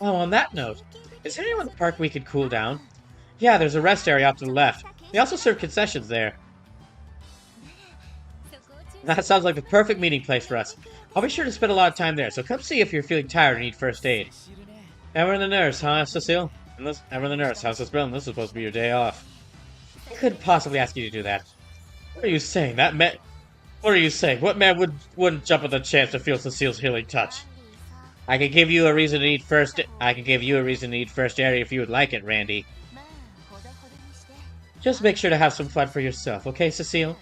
Oh, on that note, is there anyone in the park we could cool down? Yeah, there's a rest area off to the left. They also serve concessions there. That sounds like the perfect meeting place for us. I'll be sure to spend a lot of time there, so come see if you're feeling tired or need first aid. Ever the nurse, huh, Cecile? Ever the nurse, how's this been? This is supposed to be your day off. I couldn't possibly ask you to do that. What are you saying? What are you saying? What man wouldn't jump at the chance to feel Cecile's healing touch? I could give you a reason to need first aid if you would like it, Randy. Just make sure to have some fun for yourself, okay, Cecile?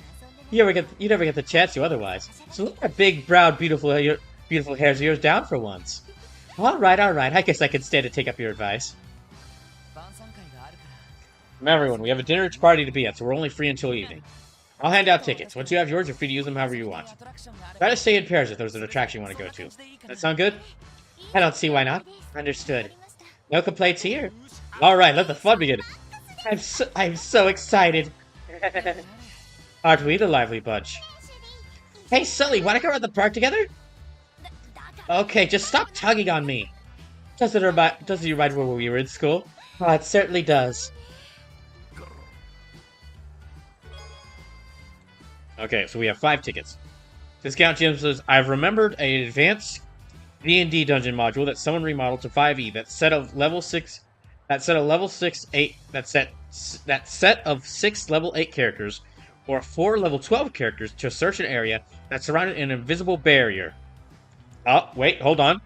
You never get the chance to otherwise. So let that big, brown, beautiful hairs of yours down for once. Alright. I guess I can stand to take up your advice. Everyone, we have a dinner party to be at, so we're only free until evening. I'll hand out tickets. Once you have yours, you're free to use them however you want. Try to stay in pairs if there's an attraction you want to go to. That sound good? I don't see why not. Understood. No complaints here. Alright, let the fun begin. I'm so excited. Aren't we the lively bunch? Hey, Sully, wanna go around the park together? Okay, just stop tugging on me. Doesn't you remind me when we were in school? Oh, it certainly does. Okay, so we have 5 tickets. Discount Jim says, I've remembered an advanced D&D dungeon module that someone remodeled to 5e. That set of 6 level 8 characters, or 4 level 12 characters to search an area that's surrounded in an invisible barrier. Oh, wait, hold on.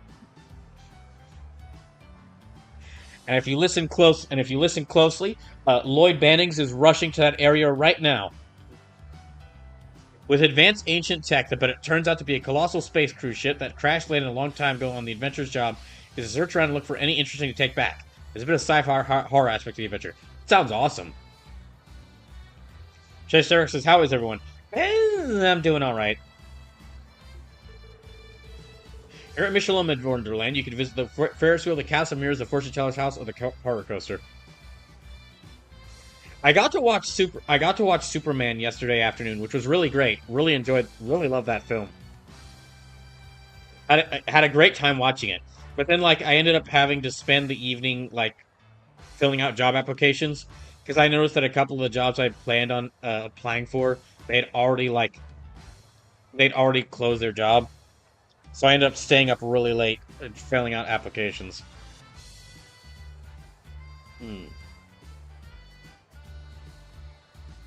And if you listen closely, Lloyd Bannings is rushing to that area right now. With advanced ancient tech, but it turns out to be a colossal space cruise ship that crash landed a long time ago on the adventurer's job is to search around and look for any interesting to take back. There's a bit of sci-fi horror aspect to the adventure. Sounds awesome. Chase Eric says, "How is everyone?" I'm doing all right. Here at Michelin in Wonderland, you can visit the Ferris wheel, the castle mirrors, the fortune teller's house, or the roller coaster. I got to watch Superman yesterday afternoon, which was really great. Really loved that film. Had a great time watching it. But then, like, I ended up having to spend the evening, like, filling out job applications because I noticed that a couple of the jobs I planned on applying for, they'd already closed their job. So I ended up staying up really late and filling out applications.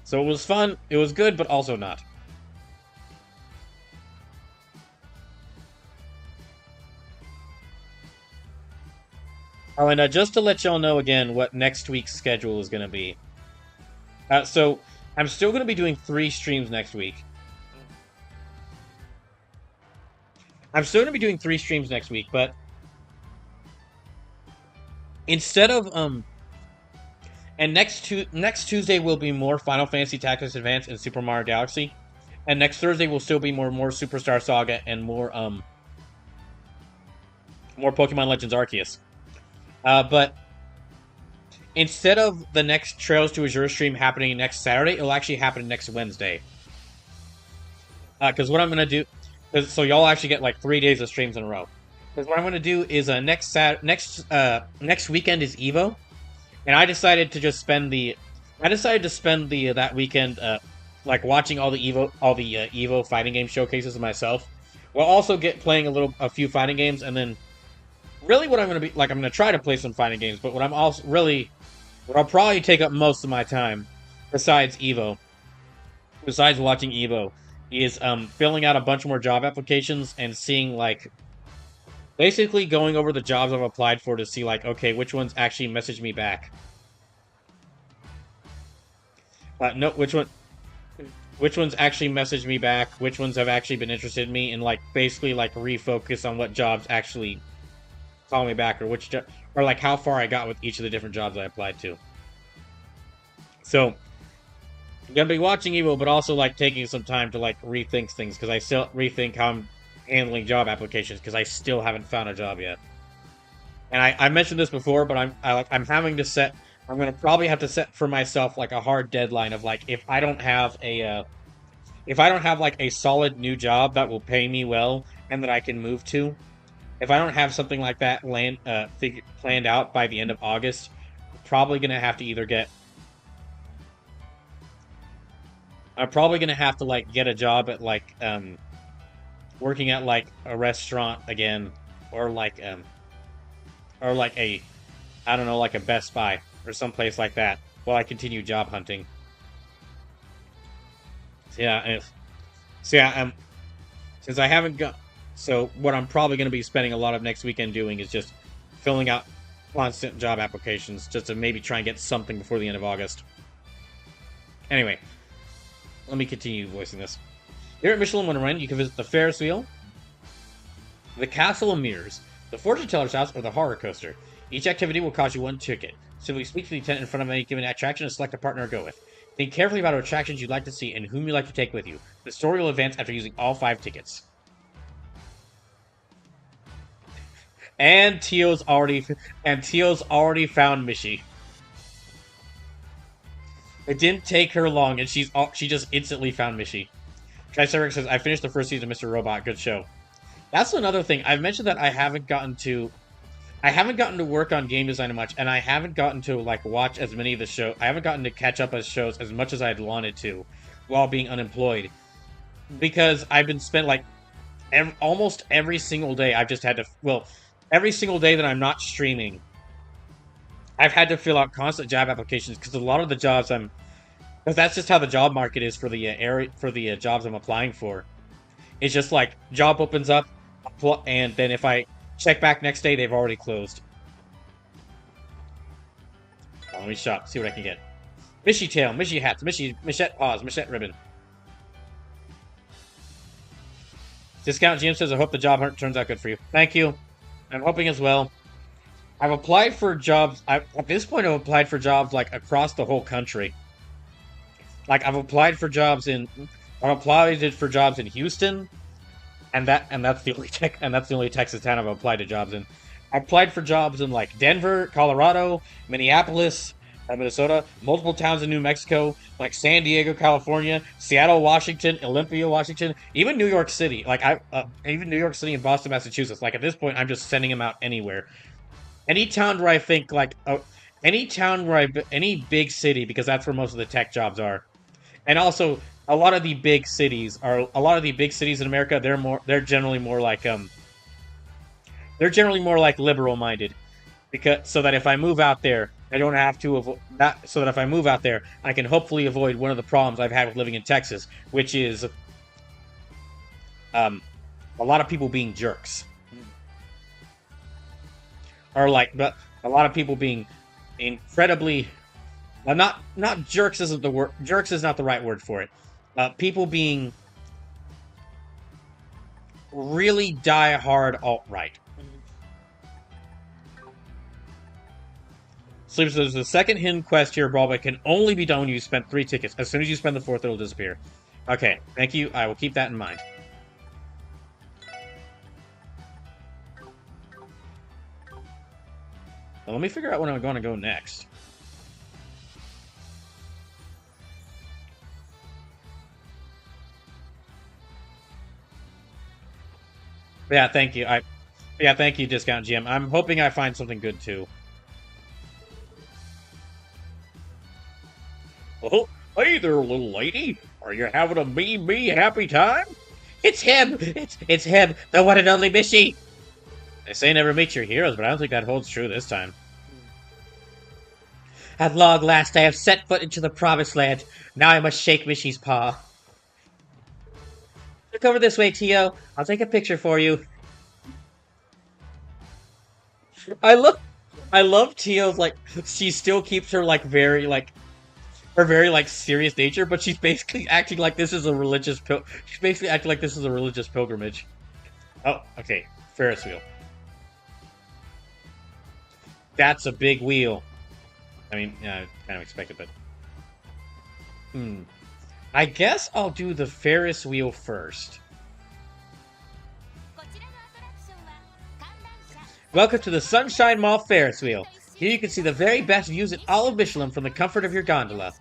So it was fun. It was good, but also not. Oh, and just to let y'all know again what next week's schedule is going to be. So I'm still going to be doing 3 streams next week. But instead of and next Tuesday will be more Final Fantasy Tactics Advance and Super Mario Galaxy, and next Thursday will still be more Superstar Saga and more Pokemon Legends Arceus. But instead of the next Trails to Azure stream happening next Saturday, it'll actually happen next Wednesday. Because what I'm going to do, so y'all actually get like 3 days of streams in a row. Because what I'm going to do is next weekend is Evo, and I decided to spend that weekend like watching all the Evo fighting game showcases myself, while also playing a few fighting games, and then. Really, what I'm going to be like, I'm going to try to play some fighting games, but what I'll probably take up most of my time, besides watching Evo, is filling out a bunch more job applications and seeing, like, basically going over the jobs I've applied for to see, like, okay, which ones actually messaged me back. Which ones actually messaged me back, which ones have actually been interested in me, and, like, basically, like, refocus on what jobs actually call me back, or like how far I got with each of the different jobs I applied to. So I'm gonna be watching Evo, but also like taking some time to like rethink things, because I still rethink how I'm handling job applications, because I still haven't found a job yet. And I mentioned this before, but I'm gonna probably have to set for myself like a hard deadline of like if I don't have like a solid new job that will pay me well and that I can move to. If I don't have something like that planned out by the end of August, I'm probably going to have to like get a job at like working at like a restaurant again, or like a I don't know, like a Best Buy or someplace like that while I continue job hunting. Since I haven't got. So what I'm probably going to be spending a lot of next weekend doing is just filling out constant job applications, just to maybe try and get something before the end of August. Anyway, let me continue voicing this. Here at Michelin Wonderland, you can visit the Ferris wheel, the Castle of Mirrors, the Fortune Teller's house, or the roller coaster. Each activity will cost you 1 ticket. Simply speak to the attendant in front of any given attraction and select a partner to go with. Think carefully about attractions you'd like to see and whom you'd like to take with you. The story will advance after using all 5 tickets. And Tio's already found Mishi. It didn't take her long, and she just instantly found Mishi. Triceratops says, "I finished the first season of Mr. Robot. Good show." That's another thing. I've mentioned that I haven't gotten to work on game design much, and I haven't gotten to like watch as many of the shows. I haven't gotten to catch up as shows as much as I'd wanted to, while being unemployed, because I've been spent like almost every single day. I've just had to every single day that I'm not streaming, I've had to fill out constant job applications, because a lot of the jobs because that's just how the job market is for the jobs I'm applying for. It's just like job opens up, and then if I check back next day, they've already closed. Let me shop, see what I can get. Mishy tail, Mishy hats, Michette paws, Michette ribbon. Discount GM says, I hope the job hunt turns out good for you. Thank you. I'm hoping as well. I've applied for jobs. At this point, I've applied for jobs like across the whole country. Like I've applied for jobs in Houston, and that's the only Texas town I've applied to jobs in. I applied for jobs in like Denver, Colorado, Minneapolis, Minnesota, multiple towns in New Mexico, like San Diego, California, Seattle, Washington, Olympia, Washington, even New York City. Like even New York City and Boston, Massachusetts. Like at this point, I'm just sending them out anywhere. Any town where I think like any big city, because that's where most of the tech jobs are. And also a lot of the big cities in America, they're generally more like liberal minded, because so that if I move out there, I don't have to avoid that. So that if I move out there, I can hopefully avoid one of the problems I've had with living in Texas, which is a lot of people being jerks, or like, but a lot of people being incredibly. Not jerks isn't the word. Jerks is not the right word for it. People being really die-hard alt-right. So there's a second hidden quest here, Brawl, but can only be done when you spend 3 tickets. As soon as you spend the 4th, it'll disappear. Okay, thank you. I will keep that in mind. Well, let me figure out when I'm going to go next. Yeah, thank you. Yeah, thank you, Discount GM. I'm hoping I find something good too. Oh, hey there, little lady. Are you having a me happy time? It's him. It's him, the one and only Mishy. They say never meet your heroes, but I don't think that holds true this time. At long last, I have set foot into the promised land. Now I must shake Mishy's paw. Look over this way, Tio. I'll take a picture for you. I love Tio's, like, she still keeps her, like, very serious nature, but she's basically acting like this is a religious pilgrimage. Oh, okay. Ferris wheel. That's a big wheel. I mean, yeah, I kind of expected, but... I guess I'll do the Ferris wheel first. Welcome to the Sunshine Mall Ferris wheel. Here you can see the very best views in all of Michelin from the comfort of your gondola.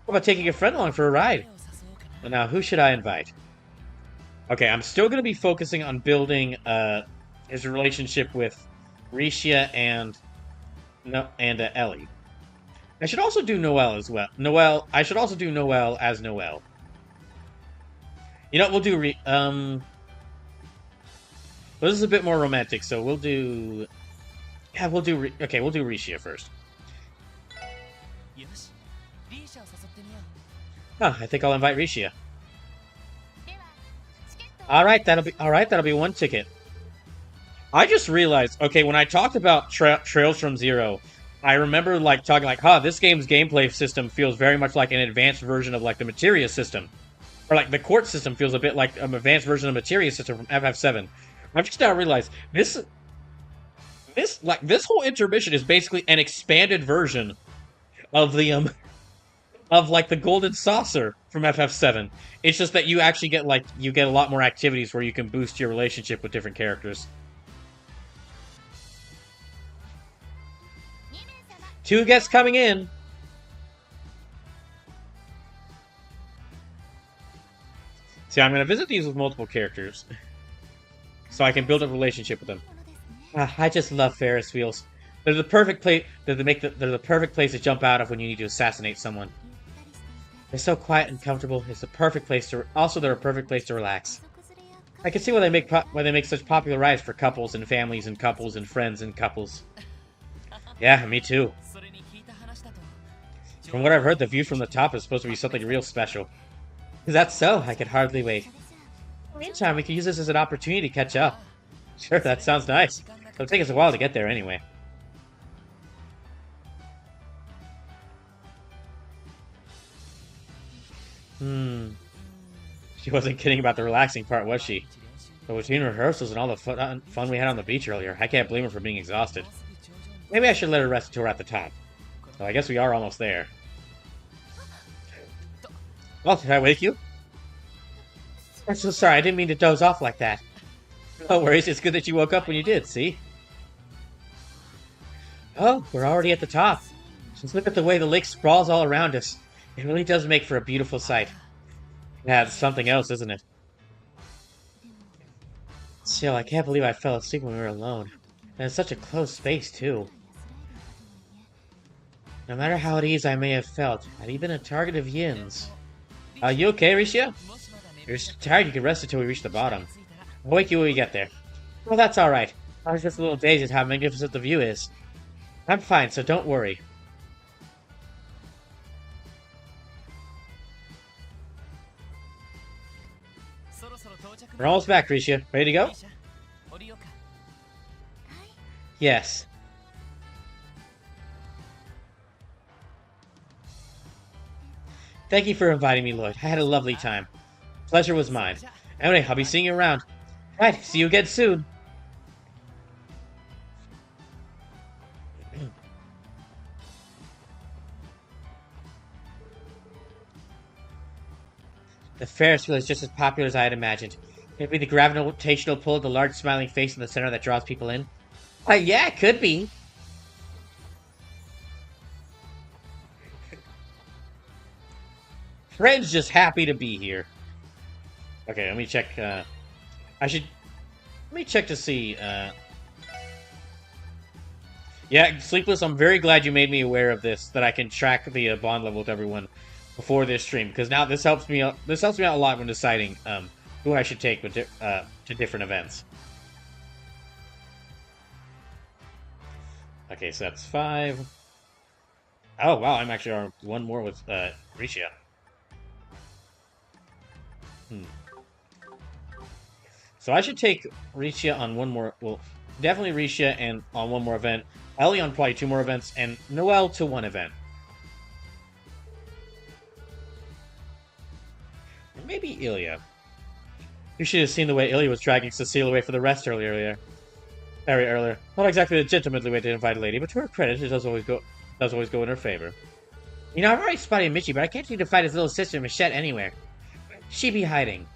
What about taking a friend along for a ride? Well, now, who should I invite? Okay, I'm still going to be focusing on building his relationship with Risha and Ellie. I should also do Noelle as well. I should also do Noelle as Noelle. You know what, we'll do well, this is a bit more romantic, so we'll do... Yeah, we'll do Risha first. Huh, I think I'll invite Risha. Alright, that'll be 1 ticket. I just realized, okay, when I talked about Trails from Zero, I remember, like, talking like, this game's gameplay system feels very much like an advanced version of, like, the Materia system. Or, like, the court system feels a bit like an advanced version of the Materia system from FF7. I've just now realized, this whole intermission is basically an expanded version of the, of, like, the Golden Saucer from FF7. It's just that you actually get, like, you get a lot more activities where you can boost your relationship with different characters. 2 guests coming in. See, I'm going to visit these with multiple characters, so I can build a relationship with them. I just love Ferris wheels. They're the perfect place. They're the perfect place to jump out of when you need to assassinate someone. They're so quiet and comfortable. It's a perfect place to. Also, they're a perfect place to relax. I can see why they make such popular rides for couples and families and couples and friends and couples. Yeah, me too. From what I've heard, the view from the top is supposed to be something real special. Is that so? I can hardly wait. In the meantime, we can use this as an opportunity to catch up. Sure, that sounds nice. It'll take us a while to get there anyway. Hmm. She wasn't kidding about the relaxing part, was she? But between rehearsals and all the fun we had on the beach earlier, I can't blame her for being exhausted. Maybe I should let her rest until we're at the top. Well, I guess we are almost there. Well, did I wake you? I'm so sorry, I didn't mean to doze off like that. No worries, it's good that you woke up when you did, see? Oh, we're already at the top. Just look at the way the lake sprawls all around us. It really does make for a beautiful sight. Yeah, it's something else, isn't it? Still, I can't believe I fell asleep when we were alone. And in such a close space, too. No matter how at ease I may have felt, I'd even a target of Yin's. Are you okay, Risha? If you're tired, you can rest until we reach the bottom. I'll wake you when we get there. Well, that's alright. I was just a little dazed at how magnificent the view is. I'm fine, so don't worry. We're almost back, Risha. Ready to go? Yes. Thank you for inviting me, Lloyd. I had a lovely time. Pleasure was mine. Anyway, I'll be seeing you around. Right, see you again soon. The Ferris wheel is just as popular as I had imagined. Maybe the gravitational pull of the large smiling face in the center that draws people in. Yeah, it could be. Fred's just happy to be here. Okay, let me check. I should. Let me check to see. Yeah, Sleepless, I'm very glad you made me aware of this, that I can track the bond level with everyone before this stream, because now this helps me out. This helps me out a lot when deciding who I should take with to different events. Okay, so that's 5. Oh wow, I'm actually on one more with Risha. So I should take Risha on one more. Well, definitely Risha and on one more event. Ellie on probably 2 more events, and Noelle to 1 event. Maybe Ilya. You should have seen the way Ilya was dragging Cecile away for the rest earlier. Very earlier. Not exactly the gentlemanly way to invite a lady, but to her credit, it does always go in her favor. You know, I've already spotted Michi, but I can't seem to find his little sister Michette anywhere. She be hiding.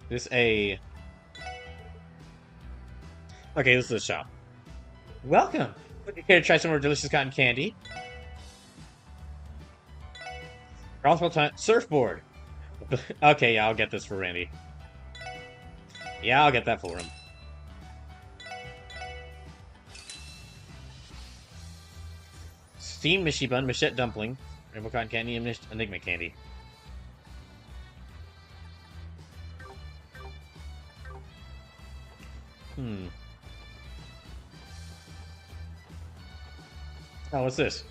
This a... Okay, this is the shop. Welcome! Would you care to try some more delicious cotton candy? Crossbow time... Surfboard! Okay, yeah, I'll get this for Randy. Yeah, I'll get that for him. Steamed Mishi Bun, Michette Dumpling, Rainbow Cotton Candy, and Enigma Candy. Oh, what's this?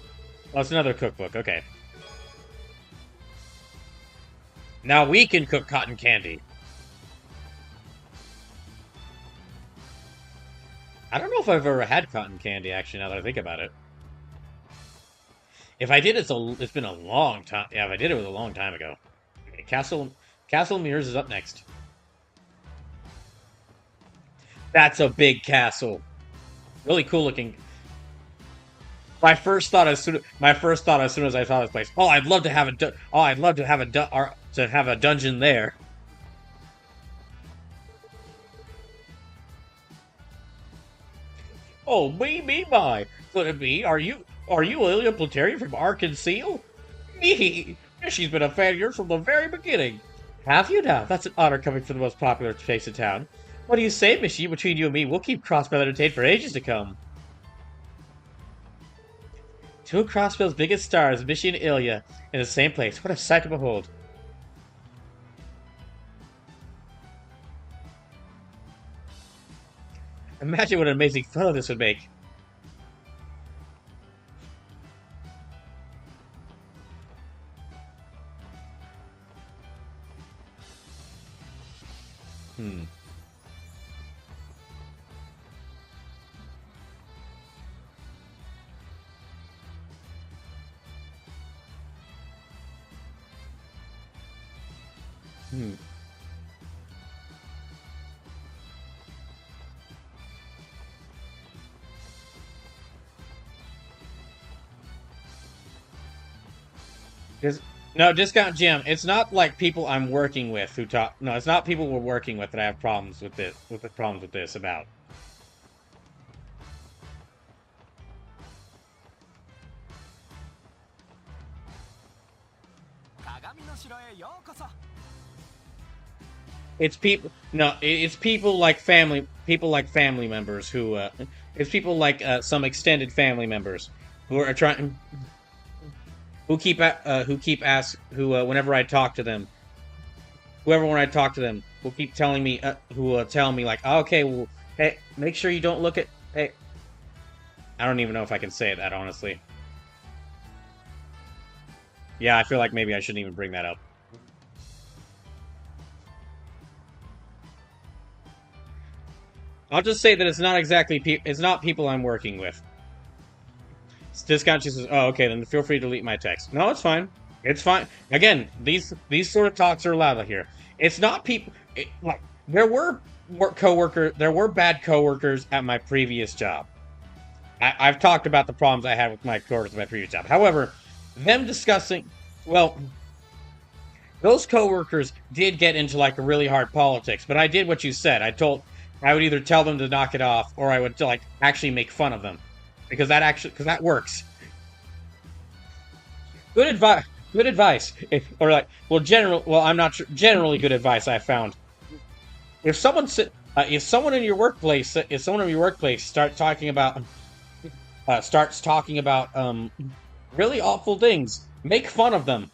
Oh, it's another cookbook. Okay. Now we can cook cotton candy. I don't know if I've ever had cotton candy, actually, now that I think about it. If I did, it's been a long time. Yeah, if I did, it was a long time ago. Okay, Castle Mirrors is up next. That's a big castle. Really cool looking. My first thought as soon as I saw this place, oh, I'd love to have a dungeon there. Oh, my. Could it be? Are you Ilya Platarian from Arkansas? Me. She's been a fan of yours from the very beginning. Have you now? That's an honor coming from the most popular face in town. What do you say, Mishi? Between you and me, we'll keep Crossbell entertained for ages to come. 2 of Crossbell's biggest stars, Mishi and Ilya, in the same place. What a sight to behold. Imagine what an amazing photo this would make. Hmm. Dis- no, discount gym. It's not like people I'm working with who talk. No, it's not people we're working with that I have problems with this. With the problems with this about. 鏡の城へようこそ。It's people. No, it's people like family. People like family members who. It's people like some extended family members who are trying. Who keep ask. Who whenever I talk to them, whoever when I talk to them will keep telling me. Who tell me like, oh, okay, well, hey, make sure you don't look at. Hey, I don't even know if I can say that honestly. Yeah, I feel like maybe I shouldn't even bring that up. I'll just say that it's not exactly it's not people I'm working with. Discount she says, "Oh, okay, then feel free to delete my text." No, it's fine. It's fine. Again, these sort of talks are allowed here. It's not people like there were there were bad coworkers at my previous job. I've talked about the problems I had with my coworkers at my previous job. However, them discussing, well, those coworkers did get into like a really hard politics, but I did what you said. I would either tell them to knock it off or I would like actually make fun of them because that works. Good advice. Good advice. Or like, well, I'm not sure. Generally, good advice I found. If if someone in your workplace starts talking about really awful things, make fun of them.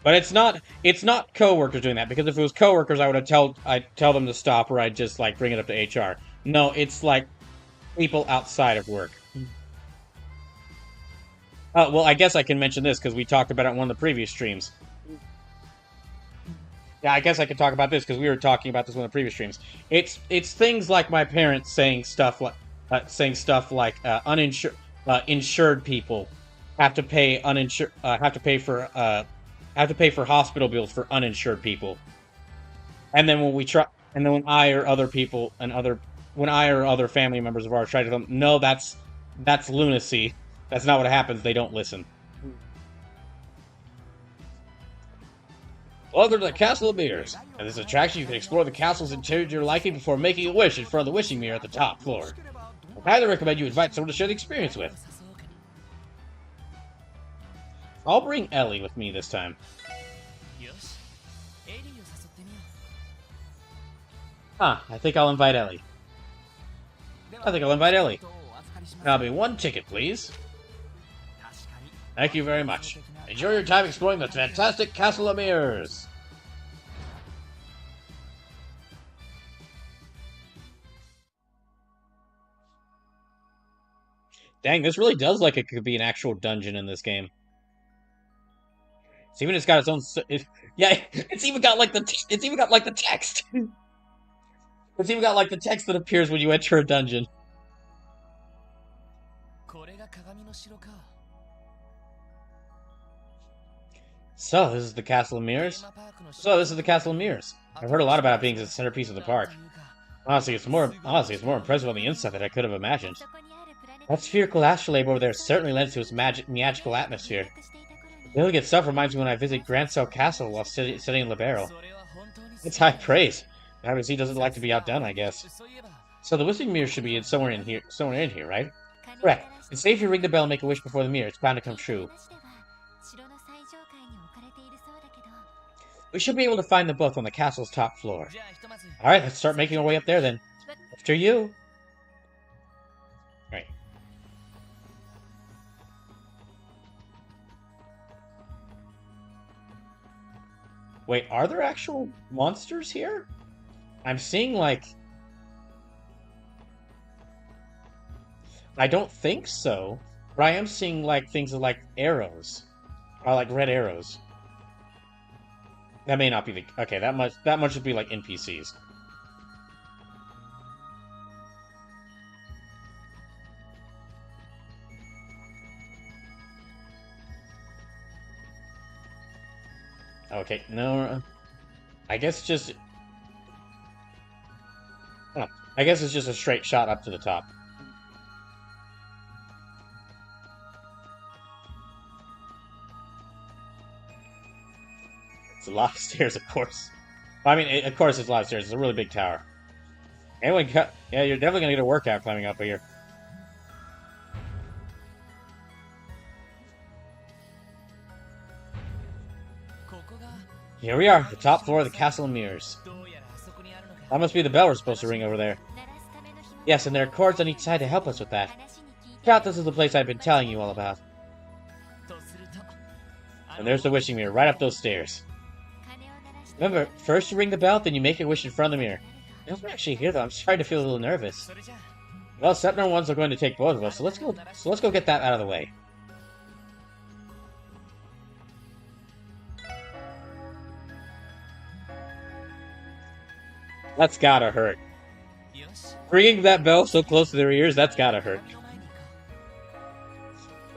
But it's not coworkers doing that because if it was coworkers, I'd tell them to stop or I'd just like bring it up to HR. No, it's like people outside of work. Well, I guess I can mention this because we talked about it on one of the previous streams. Yeah, I guess I could talk about this because we were talking about this in one of the previous streams. It's things like my parents saying stuff like uninsured insured people have to pay for hospital bills for uninsured people. And then and then when I or other people and other when I or other family members of ours try to tell them, no, that's lunacy. That's not what happens. They don't listen. Welcome to the Castle of Mirrors. At this attraction, you can explore the castle's interior to your liking before making a wish in front of the wishing mirror at the top floor. I highly recommend you invite someone to share the experience with. I'll bring Ellie with me this time. I think I'll invite Ellie. I think I'll invite Ellie. That'll be one ticket, please. Thank you very much. Enjoy your time exploring the fantastic Castle of Mirrors. Dang, this really does like it could be an actual dungeon in this game. It's got its own. Yeah, it's even got like the text. It's even got like the text that appears when you enter a dungeon. So this is the Castle of Mirrors. So this is the Castle of Mirrors. I've heard a lot about it being the centerpiece of the park. Honestly, it's more impressive on the inside than I could have imagined. That spherical astrolabe over there certainly lends to its magical atmosphere. The delicate itself reminds me when I visit Grand Cell Castle while studying Libero. It's high praise. Obviously, doesn't like to be outdone, I guess. So the wishing mirror should be somewhere in here, right? Correct. It's safe if you ring the bell and make a wish before the mirror. It's bound to come true. We should be able to find them both on the castle's top floor. Alright, let's start making our way up there then. After you. Right. Wait, are there actual monsters here? I'm seeing like... I don't think so. But I am seeing like things like arrows. Or like red arrows. That may not be the... Okay, that much would be like NPCs. Okay, no. I guess just... Oh, I guess it's just a straight shot up to the top. It's a lot of stairs, of course. I mean, of course it's a lot of stairs. It's a really big tower. Anyway, yeah, you're definitely gonna get a workout climbing up here. Here we are, the top floor of the Castle of Mirrors. That must be the bell we're supposed to ring over there. Yes, and there are cords on each side to help us with that. Count, this is the place I've been telling you all about. And there's the wishing mirror, right up those stairs. Remember, first you ring the bell, then you make your wish in front of the mirror. I don't actually hear though. I'm starting to feel a little nervous. Well, step number one's going to take both of us, so let's go get that out of the way. That's gotta hurt. Ringing that bell so close to their ears, that's gotta hurt.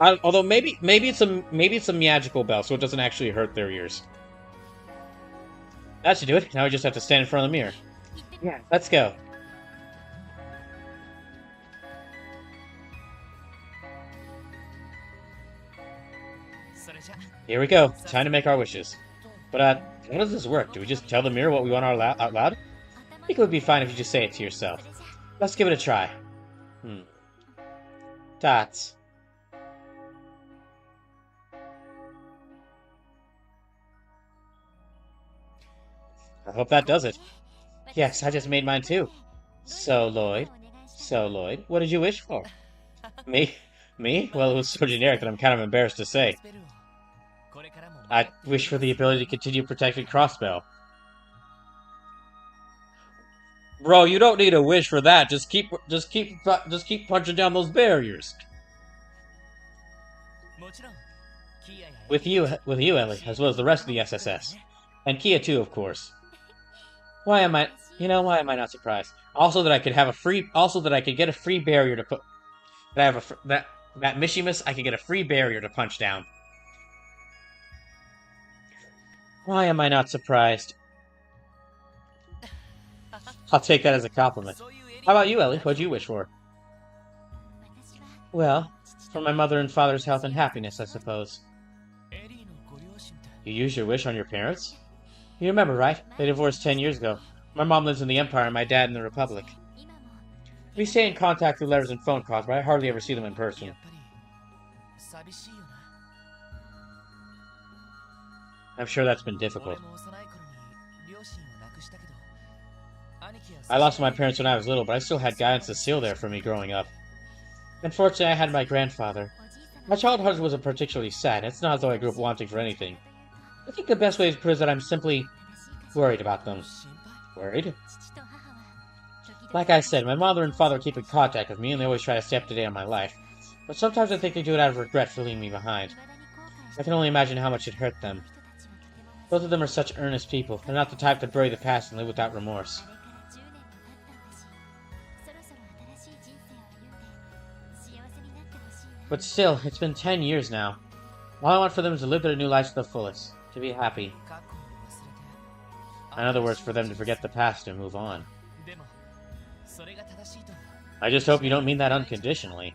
Although maybe it's a magical bell, so it doesn't actually hurt their ears. That should do it. Now we just have to stand in front of the mirror. Yeah, let's go. Here we go. Time to make our wishes. But, how does this work? Do we just tell the mirror what we want out loud? I think it would be fine if you just say it to yourself. Let's give it a try. Dots. I hope that does it. Yes, I just made mine too. So, Lloyd, what did you wish for? Me? Me? Well, it was so generic that I'm kind of embarrassed to say. I wish for the ability to continue protecting Crossbell. Bro, you don't need a wish for that. Just keep punching down those barriers. With you, Ellie, as well as the rest of the SSS, and Kia too, of course. Why am I not surprised? Also that I could get a free barrier to put. That Mishimus, I could get a free barrier to punch down. Why am I not surprised? I'll take that as a compliment. How about you, Ellie? What'd you wish for? Well, for my mother and father's health and happiness, I suppose. You used your wish on your parents? You remember, right? They divorced 10 years ago. My mom lives in the Empire and my dad in the Republic. We stay in contact through letters and phone calls, but I hardly ever see them in person. I'm sure that's been difficult. I lost my parents when I was little, but I still had guidance and still there for me growing up. Unfortunately, I had my grandfather. My childhood wasn't particularly sad. It's not as though I grew up wanting for anything. I think the best way to put it is that I'm simply worried about them. Worried? Like I said, my mother and father keep in contact with me, and they always try to stay up to date on my life. But sometimes I think they do it out of regret for leaving me behind. I can only imagine how much it hurt them. Both of them are such earnest people. They're not the type to bury the past and live without remorse. But still, it's been 10 years now. All I want for them is to live their new lives to the fullest. To be happy. In other words, for them to forget the past and move on. I just hope you don't mean that unconditionally.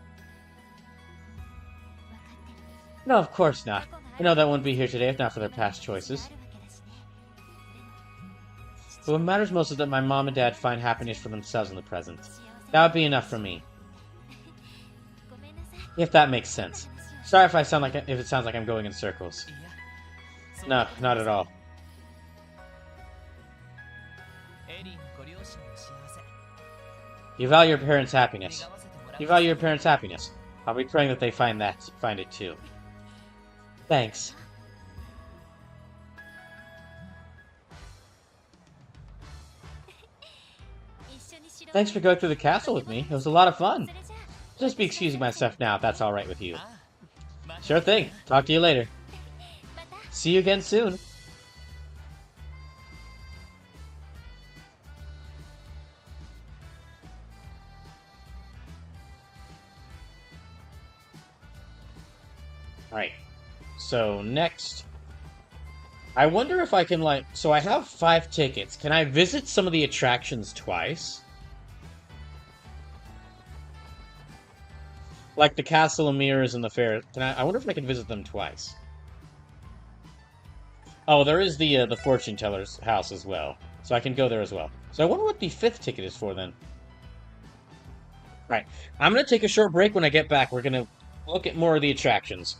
No, of course not. I know that wouldn't be here today if not for their past choices. But what matters most is that my mom and dad find happiness for themselves in the present. That would be enough for me. If that makes sense. Sorry if it sounds like I'm going in circles. No, not at all. You value your parents' happiness. You value your parents' happiness. I'll be praying that they find it too. Thanks. Thanks for going through the castle with me. It was a lot of fun. Just be excusing myself now if that's alright with you. Sure thing. Talk to you later. See you again soon. Alright. So, next... I wonder if I can, like, so I have 5 tickets. Can I visit some of the attractions twice? Like the Castle of Mirrors and the fair. I wonder if I can visit them twice. Oh, there is the fortune teller's house as well, so I can go there as well. So I wonder what the fifth ticket is for then. Right, I'm gonna take a short break. When I get back, we're gonna look at more of the attractions.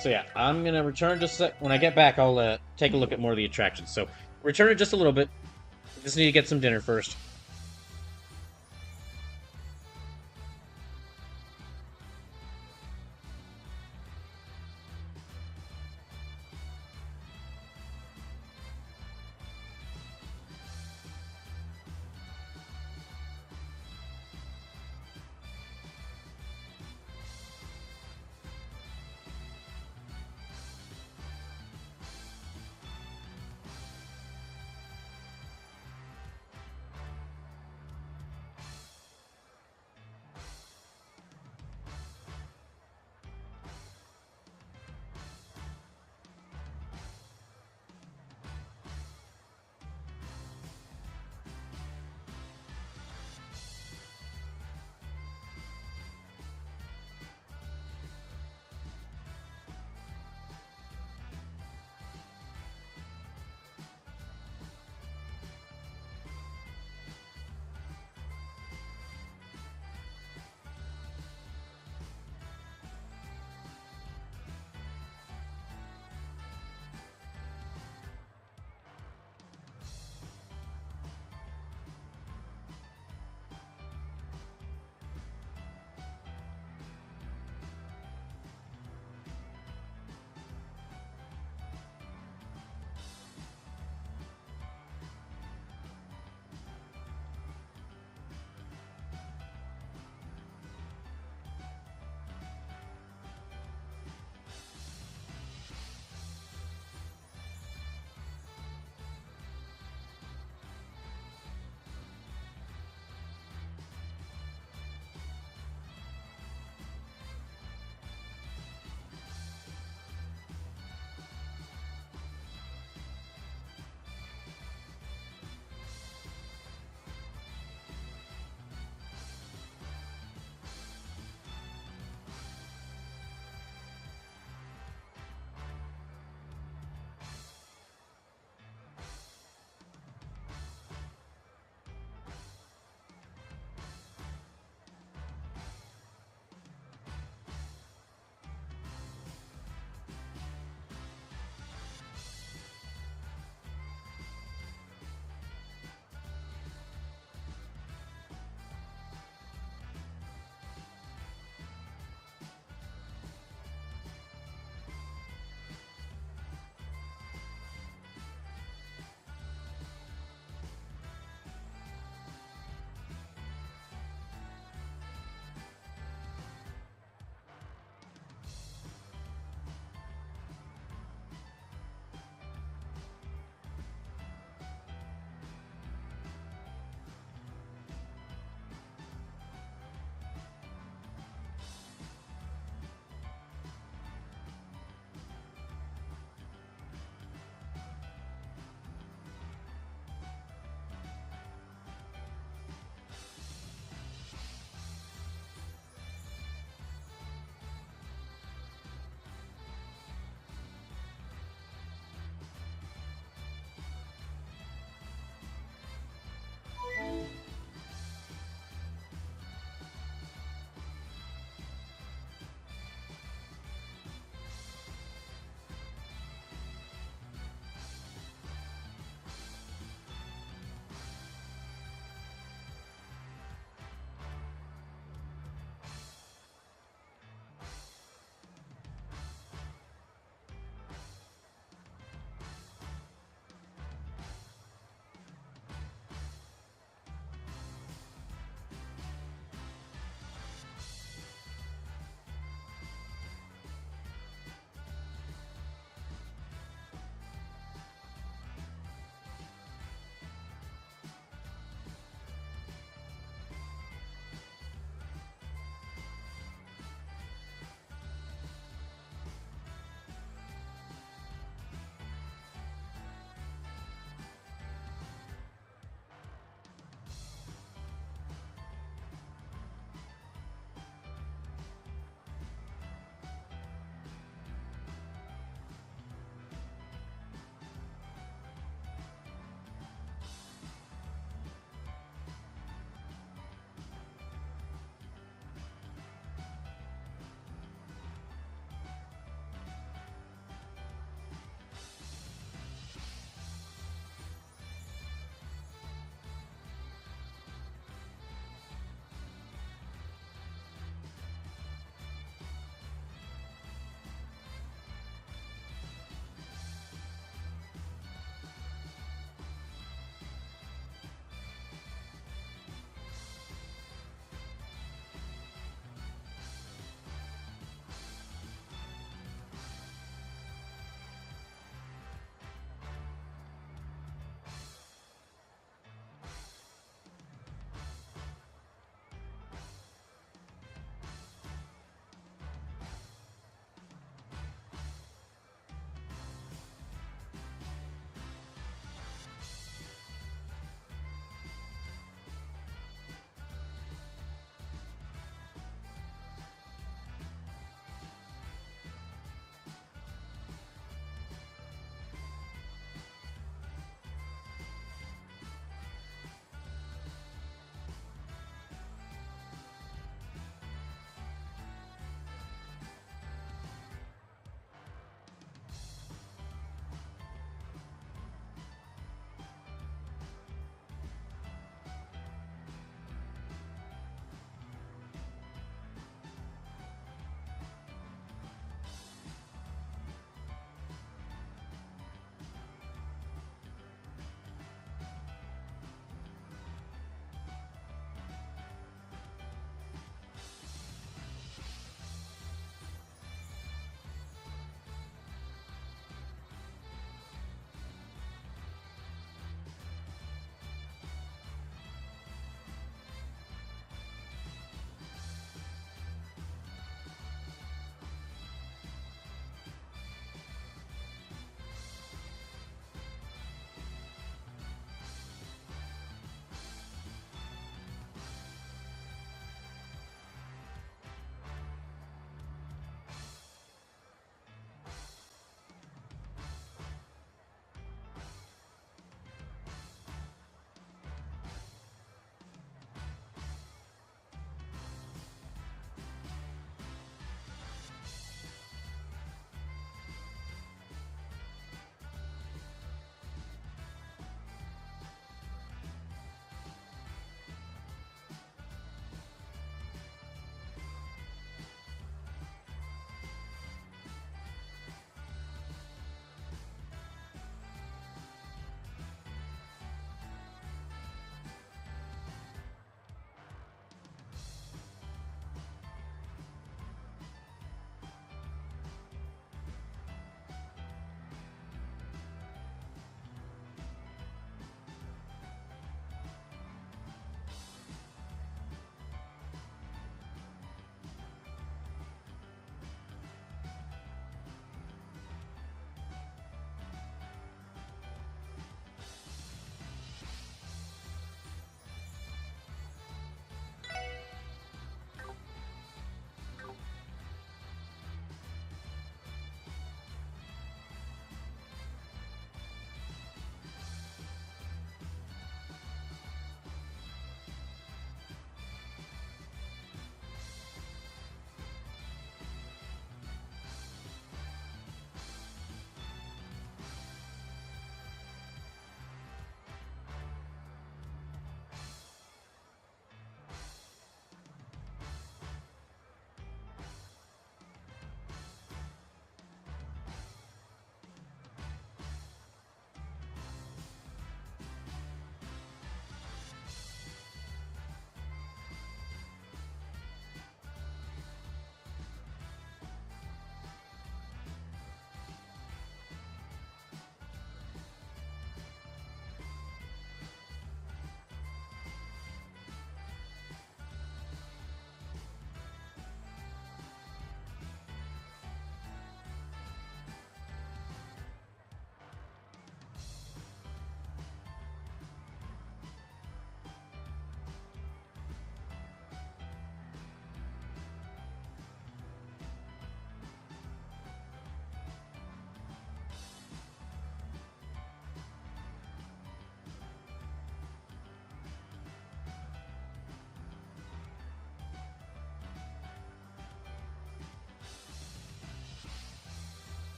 So yeah, I'm gonna return just a sec. When I get back, I'll take a look at more of the attractions. So return in just a little bit. Just need to get some dinner first.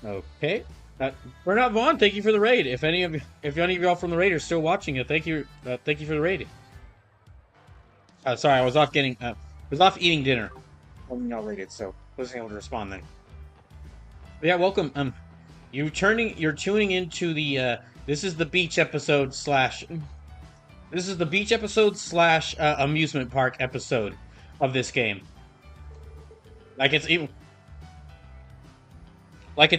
Okay. Burnout Vaughn, thank you for the raid. If any of y'all from the raid are still watching it, thank you. Thank you for the raid. Sorry, I was off eating dinner when y'all raided, so wasn't able to respond then. But yeah, welcome. You're tuning into the this is the beach episode slash this is the beach episode slash amusement park episode of this game. Like it's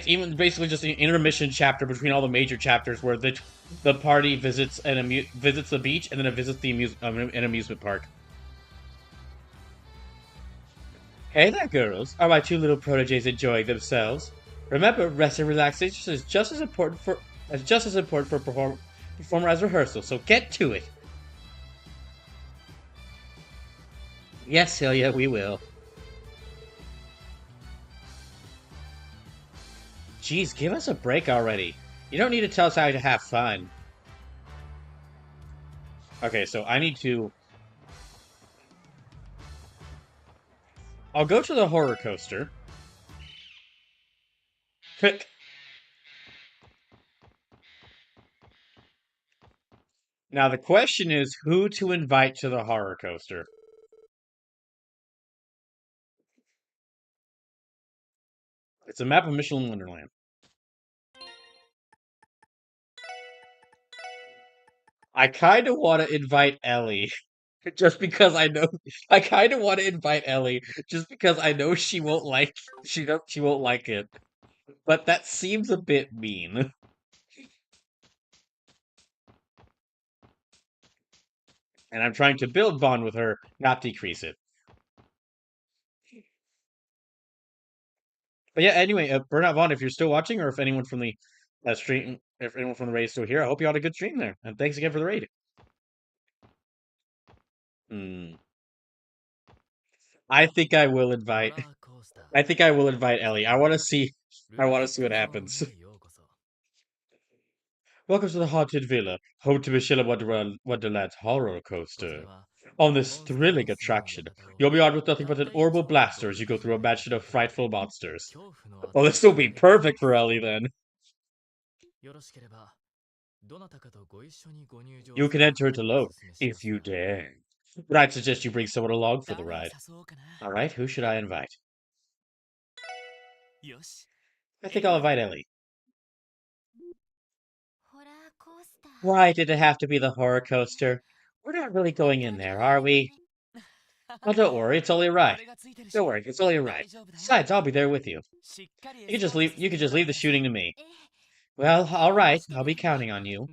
even basically just an intermission chapter between all the major chapters where the party visits visits the beach and then it visits an amusement park. Hey there, girls. Are my two little proteges enjoying themselves? Remember, rest and relaxation is just as important for performer as rehearsal. So get to it. Yes, Celia, we will. Jeez, give us a break already. You don't need to tell us how to have fun. Okay, so I need to... I'll go to the horror coaster. Click. Now the question is who to invite to the horror coaster. It's a map of Michelin Wonderland. I kind of want to invite Ellie. Just because I know I kind of want to invite Ellie just because I know she won't like it. But that seems a bit mean. And I'm trying to build bond with her, not decrease it. But yeah, anyway, Burnout Bond, if you're still watching or if anyone from the stream, if anyone from the raid is still here, I hope you all had a good stream there. And thanks again for the raid. Hmm. I think I will invite I think I will invite Ellie. I want to see what happens. Welcome to the Haunted Villa, home to Wonderland's horror coaster. On this thrilling attraction, you'll be armed with nothing but an orbital blaster as you go through a mansion of frightful monsters. Oh, this will be perfect for Ellie then. You can enter it alone, if you dare. But I'd suggest you bring someone along for the ride. Alright, who should I invite? I think I'll invite Ellie. Why did it have to be the horror coaster? We're not really going in there, are we? Oh, don't worry, it's only a ride. Don't worry, it's only a ride. Besides, I'll be there with you. You can just leave the shooting to me. Well, alright, I'll be counting on you.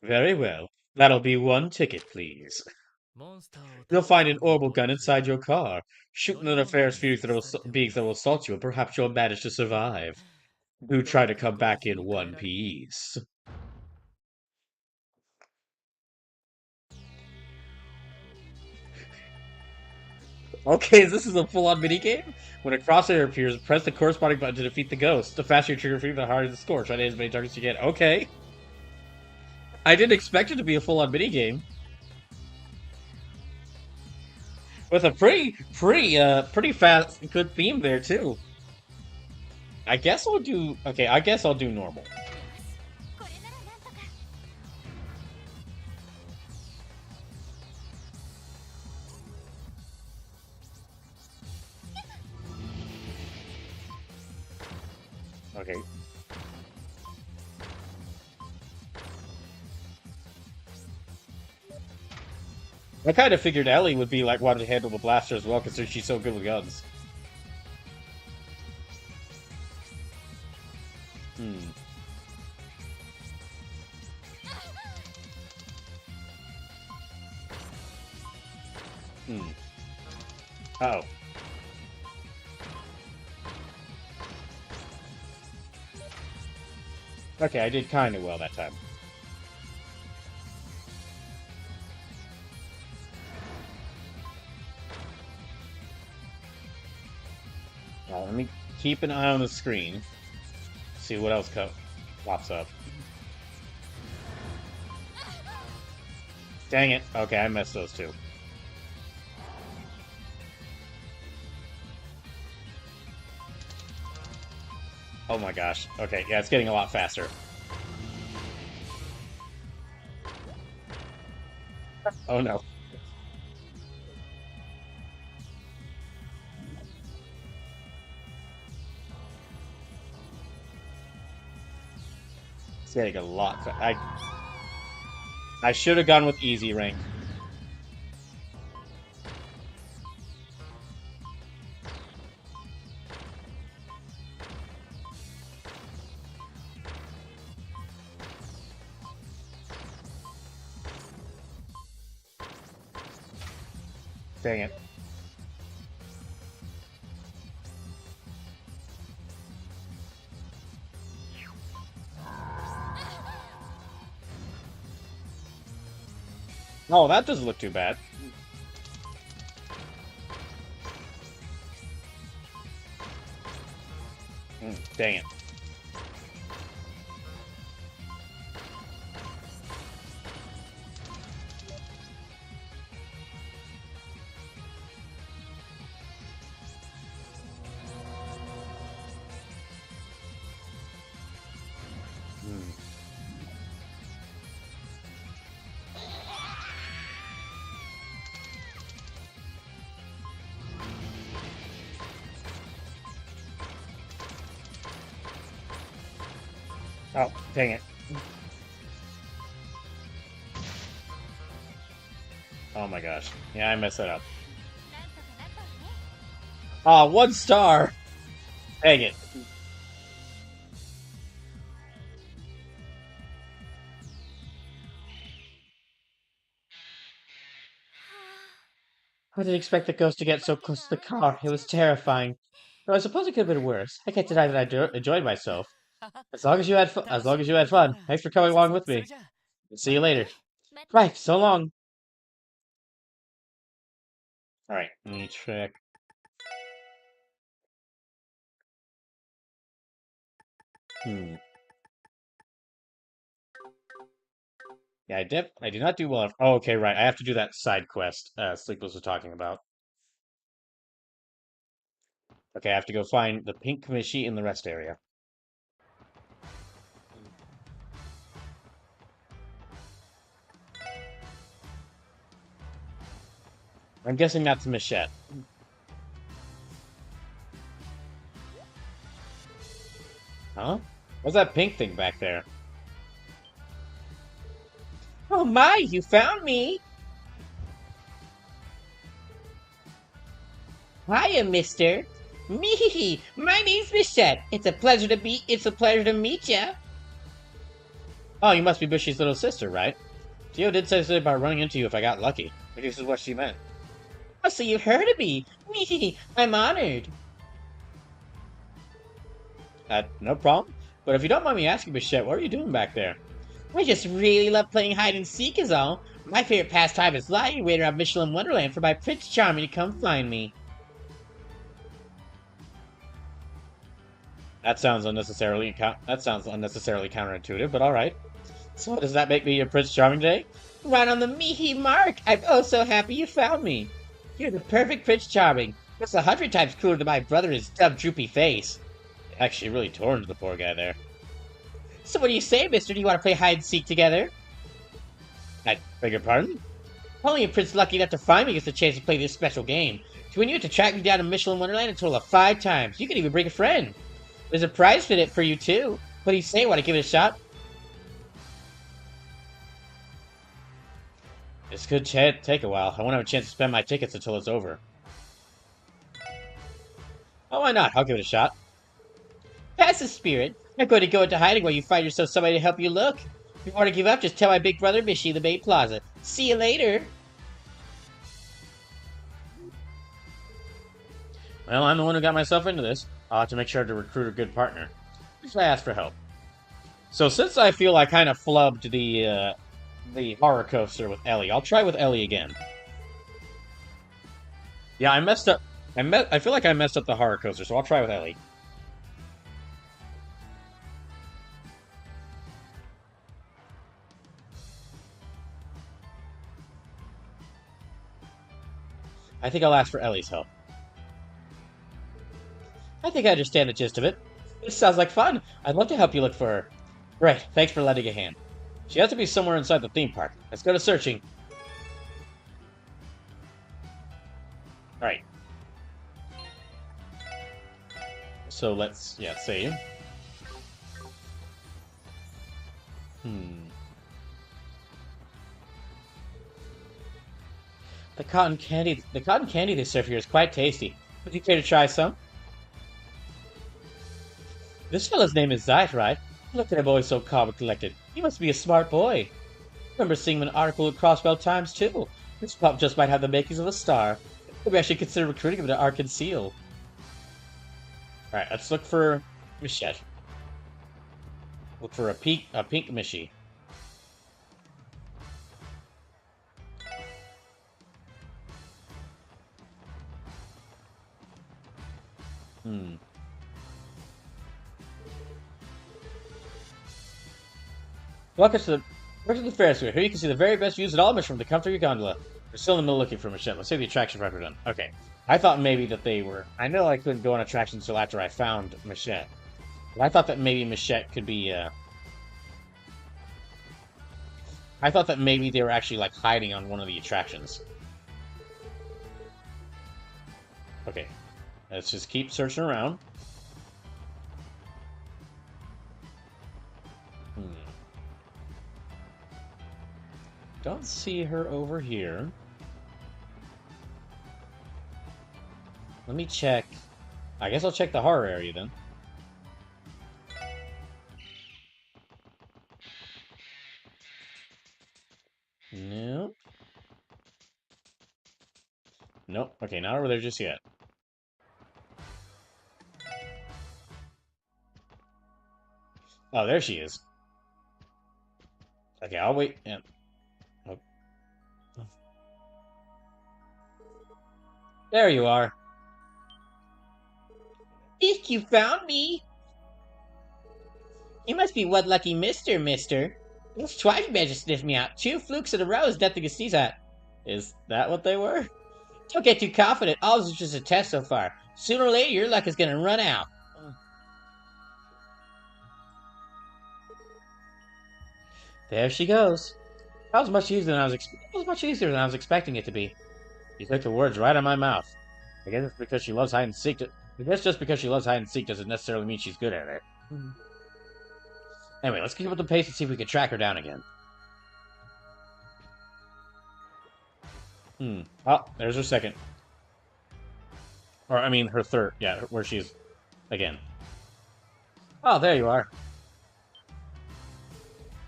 Very well. That'll be one ticket, please. You'll find an orbital gun inside your car. Shoot the nefarious beings that will assault you, and perhaps you'll manage to survive. Do try to come back in one piece. Okay, this is a full-on minigame? When a crosshair appears, press the corresponding button to defeat the ghost. The faster you trigger free, the harder the score. Try to hit as many targets as you get. Okay. I didn't expect it to be a full-on minigame. With a pretty fast, good theme there, too. I guess I'll do... Okay, I guess I'll do normal. Okay. I kind of figured Ellie would be like wanting to handle the blaster as well, considering she's so good with guns. Hmm. Hmm. Oh. Okay, I did kind of well that time. Let me keep an eye on the screen. See what else pops up. Dang it. Okay, I missed those two. Oh my gosh. Okay, yeah, it's getting a lot faster. Oh no. It's getting a lot I should have gone with easy rank. Dang it. Oh, that doesn't look too bad. Dang it. Hmm. Oh, dang it. Oh my gosh. Yeah, I messed that up. Oh, 1 star! Dang it. I didn't expect the ghost to get so close to the car. It was terrifying. Though I suppose it could have been worse. I can't deny that enjoyed myself. As long as you had fun. Thanks for coming along with me. See you later. Right, so long. Alright, let me check. Hmm. Yeah, I did not do well. Oh, okay, right. I have to do that side quest Sleepless was talking about. Okay, I have to go find the pink Kamishi in the rest area. I'm guessing that's Michette. Huh? What's that pink thing back there? Oh my, you found me! Hiya, mister. Me, my name's Michette. It's a pleasure to meet ya. Oh, you must be Bushy's little sister, right? Gio did say something about running into you if I got lucky. Maybe this is what she meant. Oh, so you've heard of me. Me, I'm honored. No problem. But if you don't mind me asking, Bichette, what are you doing back there? I just really love playing hide and seek is all. My favorite pastime is lying in wait around Michelin Wonderland for my Prince Charming to come find me. That sounds unnecessarily counterintuitive, but all right. So does that make me your Prince Charming today? Right on the meaty mark! I'm oh so happy you found me. You're the perfect Prince Charming. Just 100 times cooler than my brother and his dumb droopy face. Actually, really torn to the poor guy there. So what do you say, mister? Do you want to play hide and seek together? I beg your pardon? Only a prince lucky enough to find me gets the chance to play this special game. To win, you have to track me down to Michelin Wonderland a total of 5 times. You can even bring a friend. There's a prize for it for you, too. What do you say? Want to give it a shot? This could take a while. I won't have a chance to spend my tickets until it's over. Oh, why not? I'll give it a shot. That's the spirit. I'm going to go into hiding while you find yourself somebody to help you look. If you want to give up, just tell my big brother Mishy in the main plaza. See you later. Well, I'm the one who got myself into this. I'll have to make sure to recruit a good partner. Just I ask for help. So since I feel I kind of flubbed the horror coaster with Ellie, I'll try with Ellie again. Yeah, I messed up. I feel like I messed up the horror coaster, so I'll try with Ellie. I think I'll ask for Ellie's help. I think I understand the gist of it. This sounds like fun. I'd love to help you look for her. Great, thanks for lending a hand. She has to be somewhere inside the theme park. Let's go to searching. Alright, so let's, yeah, save. Hmm. The cotton candy they serve here is quite tasty. Would you care to try some? This fellow's name is Zayt, right? Look at him, always so calm and collected. He must be a smart boy. I remember seeing him in an article at Crossbell Times, too. This pup just might have the makings of a star. Maybe I should consider recruiting him to Ark Seal. Alright, let's look for Michette. Look for a pink Mishy. Hmm. Welcome to the Ferris wheel. Here you can see the very best views at all from the comfort of your gondola. We're still in the middle looking for Michelle. Let's say the attraction record done. Okay. I thought maybe that they were. I know I couldn't go on attractions until after I found Michette. But I thought that maybe Michette could be. I thought that maybe they were actually like hiding on one of the attractions. Okay. Let's just keep searching around. Hmm. Don't see her over here. Let me check. I guess I'll check the horror area then. No. Nope. Okay, not over there just yet. Oh, there she is. Okay, I'll wait. Yeah. Oh. There you are. If you found me! You must be one lucky mister. It's twice you managed to sniff me out. Two flukes in a row is nothing to sneeze at. Is that what they were? Don't get too confident. All this is just a test so far. Sooner or later, your luck is gonna run out. There she goes. That was much easier than I was expecting it to be. You took the words right out of my mouth. I guess it's because she loves hide and seek. I guess just because she loves hide and seek doesn't necessarily mean she's good at it. Anyway, let's keep up the pace and see if we can track her down again. Oh, there's her second. Or, I mean, her third. Yeah, where she's again. Oh, there you are.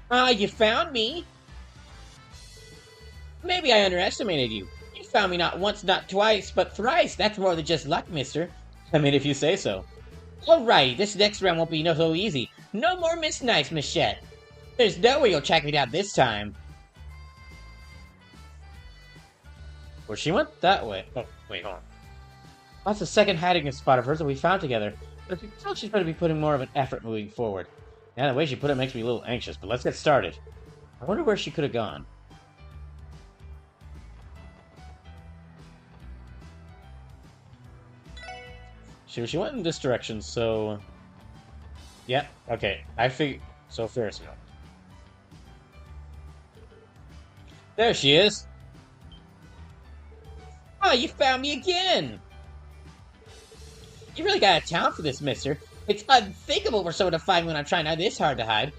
Ah, you found me? Maybe I underestimated you. You found me not once, not twice, but thrice. That's more than just luck, mister. I mean, if you say so. Alright, this next round won't be so easy. No more Miss Nice, Michette. There's no way you'll track me down this time. Well, she went that way. Oh, wait, hold on. That's the second hiding spot of hers that we found together. But if you can tell, she's going to be putting more of an effort moving forward. Now, the way she put it makes me a little anxious, but let's get started. I wonder where she could have gone. She went in this direction, so... Yeah, okay. I figured... So, Ferris wheel. There she is! Ah, you found me again! You really got a talent for this, mister. It's unthinkable for someone to find me when I'm trying not this hard to hide.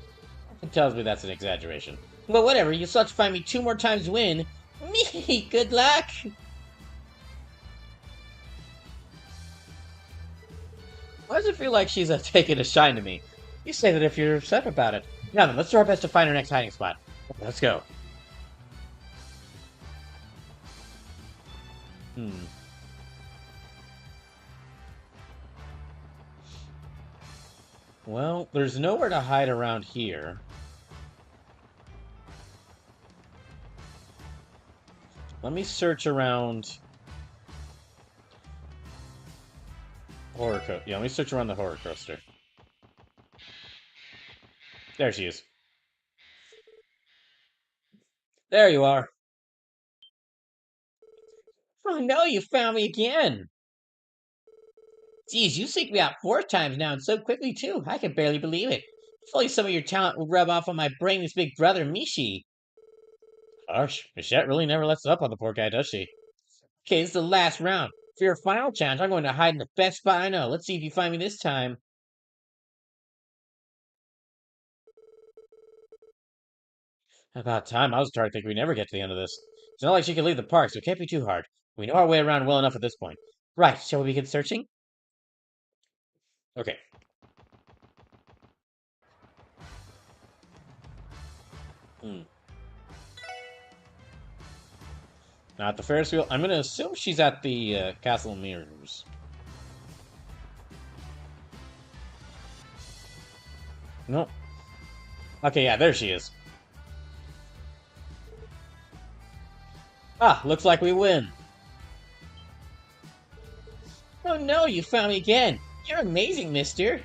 It tells me that's an exaggeration. But whatever, you'll still have to find me 2 more times to win. Me, good luck! Why does it feel like she's taking a shine to me? You say that if you're upset about it. Now then, let's do our best to find her next hiding spot. Let's go. Well, there's nowhere to hide around here. Let me search around... Horror coaster. Yeah, let me search around the horror coaster. There she is. There you are. Oh no, you found me again! Geez, you seeked me out 4 times now and so quickly too. I can barely believe it. If only some of your talent would rub off on my brainless big brother, Mishi. Gosh, Michette really never lets up on the poor guy, does she? Okay, this is the last round. For your final challenge, I'm going to hide in the best spot I know. Let's see if you find me this time. About time. I was starting to think we never get to the end of this. It's not like she can leave the park, so it can't be too hard. We know our way around well enough at this point. Right, shall we begin searching? Okay. Hmm. Now at the Ferris wheel, I'm going to assume she's at the Castle of Mirrors. Nope. Okay, yeah, there she is. Ah, looks like we win. Oh no, you found me again. You're amazing, mister.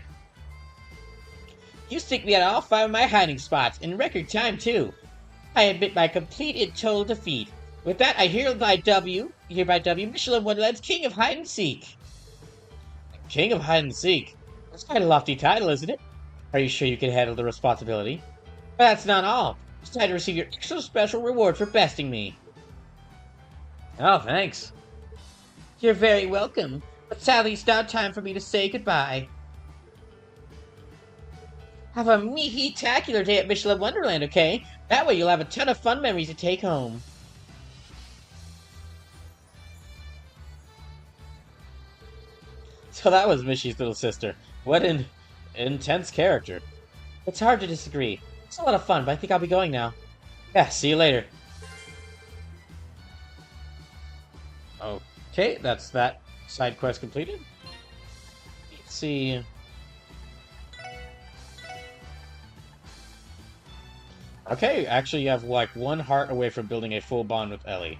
You stick me at all 5 of my hiding spots, in record time too. I admit my complete and total defeat. With that, I hereby W Michelin Wonderland's King of Hide and Seek. King of Hide and Seek? That's quite a lofty title, isn't it? Are you sure you can handle the responsibility? But that's not all. It's time to receive your extra special reward for besting me. Oh, thanks. You're very welcome, but sadly it's now time for me to say goodbye. Have a me-tacular day at Michelin Wonderland, okay? That way you'll have a ton of fun memories to take home. So that was Mishy's little sister. What an intense character. It's hard to disagree. It's a lot of fun, but I think I'll be going now. Yeah, see you later. Okay, that's that side quest completed. Let's see. Okay, actually you have like 1 heart away from building a full bond with Ellie.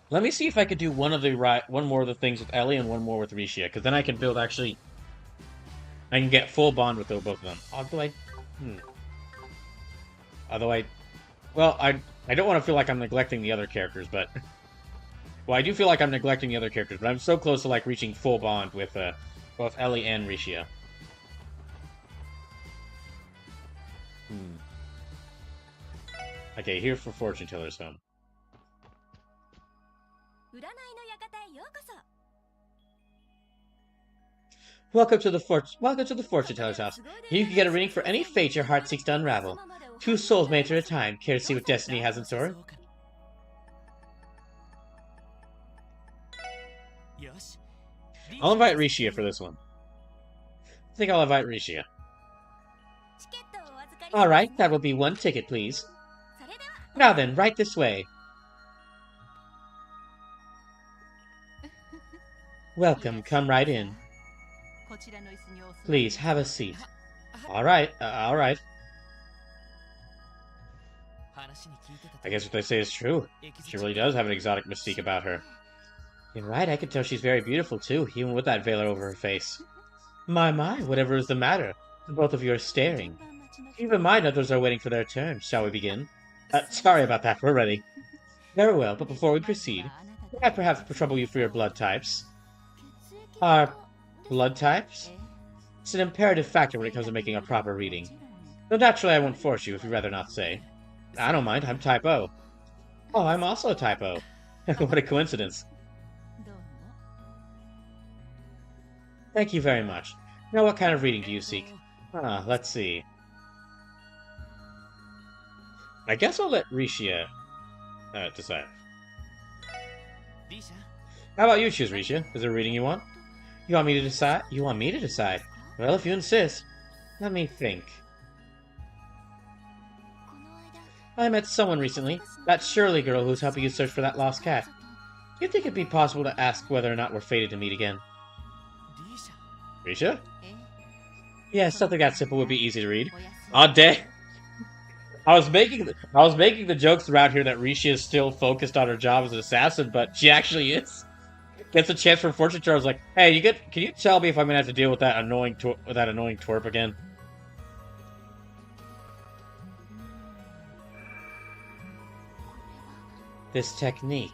Let me see if I could do one more of the things with Ellie and one more with Rishia, because then I can build I can get full bond with both of them. Well, I don't want to feel like I'm neglecting the other characters, but well, I do feel like I'm neglecting the other characters, but I'm so close to like reaching full bond with both Ellie and Rishia. Okay, here for Fortune Teller's home. Welcome to the Fortune Teller's house. Here you can get a reading for any fate your heart seeks to unravel. 2 soulmates at a time. Care to see what destiny has in store? I'll invite Rishia for this one. I think I'll invite Rishia. Alright, that will be 1 ticket, please. Now then, right this way. Welcome, come right in. Please, have a seat. Alright. I guess what they say is true. She really does have an exotic mystique about her. You're right, I can tell she's very beautiful too, even with that veil over her face. My, whatever is the matter? The both of you are staring. Even mind others are waiting for their turn. Shall we begin? Sorry about that, we're ready. Very well, but before we proceed, may I perhaps trouble you for your blood types? Our blood types? It's an imperative factor when it comes to making a proper reading. Though naturally I won't force you if you'd rather not say. I don't mind, I'm type O. Oh, I'm also type O. What a coincidence. Thank you very much. Now what kind of reading do you seek? Let's see. I guess I'll let Rishia decide. How about you choose, Rishia? Is there a reading you want? You want me to decide? You want me to decide? Well, if you insist. Let me think. I met someone recently. That Shirley girl who's helping you search for that lost cat. Do you think it'd be possible to ask whether or not we're fated to meet again? Risha? Yeah, something that simple would be easy to read. Aw, dang. I was making the jokes around here that Risha is still focused on her job as an assassin, but she actually is. Gets a chance from fortune teller. I was like, hey, can you tell me if I'm gonna have to deal with that annoying twerp again? This technique.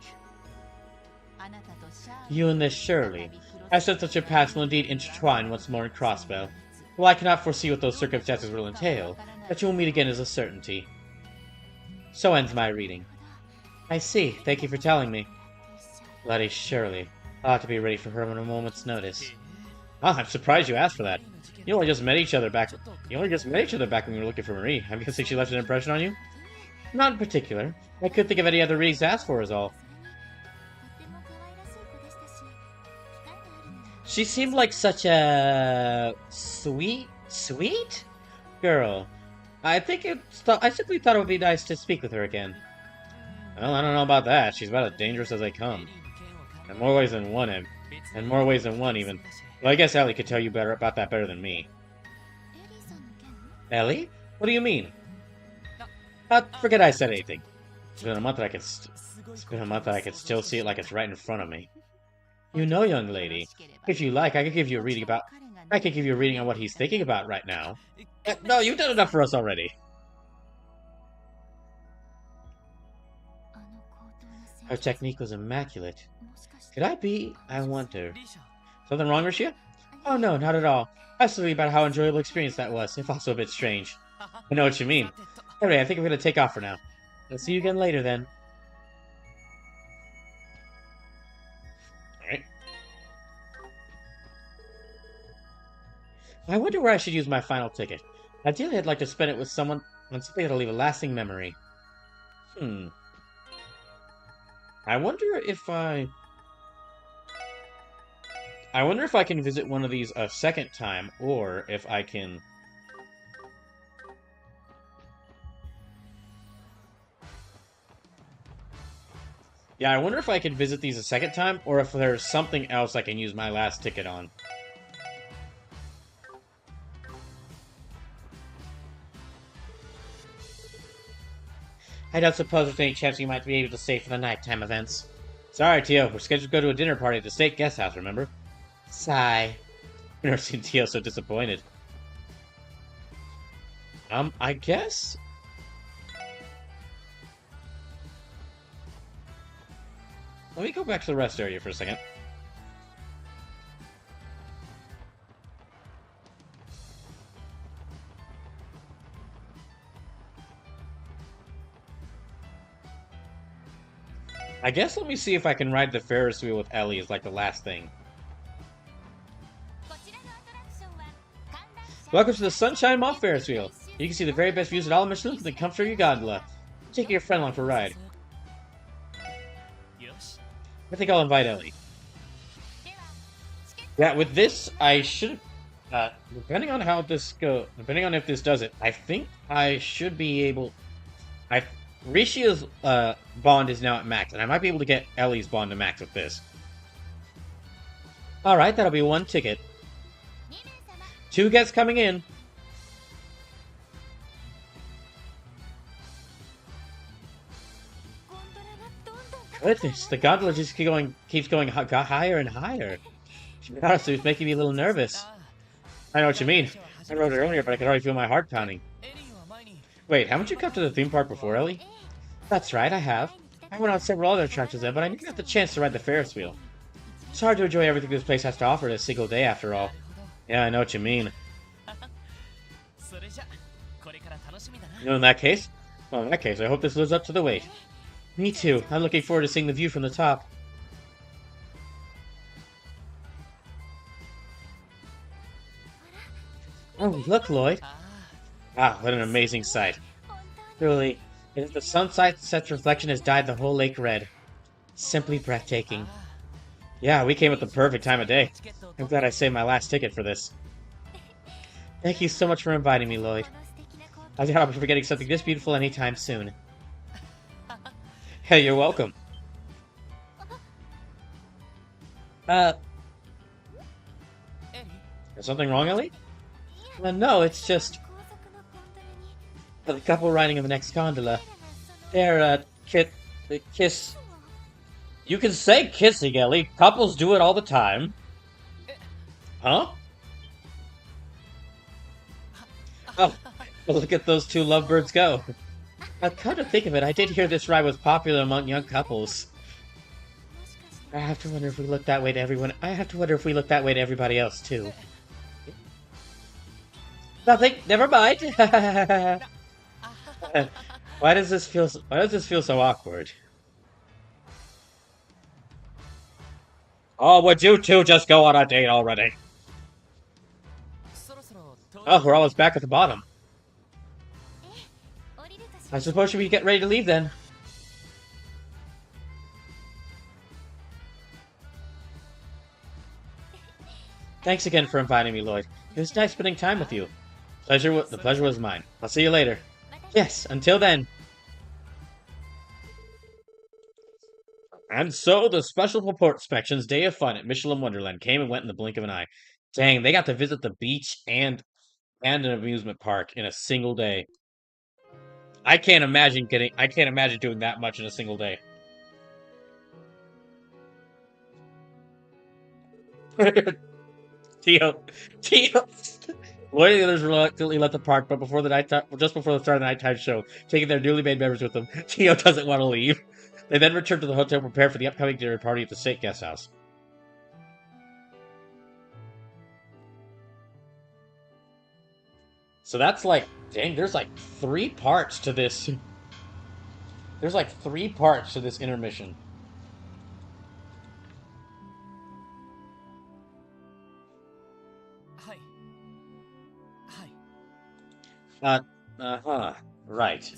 You and this Shirley. I sense that your paths will indeed intertwine once more in Crossbell. While I cannot foresee what those circumstances will entail, that you will meet again is a certainty. So ends my reading. I see. Thank you for telling me. Bloody Shirley. I'll have to be ready for her on a moment's notice. Ah, I'm surprised you asked for that. You only just met each other back when we were looking for Marie. I'm guessing she left an impression on you? Not in particular. I couldn't think of any other readings to ask for is all. She seemed like such a sweet girl. I simply thought it would be nice to speak with her again. Well, I don't know about that. She's about as dangerous as they come. In more ways than one, even. Well, I guess Ellie could tell you about that better than me. Ellie? What do you mean? Forget I said anything. It's been a month that I can still see it like it's right in front of me. You know, young lady, if you like, I could give you a reading on what he's thinking about right now. No, you've done enough for us already. Her technique was immaculate. Could I wonder. Something wrong, Rishi? Oh no, not at all. I was thinking about how enjoyable experience that was, if also a bit strange. I know what you mean. Anyway, I think I'm gonna take off for now. I'll see you again later then. Alright. I wonder where I should use my final ticket. Ideally, I'd like to spend it with someone on something that'll leave a lasting memory. I wonder if I can visit one of these a second time, or if I can... Yeah, I wonder if I can visit these a second time, or if there's something else I can use my last ticket on. I don't suppose there's any chance you might be able to stay for the nighttime events. Sorry, Tio. We're scheduled to go to a dinner party at the state guest house, remember? Sigh. I've never seen Tio so disappointed. I guess? Let me go back to the rest area for a second. I guess let me see if I can ride the Ferris wheel with Ellie as like the last thing. Welcome to the Sunshine Moth Ferris wheel. You can see the very best views at all amusements from the comfort of your gondola. Take your friend along for a ride. I think I'll invite Ellie. Yeah, with this, I should... depending on how this goes... Depending on if this does it, I think I should be able... Rishia's bond is now at max, and I might be able to get Ellie's bond to max with this. Alright, that'll be one ticket. 2 guests coming in. Goodness, the gondola just keeps going higher and higher. To be honest, it was making me a little nervous. I know what you mean. I wrote it earlier, but I could already feel my heart pounding. Wait, haven't you come to the theme park before, Ellie? That's right, I have. I went on several other attractions there, but I never got the chance to ride the Ferris wheel. It's hard to enjoy everything this place has to offer in a single day, after all. Yeah, I know what you mean. In that case, I hope this lives up to the wait. Me too. I'm looking forward to seeing the view from the top. Oh, look, Lloyd. Ah, what an amazing sight. Truly, it is the sunset's reflection has dyed the whole lake red. Simply breathtaking. Yeah, we came at the perfect time of day. I'm glad I saved my last ticket for this. Thank you so much for inviting me, Lloyd. I doubt I'll be forgetting something this beautiful anytime soon. Hey, you're welcome. Is something wrong, Ellie? No, it's just... the couple riding in the next gondola. They're, kiss... You can say kissing, Ellie. Couples do it all the time. Huh? Oh, well, look at those 2 lovebirds go. Come to think of it, I did hear this ride was popular among young couples. I have to wonder if we look that way to everyone. I have to wonder if we look that way to everybody else too. Nothing. Never mind. Why does this feel? Why does this feel so awkward? Oh, would you two just go on a date already? Oh, we're almost back at the bottom. I suppose we get ready to leave then. Thanks again for inviting me, Lloyd. It was nice spending time with you. The pleasure was mine. I'll see you later. Yes, until then. And so the special report inspections day of fun at Michelin Wonderland came and went in the blink of an eye. Dang, they got to visit the beach and an amusement park in a single day. I can't imagine doing that much in a single day. Tio, Tio. Lloyd and the others reluctantly left the park, but just before the start of the nighttime show, taking their newly made members with them, Tio doesn't want to leave. They then return to the hotel, prepare for the upcoming dinner party at the State Guest House. So that's like, dang, there's like 3 parts to this. There's like 3 parts to this intermission. Uh-huh. Right.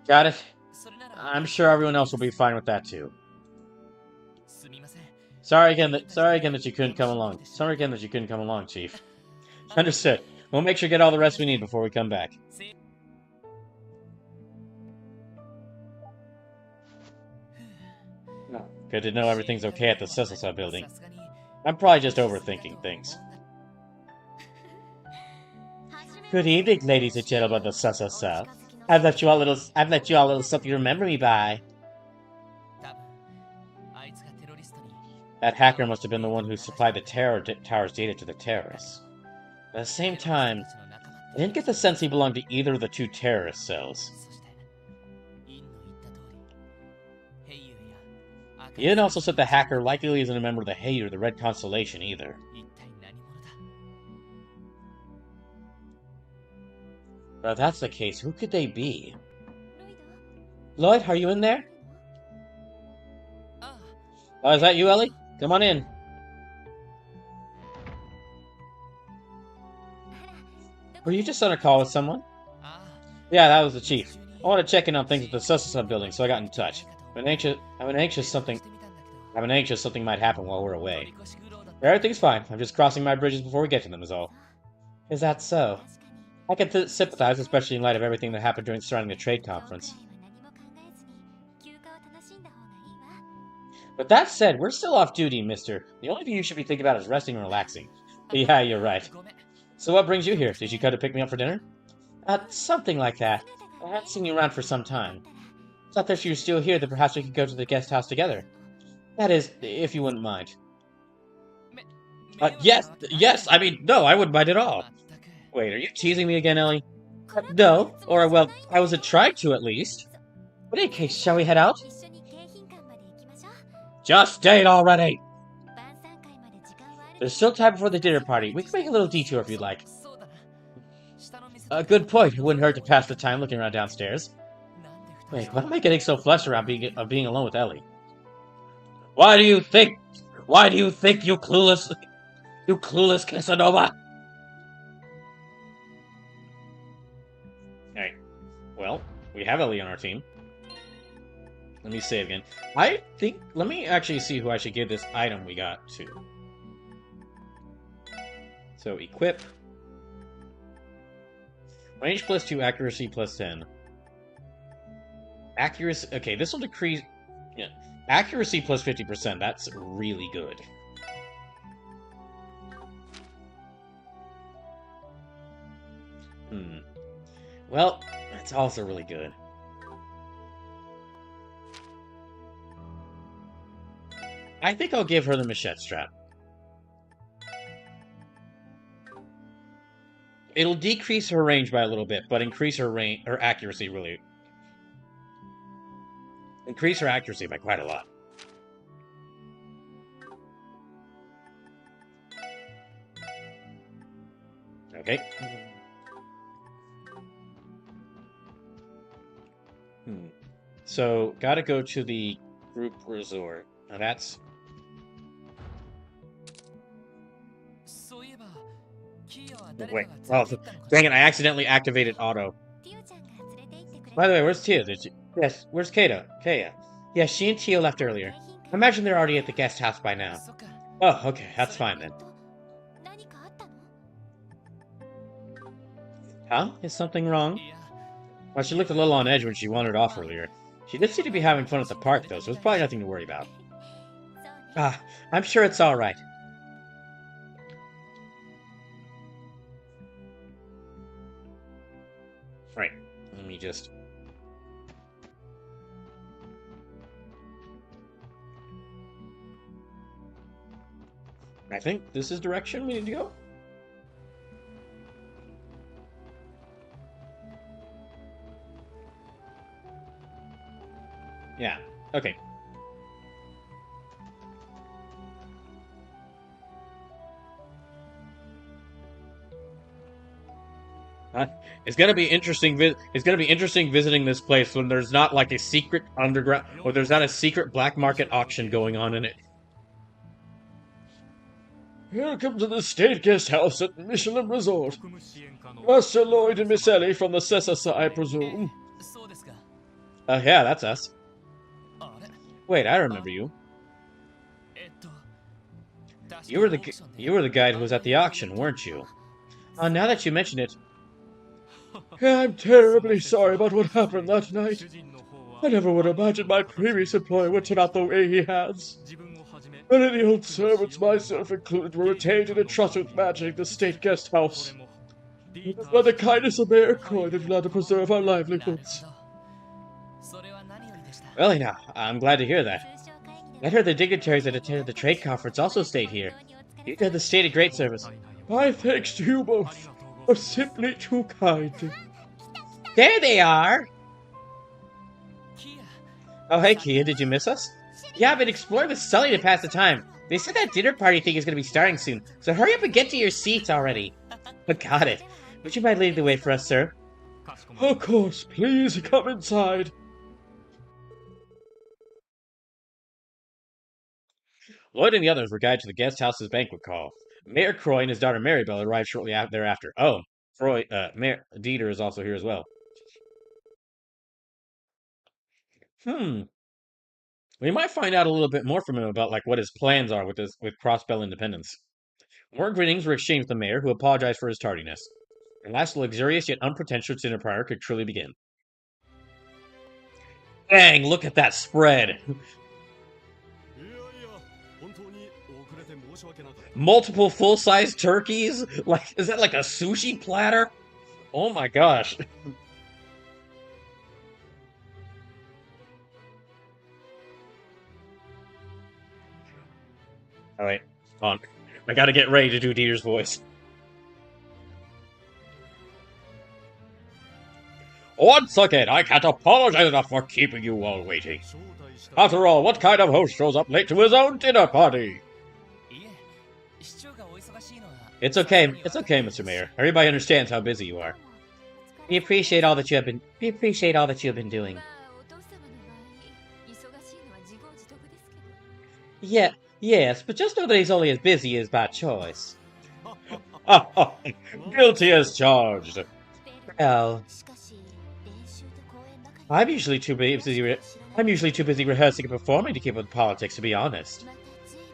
Got it. I'm sure everyone else will be fine with that too. Sorry again that you couldn't come along. Sorry again that you couldn't come along, Chief. Understood. We'll make sure to get all the rest we need before we come back. Good to know everything's okay at the Sesasa building. I'm probably just overthinking things. Good evening, ladies and gentlemen of the Sesasa. I've left you all a little something to remember me by. That hacker must have been the one who supplied the tower's data to the terrorists. At the same time, I didn't get the sense he belonged to either of the 2 terrorist cells. Ian also said the hacker likely isn't a member of the Heiyu or the Red Constellation either. But if that's the case, who could they be? Lloyd, are you in there? Oh, is that you, Ellie? Come on in. Were you just on a call with someone? Yeah, that was the chief. I want to check in on things at the Sussup building, so I got in touch. I'm anxious something might happen while we're away. Everything's fine. I'm just crossing my bridges before we get to them is all. Is that so? I can sympathize, especially in light of everything that happened surrounding the trade conference. But that said, we're still off duty, mister. The only thing you should be thinking about is resting and relaxing. Yeah, you're right. So what brings you here? Did you come to pick me up for dinner? Something like that. I haven't seen you around for some time. Thought that if you're still here, that perhaps we could go to the guest house together. That is, if you wouldn't mind. Yes, I mean, no, I wouldn't mind at all. Wait, are you teasing me again, Ellie? No, or, well, I wasn't trying to, at least. In any case, shall we head out? Just date already! There's still time before the dinner party. We can make a little detour if you'd like. A good point. It wouldn't hurt to pass the time looking around downstairs. Wait, why am I getting so flushed around being alone with Ellie? Why do you think, you clueless Casanova? Alright, well, we have Ellie on our team. Let me save again. Let me actually see who I should give this item we got to. So, equip. Range +2, accuracy +10. Accuracy, okay, this will decrease, yeah. Accuracy +50%, that's really good. Well, that's also really good. I think I'll give her the machete strap. It'll decrease her range by a little bit, but increase her accuracy really. Increase her accuracy by quite a lot. Okay. So, gotta go to the group resort. Now that's... Wait. Oh, dang it, I accidentally activated auto. By the way, where's Tia? Did you... Yes, where's Kata? Kaya? Yeah, she and Tia left earlier. I imagine they're already at the guest house by now. Oh, okay, that's fine then. Huh? Is something wrong? Well, she looked a little on edge when she wandered off earlier. She did seem to be having fun at the park, though, so it's probably nothing to worry about. Ah, I'm sure it's alright. Right, let me just... I think this is direction we need to go? Yeah, okay. It's gonna be interesting. It's gonna be interesting visiting this place when there's not like a secret underground, or there's not a secret black market auction going on in it. Welcome to the State Guest House at Michelin Resort. Master Lloyd and Miss Ellie from the Cessasa, I presume. Yeah, that's us. Wait, I remember you. You were the guy who was at the auction, weren't you? Now that you mention it, I'm terribly sorry about what happened that night. I never would have imagined my previous employer would turn out the way he has. Many of the old servants, myself included, were retained and entrusted with managing the State Guest House. It was by the kindness of Mayor Croy that we allowed to preserve our livelihoods. Really now, I'm glad to hear that. I heard the dignitaries that attended the trade conference also stayed here. You did the state a great service. My thanks to you both. You're simply too kind. There they are! Oh, hey, Kia, did you miss us? Yeah, I've been exploring with Sully to pass the time. They said that dinner party thing is going to be starting soon, so hurry up and get to your seats already. Got it. Would you mind leading the way for us, sir? Of course, please come inside. Lloyd and the others were guided to the guest house's banquet hall. Mayor Croy and his daughter Maribel arrived shortly thereafter. Oh, Mayor Dieter is also here as well. We might find out a little bit more from him about like what his plans are with Crossbell Independence. More greetings were exchanged with the mayor, who apologized for his tardiness. And last, the luxurious yet unpretentious dinner party could truly begin. Dang, look at that spread! Multiple full-size turkeys? Like, is that like a sushi platter? Oh my gosh. Alright, hold on. I gotta get ready to do Dieter's voice. Once again, I can't apologize enough for keeping you all waiting. After all, what kind of host shows up late to his own dinner party? It's okay, Mr. Mayor. Everybody understands how busy you are. We appreciate all that you have been doing. Yeah, yes, but just know that he's only as busy as by choice. Guilty as charged. Well, I'm usually too busy rehearsing and performing to keep up with politics, to be honest.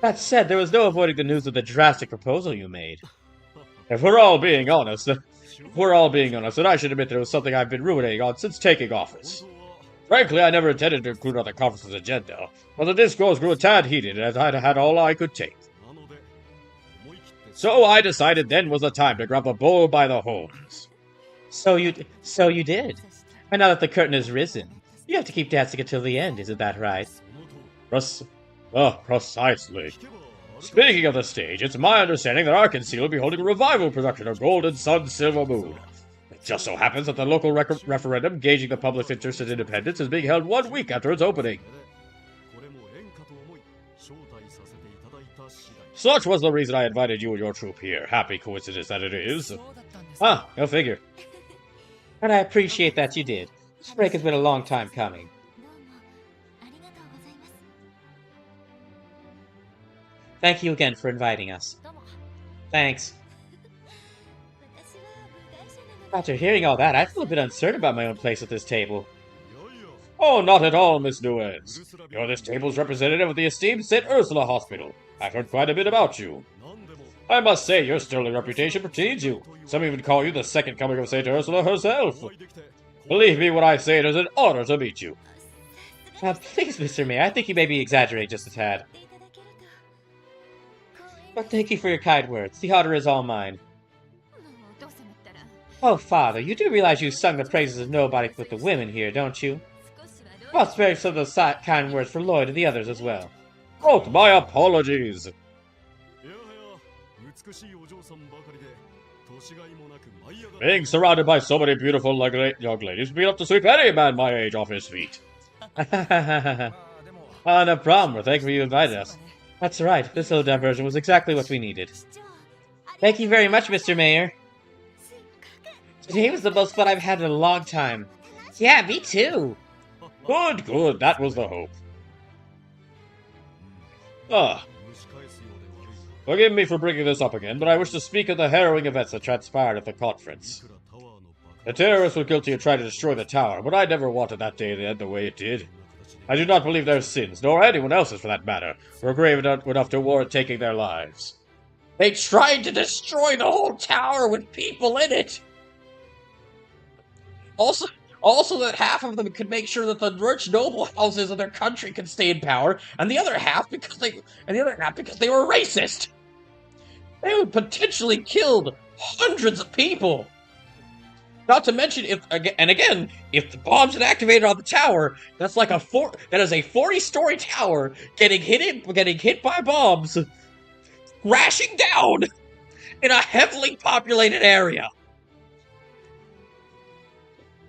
That said, there was no avoiding the news of the drastic proposal you made. If we're all being honest, then I should admit that it was something I've been ruminating on since taking office. Frankly, I never intended to include on the conference's agenda, but the discourse grew a tad heated as I'd had all I could take. So I decided then was the time to grab the bull by the horns. So you did. And now that the curtain has risen, you have to keep dancing until the end, isn't that right? Precisely. Speaking of the stage, it's my understanding that Arkansas will be holding a revival production of Golden Sun Silver Moon. Just so happens that the local referendum gauging the public's interest in independence is being held 1 week after its opening. Such was the reason I invited you and your troop here. Happy coincidence that it is. Ah, go figure. And I appreciate that you did. This break has been a long time coming. Thank you again for inviting us. Thanks. After hearing all that, I feel a bit uncertain about my own place at this table. Oh, not at all, Miss Nuez. You're this table's representative of the esteemed St. Ursula Hospital. I've heard quite a bit about you. I must say, your sterling reputation precedes you. Some even call you the second coming of St. Ursula herself. Believe me when I say it is an honor to meet you. Please, Mr. Mayor, I think you may be exaggerating just a tad. But thank you for your kind words. The honor is all mine. Oh, Father, you do realize you sung the praises of nobody but the women here, don't you? Well, spare some of those kind words for Lloyd and the others as well. Oh, my apologies. Being surrounded by so many beautiful young ladies would be enough to sweep any man my age off his feet. No problem. We're thankful you invited us. That's right. This little diversion was exactly what we needed. Thank you very much, Mr. Mayor. Today was the most fun I've had in a long time. Yeah, me too. Good, good. That was the hope. Ah. Forgive me for bringing this up again, but I wish to speak of the harrowing events that transpired at the conference. The terrorists were guilty of trying to destroy the tower, but I never wanted that day to end the way it did. I do not believe their sins, nor anyone else's for that matter, were grave enough to warrant taking their lives. They tried to destroy the whole tower with people in it! Also that half of them could make sure that the rich noble houses of their country could stay in power, and the other half because they were racist. They would potentially killed hundreds of people. Not to mention, if the bombs had activated on the tower, that is a 40-story tower getting hit by bombs, crashing down in a heavily populated area.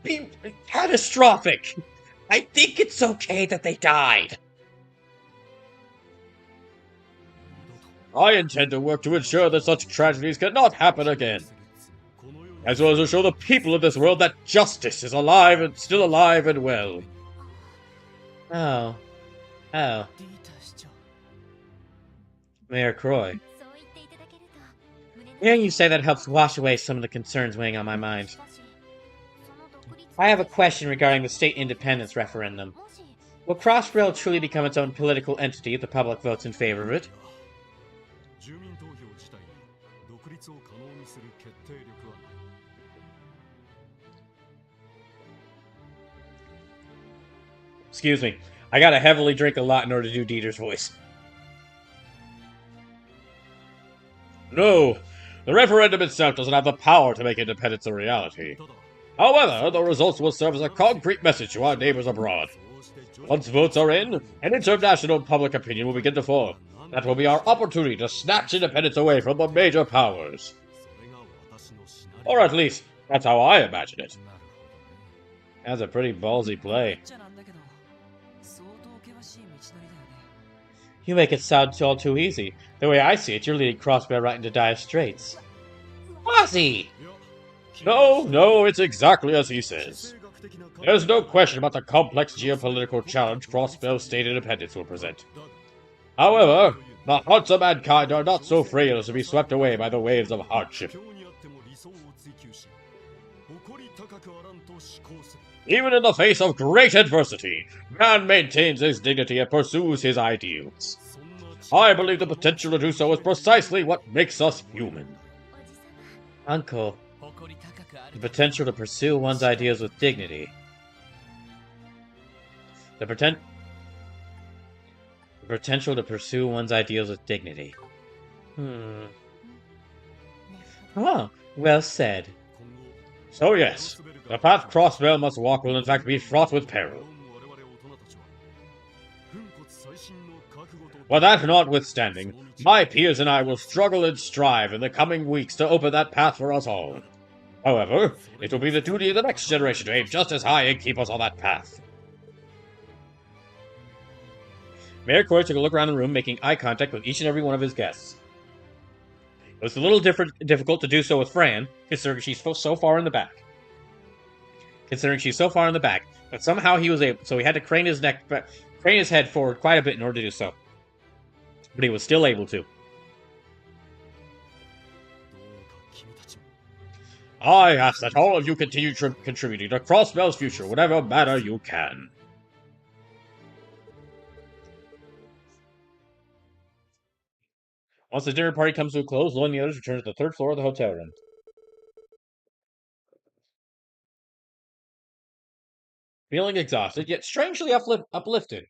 Be catastrophic. I think it's okay that they died. I intend to work to ensure that such tragedies cannot happen again, as well as to show the people of this world that justice is alive and still alive and well. Oh. Mayor Croy. Hearing you say that helps wash away some of the concerns weighing on my mind. I have a question regarding the state independence referendum. Will Crossrail truly become its own political entity if the public votes in favor of it? Excuse me. I gotta heavily drink a lot in order to do Dieter's voice. No, the referendum itself doesn't have the power to make independence a reality. However, the results will serve as a concrete message to our neighbors abroad. Once votes are in, an international public opinion will begin to form. That will be our opportunity to snatch independence away from the major powers. Or at least, that's how I imagine it. That's a pretty ballsy play. You make it sound all too easy. The way I see it, you're leading Crossrail right into dire straits. Ozzy! No, it's exactly as he says. There's no question about the complex geopolitical challenge Crossrail's state independence will present. However, the hearts of mankind are not so frail as to be swept away by the waves of hardship. Even in the face of great adversity, man maintains his dignity and pursues his ideals. I believe the potential to do so is precisely what makes us human. Uncle, the potential to pursue one's ideals with dignity. The potential to pursue one's ideals with dignity. Oh, well said. So yes, the path Crossrail must walk will in fact be fraught with peril. But that notwithstanding, my peers and I will struggle and strive in the coming weeks to open that path for us all. However, it will be the duty of the next generation to aim just as high and keep us on that path. Mayor Croy took a look around the room, making eye contact with each and every one of his guests. It was a little difficult to do so with Fran, considering she's so far in the back. But somehow he was able, so he had to crane his head forward quite a bit in order to do so. But he was still able to. I ask that all of you continue contributing to Crossbell's future, whatever manner you can. Once the dinner party comes to a close, Lloyd and the others return to the third floor of the hotel room. Feeling exhausted, yet strangely uplifted.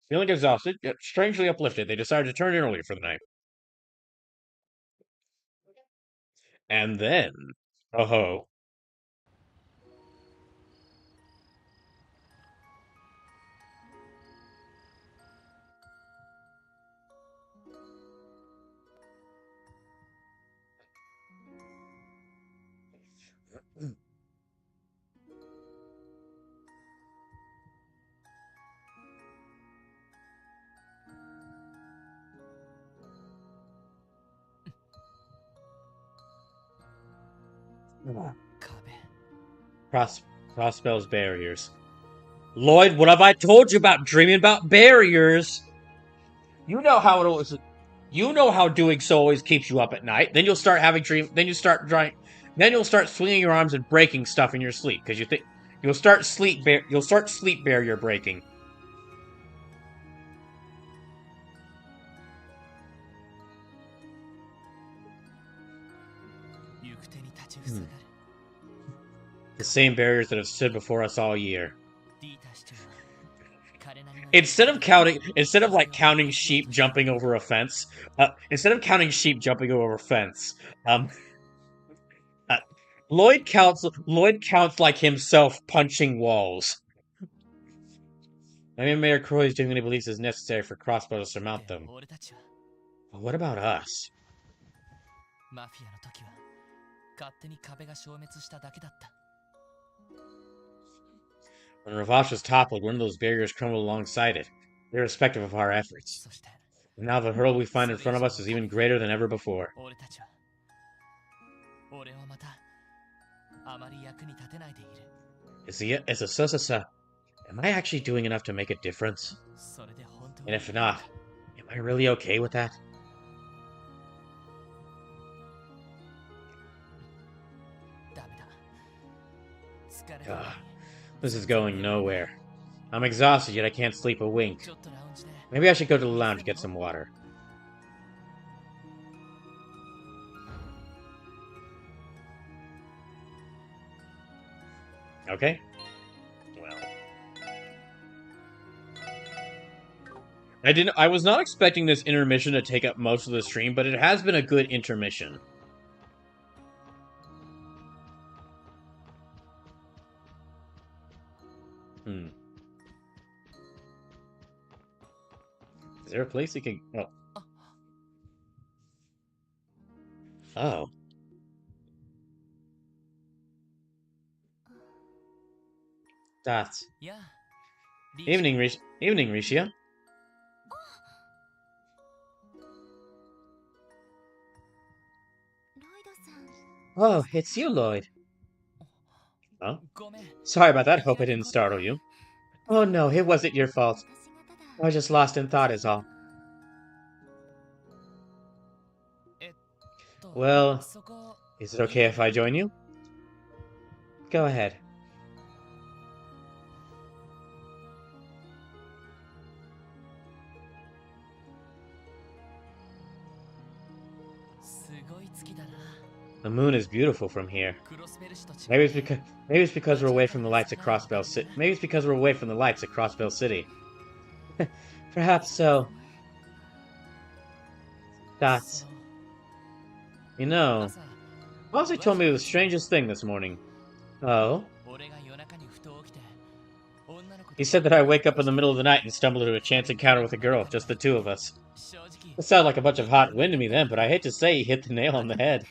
Feeling exhausted, yet strangely uplifted, they decided to turn in early for the night. And then, oh-ho. Crossbell's barriers. Lloyd, what have I told you about dreaming about barriers? You know how it always. You know how doing so always keeps you up at night. Then you'll start having dream. Then you start drawing. Then you'll start swinging your arms and breaking stuff in your sleep because you think you'll start sleep barrier breaking. The same barriers that have stood before us all year. Instead of counting sheep jumping over a fence, Lloyd counts like himself punching walls. I mean, Mayor Croy genuinely believes it's necessary for Crossbow to surmount them. But what about us? When Ravash was toppled, one of those barriers crumbled alongside it, irrespective of our efforts. And now the hurdle we find in front of us is even greater than ever before. Am I actually doing enough to make a difference? And if not, am I really okay with that? This is going nowhere. I'm exhausted, yet I can't sleep a wink. Maybe I should go to the lounge to get some water. Okay. Well. I was not expecting this intermission to take up most of the stream, but it has been a good intermission. Is there a place you can... Oh. Oh. That's... Evening, Risha. Oh, it's you, Lloyd. Oh? Sorry about that. Hope I didn't startle you. Oh no, it wasn't your fault. I was just lost in thought is all. Well, is it okay if I join you? Go ahead. The moon is beautiful from here. Maybe it's because we're away from the lights at Crossbell City. Maybe it's because we're away from the lights at Crossbell City. Perhaps so. That's... You know, Ozzy told me the strangest thing this morning. Oh? He said that I wake up in the middle of the night and stumble into a chance encounter with a girl, just the two of us. It sounded like a bunch of hot wind to me then, but I hate to say he hit the nail on the head.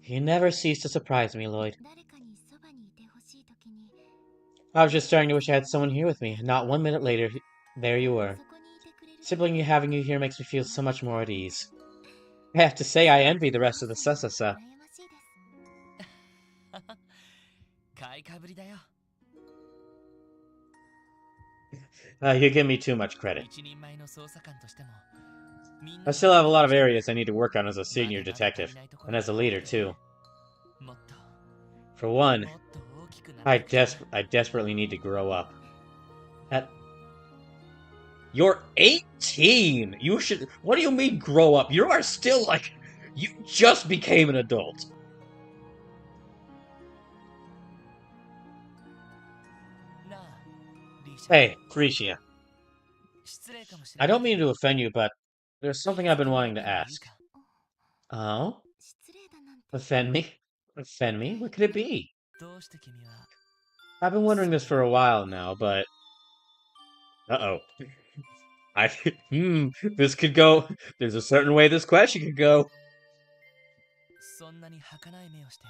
You never cease to surprise me, Lloyd. I was just starting to wish I had someone here with me, and not 1 minute later, there you were. Simply having you here makes me feel so much more at ease. I have to say, I envy the rest of the Sasasa. 買いかぶりだよ。 You give me too much credit. 一人前の捜査官としても、みん I な still have a lot of areas I need to work on as a senior detective, and as a leader, too. もっと For one, もっと大きくなら I desperately need to grow up. You're 18! You should... What do you mean, grow up? You are still, like... You just became an adult. なあ、リーシャ Hey, Tricia. 失礼かもしれ I ない don't mean to offend you, but there's something I've been wanting to ask. Oh? Offend me? Offend me? What could it be? どうして君は I've been wondering this for a while now, but... Uh-oh. This could go... There's a certain way this question could go. そんなに儚い目をして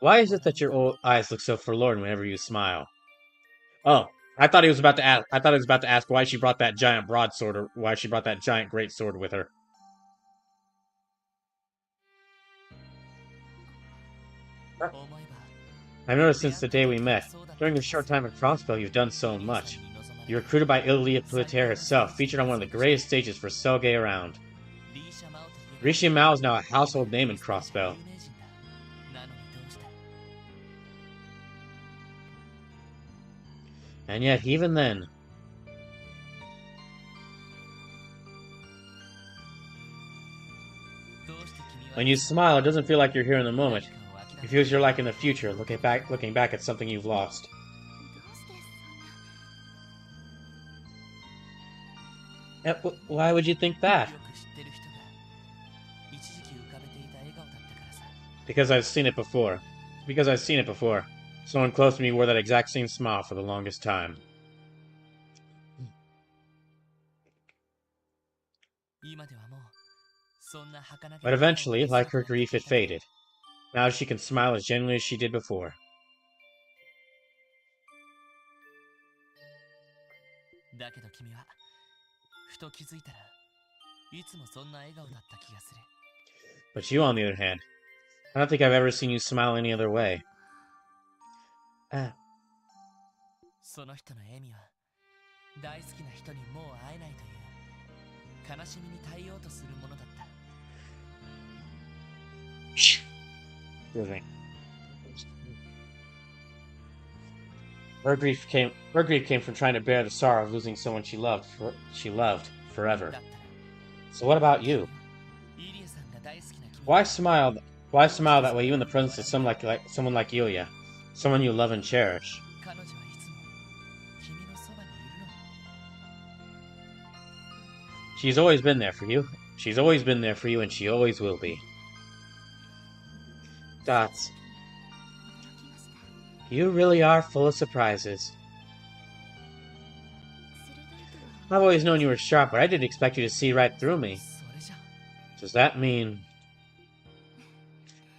Why is it that your old eyes look so forlorn whenever you smile? Oh, I thought he was about to ask. I thought he was about to ask why she brought that giant broadsword, or why she brought that giant greatsword with her. 思えば I've noticed since the day we met. During your short time at Crossbow, you've done so much. You were recruited by Ilya Plater herself, featured on one of the greatest stages for Selgay around. リーシャマオといえば Rishi Mao is now a household name in 有 Crossbow. 名人だなのにどうして And yet, even then... どうして君は When you smile, it doesn't feel like you're here in the 何 moment. かを諦 It め feels you're like in the future, looking back at something you've lost. Why would you think that? よく知ってる人が一時期浮かべていた笑顔だったからさ Because I've seen it before. Because I've seen it before. Someone close to me wore that exact same smile for the longest time. 今ではもうそんな儚げ But な笑顔 eventually, を like her 見せ grief, it なくなって faded. Now she can smile as genuinely as she did before. だけど君はふと気づいたらいつもそんな笑顔だった気がする But you, on the other hand, I don't think I've ever seen you smile any other way. その人の笑みは大好きな人にもう会えないという悲しみに耐えようとするものだった Excuse me. Her grief came from trying to bear the sorrow of losing someone she loved forever. だったら So what about you? イリアさんが大好きな君 Why smile? Why smile that way, even in the presence of someone like Ilya, someone you love and cherish? 彼女はいつも君のそばにいるの She's always been there for you. She's always been there for you, and she always will be. Dots. You really are full of surprises. I've always known you were sharp, but I didn't expect you to see right through me. それじゃ Does that mean...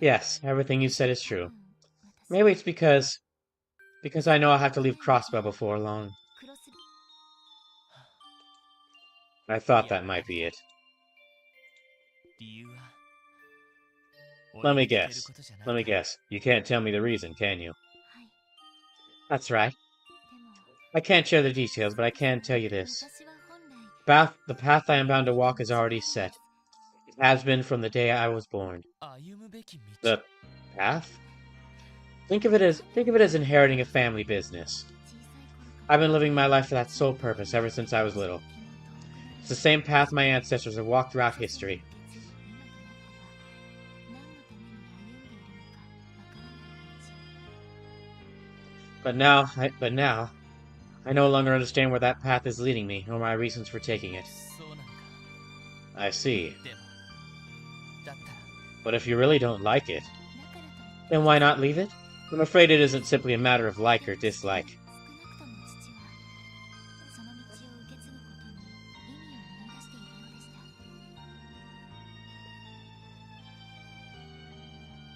Yes, everything you said is true. Maybe it's because I know I'll have to leave Crossbow before long. I thought that might be it. 理由は Let 俺 me に聞ける guess. ことじゃない Let me guess. You can't tell me the reason, can you? That's right. I can't share the details, but I can tell you this. The path I am bound to walk is already set. It has been from the day I was born. 歩むべき道 The path? Think of it as inheriting a family business. I've been living my life for that sole purpose ever since I was little. It's the same path my ancestors have walked throughout history. But now, I no longer understand where that path is leading me, nor my reasons for taking it. そうなのか I see. でもだったら But if you really don't like it, then why not leave it? I'm afraid it isn't simply a matter of like or dislike.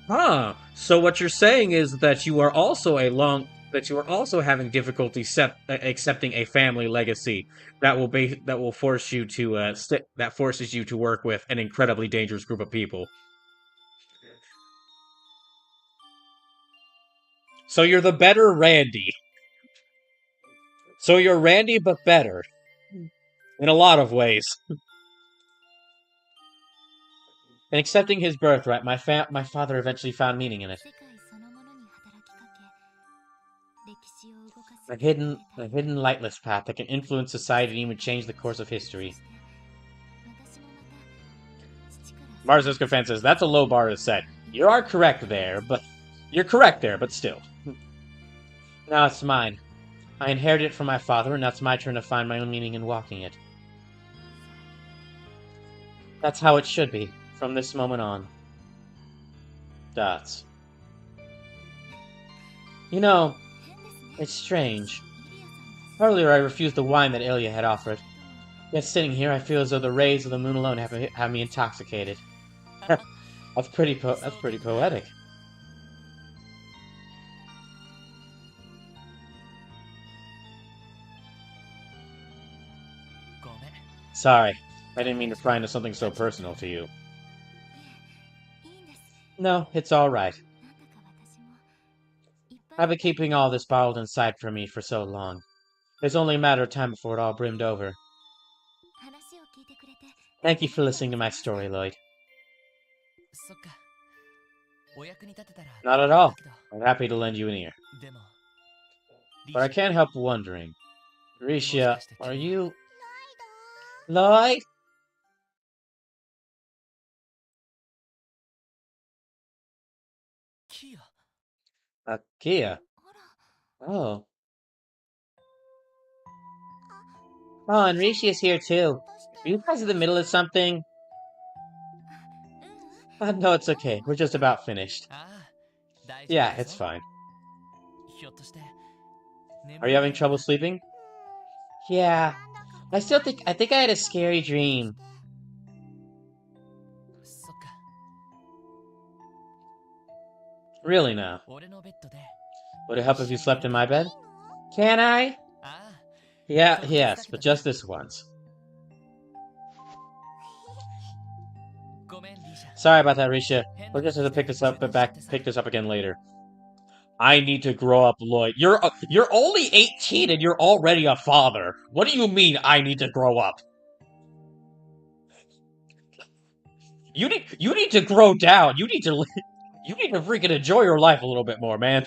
Huh. So what you're saying is that you are also having difficulty accepting a family legacy that will force you to that forces you to work with an incredibly dangerous group of people. So you're the better Randy. So you're Randy but better in a lot of ways. In accepting his birthright, my father eventually found meaning in it. A hidden lightless path that can influence society and even change the course of history. Marzus Fan says, that's a low bar to set. You are correct there, but... You're correct there, but still. Now it's mine. I inherited it from my father, and now it's my turn to find my own meaning in walking it. That's how it should be, from this moment on. Dots. You know, it's strange. Earlier I refused the wine that Ilya had offered. Yet sitting here, I feel as though the rays of the moon alone have me intoxicated. That's pretty poetic. Sorry, I didn't mean to pry into something so personal to you. No, it's alright. I've been keeping all this bottled inside for me for so long. There's only a matter of time before it all brimmed over. Thank you for listening to my story, Lloyd. Not at all. I'm happy to lend you an ear. But I can't help wondering. Risha, are you... Lloyd? Kia. Oh. Oh, and Rishi's here too. Are you guys in the middle of something? No, it's okay. We're just about finished. Yeah, it's fine. Are you having trouble sleeping? Yeah. I think I had a scary dream. Really now? Would it help if you slept in my bed? Can I? Yeah, yes, but just this once. Sorry about that, Risha. We'll just have to pick this up again later. I need to grow up, Lloyd. You're only 18 and you're already a father. What do you mean I need to grow up? You need to grow down. You need to freaking enjoy your life a little bit more, man.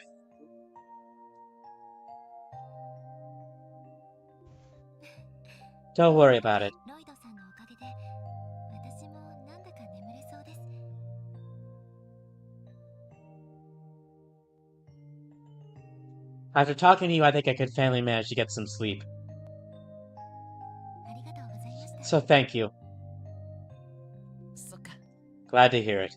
Don't worry about it. After talking to you, I think I could finally manage to get some sleep. So thank you. Glad to hear it.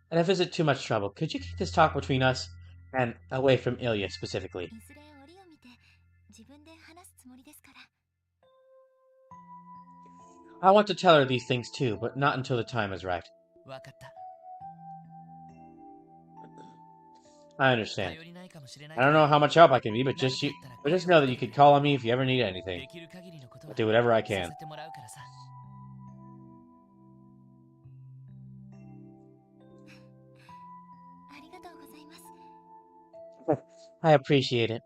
And if it's too much trouble, could you keep this talk between us and away from Ilya specifically? I want to tell her these things too, but not until the time is right. I understand. I don't know how much help I can be, but just know that you can call on me if you ever need anything. I'll do whatever I can. I appreciate it.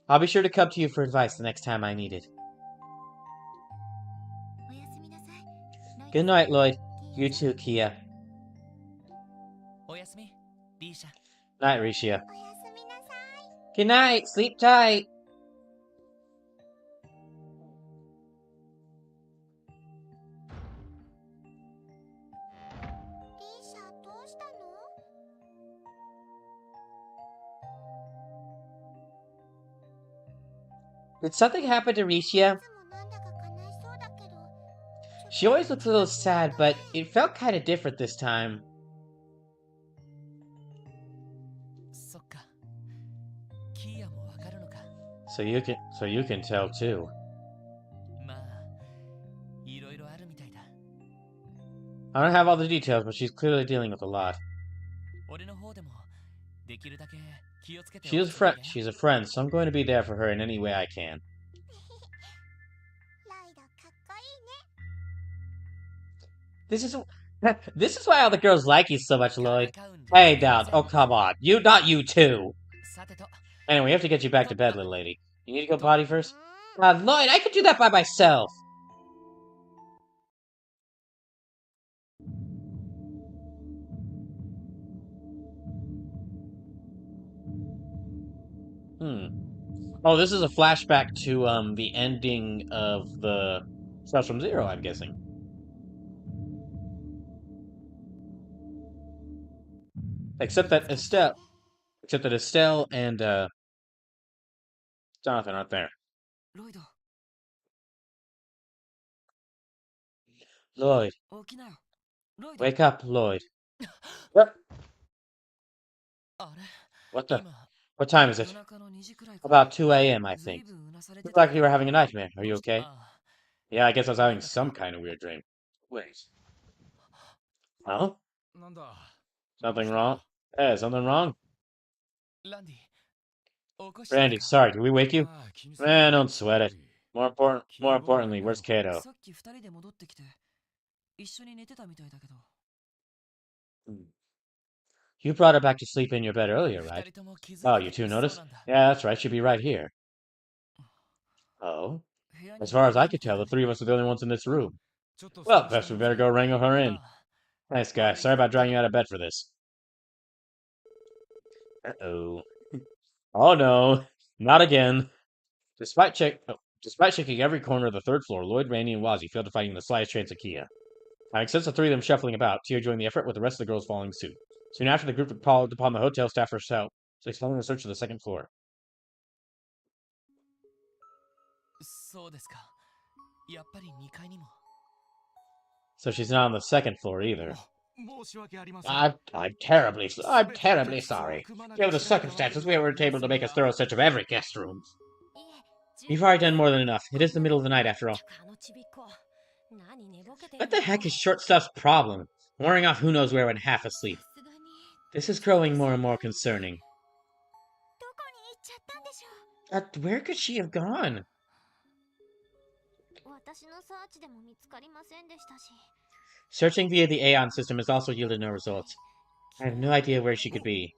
I'll be sure to come to you for advice the next time I need it. Good night, Lloyd. You too, Kia. Night, Risha. Good night. Sleep tight. Did something happen to Risha? She always looks a little sad, but it felt kind of different this time. そっか。キーヤもわかるのか。So you can tell too. まあ、いろいろあるみたいだ。I don't have all the details, but she's clearly dealing with a lot. 俺の方でもできるだけ気をつけて。She's a friend, so I'm going to be there for her in any way I can. This is this is why all the girls like you so much, Lloyd. Hey, Dad. Oh, come on. Not you too. さてと。 Anyway, we have to get you back to bed, little lady. You need to go potty first? Lloyd, I could do that by myself. Oh, this is a flashback to, the ending of the Stars from Zero, I'm guessing. Except that Estelle and, Jonathan aren't there. ロイド、 Lloyd, 起きなよ。ロイド。 wake up, Lloyd. What? あれ What the? 今 What time is it? 夜中の2時くらいか。 About 2 a.m., I ずい think. ぶんうなされて Looked た like you were having a nightmare. Are you okay? ああ Yeah, I guess I was having some kind of weird dream. Wait. Huh? なんだ Something wrong? Hey, something wrong? ランディ、起こしてた Randy, か sorry, did we wake you? ああ気にす Man, don't sweat it. More importantly, where's Kato? さっき2人で戻ってきて一緒に寝てたみたいだけど。 You brought her back to sleep in your bed earlier, 2 right? 人とも気づい Oh, て you て two そう noticed? なんだ。 Yeah, that's right, she'd be right here. Oh? 部屋に As far as I 入 could った tell, the three of us are the only ones in this room. ちょっと Well, guess we better go wrangle her in. ああ Nice guy, sorry about dragging you out of bed for this. Uh-oh. Oh no, not again. Despite checking every corner of the third floor, Lloyd, Randy, and Wazzy failed to find even the slightest chance of Kia. Having sensed the three of them shuffling about, Tia joined the effort with the rest of the girls following suit. Soon after, the group called upon the hotel staff for help, so exploring the search of the second floor. そうですか。やっぱり2階にも。 So she's not on the second floor either. 申し訳ありません I'm terribly sorry. Given the circumstances, we weren't able to make a thorough search of every guest room. You've already done more than enough. It is the middle of the night, after all. What the heck is Short Stuff's problem? Wearing off who knows where when half asleep. This is growing more and more concerning. Where could she have gone? Searching via the Aeon system has also yielded no results. I have no idea where she could be.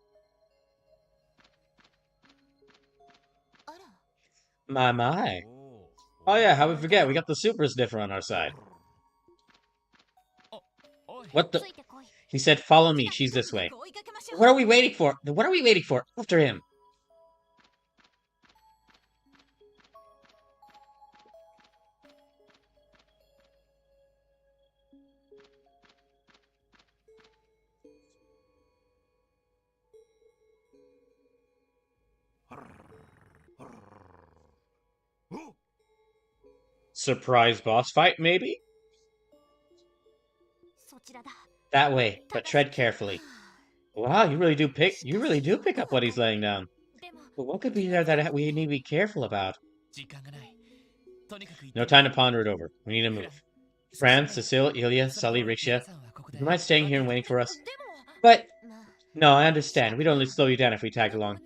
My. Oh yeah, how we forget, we got the Super Sniffer on our side. What the? He said, follow me, she's this way. What are we waiting for? What are we waiting for? After him. Surprise boss fight, maybe? That way, but tread carefully. Wow, you really do pick up what he's laying down. But what could be there that we need to be careful about? 時間がない。とにかく行って No time to ponder it over. We need to move. Fran, Cecile, Ilya, Sully, Riksha, you mind staying here and waiting for us? But... No, I understand. We'd only slow you down if we tagged along.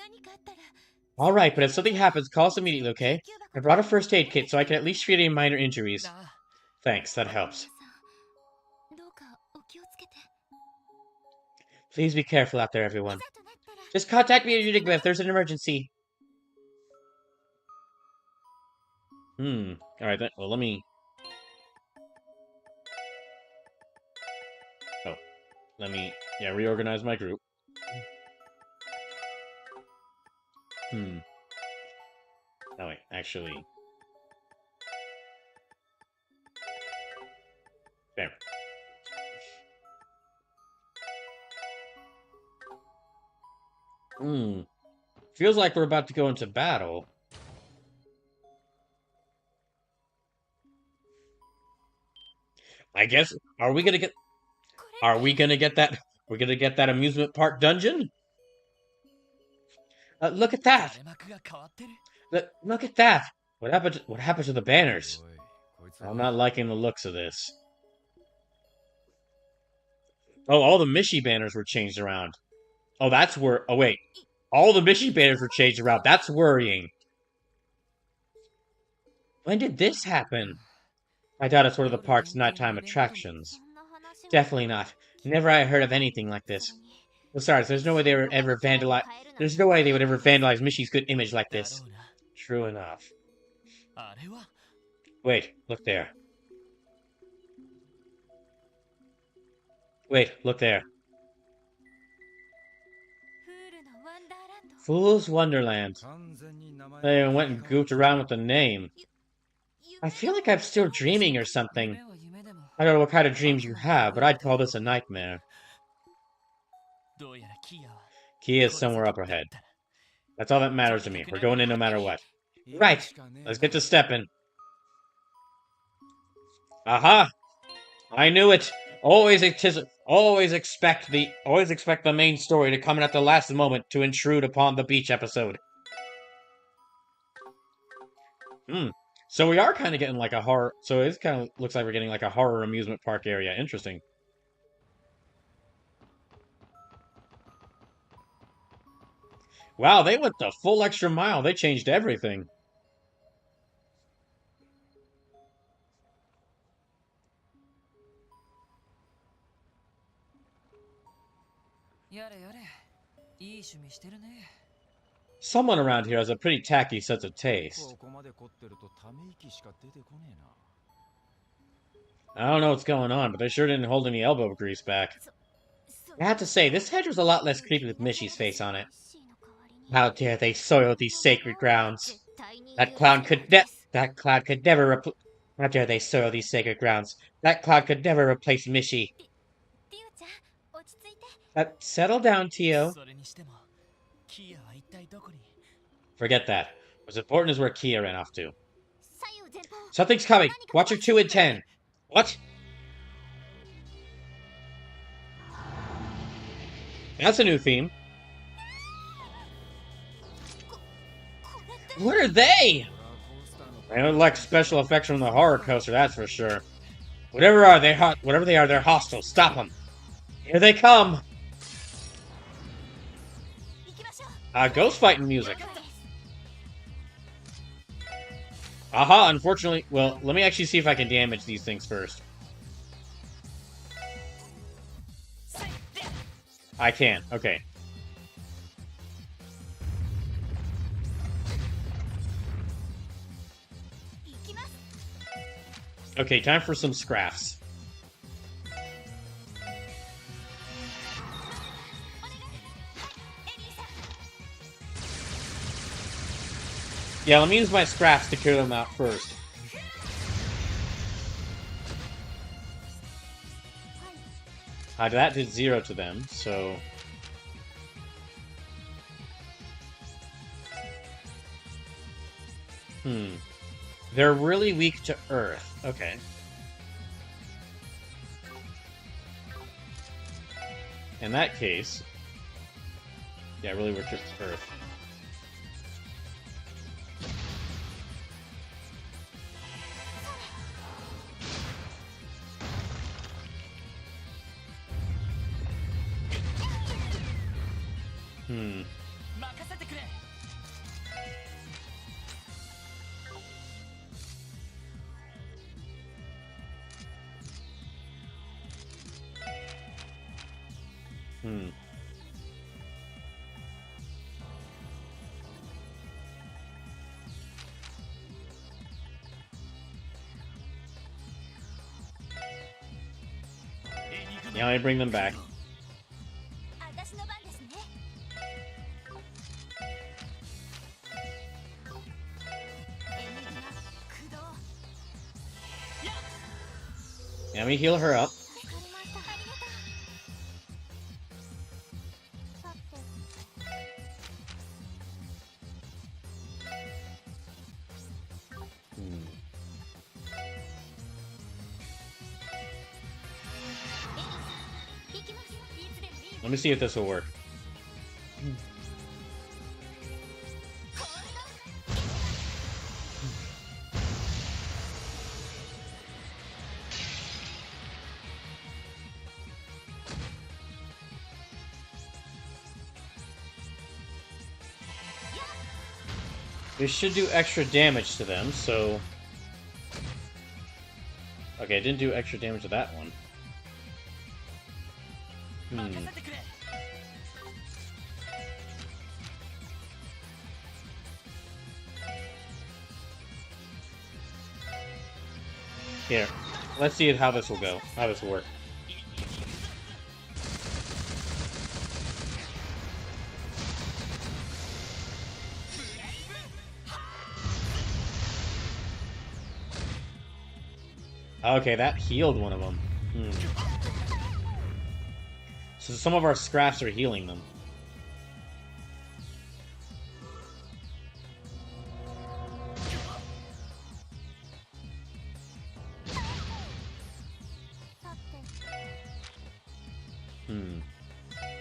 Alright, but if something happens, call us immediately, okay? I brought a first aid kit so I can at least treat any minor injuries. なあ Thanks, that helps. Please be careful out there, everyone. Just contact me if there's an emergency. Alright then. Well, let me... Oh. Let me... Yeah, reorganize my group. Oh, wait. Actually... There. Feels like we're about to go into battle. I guess, are we gonna get that? We're gonna get that amusement park dungeon? Look at that! 垂れ幕が変わってる。 Look at that! What happened to the banners? I'm not liking the looks of this. Oh, all the Mishi banners were changed around. Oh, that's where. Oh, wait. All the Mishi banners were changed around. That's worrying. When did this happen? I doubt it's one of the park's nighttime attractions. Definitely not. Never I heard of anything like this. Besides, there's no way they would ever vandalize. There's no way they would ever vandalize Mishi's good image like だ this. ろうな。 True enough. あれは Wait, look there. Wait, look there. Fool's Wonderland. They even went and goofed around with the name. I feel like I'm still dreaming or something. 夢は夢でも I don't know what kind of dreams you have, but I'd call this a nightmare. どうやらキーヤは Key is somewhere up ahead. That's all that matters to me. We're going in no matter what. Right. Let's get to stepping. Aha! I knew it. Always expect the main story to come in at the last moment to intrude upon the beach episode. So we are kind of getting like a horror. So it kind of looks like we're getting like a horror amusement park area. Interesting. Wow, they went the full extra mile. They changed everything. Someone around here has a pretty tacky sense of taste. I don't know what's going on, but they sure didn't hold any elbow grease back. I have to say, this hedge was a lot less creepy with Mishi's face on it. How dare they soil these sacred grounds? That cloud could never How dare they soil these sacred grounds? That cloud could never replace Mishi. Settle down, Tio. それにしてもキーヤは一体どこに Forget that. What's important is where Kia ran off to. Something's coming. Watch your 2 and 10. What? That's a new theme. What are they? They don't like special effects from the horror coaster, that's for sure. Whatever they are, they're hostile. Stop them. Here they come. Ghost fighting music. Aha, unfortunately, well, let me actually see if I can damage these things first. I can, okay. Okay, time for some scraps. Yeah, let me use my scraps to clear them out first. That did 0 to them, so... They're really weak to Earth. Okay. In that case... Yeah, really weak to Earth. Yeah, let me bring them back. Yeah, let me heal her up. Let me see if this will work. This should do extra damage to them, so... Okay, it didn't do extra damage to that one. Here, let's see how this will go. How this will work. Okay, that healed one of them. So some of our scraps are healing them.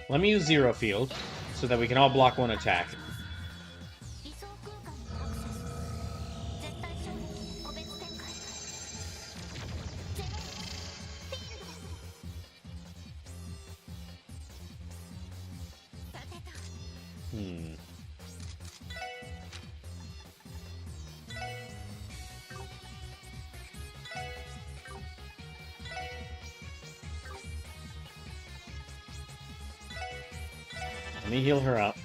Let me use Zero Field, so that we can all block one attack. Let me heal her up.